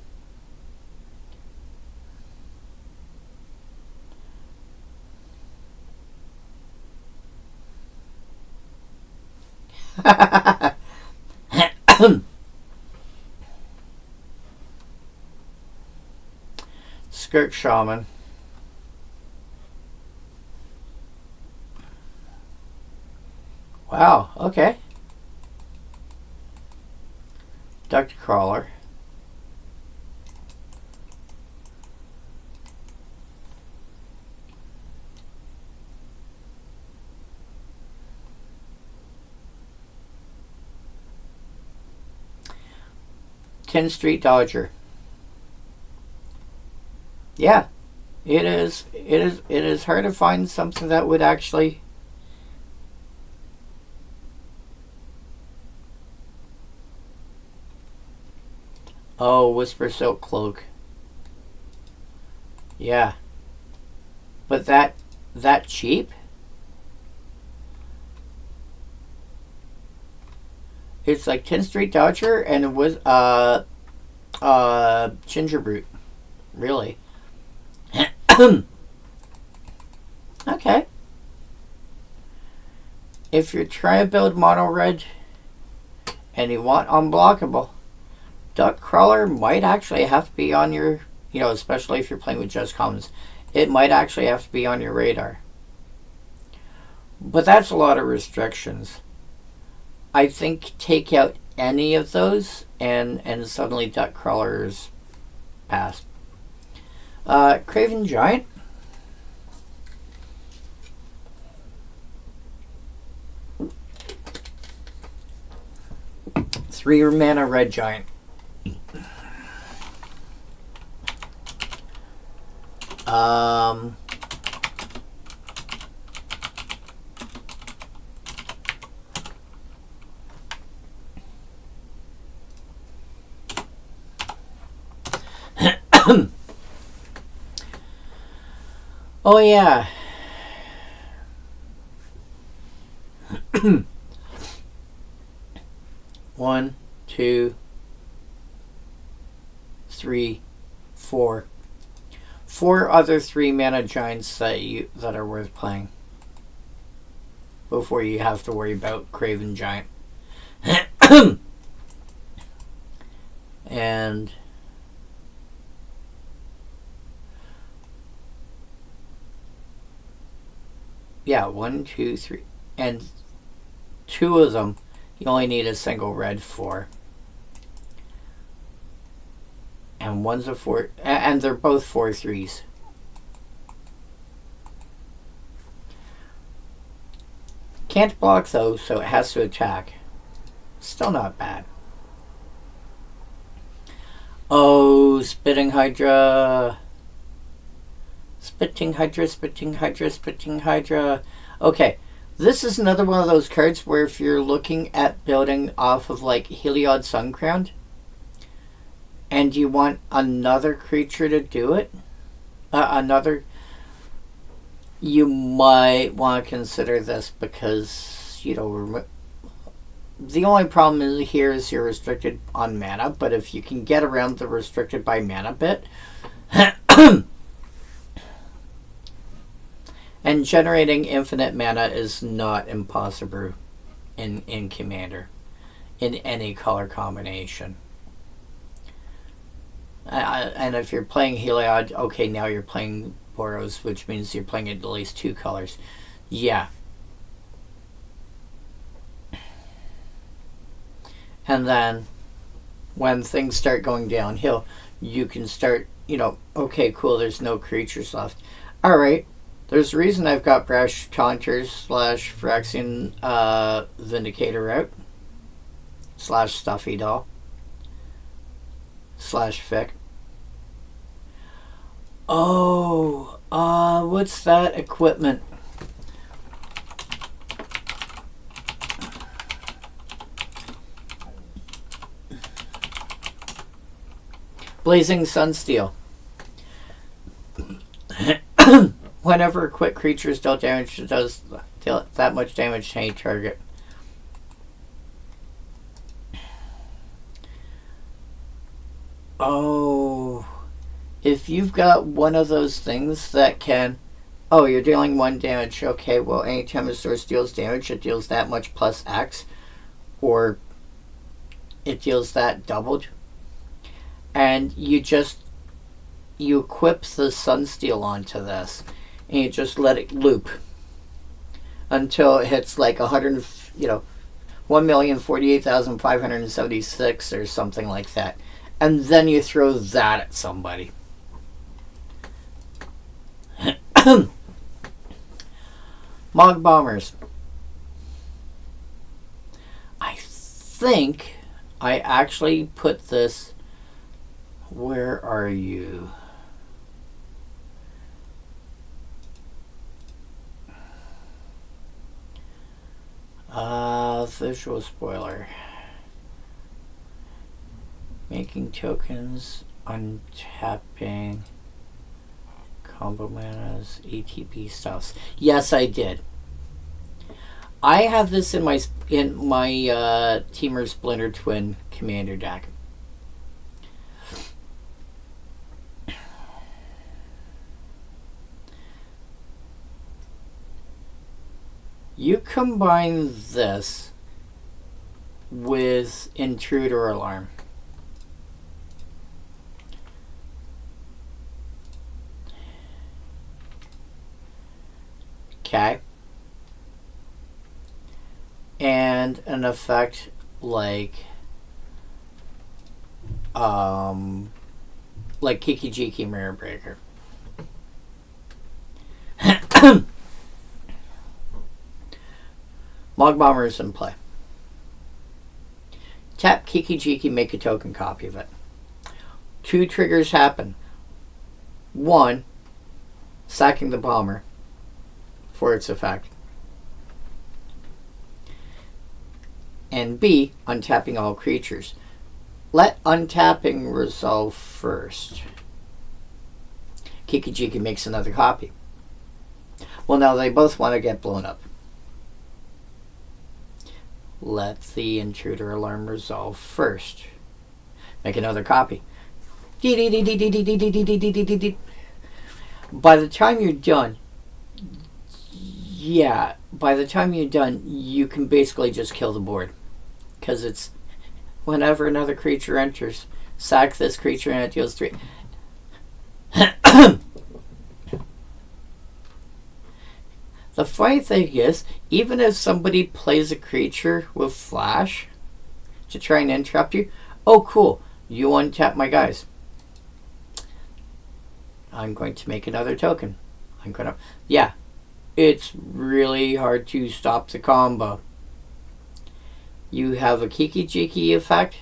Skirt Shaman. Wow, okay. Duct Crawler. Tin Street Dodger. Yeah, it is hard to find something that would actually. Oh, Whisper Silk Cloak. Yeah. But that cheap? It's like 10 Street Dodger and it was Ginger Brute. Really? Okay. If you're trying to build mono red and you want unblockable, Duct Crawler might actually have to be on your, especially if you're playing with just commons, it might actually have to be on your radar. But that's a lot of restrictions. I think take out any of those and suddenly Duct Crawler's passed. Craven Giant. Three mana red giant. Oh yeah. One, two, three, four. 4 other 3 mana giants that are worth playing before you have to worry about Craven Giant. And yeah, 1, 2, 3, and 2 of them, you only need a single red for. And one's a 4, and they're both 4/3s. Can't block though, so it has to attack. Still not bad. Oh, Spitting Hydra. Spitting Hydra, Spitting Hydra, Spitting Hydra. Okay, this is another one of those cards where if you're looking at building off of like Heliod Suncrown and you want another creature to do it, you might want to consider this because, you know, the only problem is here is you're restricted on mana, but if you can get around the restricted by mana bit, and generating infinite mana is not impossible in Commander, in any color combination. And if you're playing Heliod, okay, now you're playing Boros, which means you're playing at least 2 colors. Yeah. And then when things start going downhill, you can start, you know, okay, cool, there's no creatures left. Alright, there's a reason I've got Brash Taunters / Phyrexian Vindicator out. / Stuffy Doll. / Fick. Oh, what's that equipment? Blazing Sunsteel. Whenever a quick creature is dealt damage, it does deal that much damage to any target. Oh, if you've got one of those things that can... Oh, you're dealing 1 damage. Okay, well, anytime a source deals damage, it deals that much plus X. Or it deals that doubled. And you equip the Sunsteel onto this. And you just let it loop. Until it hits like 1,048,576 or something like that. And then you throw that at somebody. Mog Bombers. I think I actually put this... Where are you? Visual spoiler. Making tokens, untapping, combo manas, ATB stuffs. Yes, I did. I have this in my Teamer Splinter Twin Commander deck. You combine this with Intruder Alarm. Okay. And an effect like Kiki-Jiki Mirror Breaker. Mog Bombers in play. Tap Kiki-Jiki, make a token copy of it. 2 triggers happen. 1, sacking the bomber for its effect. And B, untapping all creatures. Let untapping resolve first. Kiki-Jiki makes another copy. Well, now they both want to get blown up. Let the Intruder Alarm resolve first. Make another copy. By the time you're done, you can basically just kill the board. Because it's whenever another creature enters, sack this creature and it deals 3. The funny thing is, even if somebody plays a creature with flash to try and interrupt you, oh cool, you untap my guys. I'm going to make another token. Yeah, it's really hard to stop the combo. You have a Kiki Jiki effect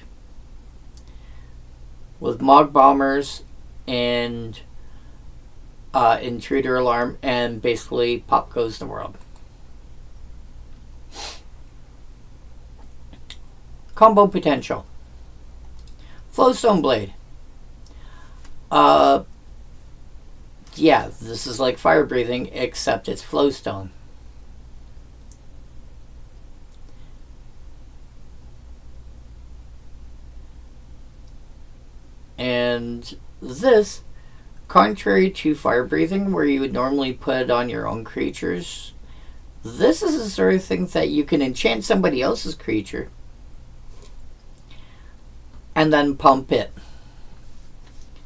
with Mog Bombers and Intruder Alarm, and basically pop goes the world. Combo potential. Flowstone Blade. Yeah, this is like fire breathing, except it's flowstone. And this, contrary to fire breathing, where you would normally put it on your own creatures, this is the sort of thing that you can enchant somebody else's creature and then pump it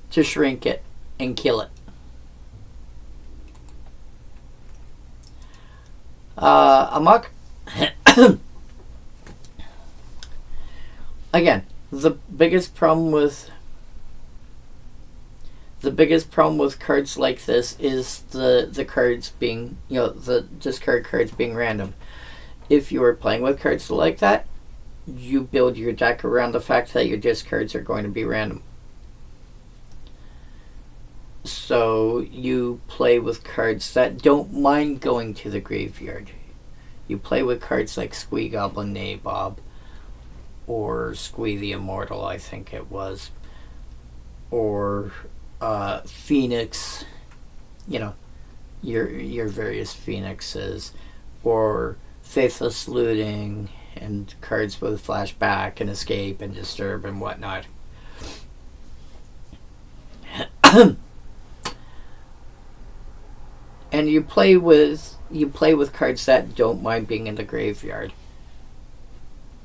to shrink it and kill it. Amok. Again, the biggest problem with cards like this is the cards being, the discard cards being random. If you are playing with cards like that, you build your deck around the fact that your discards are going to be random. So you play with cards that don't mind going to the graveyard. You play with cards like Squee Goblin Nabob, or Squee the Immortal, I think it was, or Phoenix, your various Phoenixes, or Faithless Looting, and cards with Flashback and Escape and Disturb and whatnot. And you play with cards that don't mind being in the graveyard,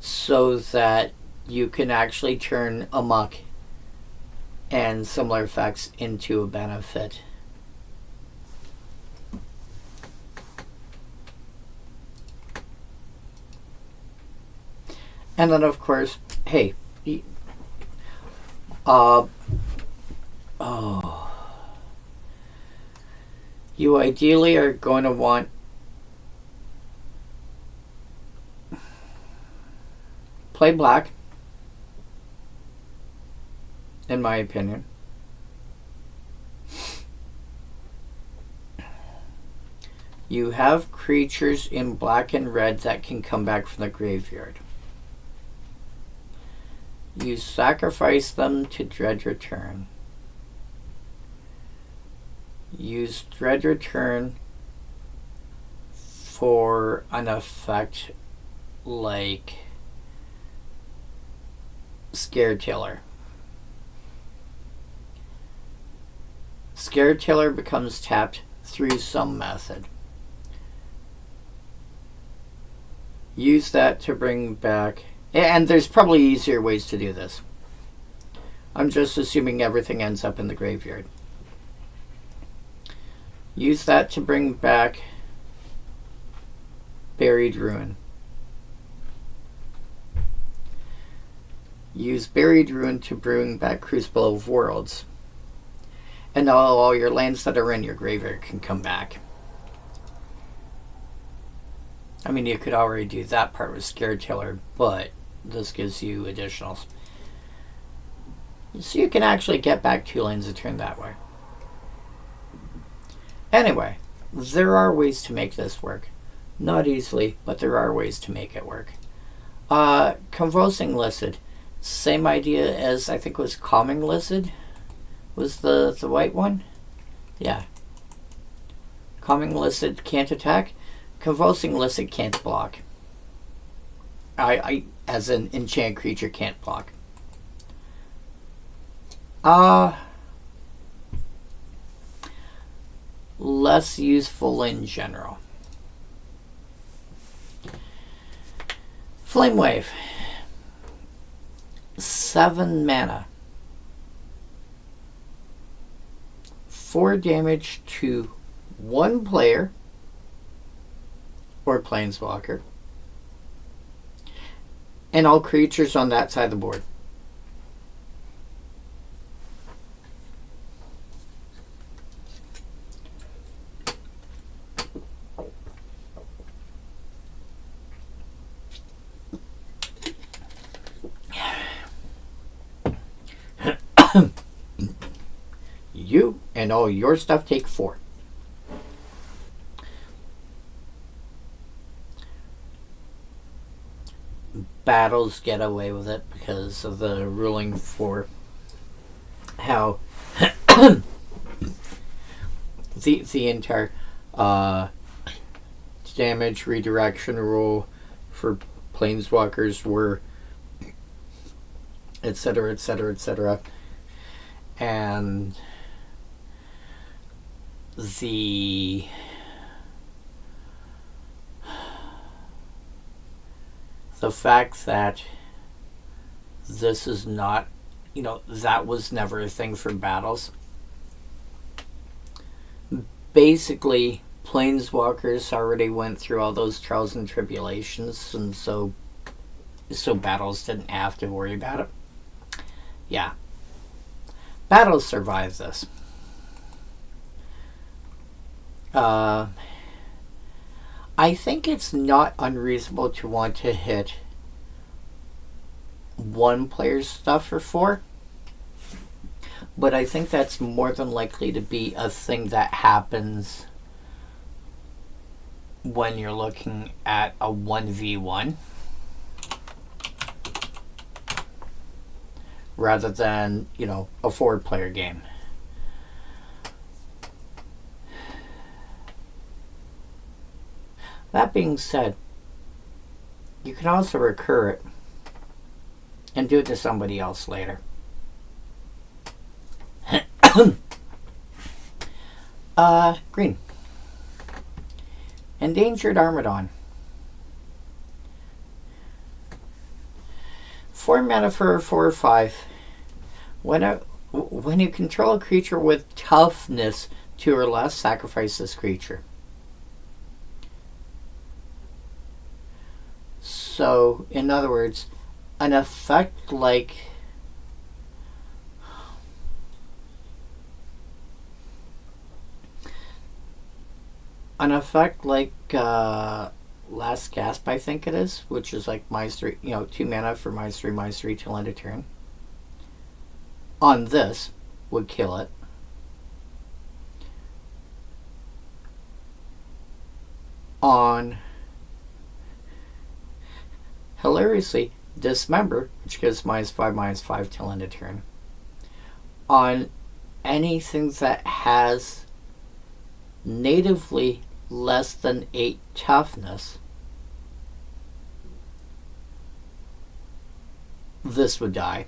so that you can actually turn Amok and similar effects into a benefit. And then, of course, hey, you ideally are going to want play black, in my opinion. You have creatures in black and red that can come back from the graveyard. You sacrifice them to Dread Return. Use Dread Return for an effect like Scare Tiller. Scare Tiller becomes tapped through some method. Use that to bring back, and there's probably easier ways to do this. I'm just assuming everything ends up in the graveyard. Use that to bring back Buried Ruin. Use Buried Ruin to bring back Crucible of Worlds. And now all your lands that are in your graveyard can come back. I mean, you could already do that part with Scare Tiller, but this gives you additionals. So you can actually get back 2 lands a turn that way. Anyway, there are ways to make this work. Not easily, but there are ways to make it work. Convulsing Lizard. Same idea as, I think it was Calming Lizard. Was the white one? Yeah. Calming Lizard can't attack. Convulsing Lizard can't block. I as an enchant creature, can't block. Less useful in general. Flame Wave. 7 mana. 4 damage to one player or planeswalker. And all creatures on that side of the board. You and all your stuff take 4. Battles get away with it because of the ruling for how the entire damage redirection rule for planeswalkers were, etc., etc., etc. And the fact that this is not, that was never a thing for battles. Basically, planeswalkers already went through all those trials and tribulations, and so battles didn't have to worry about it. Yeah. Battles survive this. I think it's not unreasonable to want to hit one player's stuff for 4. But I think that's more than likely to be a thing that happens when you're looking at a 1v1 rather than, a 4-player game. That being said, you can also recur it and do it to somebody else later. Green. Endangered Armadon. 4 mana for a 4/5. When you control a creature with toughness 2 or less, sacrifice this creature. So, in other words, an effect like Last Gasp, I think it is, which is like -3, 2 mana for -3 till end of turn. On this would kill it. On hilariously, Dismember, which gives -5/-5 till end of turn. On anything that has natively less than 8 toughness, this would die.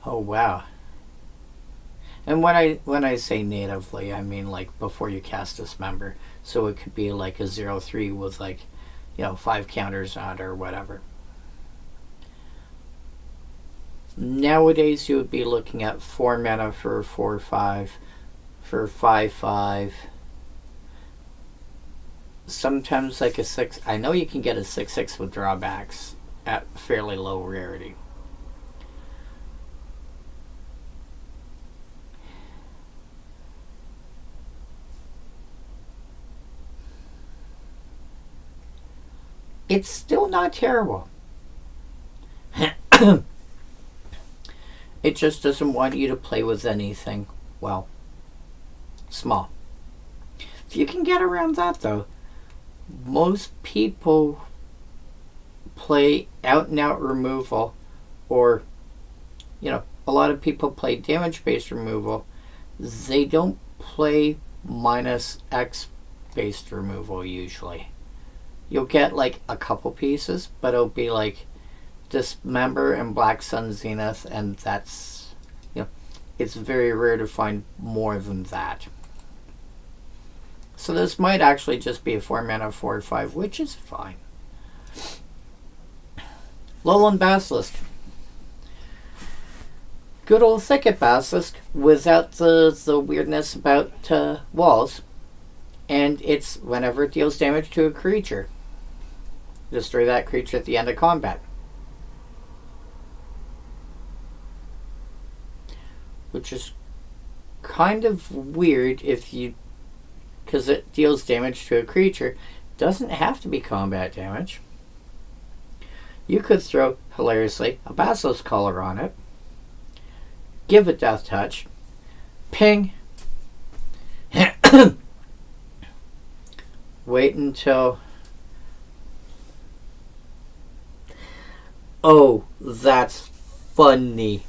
Oh wow. And when I say natively, I mean like before you cast Dismember. So it could be like a 0/3 with 5 counters on it or whatever. Nowadays you would be looking at 4 mana for 4/5, for 5/5. Sometimes like a 6. I know you can get a 6/6 with drawbacks at fairly low rarity. It's still not terrible. It just doesn't want you to play with anything, well, small. If you can get around that, though, most people play out-and-out removal, or, a lot of people play damage-based removal. They don't play -X-based removal, usually. You'll get, a couple pieces, but it'll be, Dismember and Black Sun Zenith, and that's, it's very rare to find more than that. So this might actually just be a 4 mana 4/5, which is fine. Lowland Basilisk. good old Thicket Basilisk without the weirdness about walls. And it's whenever it deals damage to a creature, destroy that creature at the end of combat. Which is kind of weird if you, because it deals damage to a creature. Doesn't have to be combat damage. You could throw, hilariously, a Basilisk Collar on it, give it Death Touch, ping, wait until... Oh, that's funny.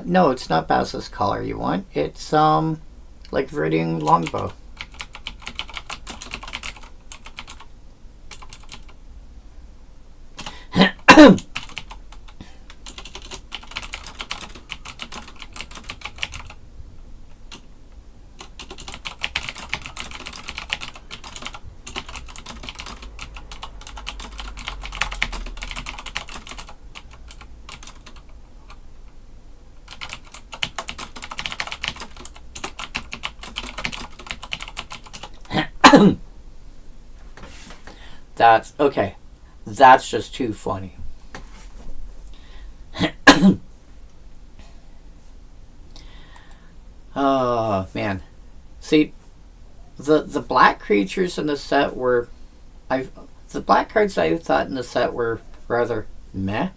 No, it's not Basilisk Collar you want. It's, like Viridian Longbow. That's okay. That's just too funny. Oh man. See, the black creatures in the set were the black cards I thought in the set were rather meh.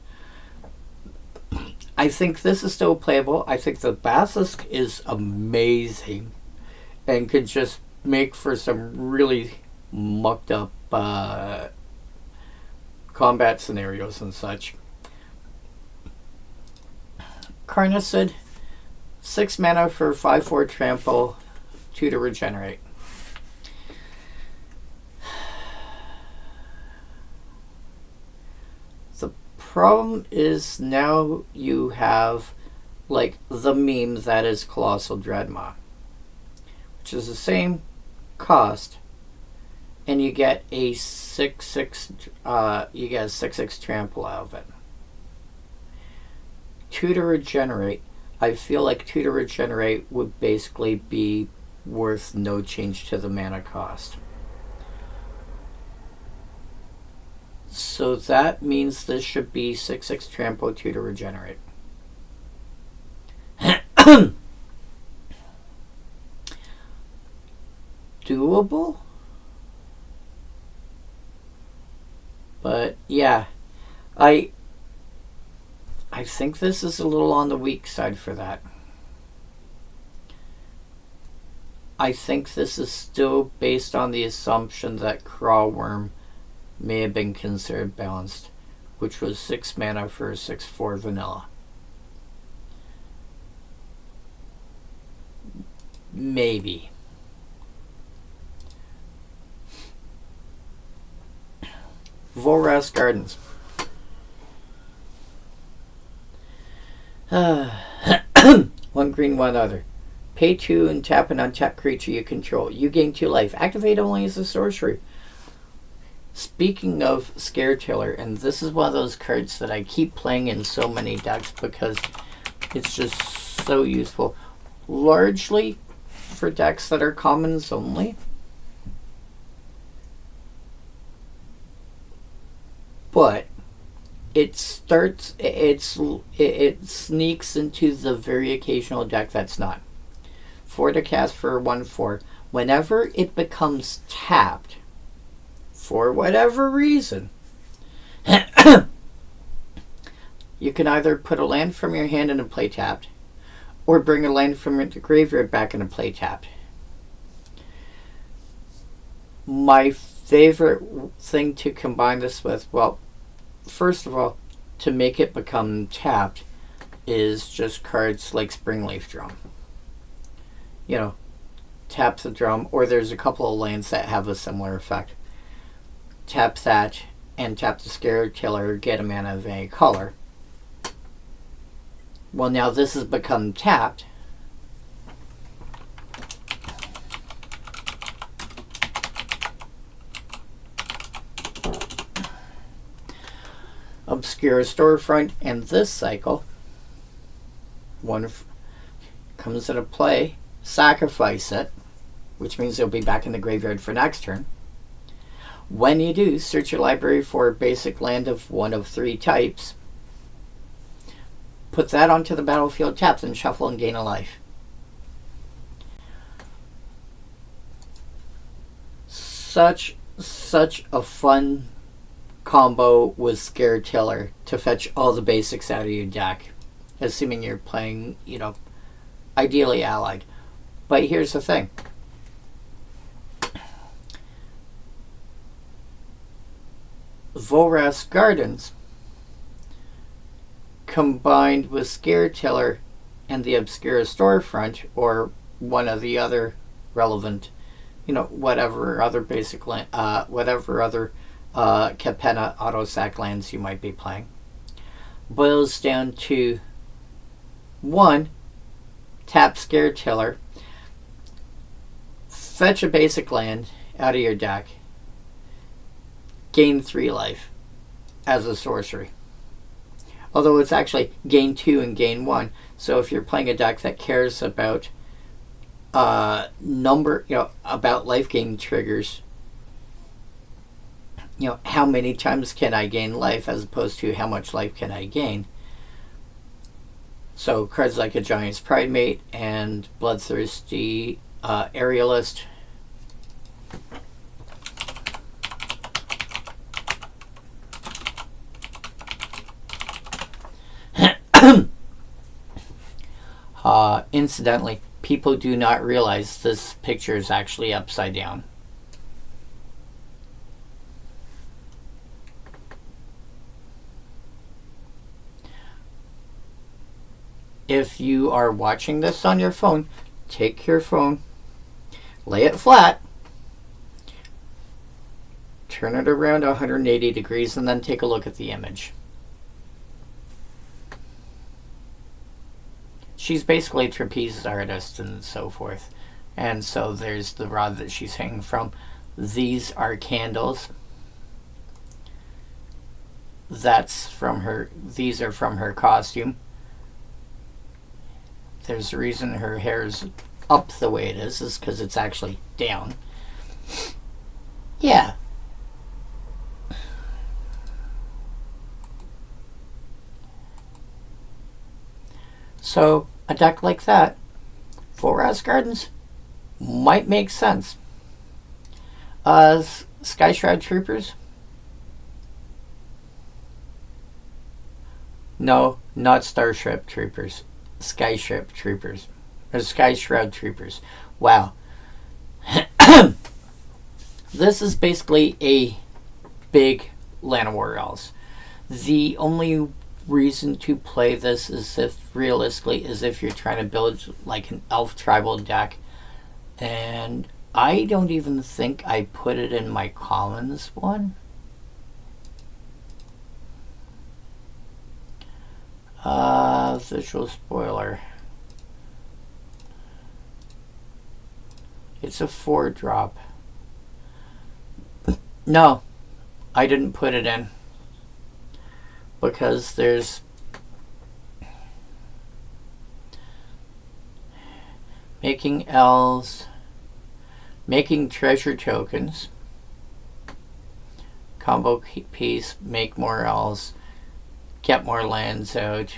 I think this is still playable. I think the Basilisk is amazing and could just make for some really mucked up combat scenarios and such. Carnicid, 6 mana for 5/4 trample, 2 to regenerate. The problem is now you have like the meme that is Colossal Dreadmaw, which is the same cost, and you get a 6/6 you get a 6/6 trample out of it. 2 to regenerate. I feel like 2 to regenerate would basically be worth no change to the mana cost. So that means this should be 6/6 trample, 2 to regenerate. Doable? But yeah, I think this is a little on the weak side for that. I think this is still based on the assumption that Crawworm may have been considered balanced, which was 6 mana for 6/4 vanilla. Maybe. Volras Gardens. One green, one other. Pay 2 and tap an untapped creature you control. You gain 2 life. Activate only as a sorcery. Speaking of Scare Tiller, and this is one of those cards that I keep playing in so many decks because it's just so useful. Largely for decks that are commons only. But it sneaks into the very occasional deck that's not. 4 to cast for 1/4. Whenever it becomes tapped, for whatever reason, you You can either put a land from your hand into play tapped, or bring a land from the graveyard back into play tapped. My favorite thing to combine this with, well, first of all, to make it become tapped, is just cards like Springleaf Drum. You know, tap the drum, or there's a couple of lands that have a similar effect. Tap that, and tap the Scarab Killer, get a mana of any color. Well, now this has become tapped. Obscure Storefront, and this cycle, one comes into play, sacrifice it, which means it'll be back in the graveyard for next turn. When you do, search your library for a basic land of one of 3 types. Put that onto the battlefield tapped and shuffle and gain a life. Such a fun combo with Scare Tiller to fetch all the basics out of your deck, assuming you're playing, you know, ideally allied. But here's the thing. Volrath's Gardens combined with Scare Tiller and the Obscure Storefront, or one of the other relevant, you know, whatever other basic land, whatever other Capenna auto-sack lands you might be playing, boils down to 1, tap Scare Tiller, fetch a basic land out of your deck, gain 3 life as a sorcery. Although it's actually gain 2 and gain 1. So if you're playing a deck that cares about about life gain triggers, you know, how many times can I gain life as opposed to how much life can I gain. So cards like a Giant's Pridemate and Bloodthirsty Aerialist. Incidentally, people do not realize this picture is actually upside down. If you are watching this on your phone, take your phone, lay it flat, turn it around 180 degrees, and then take a look at the image. She's basically a trapeze artist and so forth. And so there's the rod that she's hanging from. These are candles. That's from her. These are from her costume. There's a reason her hair's up the way it is because it's actually down. Yeah. So a deck like that, Volrath's Gardens, might make sense. Sky Shroud Troopers? No, not Starship Troopers. Skyship Troopers. Or Sky Shroud Troopers. Wow. This is basically a big Llanowar Elves. The only reason to play this is if you're trying to build like an elf tribal deck, and I don't even think I put it in my commons one. Visual spoiler. It's a 4-drop. No, I didn't put it in. Because there's making elves, making treasure tokens, combo piece, make more elves, get more lands out,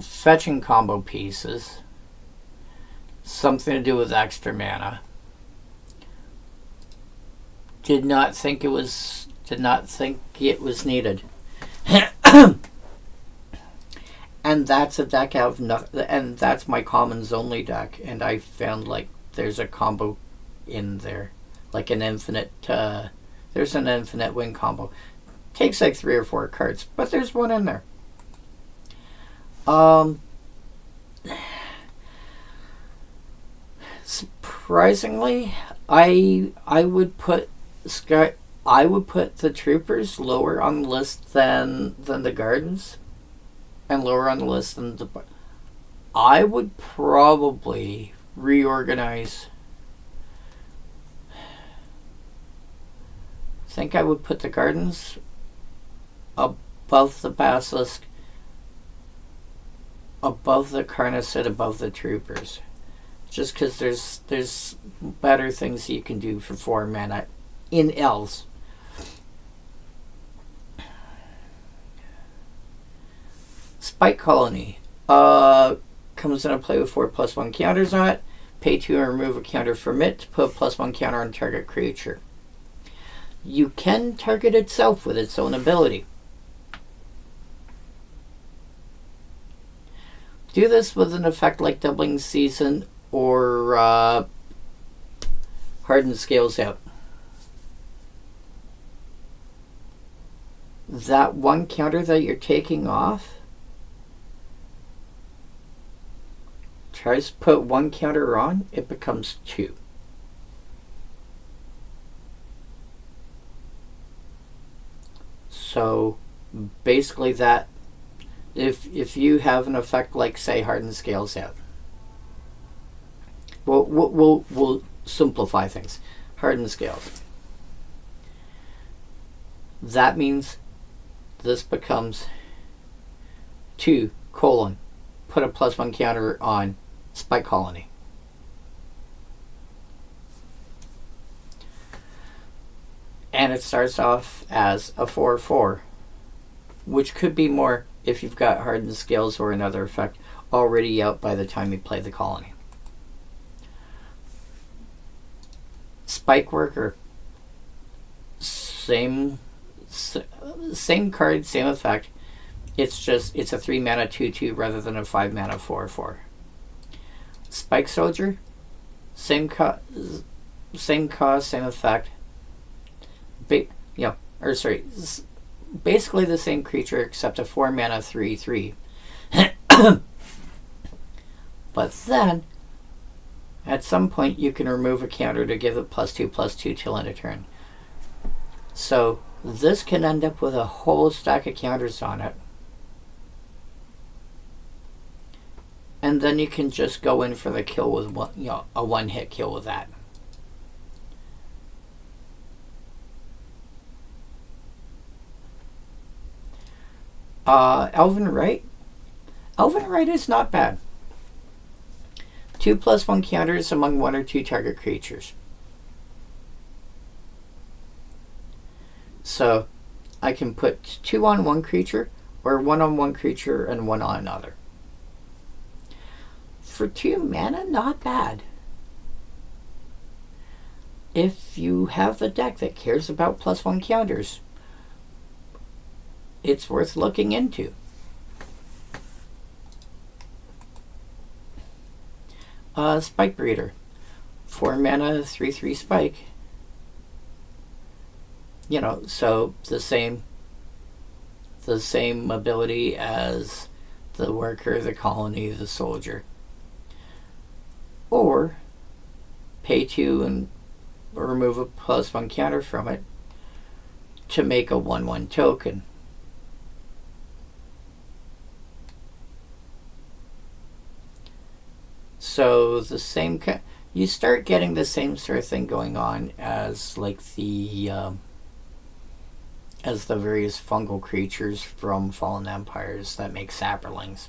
fetching combo pieces, something to do with extra mana. Did not think it was Did not think it was needed. And that's a deck out of nothing, and that's my commons only deck, and I found like there's a combo in there, like an infinite, there's an infinite win combo. Takes like 3 or 4 cards, but there's one in there. Surprisingly, I would put the troopers lower on the list than the gardens, and lower on the list than the. I would probably reorganize. I think I would put the gardens above the basilisk, above the carnicid, above the troopers, just because there's better things you can do for 4 mana in elves. Spike Colony comes into play with 4+1 counters on it. Pay 2 and remove a counter from it to put a +1 counter on target creature. You can target itself with its own ability. Do this with an effect like Doubling Season or Hardened Scales Out. That 1 counter that you're taking off tries to put 1 counter on, it becomes 2. So basically that, if you have an effect like, say, Hardened Scales Out, we'll simplify things. Hardened Scales. That means this becomes 2, put a +1 counter on Spike Colony. And it starts off as a 4/4, which could be more if you've got Hardened Scales or another effect already out by the time you play the colony. Spike Worker, same card, same effect. It's a 3 mana 2/2 rather than a 5 mana 4/4. Spike Soldier, same cost, same effect. Basically the same creature except a 4 mana 3/3. But then, at some point, you can remove a counter to give it +2/+2 till end of turn. So this can end up with a whole stack of counters on it. And then you can just go in for the kill with a 1-hit kill with that. Elven Rite. Elven Rite is not bad. 2+1 counters among 1 or 2 target creatures. So I can put 2 on 1 creature, or 1 on 1 creature and 1 on another. For 2 mana, not bad. If you have a deck that cares about +1 counters, it's worth looking into. Spike Breeder, 4 mana 3/3 spike. So the same ability as the Worker, the Colony, the Soldier. Or pay 2 and remove a +1 counter from it to make a 1/1 token. So the same you start getting the same sort of thing going on as like the various fungal creatures from Fallen Empires that make sapperlings.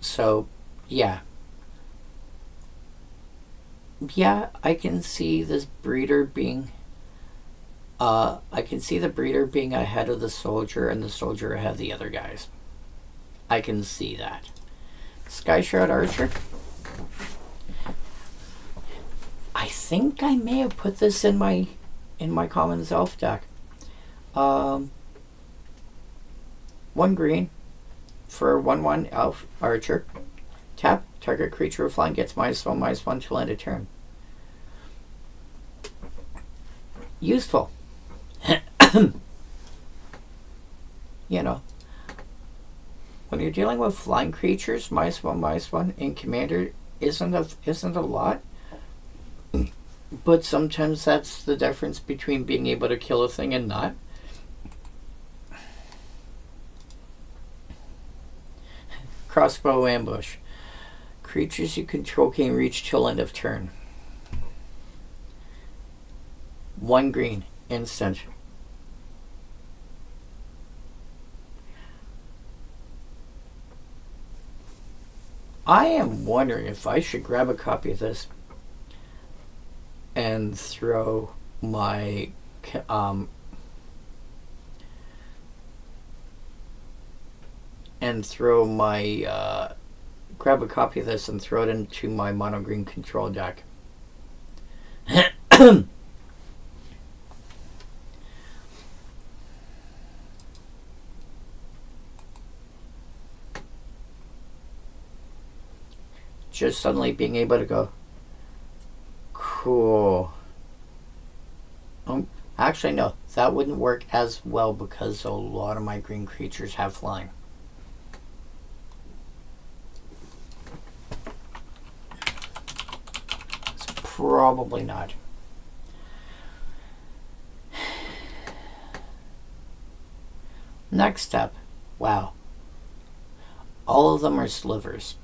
So yeah, I can see this breeder being I can see the breeder being ahead of the soldier and the soldier ahead of the other guys. I can see that. Sky Shroud Archer. I think I may have put this in my Commons Elf deck. 1 green for 1/1 Elf Archer. Tap, target creature with flying gets -1/-1 till end of turn. Useful. You know, when you're dealing with flying creatures, -1/-1 in Commander isn't a lot. But sometimes that's the difference between being able to kill a thing and not. Crossbow Ambush. Creatures you control can reach till end of turn. 1 green. Instant. I am wondering if I should grab a copy of this and throw my grab a copy of this and throw it into my mono green control deck. Just suddenly being able to go, cool. Actually, no, that wouldn't work as well because a lot of my green creatures have flying. It's probably not. Next step. Wow. All of them are slivers.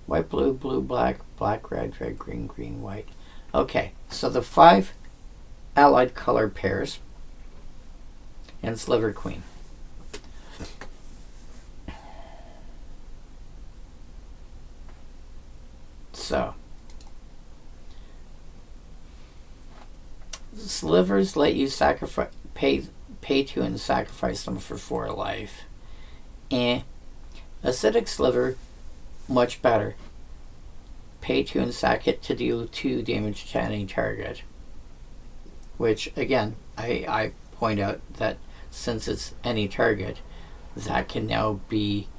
White, blue, blue, black, black, red, red, green, green, white. Okay, so the 5 allied color pairs and Sliver Queen. So, slivers let you sacrifice, pay 2 and sacrifice them for 4 life. Acidic Sliver, much better. Pay 2 and sack it to deal 2 damage to any target. Which, again, I point out that since it's any target, that can now be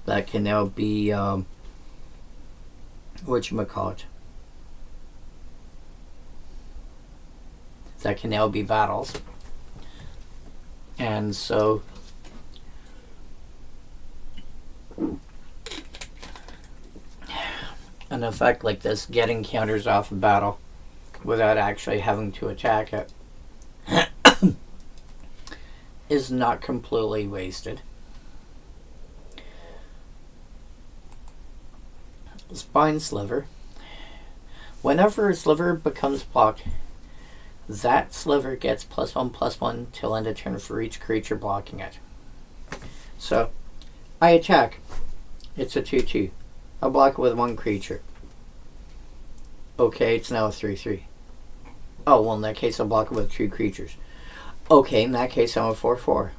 that can now be whatchamacallit. That can now be battles. And so an effect like this, getting counters off a battle without actually having to attack it, is not completely wasted. Spine Sliver. Whenever a sliver becomes blocked, that sliver gets +1/+1 till end of turn for each creature blocking it. So, I attack. It's a 2/2. I'll block it with 1 creature. Okay, it's now a 3/3. Oh, well, in that case, I'll block it with 2 creatures. Okay, in that case, I'm a 4/4.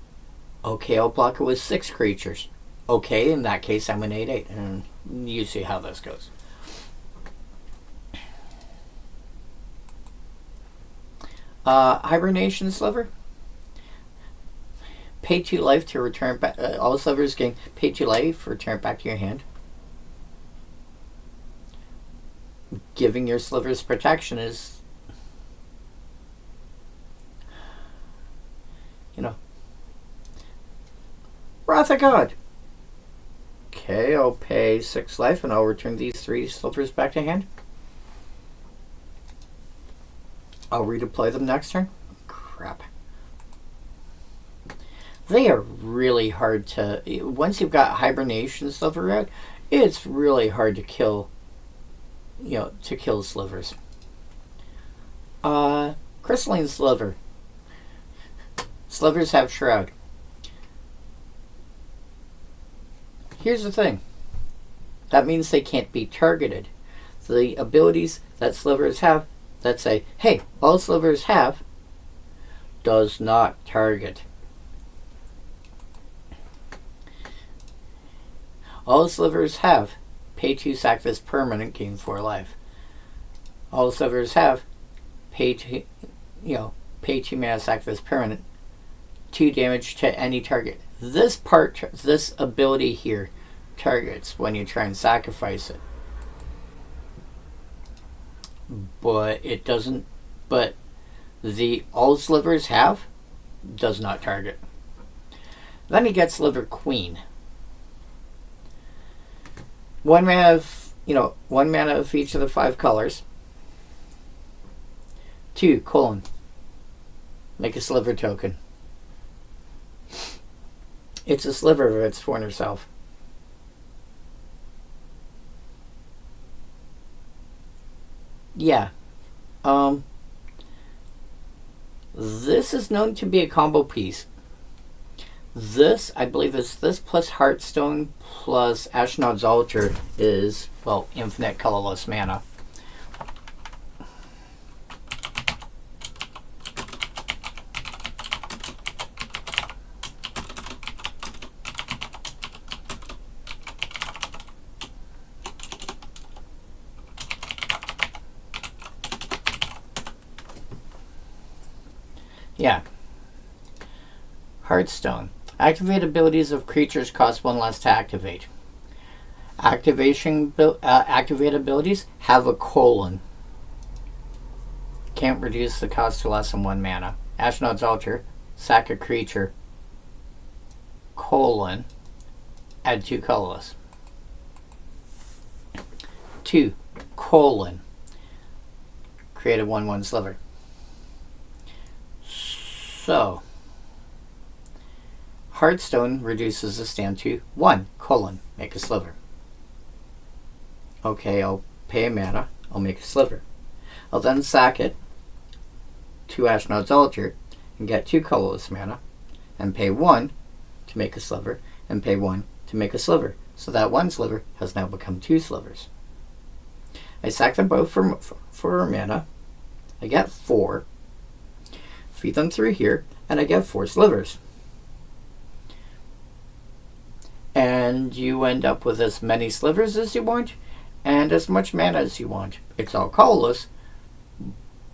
Okay, I'll block it with 6 creatures. Okay, in that case, I'm an 8/8. And you see how this goes. Hibernation Sliver. Pay 2 life to return back. All slivers gain pay 2 life, return it back to your hand. Giving your slivers protection is, Wrath of God. Okay, I'll pay 6 life and I'll return these 3 slivers back to hand. I'll redeploy them next turn. Crap. They are really hard to... Once you've got Hibernation Sliver out, it's really hard to kill, to kill slivers. Crystalline Sliver. Slivers have Shroud. Here's the thing. that means they can't be targeted. The abilities that slivers have that say, hey, all slivers have does not target. All slivers have pay 2, sack this permanent, gain 4 life. All slivers have pay 2, pay 2 mana, sack this permanent, 2 damage to any target. This ability here targets when you try and sacrifice it. But it doesn't, but the all slivers have does not target. Then you get Sliver Queen. 1 mana of, 1 mana of each of the 5 colors. 2, make a sliver token. It's a sliver of its foreigner self. Yeah. This is known to be a combo piece. This, I believe, is this plus Heartstone plus Ashnod's Altar is, well, infinite colorless mana. Yeah. Heartstone. Activate abilities of creatures cost 1 less to activate. Activate abilities have a colon. Can't reduce the cost to less than 1 mana. Ashnod's Altar. Sack a creature. Colon. Add 2 colorless. 2. Colon. Create a 1/1 sliver. So, Heartstone reduces the stand to 1, make a sliver. Okay, I'll pay a mana, I'll make a sliver. I'll then sack it to Ashnod's Altar and get 2 colorless mana, and pay 1 to make a sliver, and pay 1 to make a sliver. So that 1 sliver has now become 2 slivers. I sack them both for mana, I get 4, feed them through here, and I get 4 slivers. And you end up with as many slivers as you want, and as much mana as you want. It's all colorless,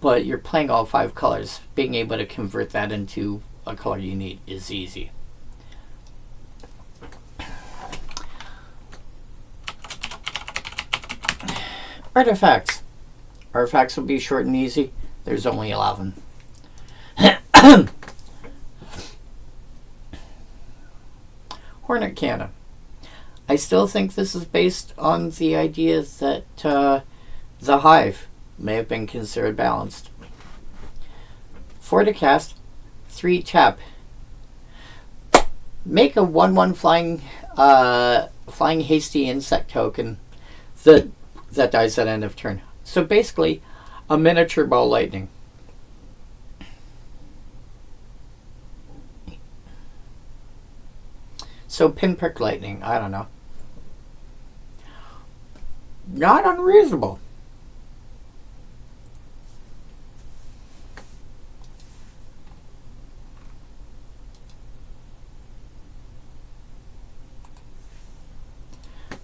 but you're playing all 5 colors. Being able to convert that into a color you need is easy. Artifacts. Artifacts will be short and easy. There's only 11. Hornet Cannon. I still think this is based on the idea that the Hive may have been considered balanced. 4 to cast, 3 tap. Make a 1/1 flying hasty insect token that dies at end of turn. So basically, a miniature ball lightning. So pinprick lightning, I don't know. Not unreasonable.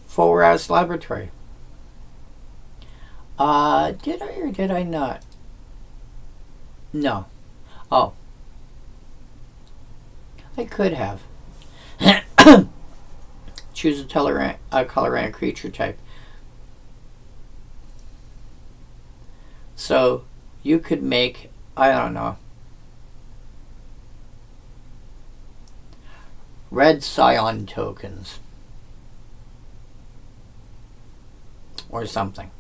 Full Rouse Laboratory. Did I or did I not? No. Oh. I could have. Choose a colorant creature type. So you could make, I don't know, red Scion tokens or something.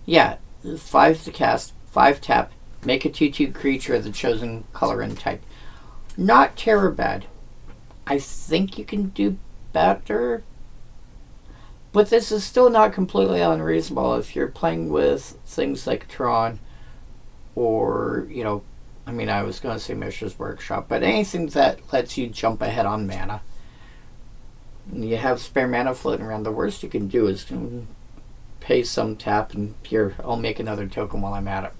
Yeah, 5 to cast, 5 tap, make a 2/2 creature of the chosen color and type. Not terror bad. I think you can do better, but this is still not completely unreasonable if you're playing with things like Tron or, I was going to say Mishra's Workshop, but anything that lets you jump ahead on mana. You have spare mana floating around. The worst you can do is pay some tap and here, I'll make another token while I'm at it.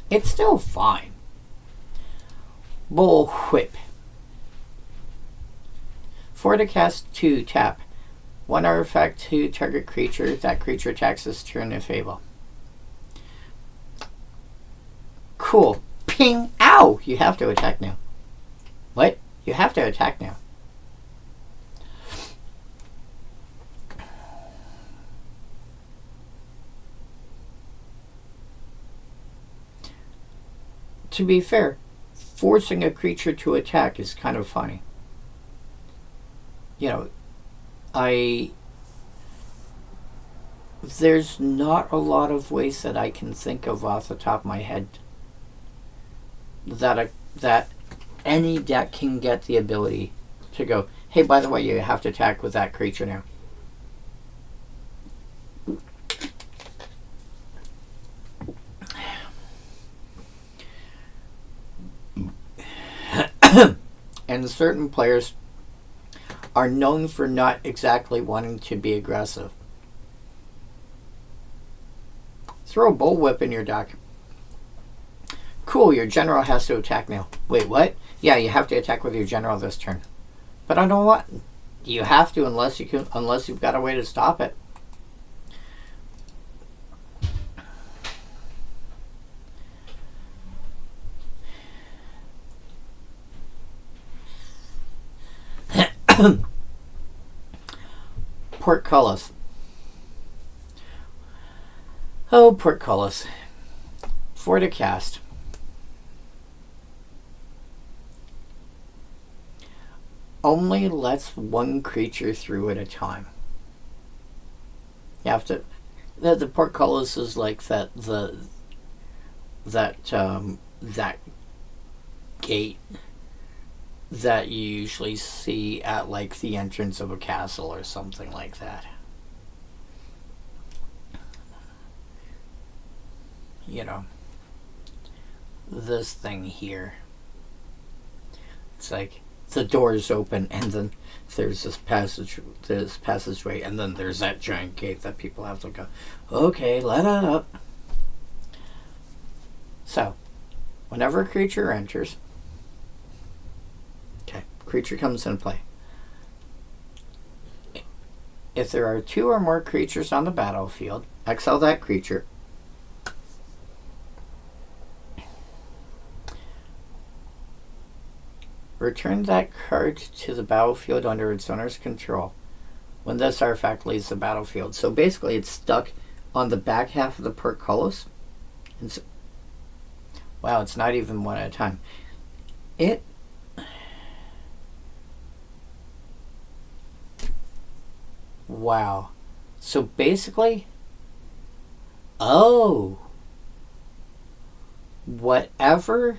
It's still fine. Bullwhip. For to cast 2, tap. 1 artifact to target creature. That creature attacks this turn if able. Cool. Ping! Ow! You have to attack now. What? You have to attack now. To be fair, forcing a creature to attack is kind of funny. You know, there's not a lot of ways that I can think of off the top of my head that any deck can get the ability to go, hey, by the way, you have to attack with that creature now. And certain players are known for not exactly wanting to be aggressive. Throw a bullwhip in your deck. Cool, your general has to attack now. Wait, what? Yeah, you have to attack with your general this turn. But I don't want. You have to unless you've got a way to stop it. Portcullis. Oh, Portcullis. For to cast. Only lets one creature through at a time. You have to. The Portcullis is like that gate that you usually see at like the entrance of a castle or something like that. You know, this thing here. It's like the doors open and then there's this passageway and then there's that giant gate that people have to go, okay, let it up. So, whenever a creature enters, creature comes into play. If there are 2 or more creatures on the battlefield, exile that creature. Return that card to the battlefield under its owner's control when this artifact leaves the battlefield. So basically it's stuck on the back half of the portcullis. And so, wow, it's not even one at a time. Wow. So basically, whatever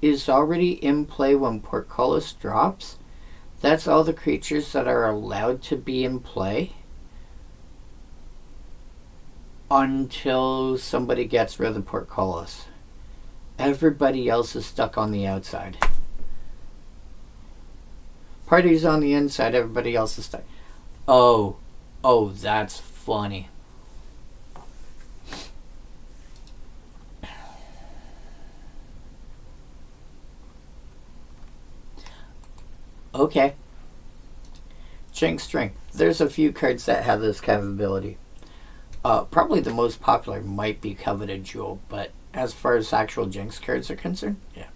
is already in play when Portcullis drops, that's all the creatures that are allowed to be in play until somebody gets rid of the Portcullis. Everybody else is stuck on the outside. Party's on the inside, everybody else is stuck. Oh, that's funny. Okay. Jinx String. There's a few cards that have this kind of ability. Probably the most popular might be Coveted Jewel, but as far as actual Jinx cards are concerned, yeah.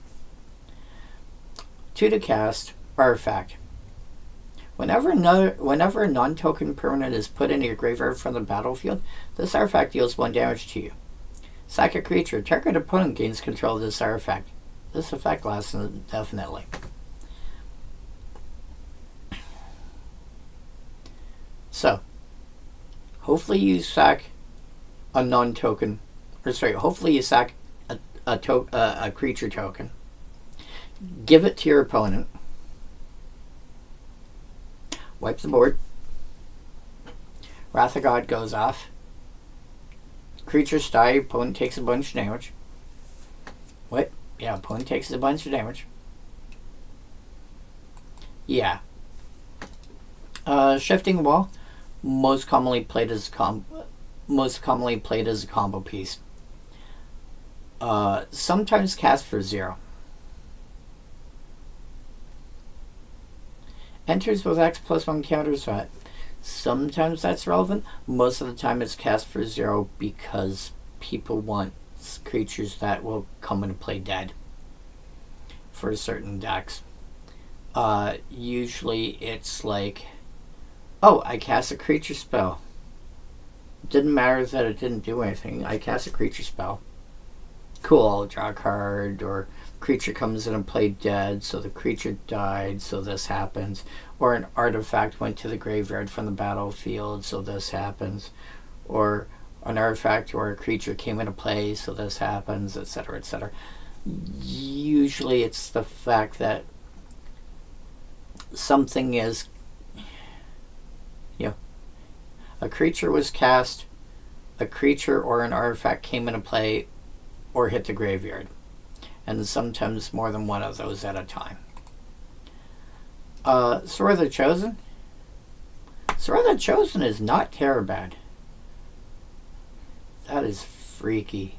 2 to cast, artifact. Whenever a non-token permanent is put into your graveyard from the battlefield, this artifact deals 1 damage to you. Sack a creature. Target opponent gains control of this artifact. This effect lasts indefinitely. So, hopefully you sack a non-token, hopefully you sack a creature token. Give it to your opponent. Wipe the board. Wrath of God goes off. Creatures die. Opponent takes a bunch of damage. What? Yeah, opponent takes a bunch of damage. Yeah. Shifting Wall, most commonly played as a combo piece. Sometimes cast for 0. Enters with X+1 counters. Sometimes that's relevant. Most of the time it's cast for 0 because people want creatures that will come into play dead for certain decks. Usually it's like, oh, I cast a creature spell. Didn't matter that it didn't do anything. I cast a creature spell. Cool, I'll draw a card, or creature comes in and played dead, so the creature died, so this happens. Or an artifact went to the graveyard from the battlefield, so this happens. Or an artifact or a creature came into play, so this happens, etc., etc. Usually it's the fact that something is, a creature was cast, a creature or an artifact came into play, or hit the graveyard. And sometimes more than one of those at a time. Sword of the Chosen. Sword of the Chosen is not Terabad. That is freaky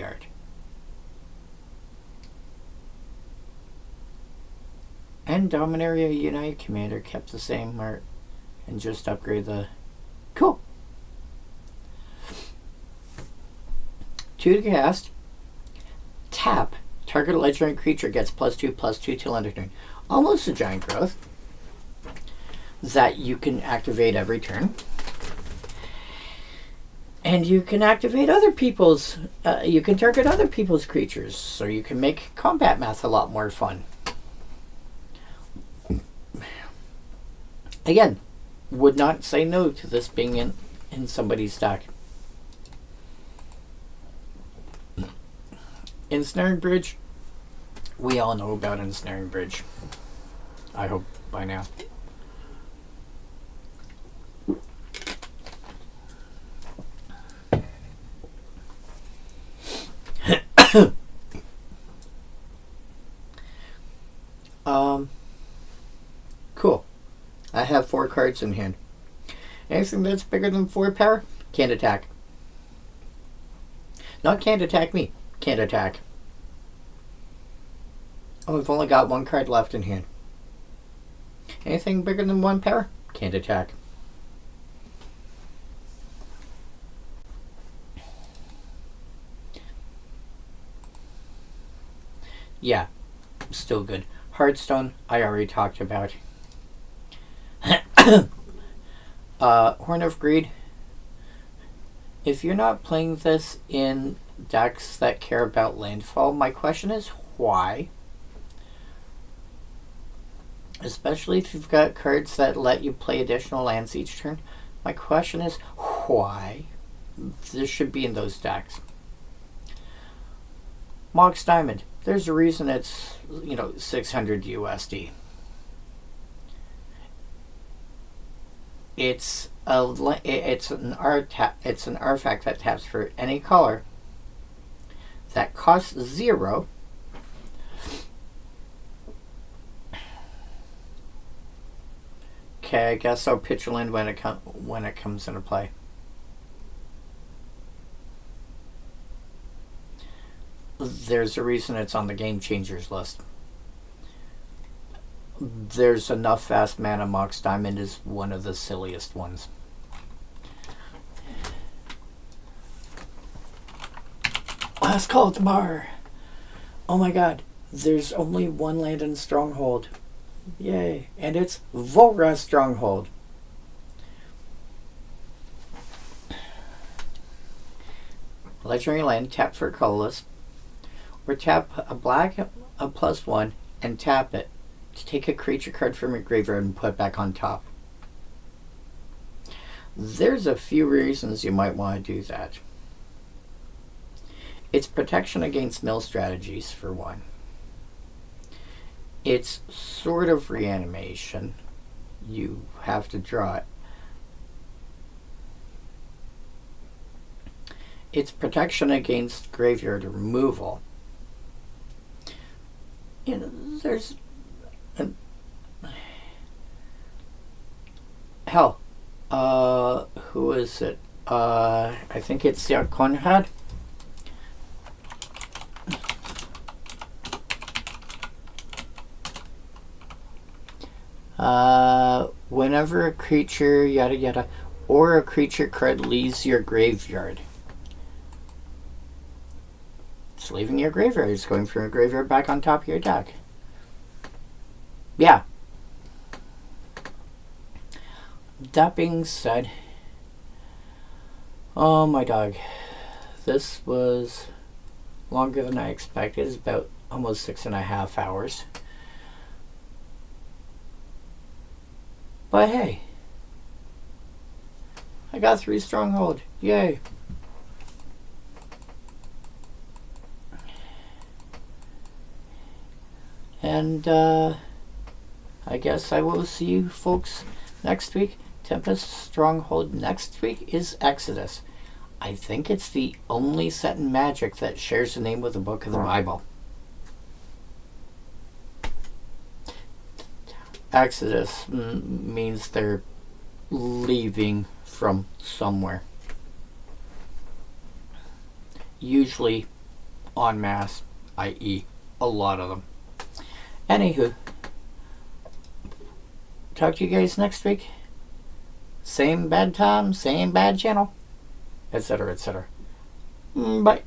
art. And Dominaria United Commander kept the same art and just upgrade the... Cool. 2 to cast. Tap. Target legendary creature gets +2/+2 till end of turn. Almost a giant growth that you can activate every turn. And you can activate other people's... you can target other people's creatures, so you can make combat math a lot more fun. Again, would not say no to this being in somebody's deck. Ensnaring Bridge. We all know about Ensnaring Bridge. I hope by now. Cool. I have 4 cards in hand. Anything that's bigger than 4 power, can't attack. Not can't attack me, can't attack. Oh, I've only got 1 card left in hand. Anything bigger than 1 power, can't attack. Yeah, still good. Hearthstone, I already talked about. Horn of Greed. If you're not playing this in decks that care about landfall, my question is why? Especially if you've got cards that let you play additional lands each turn. My question is why this should be in those decks. Mox Diamond. There's a reason it's, 600 USD. It's an artifact that taps for any color that costs 0. Okay, I guess I'll pitch a land when it comes into play. There's a reason it's on the Game Changers list. There's enough fast mana. Mox Diamond is one of the silliest ones. Last call at the bar. Oh my god, there's only 1 land in Stronghold. Yay. And it's Volra Stronghold. Legendary land, tap for colorless. Or tap a black, a +1, and tap it to take a creature card from your graveyard and put it back on top. There's a few reasons you might want to do that. It's protection against mill strategies, for one. It's sort of reanimation. You have to draw it. It's protection against graveyard removal. you know, there's hell. Who is it? I think it's Conrad. Whenever a creature, yada yada, or a creature card leaves your graveyard. It's leaving your graveyard. It's going from your graveyard back on top of your deck. Yeah. That being said, oh my dog, this was longer than I expected. It's about almost 6.5 hours. But hey, I got through Stronghold. Yay. And I guess I will see you folks next week. Tempest Stronghold next week is Exodus. I think it's the only set in Magic that shares the name with the book of the Bible. Exodus means they're leaving from somewhere. Usually en masse, i.e. a lot of them. Anywho, talk to you guys next week. Same bad time, same bad channel, etc., etc. Bye.